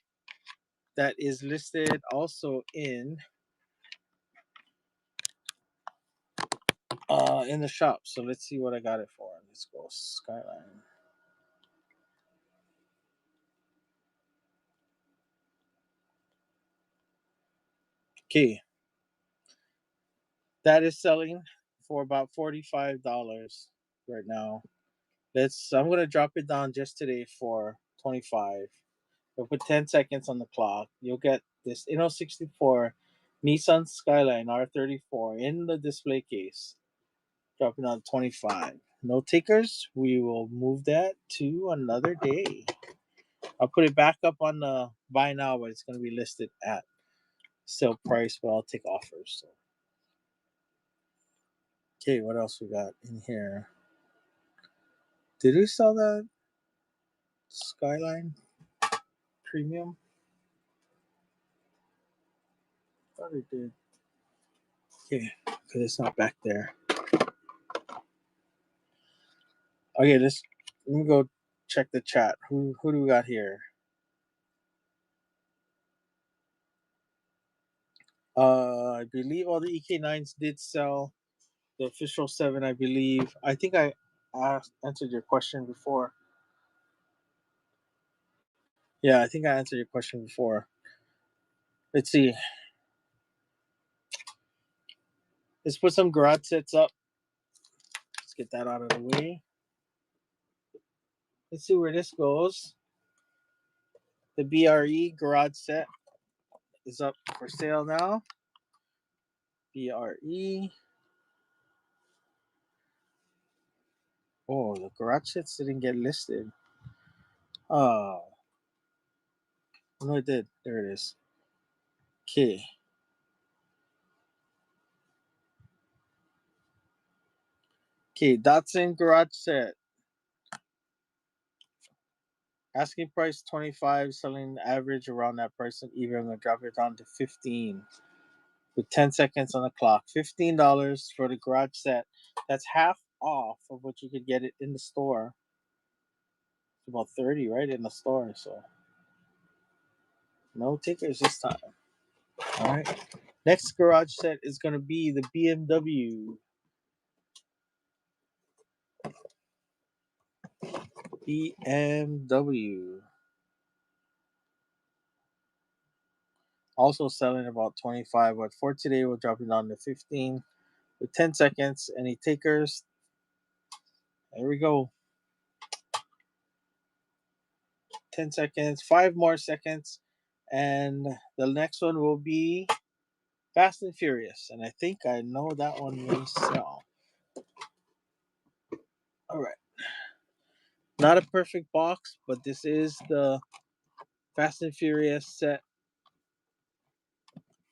That is listed also in the shop. So let's see what I got it for. Let's go Skyline. Okay. That is selling for about $45 right now. I'm gonna drop it down just today for 25. We'll put 10 seconds on the clock. You'll get this Inno 64 Nissan Skyline R34 in the display case. Dropping on 25. No takers. We will move that to another day. I'll put it back up on the buy now, but it's going to be listed at sale price, but I'll take offers. So. Okay, what else we got in here? Did we sell that Skyline Premium? I thought we did. Okay, because it's not back there. Okay, let me go check the chat. Who do we got here? I believe all the EK9s did sell. The official 7, I believe. I think I answered your question before. Yeah, I think I answered your question before. Let's see. Let's put some garage sets up. Let's get that out of the way. Let's see where this goes. The BRE garage set is up for sale now. BRE. Oh, the garage sets didn't get listed. Oh. No, it did. There it is. Okay. Okay, Datsun garage set. Asking price 25, selling average around that price, and even I'm gonna drop it down to 15 with 10 seconds on the clock. $15 for the garage set. That's half off of what you could get it in the store. It's about 30, right, in the store. So no takers this time. All right. Next garage set is gonna be the BMW. BMW. Also selling about 25, but for today we'll drop it down to 15 with 10 seconds. Any takers? There we go. 10 seconds, 5 more seconds, and the next one will be Fast and Furious. And I think I know that one may sell. All right. Not a perfect box, but this is the Fast and Furious set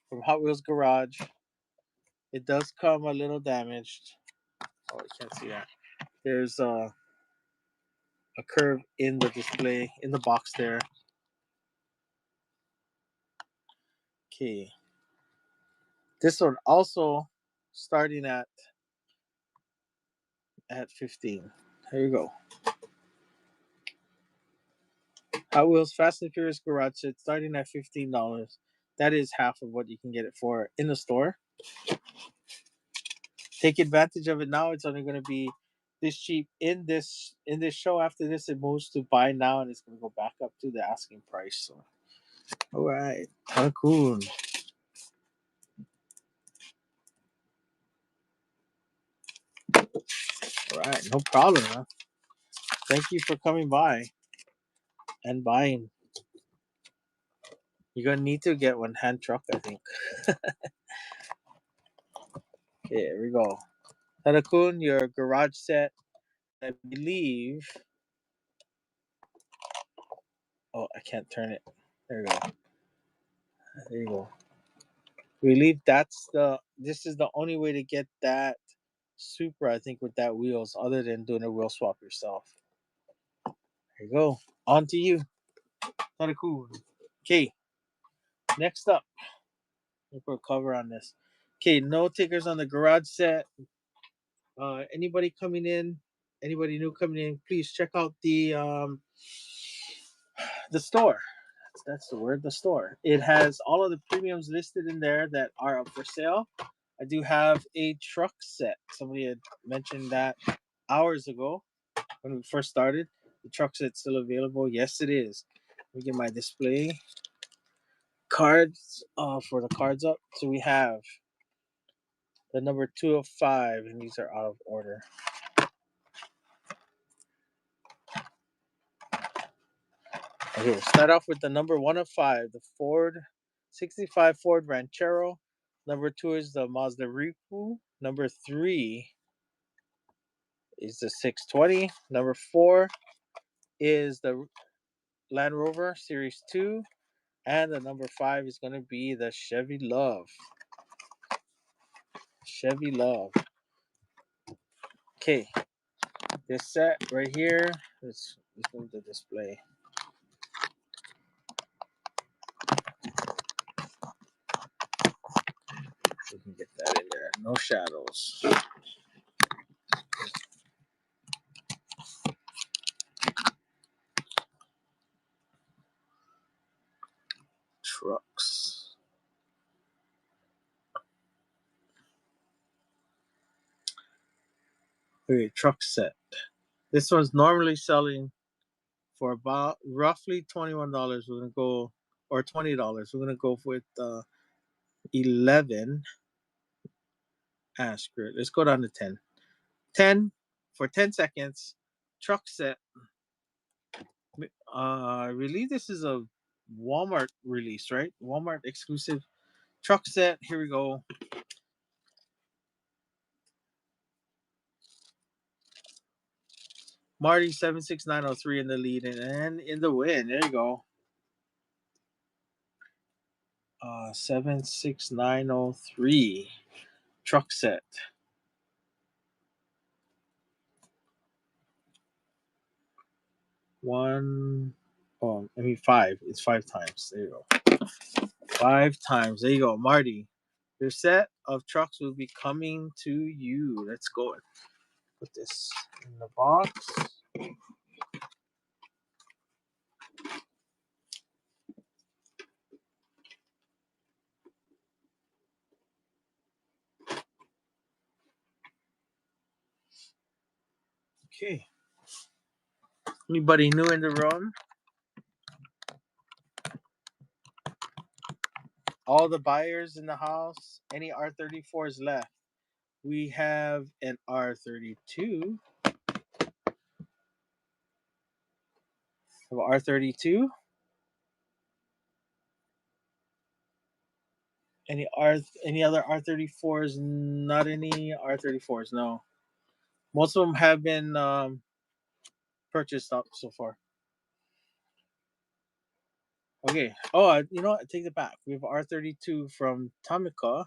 from Hot Wheels Garage. It does come a little damaged. Oh, you can't see that. There's a curve in the display, in the box there. Okay. This one also starting at 15. Here you go. Hot Wheels Fast and Furious Garage set starting at $15. That is half of what you can get it for in the store. Take advantage of it now. It's only going to be this cheap in this show. After this, it moves to buy now, and it's going to go back up to the asking price. So, all right, Cancun. All right, no problem. Huh? Thank you for coming by and buying. You're gonna need to get one hand truck, I think. Okay, here we go. Cancun, your garage set. I believe. Oh, I can't turn it. There you go. There you go. We believe this is the only way to get that Supra, I think, with that wheels, other than doing a wheel swap yourself. There you go. On to you. Kind of cool. Okay. Next up, we'll put a cover on this. Okay, no takers on the garage set. Anybody coming in, anybody new coming in, please check out the store. That's the word, the store. It has all of the premiums listed in there that are up for sale. I do have a truck set. Somebody had mentioned that hours ago when we first started. The truck set's still available. Yes, it is. Let me get my display cards for the cards up. So we have the number 205, and these are out of order. Okay, we'll start off with the number 105, the Ford 65 Ford Ranchero. Number 2 is the Mazda Riku. Number 3 is the 620. Number 4 is the Land Rover Series 2. And the number 5 is going to be the Chevy Love. Chevy Love. Okay, this set right here, let's move the display. We can get that in there. No shadows. Trucks. Okay, truck set. This one's normally selling for about roughly $21. We're gonna go, or $20. We're gonna go with 11. Screw it. Let's go down to 10. 10 for 10 seconds. Truck set. I believe this is a Walmart release, right? Walmart exclusive truck set. Here we go. Marty 76903 in the lead and in the win. There you go. 76903 truck set. Five. It's 5 times. There you go. 5 times. There you go, Marty. Your set of trucks will be coming to you. Let's go. Put this in the box. Okay. Anybody new in the room? All the buyers in the house. Any R34s left? We have an R32. We have R32. Any other R34s? Not any R34s. No. Most of them have been purchased up so far. Okay. Oh, you know what? I take it back. We have R32 from Tamika.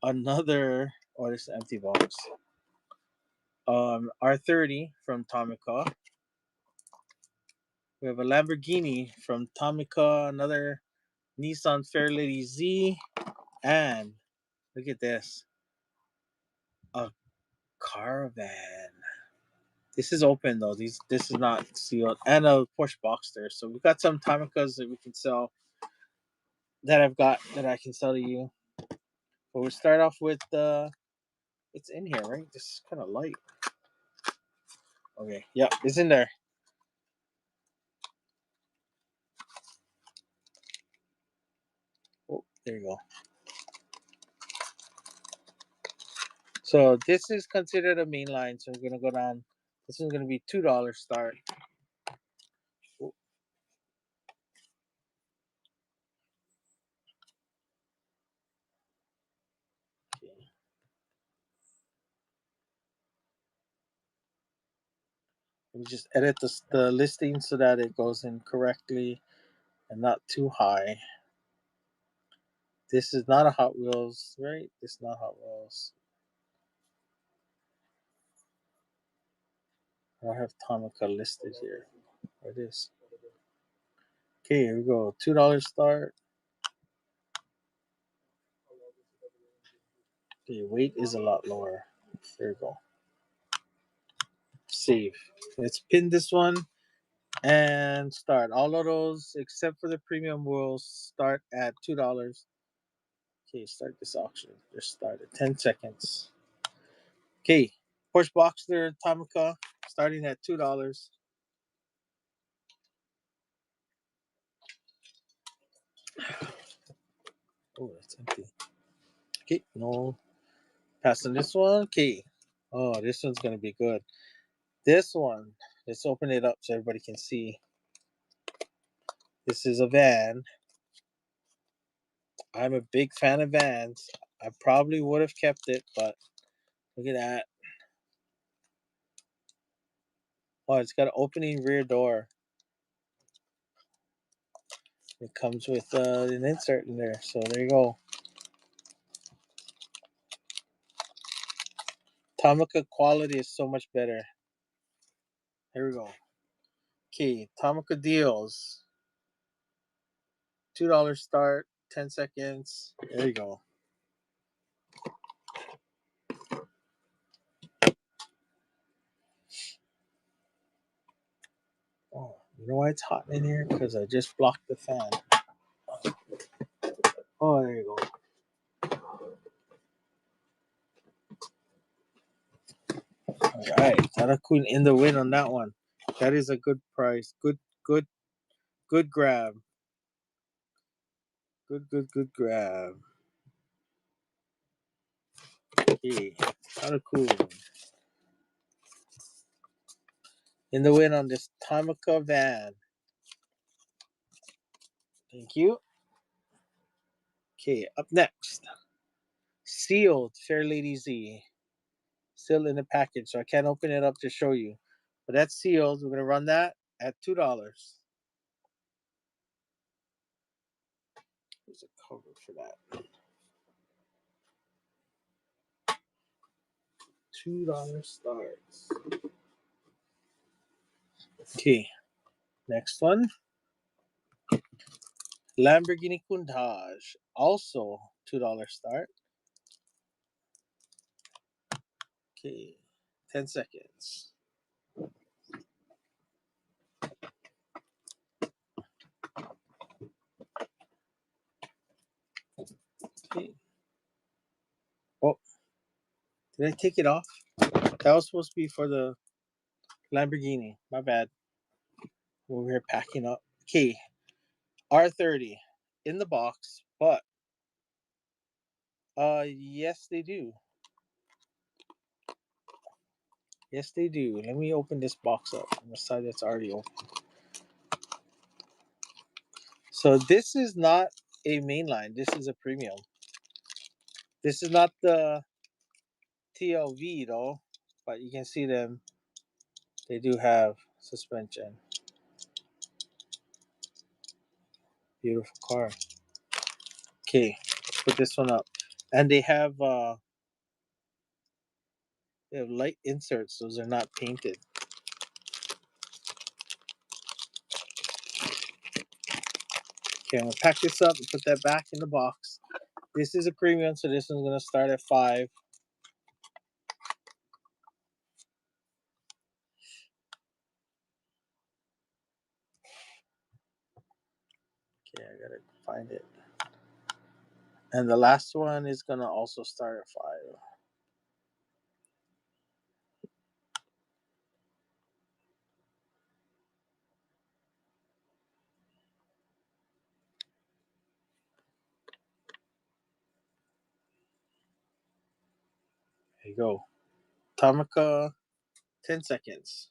Another. Oh, this is an empty box. R30 from Tamika. We have a Lamborghini from Tamika. Another Nissan Fairlady Z. And look at this. A Caravan. This is open though. This is not sealed. And a Porsche Boxster. So we've got some Tamicas that we can sell that I've got that I can sell to you. But we'll start off with it's in here, right? This is kind of light. Okay, yep, it's in there. Oh, there you go. So this is considered a main line. So we're gonna go down. This is gonna be $2 start. Oh, okay. Let me just edit the listing so that it goes in correctly and not too high. This is not a Hot Wheels, right? This is not Hot Wheels. I have Tomica listed here. Where it is. Okay, here we go. $2 start. The weight is a lot lower. There we go. Save. Let's pin this one and start. All of those except for the premium will start at $2. Okay, start this auction. Just start at 10 seconds. Okay, Porsche Boxster Tomica starting at $2. Oh, that's empty. Okay, no. Passing this one. Okay. Oh, this one's gonna be good. This one. Let's open it up so everybody can see. This is a van. I'm a big fan of vans. I probably would have kept it, but look at that. Oh, it's got an opening rear door. It comes with an insert in there. So there you go. Tomica quality is so much better. Here we go. Okay, Tomica deals. $2 start, 10 seconds. There you go. Oh, you know why it's hot in here? Because I just blocked the fan. Oh, there you go. All right, Tarakun in the win on that one. That is a good price. Good grab. Good grab. Okay, Tarakun in the win on this Tomica van. Thank you. Okay, up next, sealed Fairlady Z. Still in the package, so I can't open it up to show you. But that's sealed. We're gonna run that at $2. There's a cover for that. $2 starts. Okay, next one. Lamborghini Countach, also $2 start. Okay, 10 seconds. Okay. Oh, did I take it off? That was supposed to be for the Lamborghini. My bad. We're here packing up. Okay, R30 in the box, but yes they do. Yes they do. Let me open this box up on the side that's already open. So this is not a mainline. This is a premium. This is not the TLV though, but you can see them. They do have suspension. Beautiful car. Okay, let's put this one up. And they have light inserts. Those are not painted. Okay, I'm gonna pack this up and put that back in the box. This is a premium, so this one's gonna start at 5. Okay, I gotta find it. And the last one is gonna also start at 5. There you go. Tomica, 10 seconds.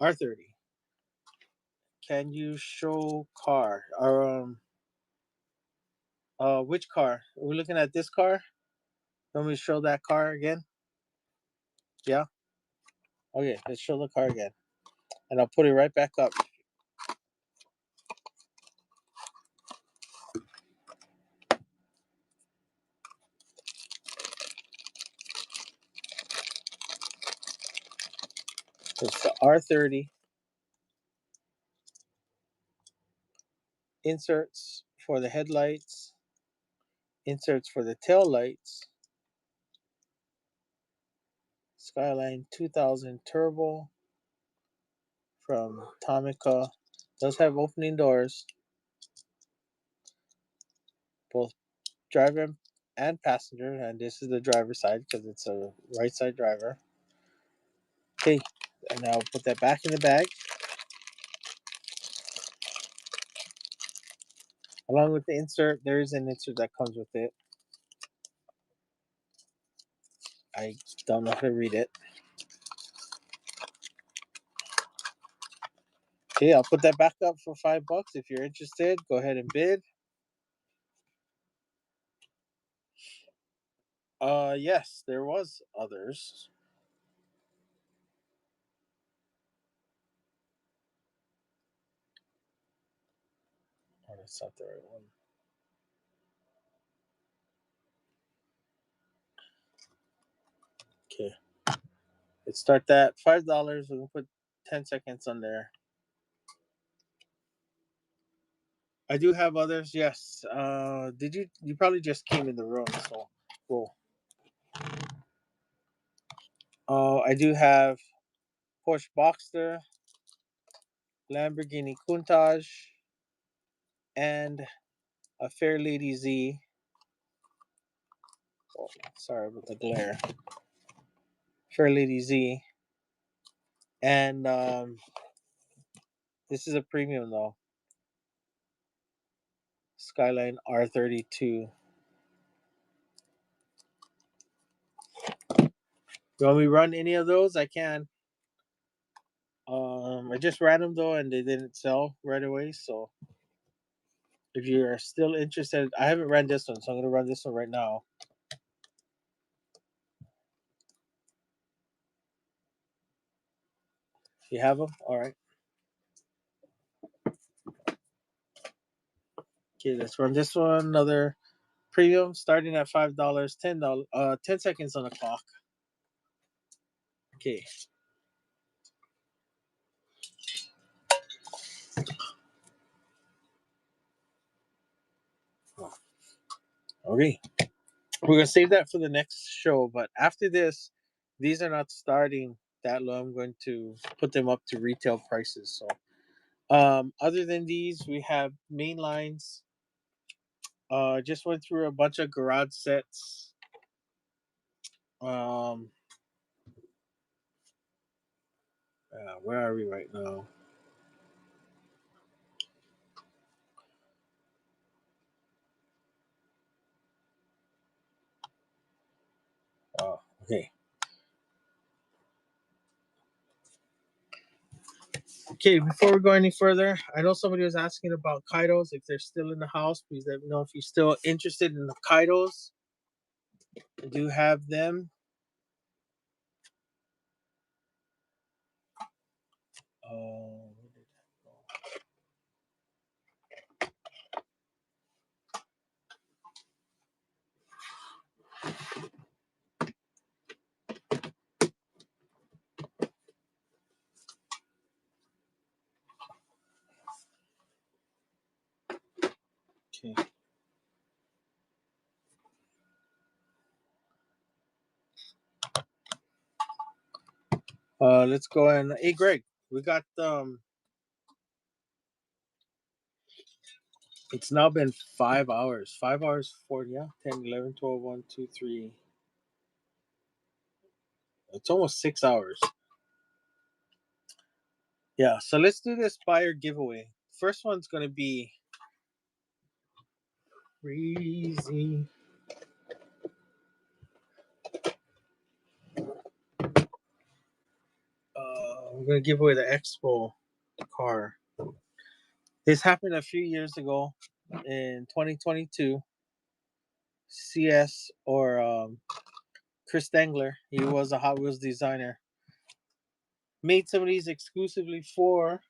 R30. Can you show car? Or which car? Are we looking at this car? Want me to show that car again? Yeah. Okay, let's show the car again, and I'll put it right back up. It's the R30. Inserts for the headlights. Inserts for the tail lights. Skyline 2000 Turbo from Tomica. Does have opening doors, both driver and passenger, and this is the driver's side because it's a right side driver. Okay, and I'll put that back in the bag. Along with the insert, there is an insert that comes with it. I don't know how to read it. Okay, I'll put that back up for $5. If you're interested, go ahead and bid. Yes, there was others. Oh, that's not the right one. Okay. Let's start that $5. We're gonna put 10 seconds on there. I do have others, yes. Did you probably just came in the room, so cool. I do have Porsche Boxster, Lamborghini Countach, and a Fair Lady Z. Oh, sorry about the glare. Fair Lady Z. And this is a premium though. Skyline R32. You want me to run any of those? I can. I just ran them though, and they didn't sell right away. So if you are still interested, I haven't ran this one, so I'm gonna run this one right now. You have them? All right. Okay, let's run this one. Another premium starting at $5. $10. 10 seconds on the clock. Okay. Okay. We're gonna save that for the next show, but after this, these are not starting that low. I'm going to put them up to retail prices. So other than these, we have main lines. Just went through a bunch of garage sets. Um, where are we right now? Okay. Okay, before we go any further, I know somebody was asking about Kaidos. If they're still in the house, please let me know if you're still interested in the Kaidos. I do have them. Where did that go? Okay. Let's go and hey Greg, we got it's now been 5 hours. 5 hours 40, yeah. 10, 11, 12, 1, 2, 3. It's almost 6 hours. Yeah, so let's do this buyer giveaway. First one's gonna be easy. We're gonna give away the Expo car. This happened a few years ago in 2022. CS or Chris Dengler, he was a Hot Wheels designer, made some of these exclusively for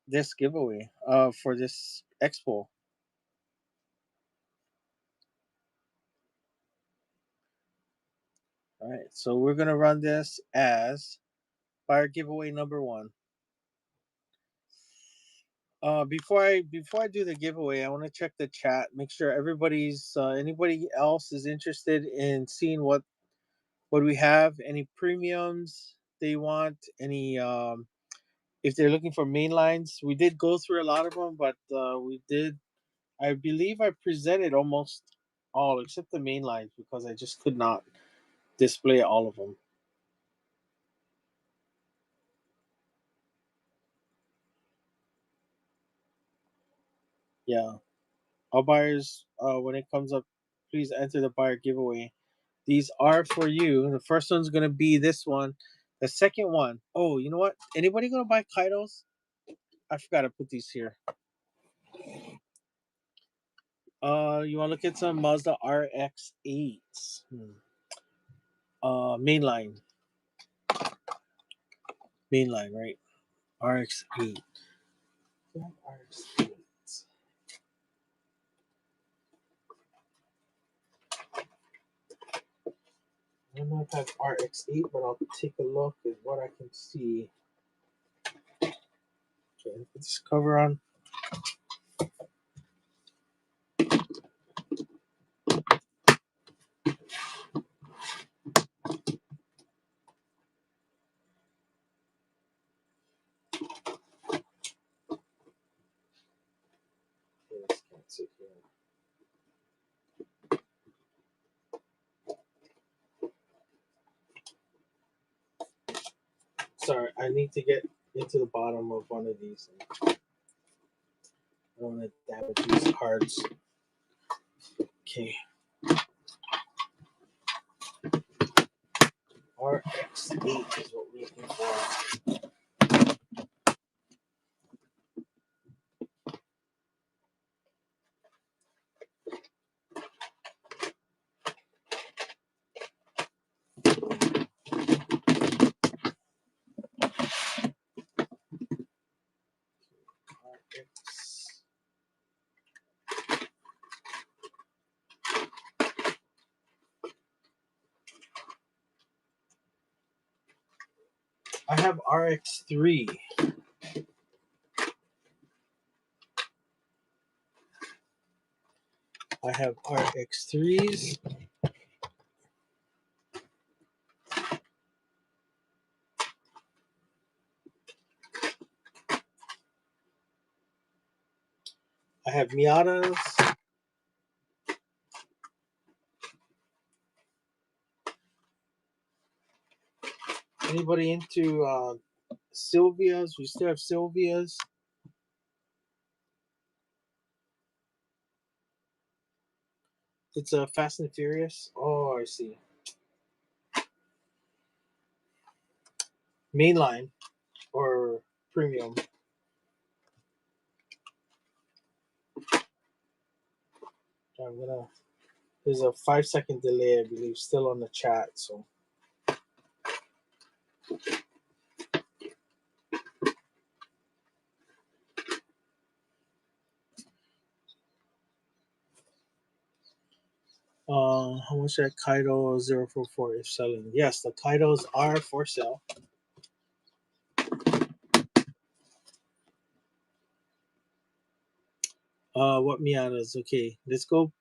this giveaway, for this expo. All right, so we're gonna run this as buyer giveaway number one. Before I do the giveaway, I want to check the chat, make sure everybody's anybody else is interested in seeing what we have, any premiums they want, any if they're looking for main lines. We did go through a lot of them, but I believe I presented almost all except the main lines because I just could not display all of them. Yeah, all buyers, when it comes up, please enter the buyer giveaway. These are for you. The first one's gonna be this one. The second one, oh, you know what? Anybody gonna buy Kaidos? I forgot to put these here. You want to look at some Mazda RX-8s? Mainline, mainline, right? RX-8. Yeah, RX-8. I don't know if I have RX-8, but I'll take a look at what I can see. Okay, put this cover on. Okay, this can't sit here. Sorry, I need to get into the bottom of one of these. I don't want to damage these cards. Okay. RX-8 is what we're looking for. RX. I have RX-3. I have RX-3s. I have Miatas. Anybody into Sylvia's? We still have Sylvia's. It's a Fast and Furious. Oh, I see. mainline or premium. There's a 5-second delay, I believe, still on the chat. So how much that Kaido 044 is selling? Yes, the Kaidos are for sale. What Miatas? Okay, let's go.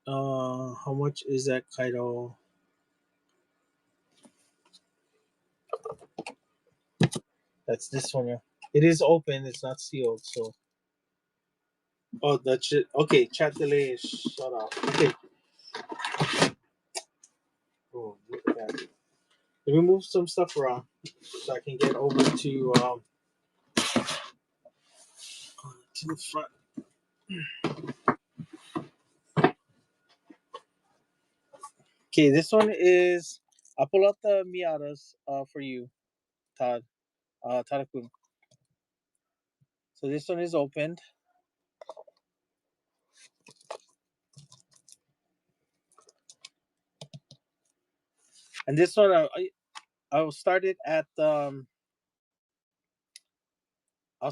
How much is that Kaido? That's this one. Yeah. It is open. It's not sealed. So. Oh, that's it. Okay, chat delay is shut off. Okay. Oh, look at that. Let me move some stuff around so I can get over to the front. Okay, this one is. I'll pull out the Miatas for you, Todd. Tadakun. So this one is opened. And this one, I'll start it at I'll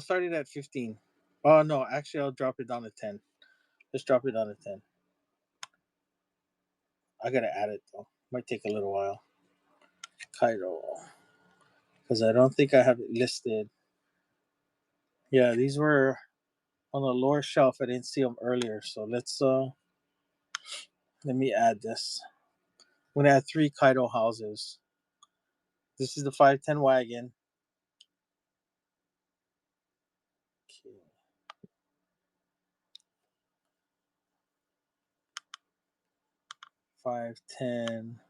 start it at 15. Oh no, actually I'll drop it down to 10. Let's drop it down to 10. I gotta add it though. Might take a little while. Kaido. Because I don't think I have it listed. Yeah, these were on the lower shelf. I didn't see them earlier. So let's let me add this. I'm gonna add 3 Kaido houses. This is the 510 wagon. Okay. 510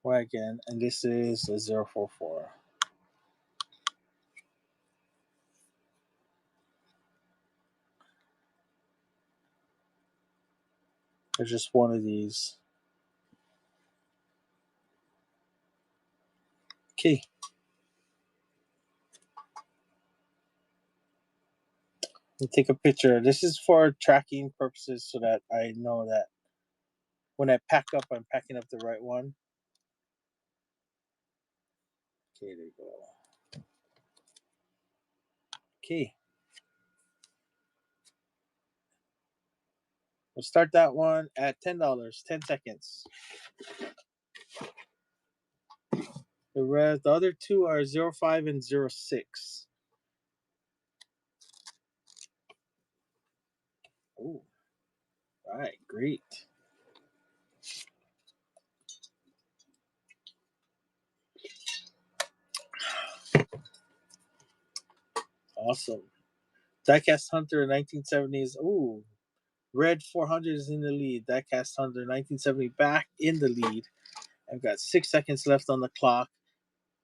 wagon, and this is a 044. There's just one of these. Okay. Let me take a picture. This is for tracking purposes so that I know that when I pack up, I'm packing up the right one. Okay, there you go. Okay. We'll start that one at $10, 10 seconds. The other two are 05 and 06. Oh, all right, great. Awesome. Diecast Hunter 1970s. Ooh, Red 400 is in the lead. Diecast Hunter 1970 back in the lead. I've got 6 seconds left on the clock.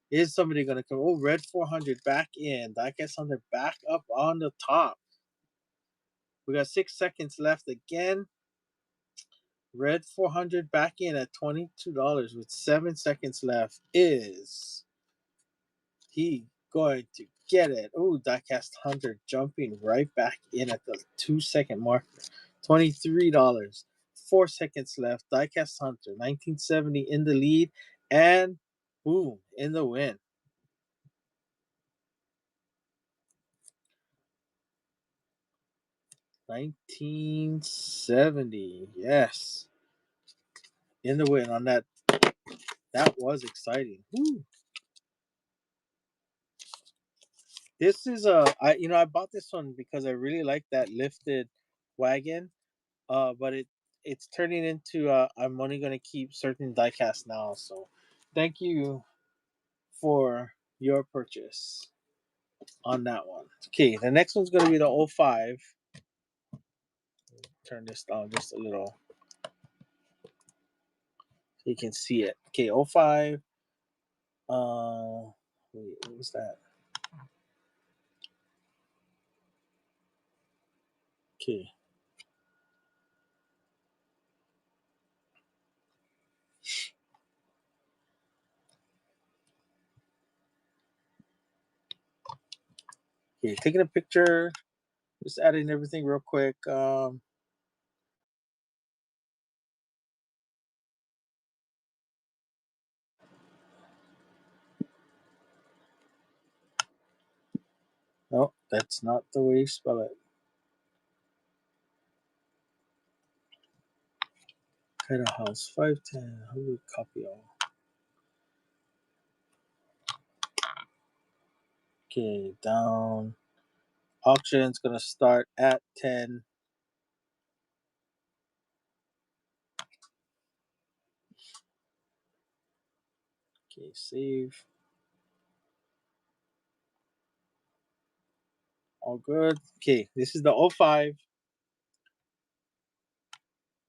Is somebody going to come? Oh, Red 400 back in. Diecast Hunter back up on the top. We got 6 seconds left again. Red 400 back in at $22 with 7 seconds left. Is he going to get it? Oh, Diecast Hunter jumping right back in at the 2-second marker. $23. 4 seconds left. Diecast Hunter 1970 in the lead and boom in the win. 1970, yes, in the win on that. That was exciting. Woo. This is I bought this one because I really like that lifted wagon. But it's turning into I'm only gonna keep certain diecast now. So, thank you for your purchase on that one. Okay, the next one's gonna be the 05. Turn this down just a little so you can see it. Okay, 05. Wait, what was that? Okay. Okay, taking a picture. Just adding everything real quick. No, that's not the way you spell it. Kind of house 510. How do we copy all? Okay, down. Auction's gonna start at 10. Okay, save. All good. Okay, this is the 05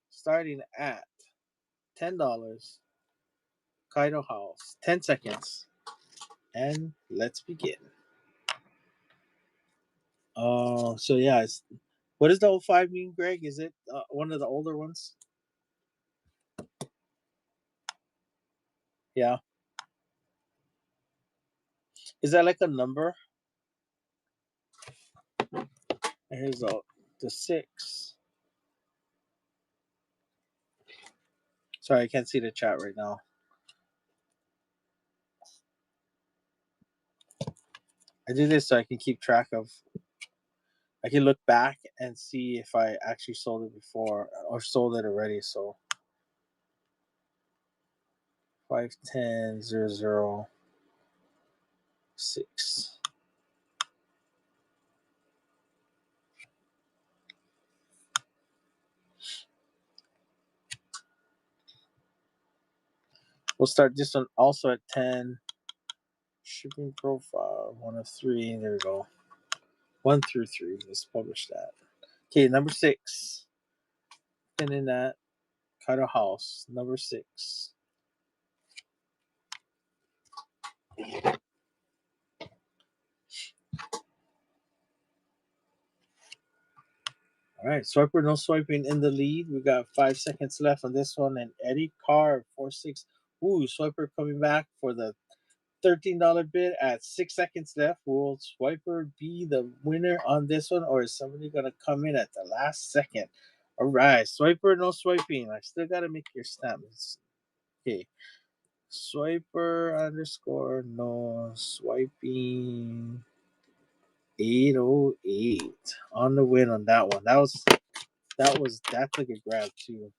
starting at $10. Kaido House. 10 seconds. And let's begin. So yeah, what does the 05 mean, Greg? Is it one of the older ones? Yeah. Is that like a number? And here's the 6. Sorry, I can't see the chat right now. I do this so I can keep track of. I can look back and see if I actually sold it before or sold it already. So 510006. We'll start this one also at 10. Shipping profile 1 of 3. There we go. 1 through 3. Let's publish that. Okay, number 6. And in that Kaido House, number 6. All right, swiper no swiping in the lead. We got 5 seconds left on this one, and Eddie Carr 4-6. Ooh, swiper coming back for the $13 bid at 6 seconds left. Will swiper be the winner on this one, or is somebody gonna come in at the last second? All right, swiper no swiping. I still gotta make your stamps. Okay, swiper underscore no swiping 808 on the win on that one. That took a grab too.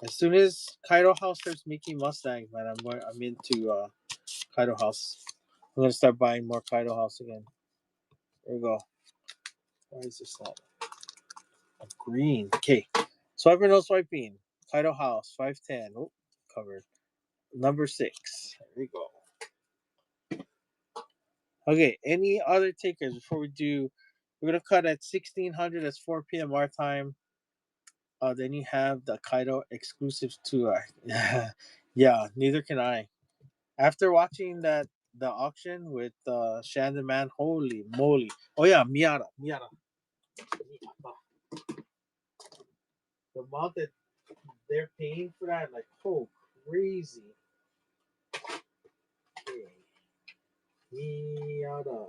As soon as Kaido House starts making Mustangs, man, I'm into Kaido House. I'm gonna start buying more Kaido House again. There we go. Why is this not green? Okay, swiper no swiping. Kaido House 510. Oh, covered. Number 6. There we go. Okay, any other takers before we do? We're gonna cut at 1600. That's 4 p.m. our time. Then you have the Kaido exclusives too. Yeah, neither can I. After watching the auction with Shandon Man, holy moly! Oh yeah, Miata. The amount that they're paying for that, like, oh, crazy. Okay. Miata.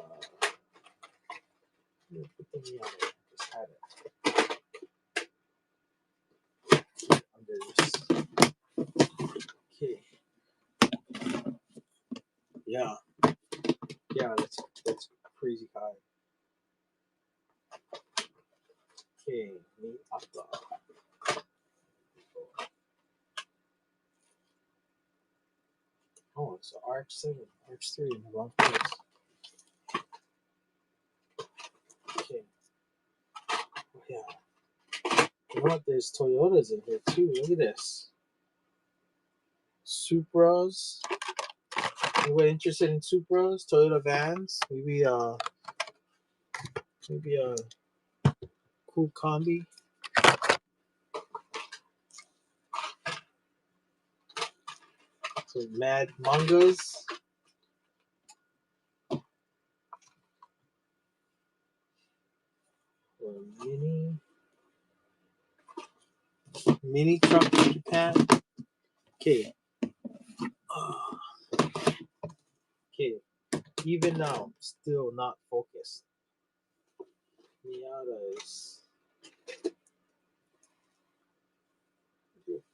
Put the Miata. Just had it under this. Okay. Yeah. Yeah, that's crazy high. Okay, Miata. Oh, it's an RX-7, RX-3 in the wrong place. Okay. Oh, yeah. You know what? There's Toyotas in here too. Look at this. Supras. Anybody interested in Supras? Toyota vans? Maybe a cool combi. So mad mangas. Or mini truck in Japan. Okay. Okay. Even now, still not focused. Miata is.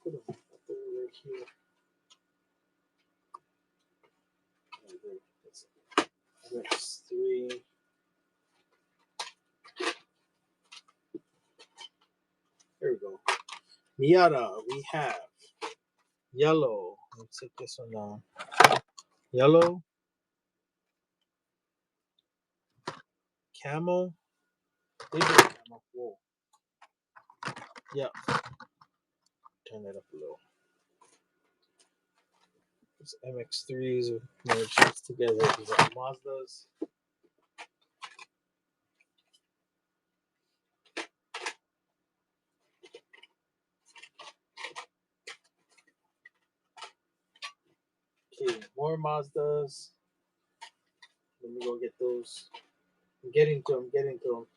Put them up there right here. That's 3. There we go. Miata, we have yellow. Let's take this one down. Yellow, camel. Camel. Whoa. Yeah. Turn that up a little. These MX3s are merged together. These are Mazdas. Okay, more Mazdas. Let me go get those. I'm getting to them.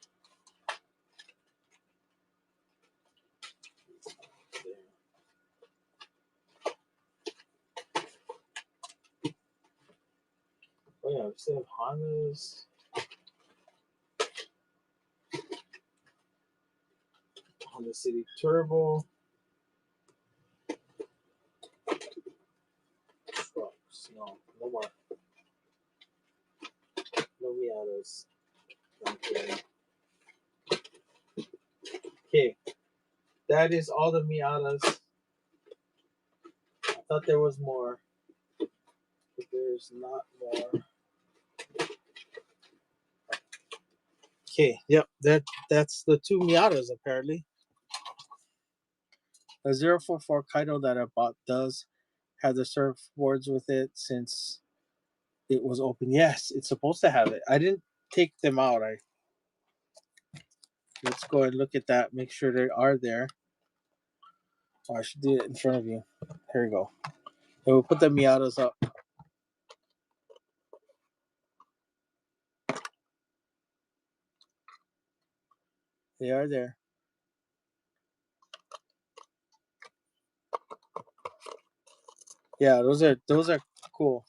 Oh yeah, we still have Hondas. Honda City Turbo. Trucks. No more. No Miatas. Okay, that is all the Miatas. I thought there was more, but there's not more. Okay, yep, that's the 2 Miatas apparently. The 044 Kaido that I bought does have the surfboards with it since it was open. Yes, it's supposed to have it. I didn't take them out. Let's go and look at that. Make sure they are there. Oh, I should do it in front of you. Here we go. And we'll put the Miatas up. They are there. Yeah, those are cool.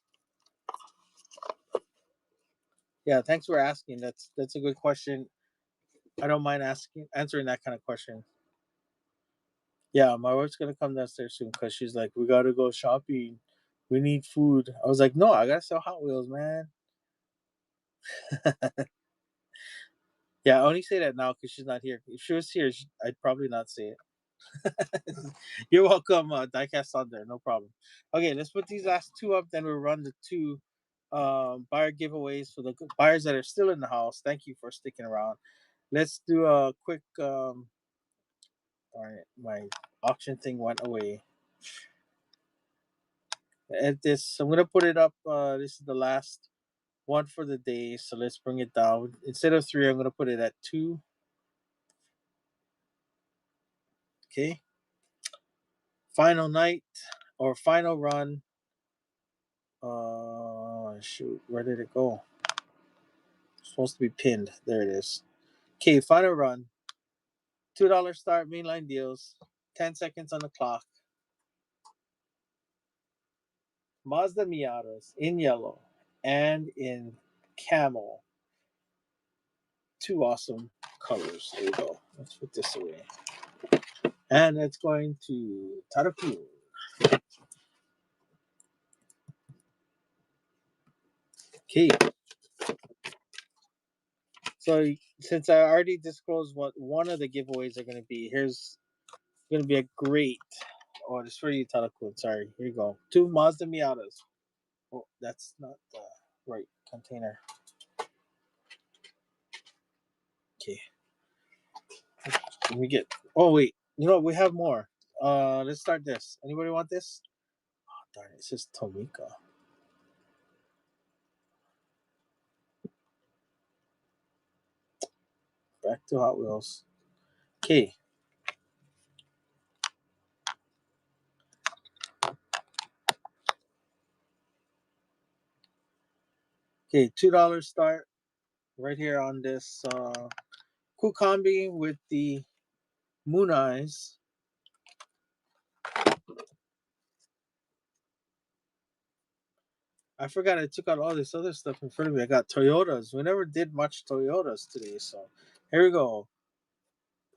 Yeah, thanks for asking. That's a good question. I don't mind answering that kind of question. Yeah, my wife's gonna come downstairs soon because she's like, we gotta go shopping. We need food. I was like, no, I gotta sell Hot Wheels, man. Yeah, I only say that now because she's not here. If she was here, I'd probably not say it. You're welcome, Diecast Thunder. No problem. Okay, let's put these last 2 up. Then we'll run the 2 buyer giveaways for the buyers that are still in the house. Thank you for sticking around. Let's do a quick. All right, my auction thing went away. At this, I'm gonna put it up. This is the last one for the day, so let's bring it down. Instead of 3, I'm gonna put it at 2. Okay. Final night or final run. Shoot, where did it go? It's supposed to be pinned. There it is. Okay, final run. $2 start mainline deals. 10 seconds on the clock. Mazda Miatas in yellow and in camel. 2 awesome colors. There we go. Let's put this away. And it's going to Taraku. Okay. So since I already disclosed what one of the giveaways are going to be, here's going to be a great. Oh, it's for you, Taraku. Sorry. Here you go. 2 Mazda Miatas. Oh, that's not the right container. Okay. Let me get. Oh wait. You know what? We have more. Let's start this. Anybody want this? Oh, darn it! It says Tomica. Back to Hot Wheels. Okay. Okay. $2 start right here on this cool combi with the moon eyes. I forgot I took out all this other stuff in front of me. I got Toyotas. We never did much Toyotas today, so here we go.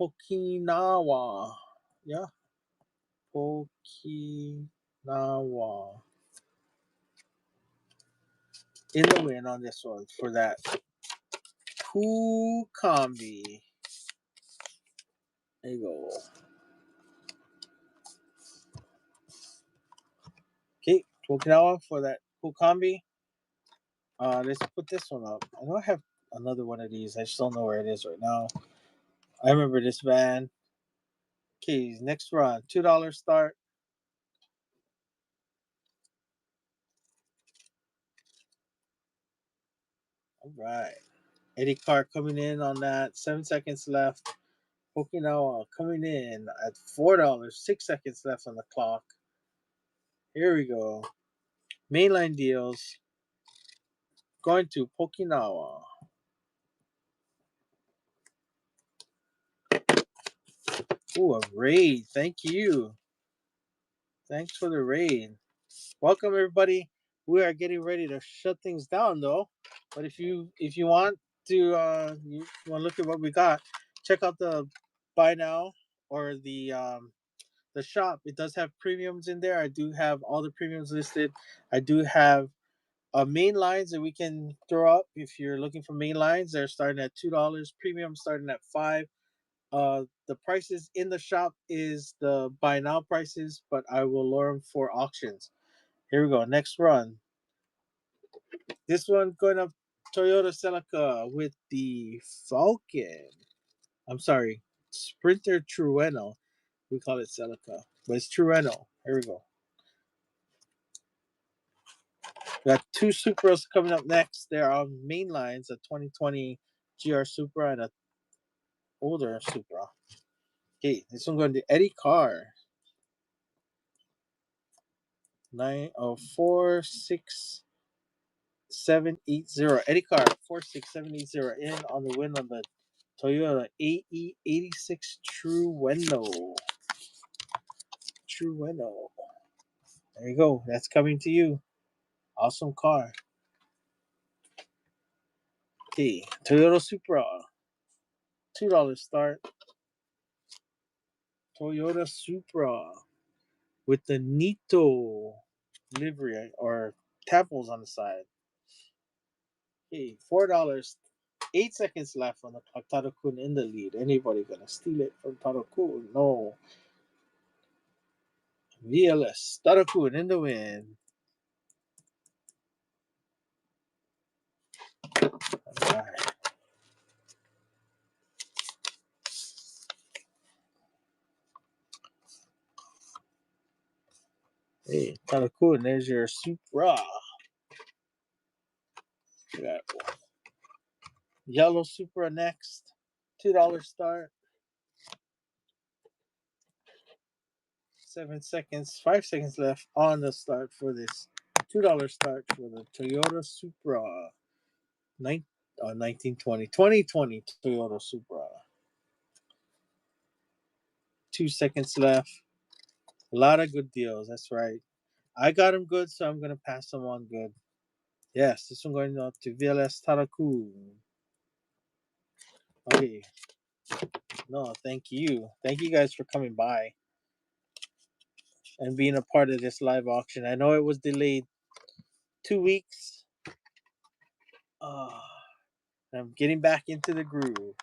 Okinawa. Yeah. Okinawa. In the win on this one for that cool combi. There you go. Okay, Okinawa for that cool combi. Let's put this one up. I know I have another one of these. I just don't know where it is right now. I remember this van. Okay, next run. $2 start. All right. Eddie Carr coming in on that. 7 seconds left. Okinawa coming in at $4. 6 seconds left on the clock. Here we go. Mainline deals. Going to Okinawa. Ooh, a raid. Thank you. Thanks for the raid. Welcome everybody. We are getting ready to shut things down though. But if you want to you want to look at what we got, check out the buy now or the shop. It does have premiums in there. I do have all the premiums listed. I do have main lines that we can throw up if you're looking for main lines. They're starting at $2. Premium starting at 5. The prices in the shop is the buy now prices, but I will lower them for auctions. Here we go. Next run. This one going up Toyota Celica with the Falcon. I'm sorry, Sprinter Trueno. We call it Celica, but it's Trueno. Here we go. We got two Supras coming up next. They're on main lines, a 2020 GR Supra and a older Supra. Okay, this one going to Eddie Carr. 46780. Eddie Carr 46780 in on the win on the Toyota AE86 Trueno. Trueno. There you go. That's coming to you. Awesome car. Okay, Toyota Supra. $2 start. Toyota Supra with the Nito livery or tapples on the side. Okay, $4. 8 seconds left on the clock. Tadakun in the lead. Anybody gonna steal it from Tadakun? No. VLS. Tadakun in the win. All right. Hey, Tadakun, there's your Supra. We got yellow Supra next. $2 start. 7 seconds, 5 seconds left on the start for this $2 start for the Toyota Supra 2020 Toyota Supra. 2 seconds left. A lot of good deals. That's right. I got them good, so I'm gonna pass them on good. Yes, this one going out to VLS Taraku. Okay. No, thank you. Thank you guys for coming by and being a part of this live auction. I know it was delayed 2 weeks. I'm getting back into the groove.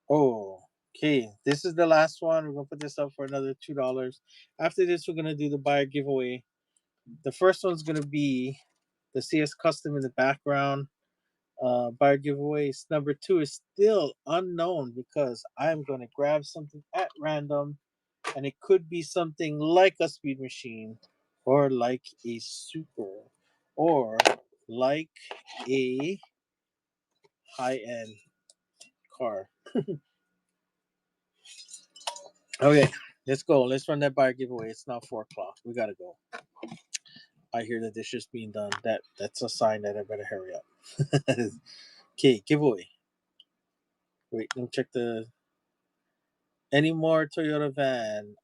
Oh, okay. This is the last one. We're gonna put this up for another $2. After this, we're gonna do the buyer giveaway. The first one's gonna be the CS Custom in the background. Buyer giveaways. Number 2 is still unknown because I'm gonna grab something at random, and it could be something like a speed machine, or like a super, or like a high-end car. Okay, let's go. Let's run that buyer giveaway. It's now 4 o'clock. We gotta go. I hear that this is being done. That's a sign that I better hurry up. Okay, giveaway. Wait, let me check the. Any more Toyota van?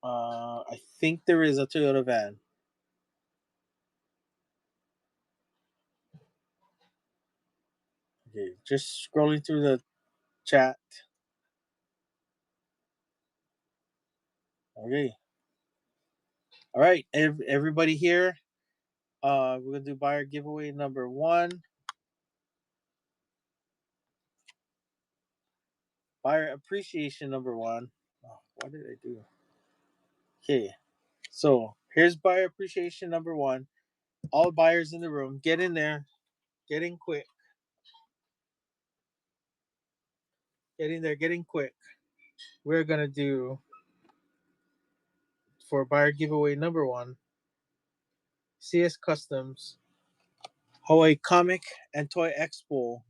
I think there is a Toyota van. Okay, just scrolling through the chat. Okay. All right, everybody here. We're gonna do buyer giveaway number 1. Buyer appreciation number 1. Oh, what did I do? Okay, so here's buyer appreciation number 1. All buyers in the room, get in there, get in quick, get in there, get in quick. We're gonna do for buyer giveaway number 1, CS Customs Hawaii Comic and Toy Expo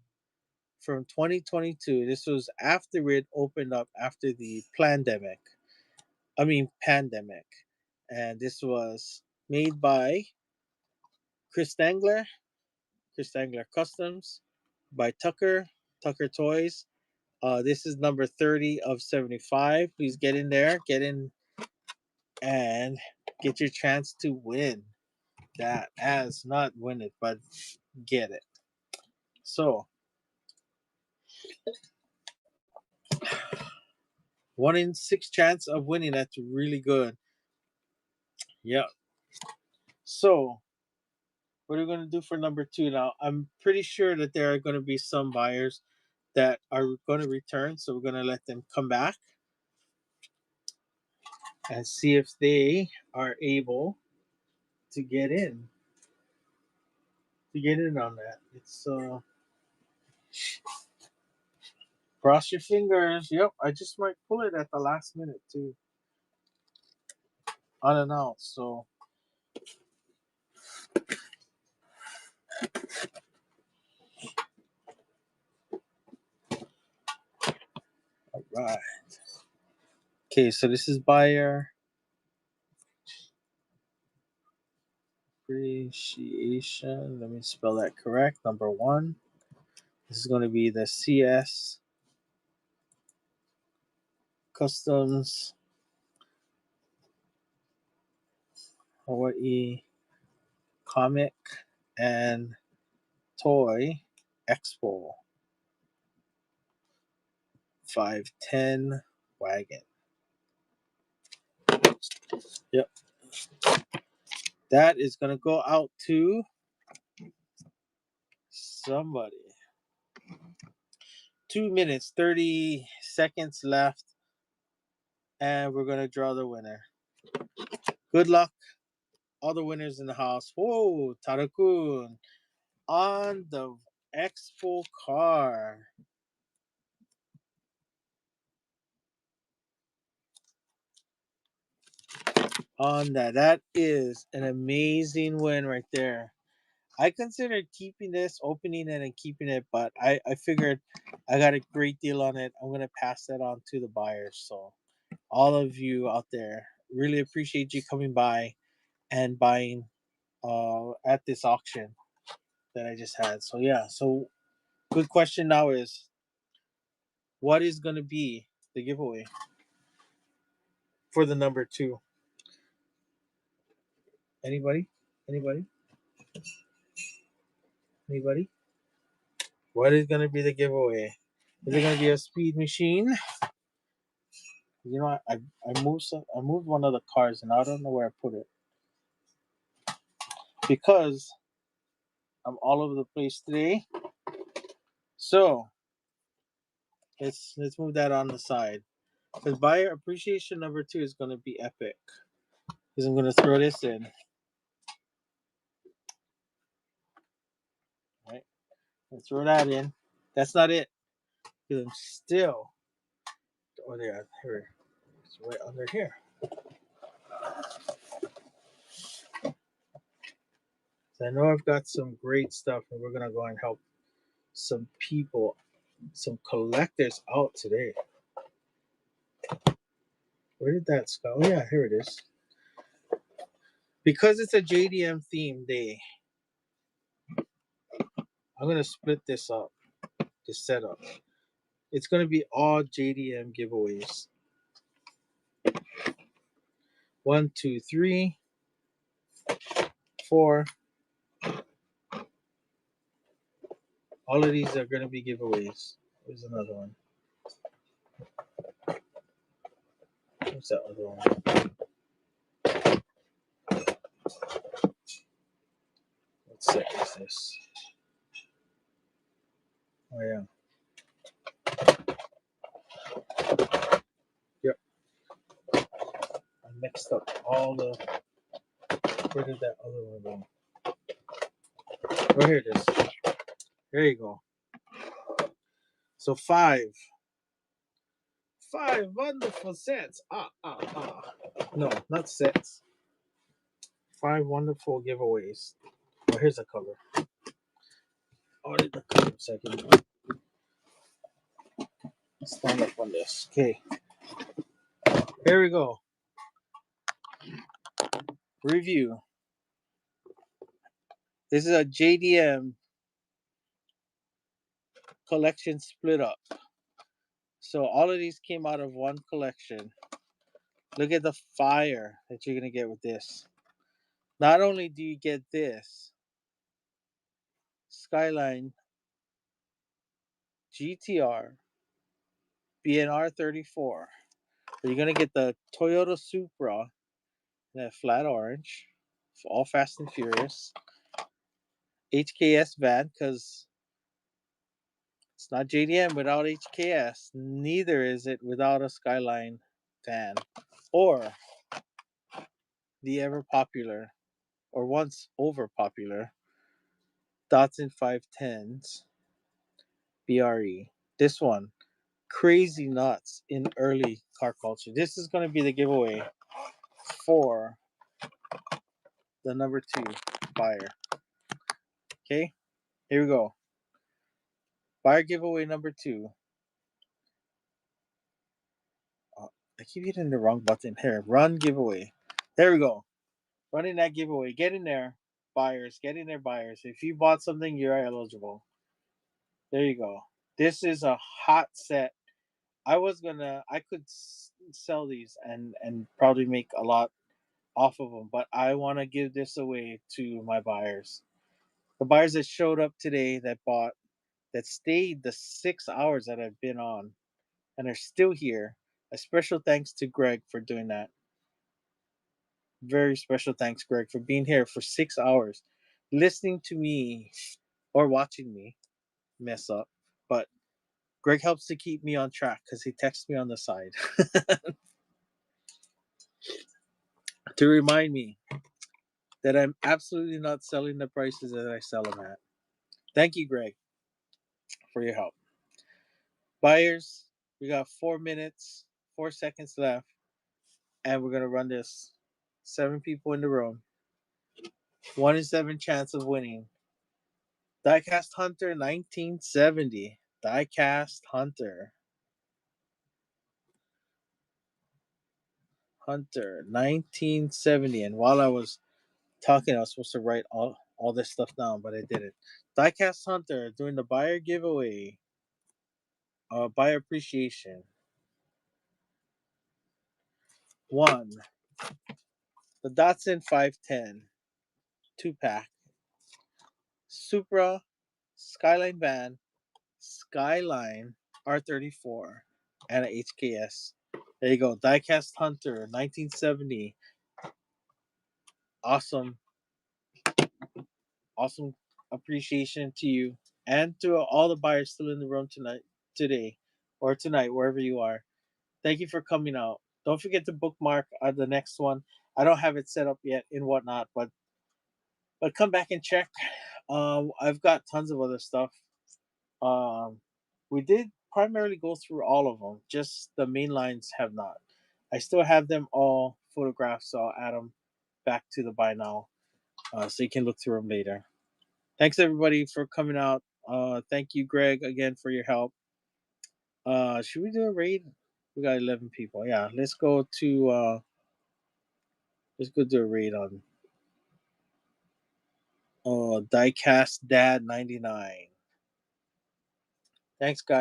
from 2022. This was after it opened up after the pandemic. Pandemic. And this was made by Chris Stangler, Chris Stangler Customs, by Tucker Toys. This is number 30 of 75. Please get in there, get in, and get your chance to win that. As not win it, but get it. So, 1 in 6 chance of winning. That's really good. Yeah. So, what are we going to do for number 2 now? I'm pretty sure that there are going to be some buyers that are going to return, so we're going to let them come back and see if they are able to get in on that. It's cross your fingers. Yep, I just might pull it at the last minute too, unannounced. So all right. Okay, so this is buyer appreciation. Let me spell that correct. Number 1. This is going to be the CS Customs Hawaii Comic and Toy Expo 510 wagon. Yep. That is going to go out to somebody. 2 minutes, 30 seconds left, and we're going to draw the winner. Good luck, all the winners in the house. Whoa, Tarakun on the Expo car. On that. That is an amazing win right there. I considered keeping this, opening it, and keeping it, but I figured I got a great deal on it. I'm going to pass that on to the buyers. So, all of you out there, really appreciate you coming by and buying at this auction that I just had. So, yeah. So, good question now is what is going to be the giveaway for the number 2? Anybody? Anybody? Anybody? What is going to be the giveaway? Is it going to be a speed machine? You know, I moved one of the cars and I don't know where I put it because I'm all over the place today. So let's move that on the side. Because buyer appreciation number 2 is going to be epic. Because I'm going to throw this in. Right, let's throw that in. That's not it. Because I'm still. Oh, there, here. It's right under here. So I know I've got some great stuff, and we're going to go and help some people, some collectors out today. Where did that go? Oh, yeah, here it is. Because it's a JDM theme day, I'm gonna split this up, this setup. It's gonna be all JDM giveaways. 1, 2, 3, 4. All of these are gonna be giveaways. There's another one. What's that other one? What set is this? Oh yeah. Yep. I mixed up all the. Where did that other one go? Oh, here it is. There you go. So five wonderful sets. No, not sets. 5 wonderful giveaways. Oh, here's a cover. Oh, did the cover a second. Stand up on this. Okay. Here we go. Review. This is a JDM collection split up. So all of these came out of one collection. Look at the fire that you're going to get with this. Not only do you get this Skyline GTR BNR 34, but you're going to get the Toyota Supra, that flat orange, all Fast and Furious, HKS van, because it's not JDM without HKS. Neither is it without a Skyline van. Or the ever popular, or once over popular, Datsun 510s BRE. This one, crazy nuts in early car culture. This is going to be the giveaway for the number 2 buyer. Okay, here we go. Buyer giveaway number 2. I keep hitting the wrong button here. Run giveaway. There we go. Running that giveaway. Get in there, buyers. Get in there, buyers. If you bought something, you're eligible. There you go. This is a hot set. I could sell these and probably make a lot off of them, but I want to give this away to my buyers. The buyers that showed up today, that bought, that stayed the 6 hours that I've been on and are still here. A special thanks to Greg for doing that. Very special thanks, Greg, for being here for 6 hours, listening to me or watching me mess up. But Greg helps to keep me on track because he texts me on the side to remind me that I'm absolutely not selling the prices that I sell them at. Thank you, Greg, for your help. Buyers, we got 4 minutes, 4 seconds left, and we're going to run this. 7 people in the room. 1 in 7 chance of winning. Diecast Hunter 1970. Diecast Hunter 1970. And while I was talking, I was supposed to write all this stuff down, but I didn't. Diecast Hunter doing the buyer giveaway. Buyer appreciation. 1. The Datsun 510 2-pack. Supra Skyline van. Skyline R34 and an HKS. There you go. Diecast Hunter 1970. Awesome appreciation to you and to all the buyers still in the room today, or tonight, wherever you are. Thank you for coming out. Don't forget to bookmark the next one. I don't have it set up yet in whatnot, but come back and check. I've got tons of other stuff. We did primarily go through all of them, just the main lines have not. I still have them all photographed, so I'll add them back to the buy now, so you can look through them later. Thanks everybody for coming out. Thank you, Greg, again for your help. Should we do a raid? We got 11 people. Yeah, let's go do a raid on. Diecast Dad 99. Thanks, guys.